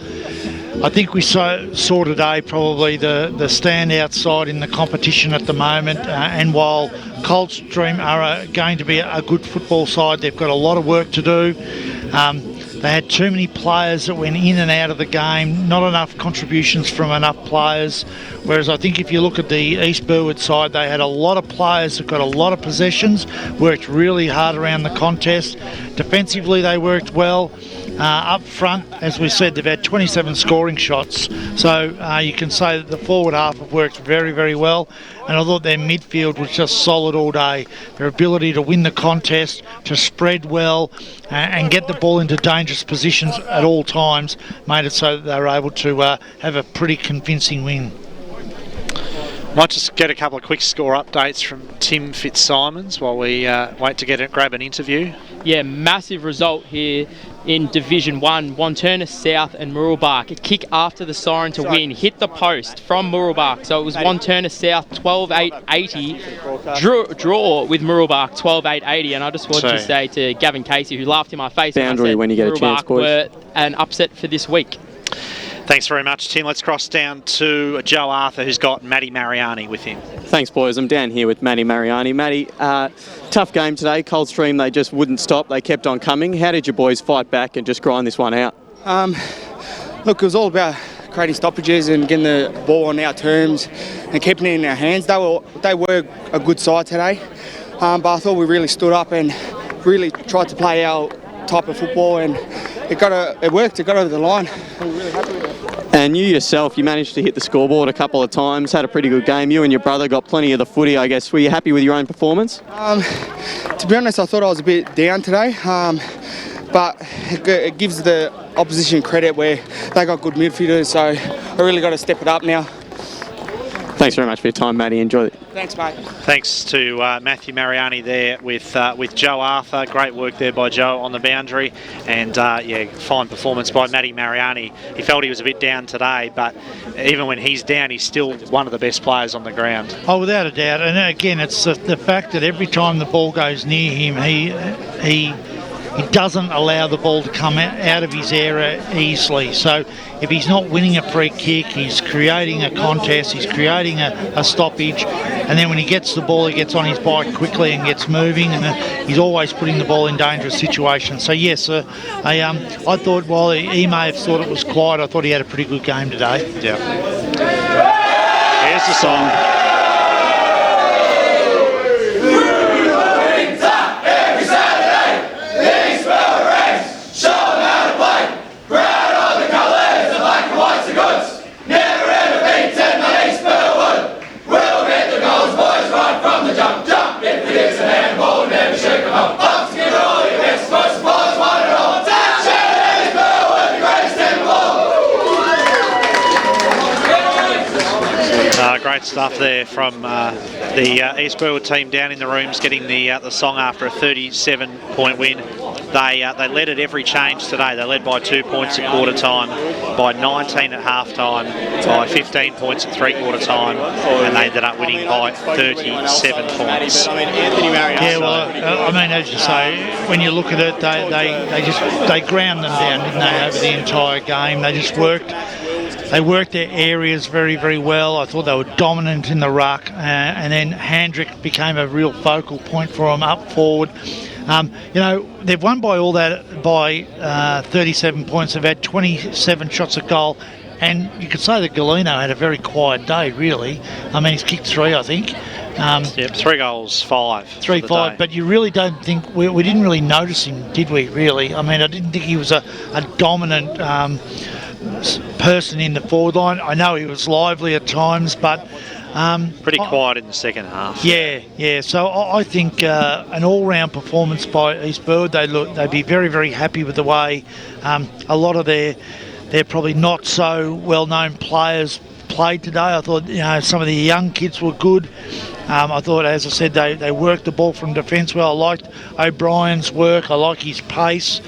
I think we saw today probably the standout side in the competition at the moment, and while Coldstream are going to be a good football side, they've got a lot of work to do. They had too many players that went in and out of the game, not enough contributions from enough players, whereas I think if you look at the East Burwood side, they had a lot of players that got a lot of possessions, worked really hard around the contest. Defensively they worked well. Up front, as we said, they've had 27 scoring shots, so you can say that the forward half have worked very, very well, and I thought their midfield was just solid all day. Their ability to win the contest, to spread well and get the ball into dangerous positions at all times made it so that they were able to have a pretty convincing win. Might just get a couple of quick score updates from Tim Fitzsimons while we wait to grab an interview. Yeah, massive result here in Division 1. Wanturna South and Murrelbark. A kick after the siren to win. Hit the post from Murrelbark. So it was Wanturna South 12-8-80. Draw with Murrelbark 12-8-80. And I just wanted to say to Gavin Casey, who laughed in my face boundary when you get a chance, boys. Were an upset for this week. Thanks very much, Tim. Let's cross down to Joe Arthur, who's got Matty Mariani with him. Thanks, boys. I'm down here with Matty Mariani. Matty, tough game today. Coldstream, they just wouldn't stop. They kept on coming. How did your boys fight back and just grind this one out? Look, it was all about creating stoppages and getting the ball on our terms and keeping it in our hands. They were a good side today, but I thought we really stood up and really tried to play our type of football, and it worked. It got over the line. I'm really happy with it. And you yourself, you managed to hit the scoreboard a couple of times, had a pretty good game. You and your brother got plenty of the footy, I guess. Were you happy with your own performance? To be honest, I thought I was a bit down today, but it gives the opposition credit where they got good midfielders, so I really got to step it up now. Thanks very much for your time, Matty. Enjoy it. Thanks, mate. Thanks to Matthew Mariani there with Joe Arthur. Great work there by Joe on the boundary. And, fine performance by Matty Mariani. He felt he was a bit down today, but even when he's down, he's still one of the best players on the ground. Oh, without a doubt. And again, it's the fact that every time the ball goes near him, he doesn't allow the ball to come out of his area easily. So if he's not winning a free kick, he's creating a contest, he's creating a stoppage, and then when he gets the ball, he gets on his bike quickly and gets moving, and he's always putting the ball in dangerous situations. So yes, I thought while he may have thought it was quiet, I thought he had a pretty good game today. Yeah. Here's the song. Great stuff there from the East Burwood team down in the rooms, getting the song after a 37-point win. They led at every change today. They led by 2 points at quarter time, by 19 at half time, by 15 points at three-quarter time, and they ended up winning by 37 points. Yeah, well, I mean, as you say, when you look at it, they ground them down, didn't they, over the entire game. They just worked. They worked their areas very, very well. I thought they were dominant in the ruck, and then Handrick became a real focal point for them up forward. They've won by all that by 37 points. They've had 27 shots at goal, and you could say that Galeno had a very quiet day, really. I mean, he's kicked 3, I think. 3 goals, 5. 3-5, but you really don't think we didn't really notice him, did we? Really, I mean, I didn't think he was a dominant person in the forward line. I know he was lively at times, but pretty quiet in the second half. Yeah. So I think an all-round performance by East Burwood. They'd be very, very happy with the way a lot of their probably not so well-known players played today. I thought some of the young kids were good. I thought, as I said, they worked the ball from defence well. I liked O'Brien's work. I like his pace.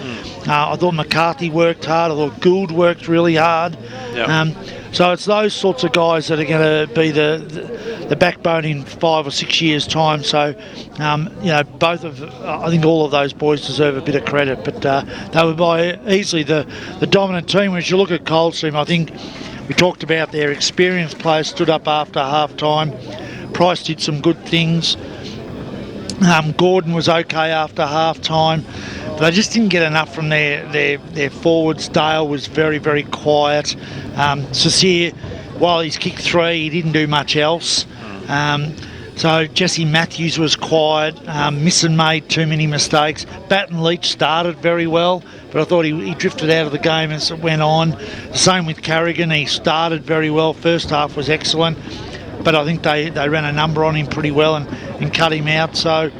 I thought McCarthy worked hard. I thought Gould worked really hard. Yep. So it's those sorts of guys that are going to be the backbone in 5 or 6 years' time. So, I think all of those boys deserve a bit of credit. But they were by easily the dominant team. As you look at Coldstream, I think we talked about their experienced players stood up after half-time. Price did some good things. Gordon was okay after half-time. But they just didn't get enough from their forwards. Dale was very, very quiet. Saucier, while he's kicked 3, he didn't do much else. So Jesse Matthews was quiet. Misson made too many mistakes. Baton Leach started very well, but I thought he drifted out of the game as it went on. The same with Carrigan. He started very well. First half was excellent, but I think they ran a number on him pretty well and cut him out. So,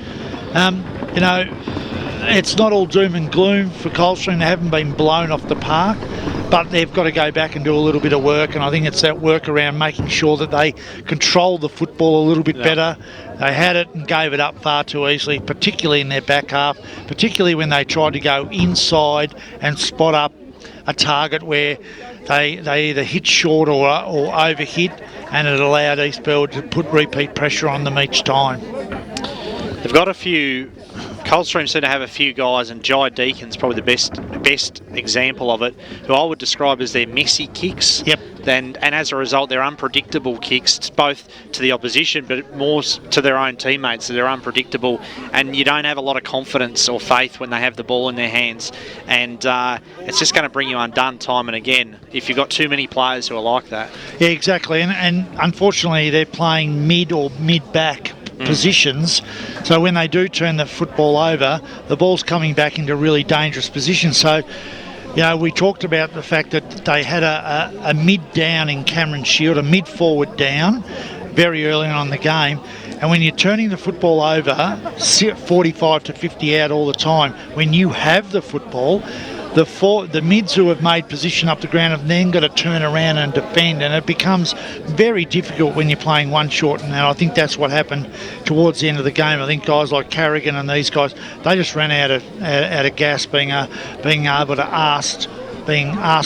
it's not all doom and gloom for Coldstream. They haven't been blown off the park, but they've got to go back and do a little bit of work, and I think it's that work around making sure that they control the football a little bit better. They had it and gave it up far too easily, particularly in their back half, particularly when they tried to go inside and spot up a target where they either hit short or overhit, and it allowed East Burwood to put repeat pressure on them each time. They've got a few... Coldstream seem to have a few guys, and Jai Deacon's probably the best example of it, who I would describe as their messy kicks. Yep. And as a result, they're unpredictable kicks, both to the opposition, but more to their own teammates. So they're unpredictable, and you don't have a lot of confidence or faith when they have the ball in their hands. And it's just going to bring you undone time and again if you've got too many players who are like that. Yeah, exactly. And unfortunately, they're playing mid or mid-back positions, so when they do turn the football over, the ball's coming back into really dangerous positions. So, we talked about the fact that they had a mid-down in Cameron Shield, a mid-forward down, very early on in the game, and when you're turning the football over, 45 to 50 out all the time, when you have the football, the mids who have made position up the ground have then got to turn around and defend, and it becomes very difficult when you're playing one short. And I think that's what happened towards the end of the game. I think guys like Carrigan and these guys, they just ran out of gas, being able to asked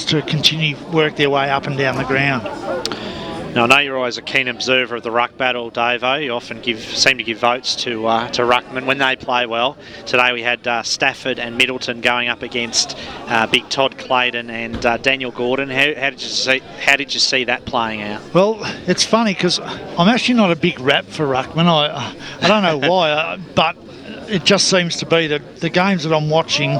to continue work their way up and down the ground. Now, I know you're always a keen observer of the ruck battle, Davo. You often seem to give votes to ruckmen when they play well. Today we had Stafford and Middleton going up against Big Todd Clayton and Daniel Gordon. How did you see that playing out? Well, it's funny because I'm actually not a big rap for ruckmen. I don't know why, but it just seems to be that the games that I'm watching,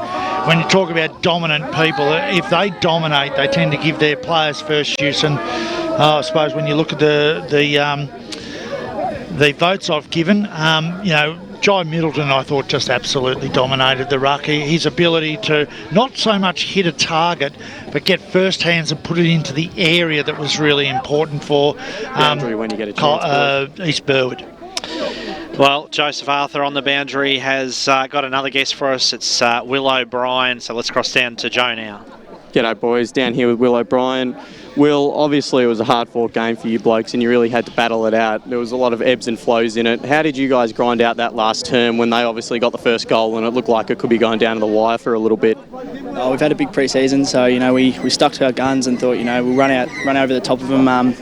when you talk about dominant people, if they dominate, they tend to give their players first use. And I suppose when you look at the votes I've given, Jai Middleton, I thought, just absolutely dominated the ruck. His ability to not so much hit a target, but get first hands and put it into the area that was really important for when you get a chance, East Burwood. Well, Joseph Arthur on the boundary has got another guest for us. It's Will O'Brien, so let's cross down to Joe now. G'day boys, down here with Will O'Brien. Will, obviously it was a hard-fought game for you blokes and you really had to battle it out. There was a lot of ebbs and flows in it. How did you guys grind out that last term when they obviously got the first goal and it looked like it could be going down to the wire for a little bit? We've had a big pre-season, so we stuck to our guns and thought we'll run over the top of them.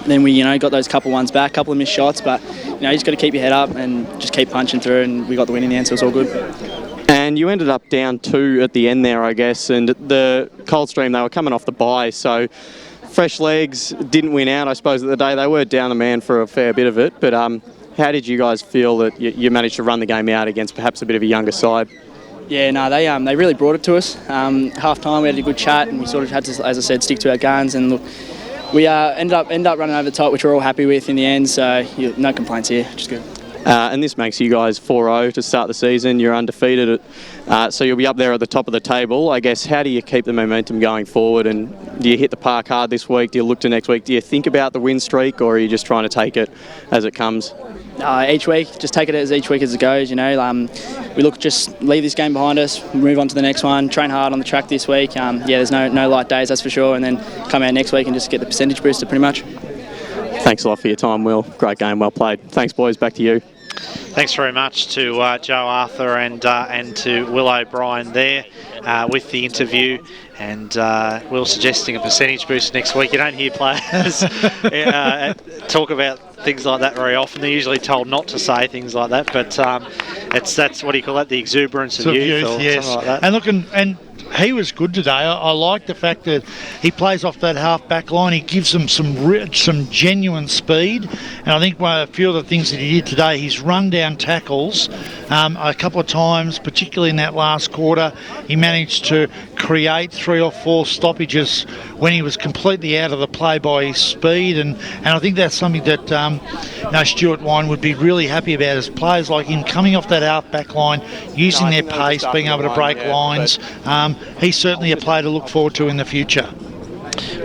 Then we got those couple ones back, couple of missed shots, but you just got to keep your head up and just keep punching through, and we got the win in the end, so it's all good. And you ended up down 2 at the end there, I guess, and the Coldstream, they were coming off the bye, so fresh legs, didn't win out, I suppose, at the day. They were down the man for a fair bit of it, but how did you guys feel that you managed to run the game out against perhaps a bit of a younger side? Yeah, no, they really brought it to us. Half time we had a good chat, and we sort of had to, as I said, stick to our guns, and look, we ended up running over the top, which we're all happy with in the end, so no complaints here, which is good. And this makes you guys 4-0 to start the season. You're undefeated, so you'll be up there at the top of the table. I guess, how do you keep the momentum going forward? And do you hit the park hard this week? Do you look to next week? Do you think about the win streak, or are you just trying to take it as it comes? Each week, just take it as each week as it goes. We look, just leave this game behind us, move on to the next one, train hard on the track this week. There's no light days, that's for sure, and then come out next week and just get the percentage booster pretty much. Thanks a lot for your time, Will. Great game, well played. Thanks, boys. Back to you. Thanks very much to Joe Arthur and to Will O'Brien there with the interview. And Will suggesting a percentage boost next week. You don't hear players talk about things like that very often. They're usually told not to say things like that, but that's what do you call that? The exuberance of youth, or yes. something like that. And look, and he was good today. I like the fact that he plays off that half-back line. He gives them some genuine speed. And I think a few of the things that he did today, he's run down tackles a couple of times, particularly in that last quarter. He managed to create 3 or 4 stoppages when he was completely out of the play by his speed. And I think that's something that Stuart Wine would be really happy about, is players like him coming off that half-back line, using their pace, being able to break lines. He's certainly a player to look forward to in the future.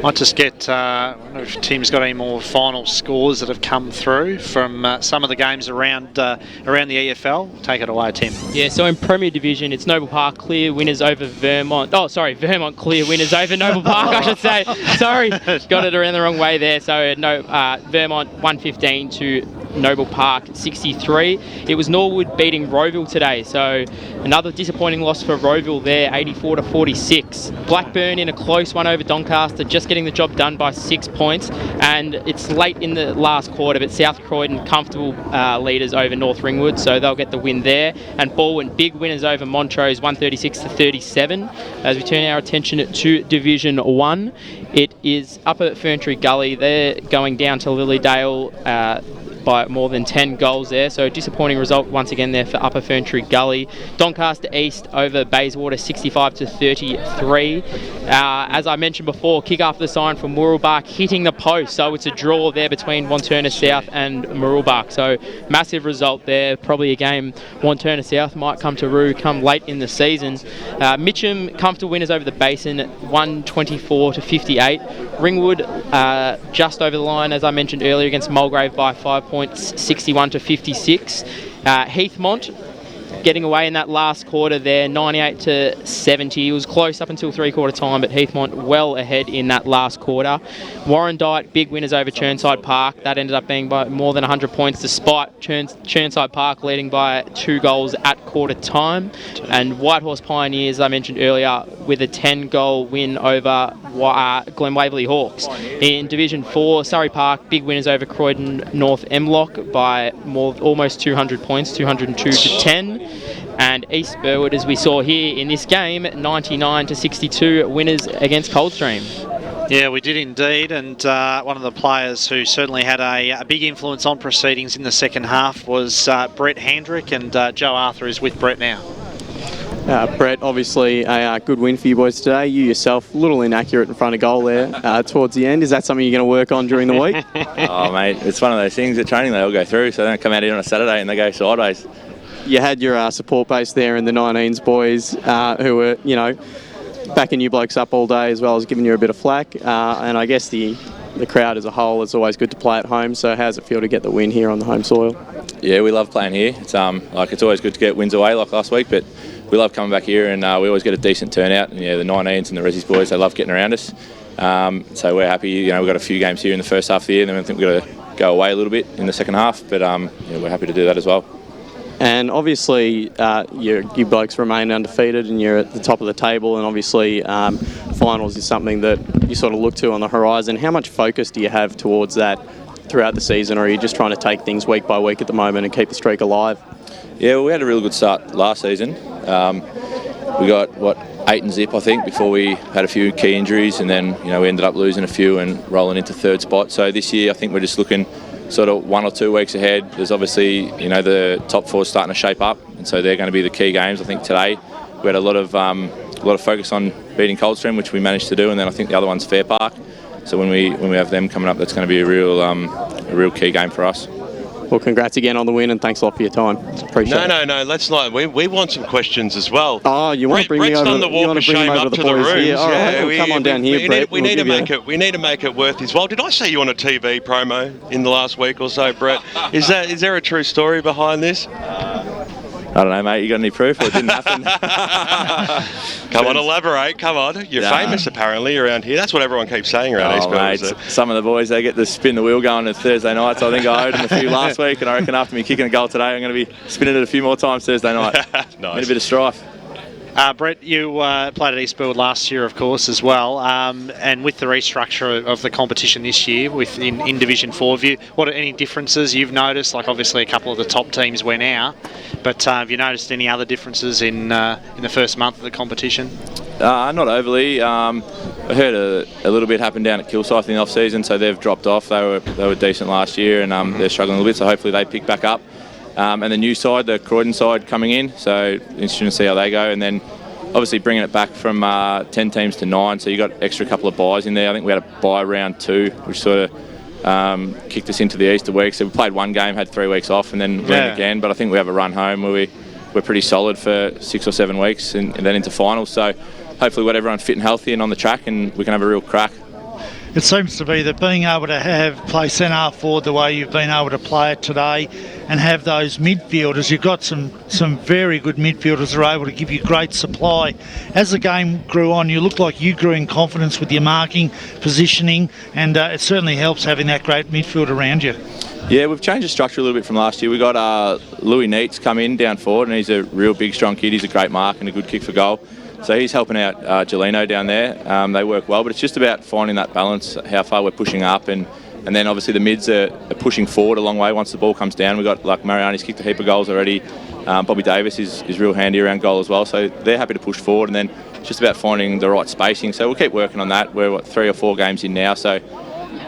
Might just get, I wonder if Tim's got any more final scores that have come through from some of the games around the EFL. Take it away, Tim. Yeah, so in Premier Division, it's Noble Park clear winners over Vermont. Oh, sorry, Vermont clear winners over Noble Park, I should say. Sorry, got it around the wrong way there. So Vermont 115 to Noble Park 63. It was Norwood beating Rowville today, so another disappointing loss for Rowville there, 84 to 46. Blackburn in a close one over Doncaster, just getting the job done by 6 points, and it's late in the last quarter, but South Croydon comfortable leaders over North Ringwood, so they'll get the win there. And Burwood big winners over Montrose 136 to 37. As we turn our attention to Division 1, it is Upper Ferntree Gully. They're going down to Lilydale by more than 10 goals there, so disappointing result once again there for Upper Ferntree Gully. Doncaster East over Bayswater 65 to 33. As I mentioned before, kick after the sign from Murrelbach hitting the post, so it's a draw there between Wanturna South and Murrelbach, so massive result there. Probably a game Wanturna South might come to rue come late in the season. Mitcham comfortable winners over the Basin 124 to 58. Ringwood just over the line, as I mentioned earlier, against Mulgrave by 5 points, 61 to 56. Heathmont getting away in that last quarter there, 98 to 70. It was close up until three-quarter time, but Heathmont well ahead in that last quarter. Warrandyte, big winners over Chirnside Park. That ended up being by more than 100 points, despite Chirnside Park leading by 2 goals at quarter time. And Whitehorse Pioneers, I mentioned earlier, with a 10-goal win over Glen Waverley Hawks. In Division 4, Surrey Park, big winners over Croydon North Emlock by almost 200 points, 202 to 10. And East Burwood, as we saw here in this game, 99 to 62 winners against Coldstream. Yeah, we did indeed, and one of the players who certainly had a big influence on proceedings in the second half was Brett Handrick, and Joe Arthur is with Brett now. Brett, obviously a good win for you boys today. You yourself, a little inaccurate in front of goal there towards the end. Is that something you're going to work on during the week? Oh, mate, it's one of those things at training they all go through, so they don't come out here on a Saturday and they go sideways. You had your support base there in the 19s boys who were, backing you blokes up all day as well as giving you a bit of flack. And I guess the crowd as a whole, it's always good to play at home. So how does it feel to get the win here on the home soil? Yeah, we love playing here. It's it's always good to get wins away like last week, but we love coming back here, and we always get a decent turnout. And the 19s and the Resi's boys, they love getting around us. So we're happy. We've got a few games here in the first half of the year, and then I think we've got to go away a little bit in the second half. But we're happy to do that as well. And obviously, you blokes remain undefeated, and you're at the top of the table. And obviously, finals is something that you sort of look to on the horizon. How much focus do you have towards that throughout the season, or are you just trying to take things week by week at the moment and keep the streak alive? Yeah, well, we had a really good start last season. We got 8-0, I think, before we had a few key injuries, and then we ended up losing a few and rolling into third spot. So this year, I think we're just looking sort of 1 or 2 weeks ahead. There's obviously the top 4 starting to shape up, and so they're going to be the key games. I think today we had a lot of focus on beating Coldstream, which we managed to do, and then I think the other one's Fair Park. So when we have them coming up, that's going to be a real key game for us. Well, congrats again on the win, and thanks a lot for your time. Appreciate it. No, let's not. We want some questions as well. Oh, you want to bring Brett's me over? done the walk of shame up to the rooms. Here. All right, well, come on down here, Brett. We need to make it worth his while. Did I see you on a TV promo in the last week or so, Brett? Is there a true story behind this? I don't know, mate. You got any proof, or it didn't happen? Come on, elaborate. Come on. You're famous, apparently, around here. That's what everyone keeps saying around East Burwood. Some of the boys, they get to spin the wheel going on Thursday nights. I think I owed them a few last week, and I reckon after me kicking a goal today, I'm going to be spinning it a few more times Thursday night. Nice. Been a bit of strife. Brett, you played at East Burwood last year, of course, as well, and with the restructure of the competition this year in Division 4, what are any differences you've noticed? Like, obviously, a couple of the top teams went out, but have you noticed any other differences in the first month of the competition? Not overly. I heard a little bit happened down at Kilsyth in the off-season, so they've dropped off. They were decent last year, and they're struggling a little bit, so hopefully they pick back up. And the new side, the Croydon side, coming in, so interesting to see how they go. And then obviously bringing it back from 10 teams to 9, so you got extra couple of buys in there. I think we had a bye round 2, which sort of kicked us into the Easter week. So we played 1 game, had 3 weeks off, and then ran again. But I think we have a run home where we're pretty solid for 6 or 7 weeks, and then into finals. So hopefully we got everyone fit and healthy and on the track, and we can have a real crack. It seems to be that being able to play centre forward the way you've been able to play it today, and have those midfielders, you've got some very good midfielders that are able to give you great supply. As the game grew on, you looked like you grew in confidence with your marking, positioning, and it certainly helps having that great midfield around you. Yeah, we've changed the structure a little bit from last year. We got Louis Neitz come in down forward, and he's a real big, strong kid. He's a great mark and a good kick for goal. So he's helping out Gelino down there. They work well, but it's just about finding that balance, how far we're pushing up, and then obviously the mids are pushing forward a long way once the ball comes down. We've got, like, Mariani's kicked a heap of goals already. Bobby Davis is real handy around goal as well, so they're happy to push forward, and then it's just about finding the right spacing. So we'll keep working on that. We're 3 or 4 games in now, so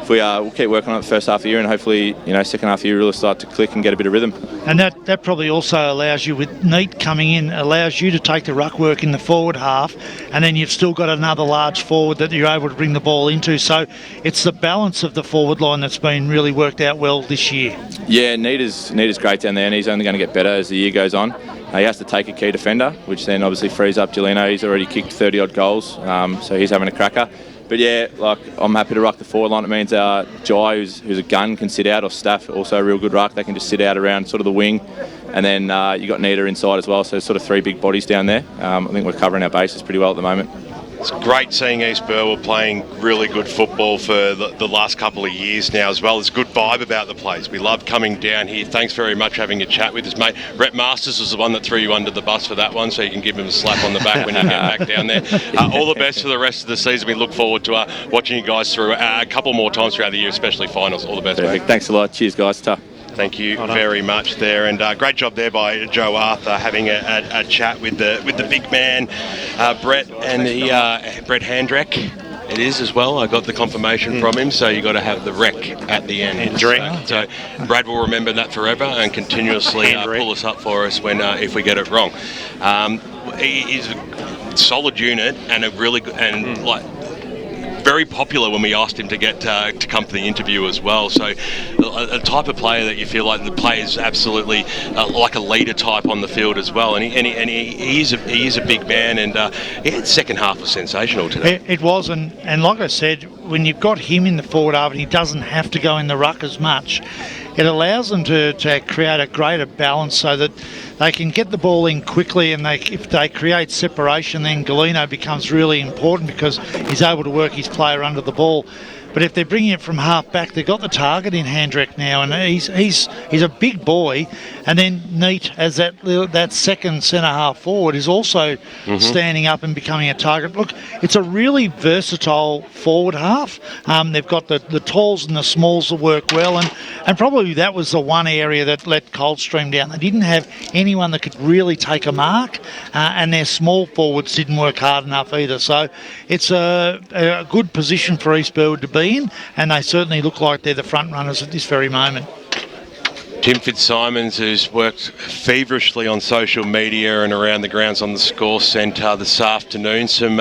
if we'll keep working on it the first half of the year, and hopefully, second half of the year really start to click and get a bit of rhythm. And that probably also allows you, with Neat coming in, allows you to take the ruck work in the forward half, and then you've still got another large forward that you're able to bring the ball into. So it's the balance of the forward line that's been really worked out well this year. Yeah, Neat is great down there, and he's only going to get better as the year goes on. He has to take a key defender, which then obviously frees up Gelino. He's already kicked 30-odd goals, so he's having a cracker. But yeah, I'm happy to ruck the forward line. It means Jai, who's a gun, can sit out, or Staff, also a real good ruck. They can just sit out around sort of the wing, And then you got Nita inside as well, so sort of 3 big bodies down there. I think we're covering our bases pretty well at the moment. It's great seeing East Burwood playing really good football for the last couple of years now as well. There's a good vibe about the place. We love coming down here. Thanks very much for having a chat with us, mate. Rhett Masters was the one that threw you under the bus for that one, so you can give him a slap on the back when you get back down there. All the best for the rest of the season. We look forward to watching you guys through a couple more times throughout the year, especially finals. All the best, mate. Thanks a lot. Cheers, guys. Tough. Thank you very much there, and great job there by Joe Arthur having a chat with the big man, Brett, and the Brett Handrek. It is as well. I got the confirmation from him, so you got to have the rec at the end. So Brad will remember that forever and continuously pull us up for us when if we get it wrong. He's a solid unit and a really good and very popular when we asked him to get to come for the interview as well. So a type of player that you feel like the player is absolutely like a leader type on the field as well. And he is a big man, and his second half was sensational today. It was, and like I said, when you've got him in the forward half and he doesn't have to go in the ruck as much, it allows them to create a greater balance so that they can get the ball in quickly, and if they create separation, then Galeno becomes really important because he's able to work his player under the ball. But if they're bringing it from half back, they've got the target in Handrek now, and he's a big boy. And then Neat, as that second centre half forward, is also standing up and becoming a target. Look, it's a really versatile forward half. They've got the talls and the smalls that work well, and probably that was the one area that let Coldstream down. They didn't have anyone that could really take a mark, and their small forwards didn't work hard enough either. So it's a good position for East Burwood to be in, and they certainly look like they're the front runners at this very moment. Tim Fitzsimons, who's worked feverishly on social media and around the grounds on the score centre this afternoon. Some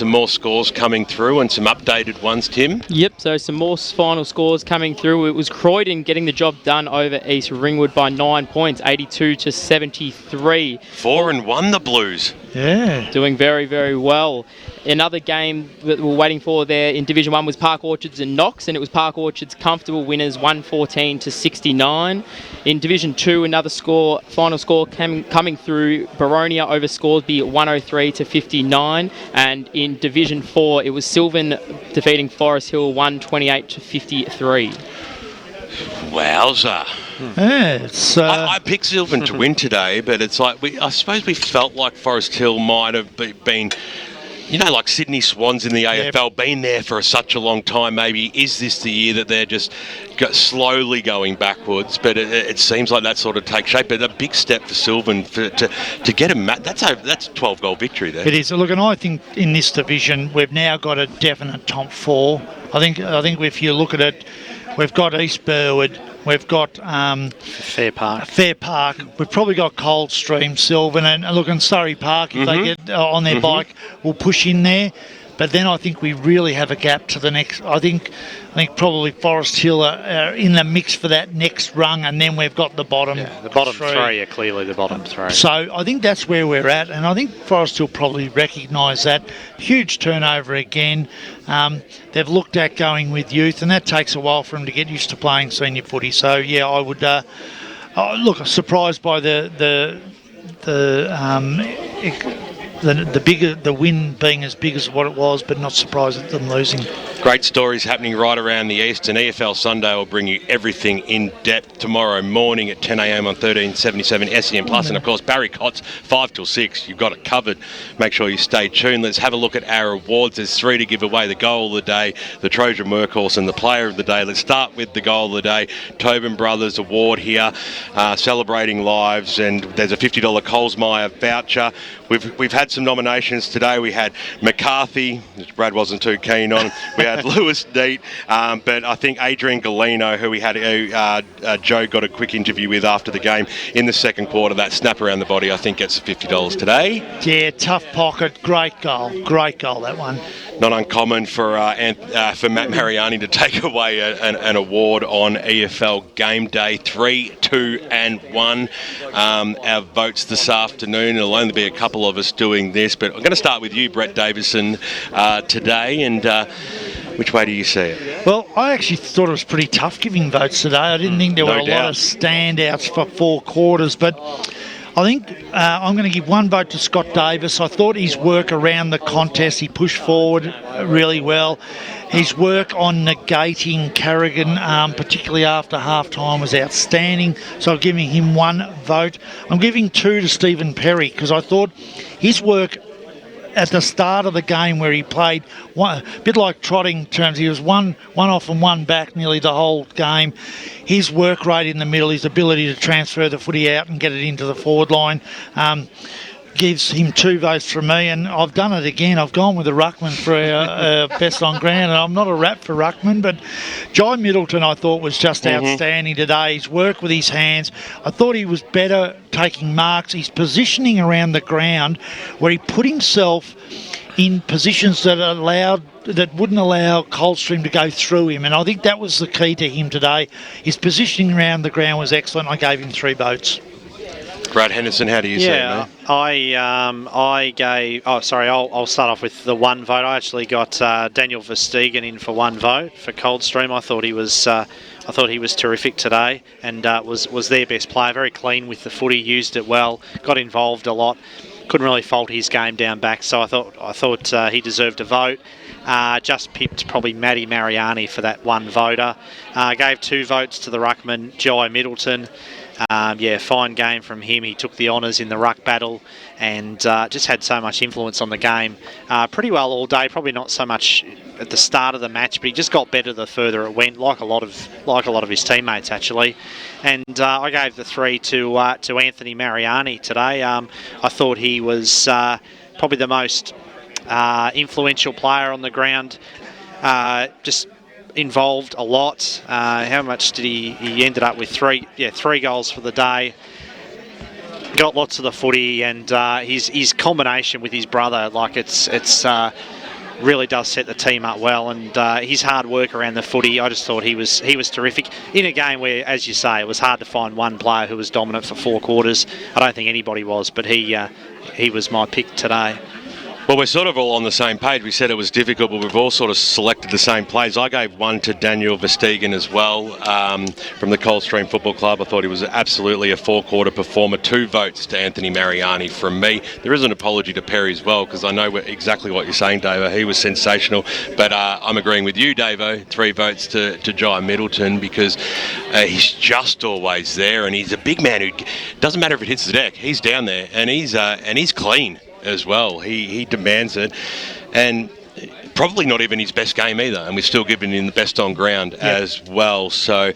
more scores coming through and some updated ones, Tim. Yep, so some more final scores coming through. It was Croydon getting the job done over East Ringwood by 9 points, 82-73. 4-1 the Blues. Yeah. Doing very, very well. Another game that we're waiting for there in Division 1 was Park Orchards and Knox, and it was Park Orchards comfortable winners, 114-69. In Division 2, another final score coming through, Baronia over Scoresby 103-59, and in Division 4 it was Sylvan defeating Forest Hill 128-53. Wowza. Yeah, I picked Sylvan to win today, but it's like I suppose we felt like Forest Hill might have been, like Sydney Swans in the AFL, been there for such a long time. Maybe is this the year that they're just slowly going backwards? But it seems like that sort of takes shape. But a big step for Sylvan to get a that's a 12-goal victory there. It is. Look, and I think in this division we've now got a definite top 4. I think if you look at it, we've got East Burwood, we've got Fair Park. We've probably got Coldstream, Sylvan, and look, and Surrey Park, if they get on their bike, will push in there. But then I think we really have a gap to the next. I think probably Forest Hill are in the mix for that next rung, and then we've got the bottom. Yeah, the bottom three are clearly the bottom 3. So I think that's where we're at, and I think Forest Hill probably recognise that. Huge turnover again. They've looked at going with youth, and that takes a while for them to get used to playing senior footy. So yeah, I would look surprised by the win being as big as what it was, but not surprised at them losing. Great stories happening right around the east, and EFL Sunday will bring you everything in depth tomorrow morning at 10 a.m. on 1377 SEN Plus, and of course Barry Cott's 5 till 6. You've got it covered. Make sure you stay tuned. Let's have a look at our awards. There's 3 to give away: the goal of the day, the Trojan Workhorse, and the player of the day. Let's start with the goal of the day. Tobin Brothers Award here, celebrating lives, and there's a $50 Colesmeyer voucher. We've had some nominations today. We had McCarthy, which Brad wasn't too keen on. We had Lewis Deet, but I think Adrian Galeno, who we had Joe got a quick interview with after the game in the second quarter. That snap around the body, I think, gets $50 today. Yeah, tough pocket, great goal, that one. Not uncommon for Matt Mariani to take away an award on EFL Game Day. 3, 2 and 1. Our votes this afternoon. There'll only be a couple of us doing this, but I'm going to start with you, Brett Davison, today. And Which way do you see it? Well, I actually thought it was pretty tough giving votes today. I didn't think there were a lot of standouts for 4 quarters, but I think I'm going to give 1 vote to Scott Davis. I thought his work around the contest, he pushed forward really well. His work on negating Carrigan, particularly after half-time, was outstanding. So I'm giving him 1 vote. I'm giving 2 to Stephen Perry because I thought his work at the start of the game where he played a bit like trotting terms. He was one off and 1 back nearly the whole game. His work rate in the middle, his ability to transfer the footy out and get it into the forward line, gives him 2 votes from me, and I've done it again. I've gone with the ruckman for our best on ground, and I'm not a rap for ruckman, but Jai Middleton I thought was just outstanding today. His work with his hands, I thought he was better taking marks. His positioning around the ground, where he put himself in positions that wouldn't allow Coldstream to go through him, and I think that was the key to him today. His positioning around the ground was excellent. I gave him 3 votes. Brad Henderson, how do you see it, mate? I gave... Oh, sorry, I'll start off with the 1 vote. I actually got Daniel Verstegen in for 1 vote for Coldstream. I thought he was terrific today and was their best player. Very clean with the footy, used it well, got involved a lot. Couldn't really fault his game down back, so I thought he deserved a vote. Just pipped probably Matty Mariani for that 1 voter. Gave 2 votes to the ruckman, Jai Middleton. Fine game from him. He took the honours in the ruck battle and just had so much influence on the game pretty well all day. Probably not so much at the start of the match, but he just got better the further it went, like a lot of his teammates actually. And I gave the 3 to Anthony Mariani today. I thought he was probably the most influential player on the ground. Just involved a lot. How much did he ended up with 3 goals for the day. Got lots of the footy, and his combination with his brother, like it's really does set the team up well, and his hard work around the footy, I just thought he was terrific in a game where, as you say, it was hard to find one player who was dominant for 4 quarters. I don't think anybody was, but he was my pick today. Well, we're sort of all on the same page. We said it was difficult, but we've all sort of selected the same plays. I gave 1 to Daniel Verstegen as well from the Coldstream Football Club. I thought he was absolutely a 4-quarter performer. 2 votes to Anthony Mariani from me. There is an apology to Perry as well, because I know exactly what you're saying, Davo. He was sensational. But I'm agreeing with you, Davo. 3 votes to Jai Middleton, because he's just always there, and he's a big man who doesn't matter if it hits the deck. He's down there, and he's clean as well. He demands it, and probably not even his best game either, and we're still giving him the best on ground as well. So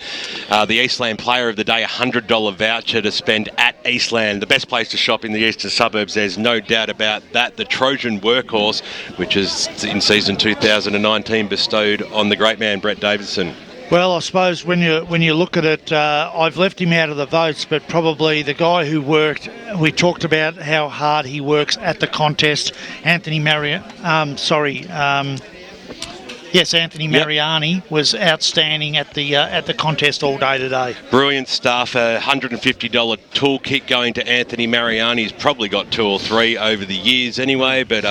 the Eastland Player of the Day, $100 voucher to spend at Eastland, the best place to shop in the eastern suburbs, there's no doubt about that. The Trojan Workhorse, which is in season 2019 bestowed on the great man Brett Davidson. Well, I suppose when you look at it, I've left him out of the votes, but probably the guy who worked, we talked about how hard he works at the contest, Anthony Mariani was outstanding at the contest all day today. Brilliant stuff. A $150 toolkit going to Anthony Mariani. He's probably got 2 or 3 over the years anyway, but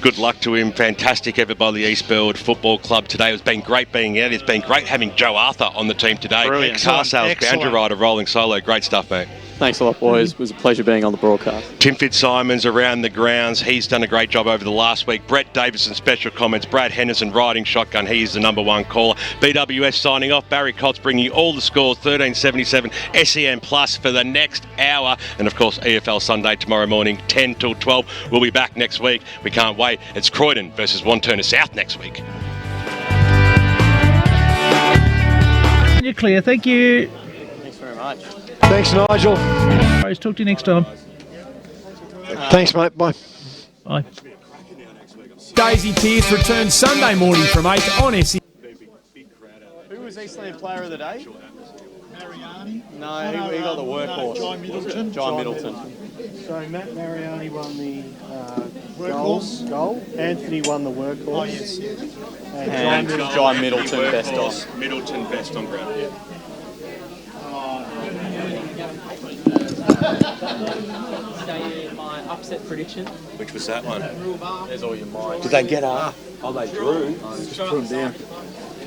good luck to him. Fantastic effort by the East Burwood Football Club today. It's been great being out. It's been great having Joe Arthur on the team today. Brilliant. Car sales, boundary rider, rolling solo. Great stuff, mate. Thanks a lot, boys. It was a pleasure being on the broadcast. Tim Fitzsimons around the grounds. He's done a great job over the last week. Brett Davison, special comments. Brad Henderson riding shotgun. He's the number 1 caller. BWS signing off. Barry Cotts bringing you all the scores. 1377 SEN Plus for the next hour. And, of course, EFL Sunday tomorrow morning, 10 till 12. We'll be back next week. We can't wait. It's Croydon versus Wantirna South next week. You're clear. Thank you. Thanks very much. Thanks, Nigel. All right, talk to you next time. Thanks, mate. Bye. Bye. Daisy Tears returns Sunday morning from 8 on SEN. Who was Eastland Player of the Day? Mariani? No, he got the workhorse. Jai Middleton. Jai Middleton. So Matt Mariani won the Workhorse. goal. Anthony won the workhorse. Oh, yes. And Jai Middleton best on. Middleton best on ground. Oh, Say my upset prediction. Which was that one? There's all your mind. Did they get up? Oh, they drew. Just put them down.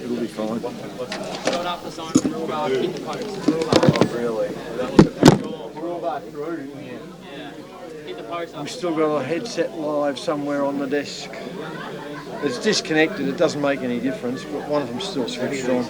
It'll be fine. Got up the sign from Burwood, hit the post. Oh, really? Yeah. Hit the post. We've still got a headset live somewhere on the desk. It's disconnected, it doesn't make any difference, but one of them's still switched on.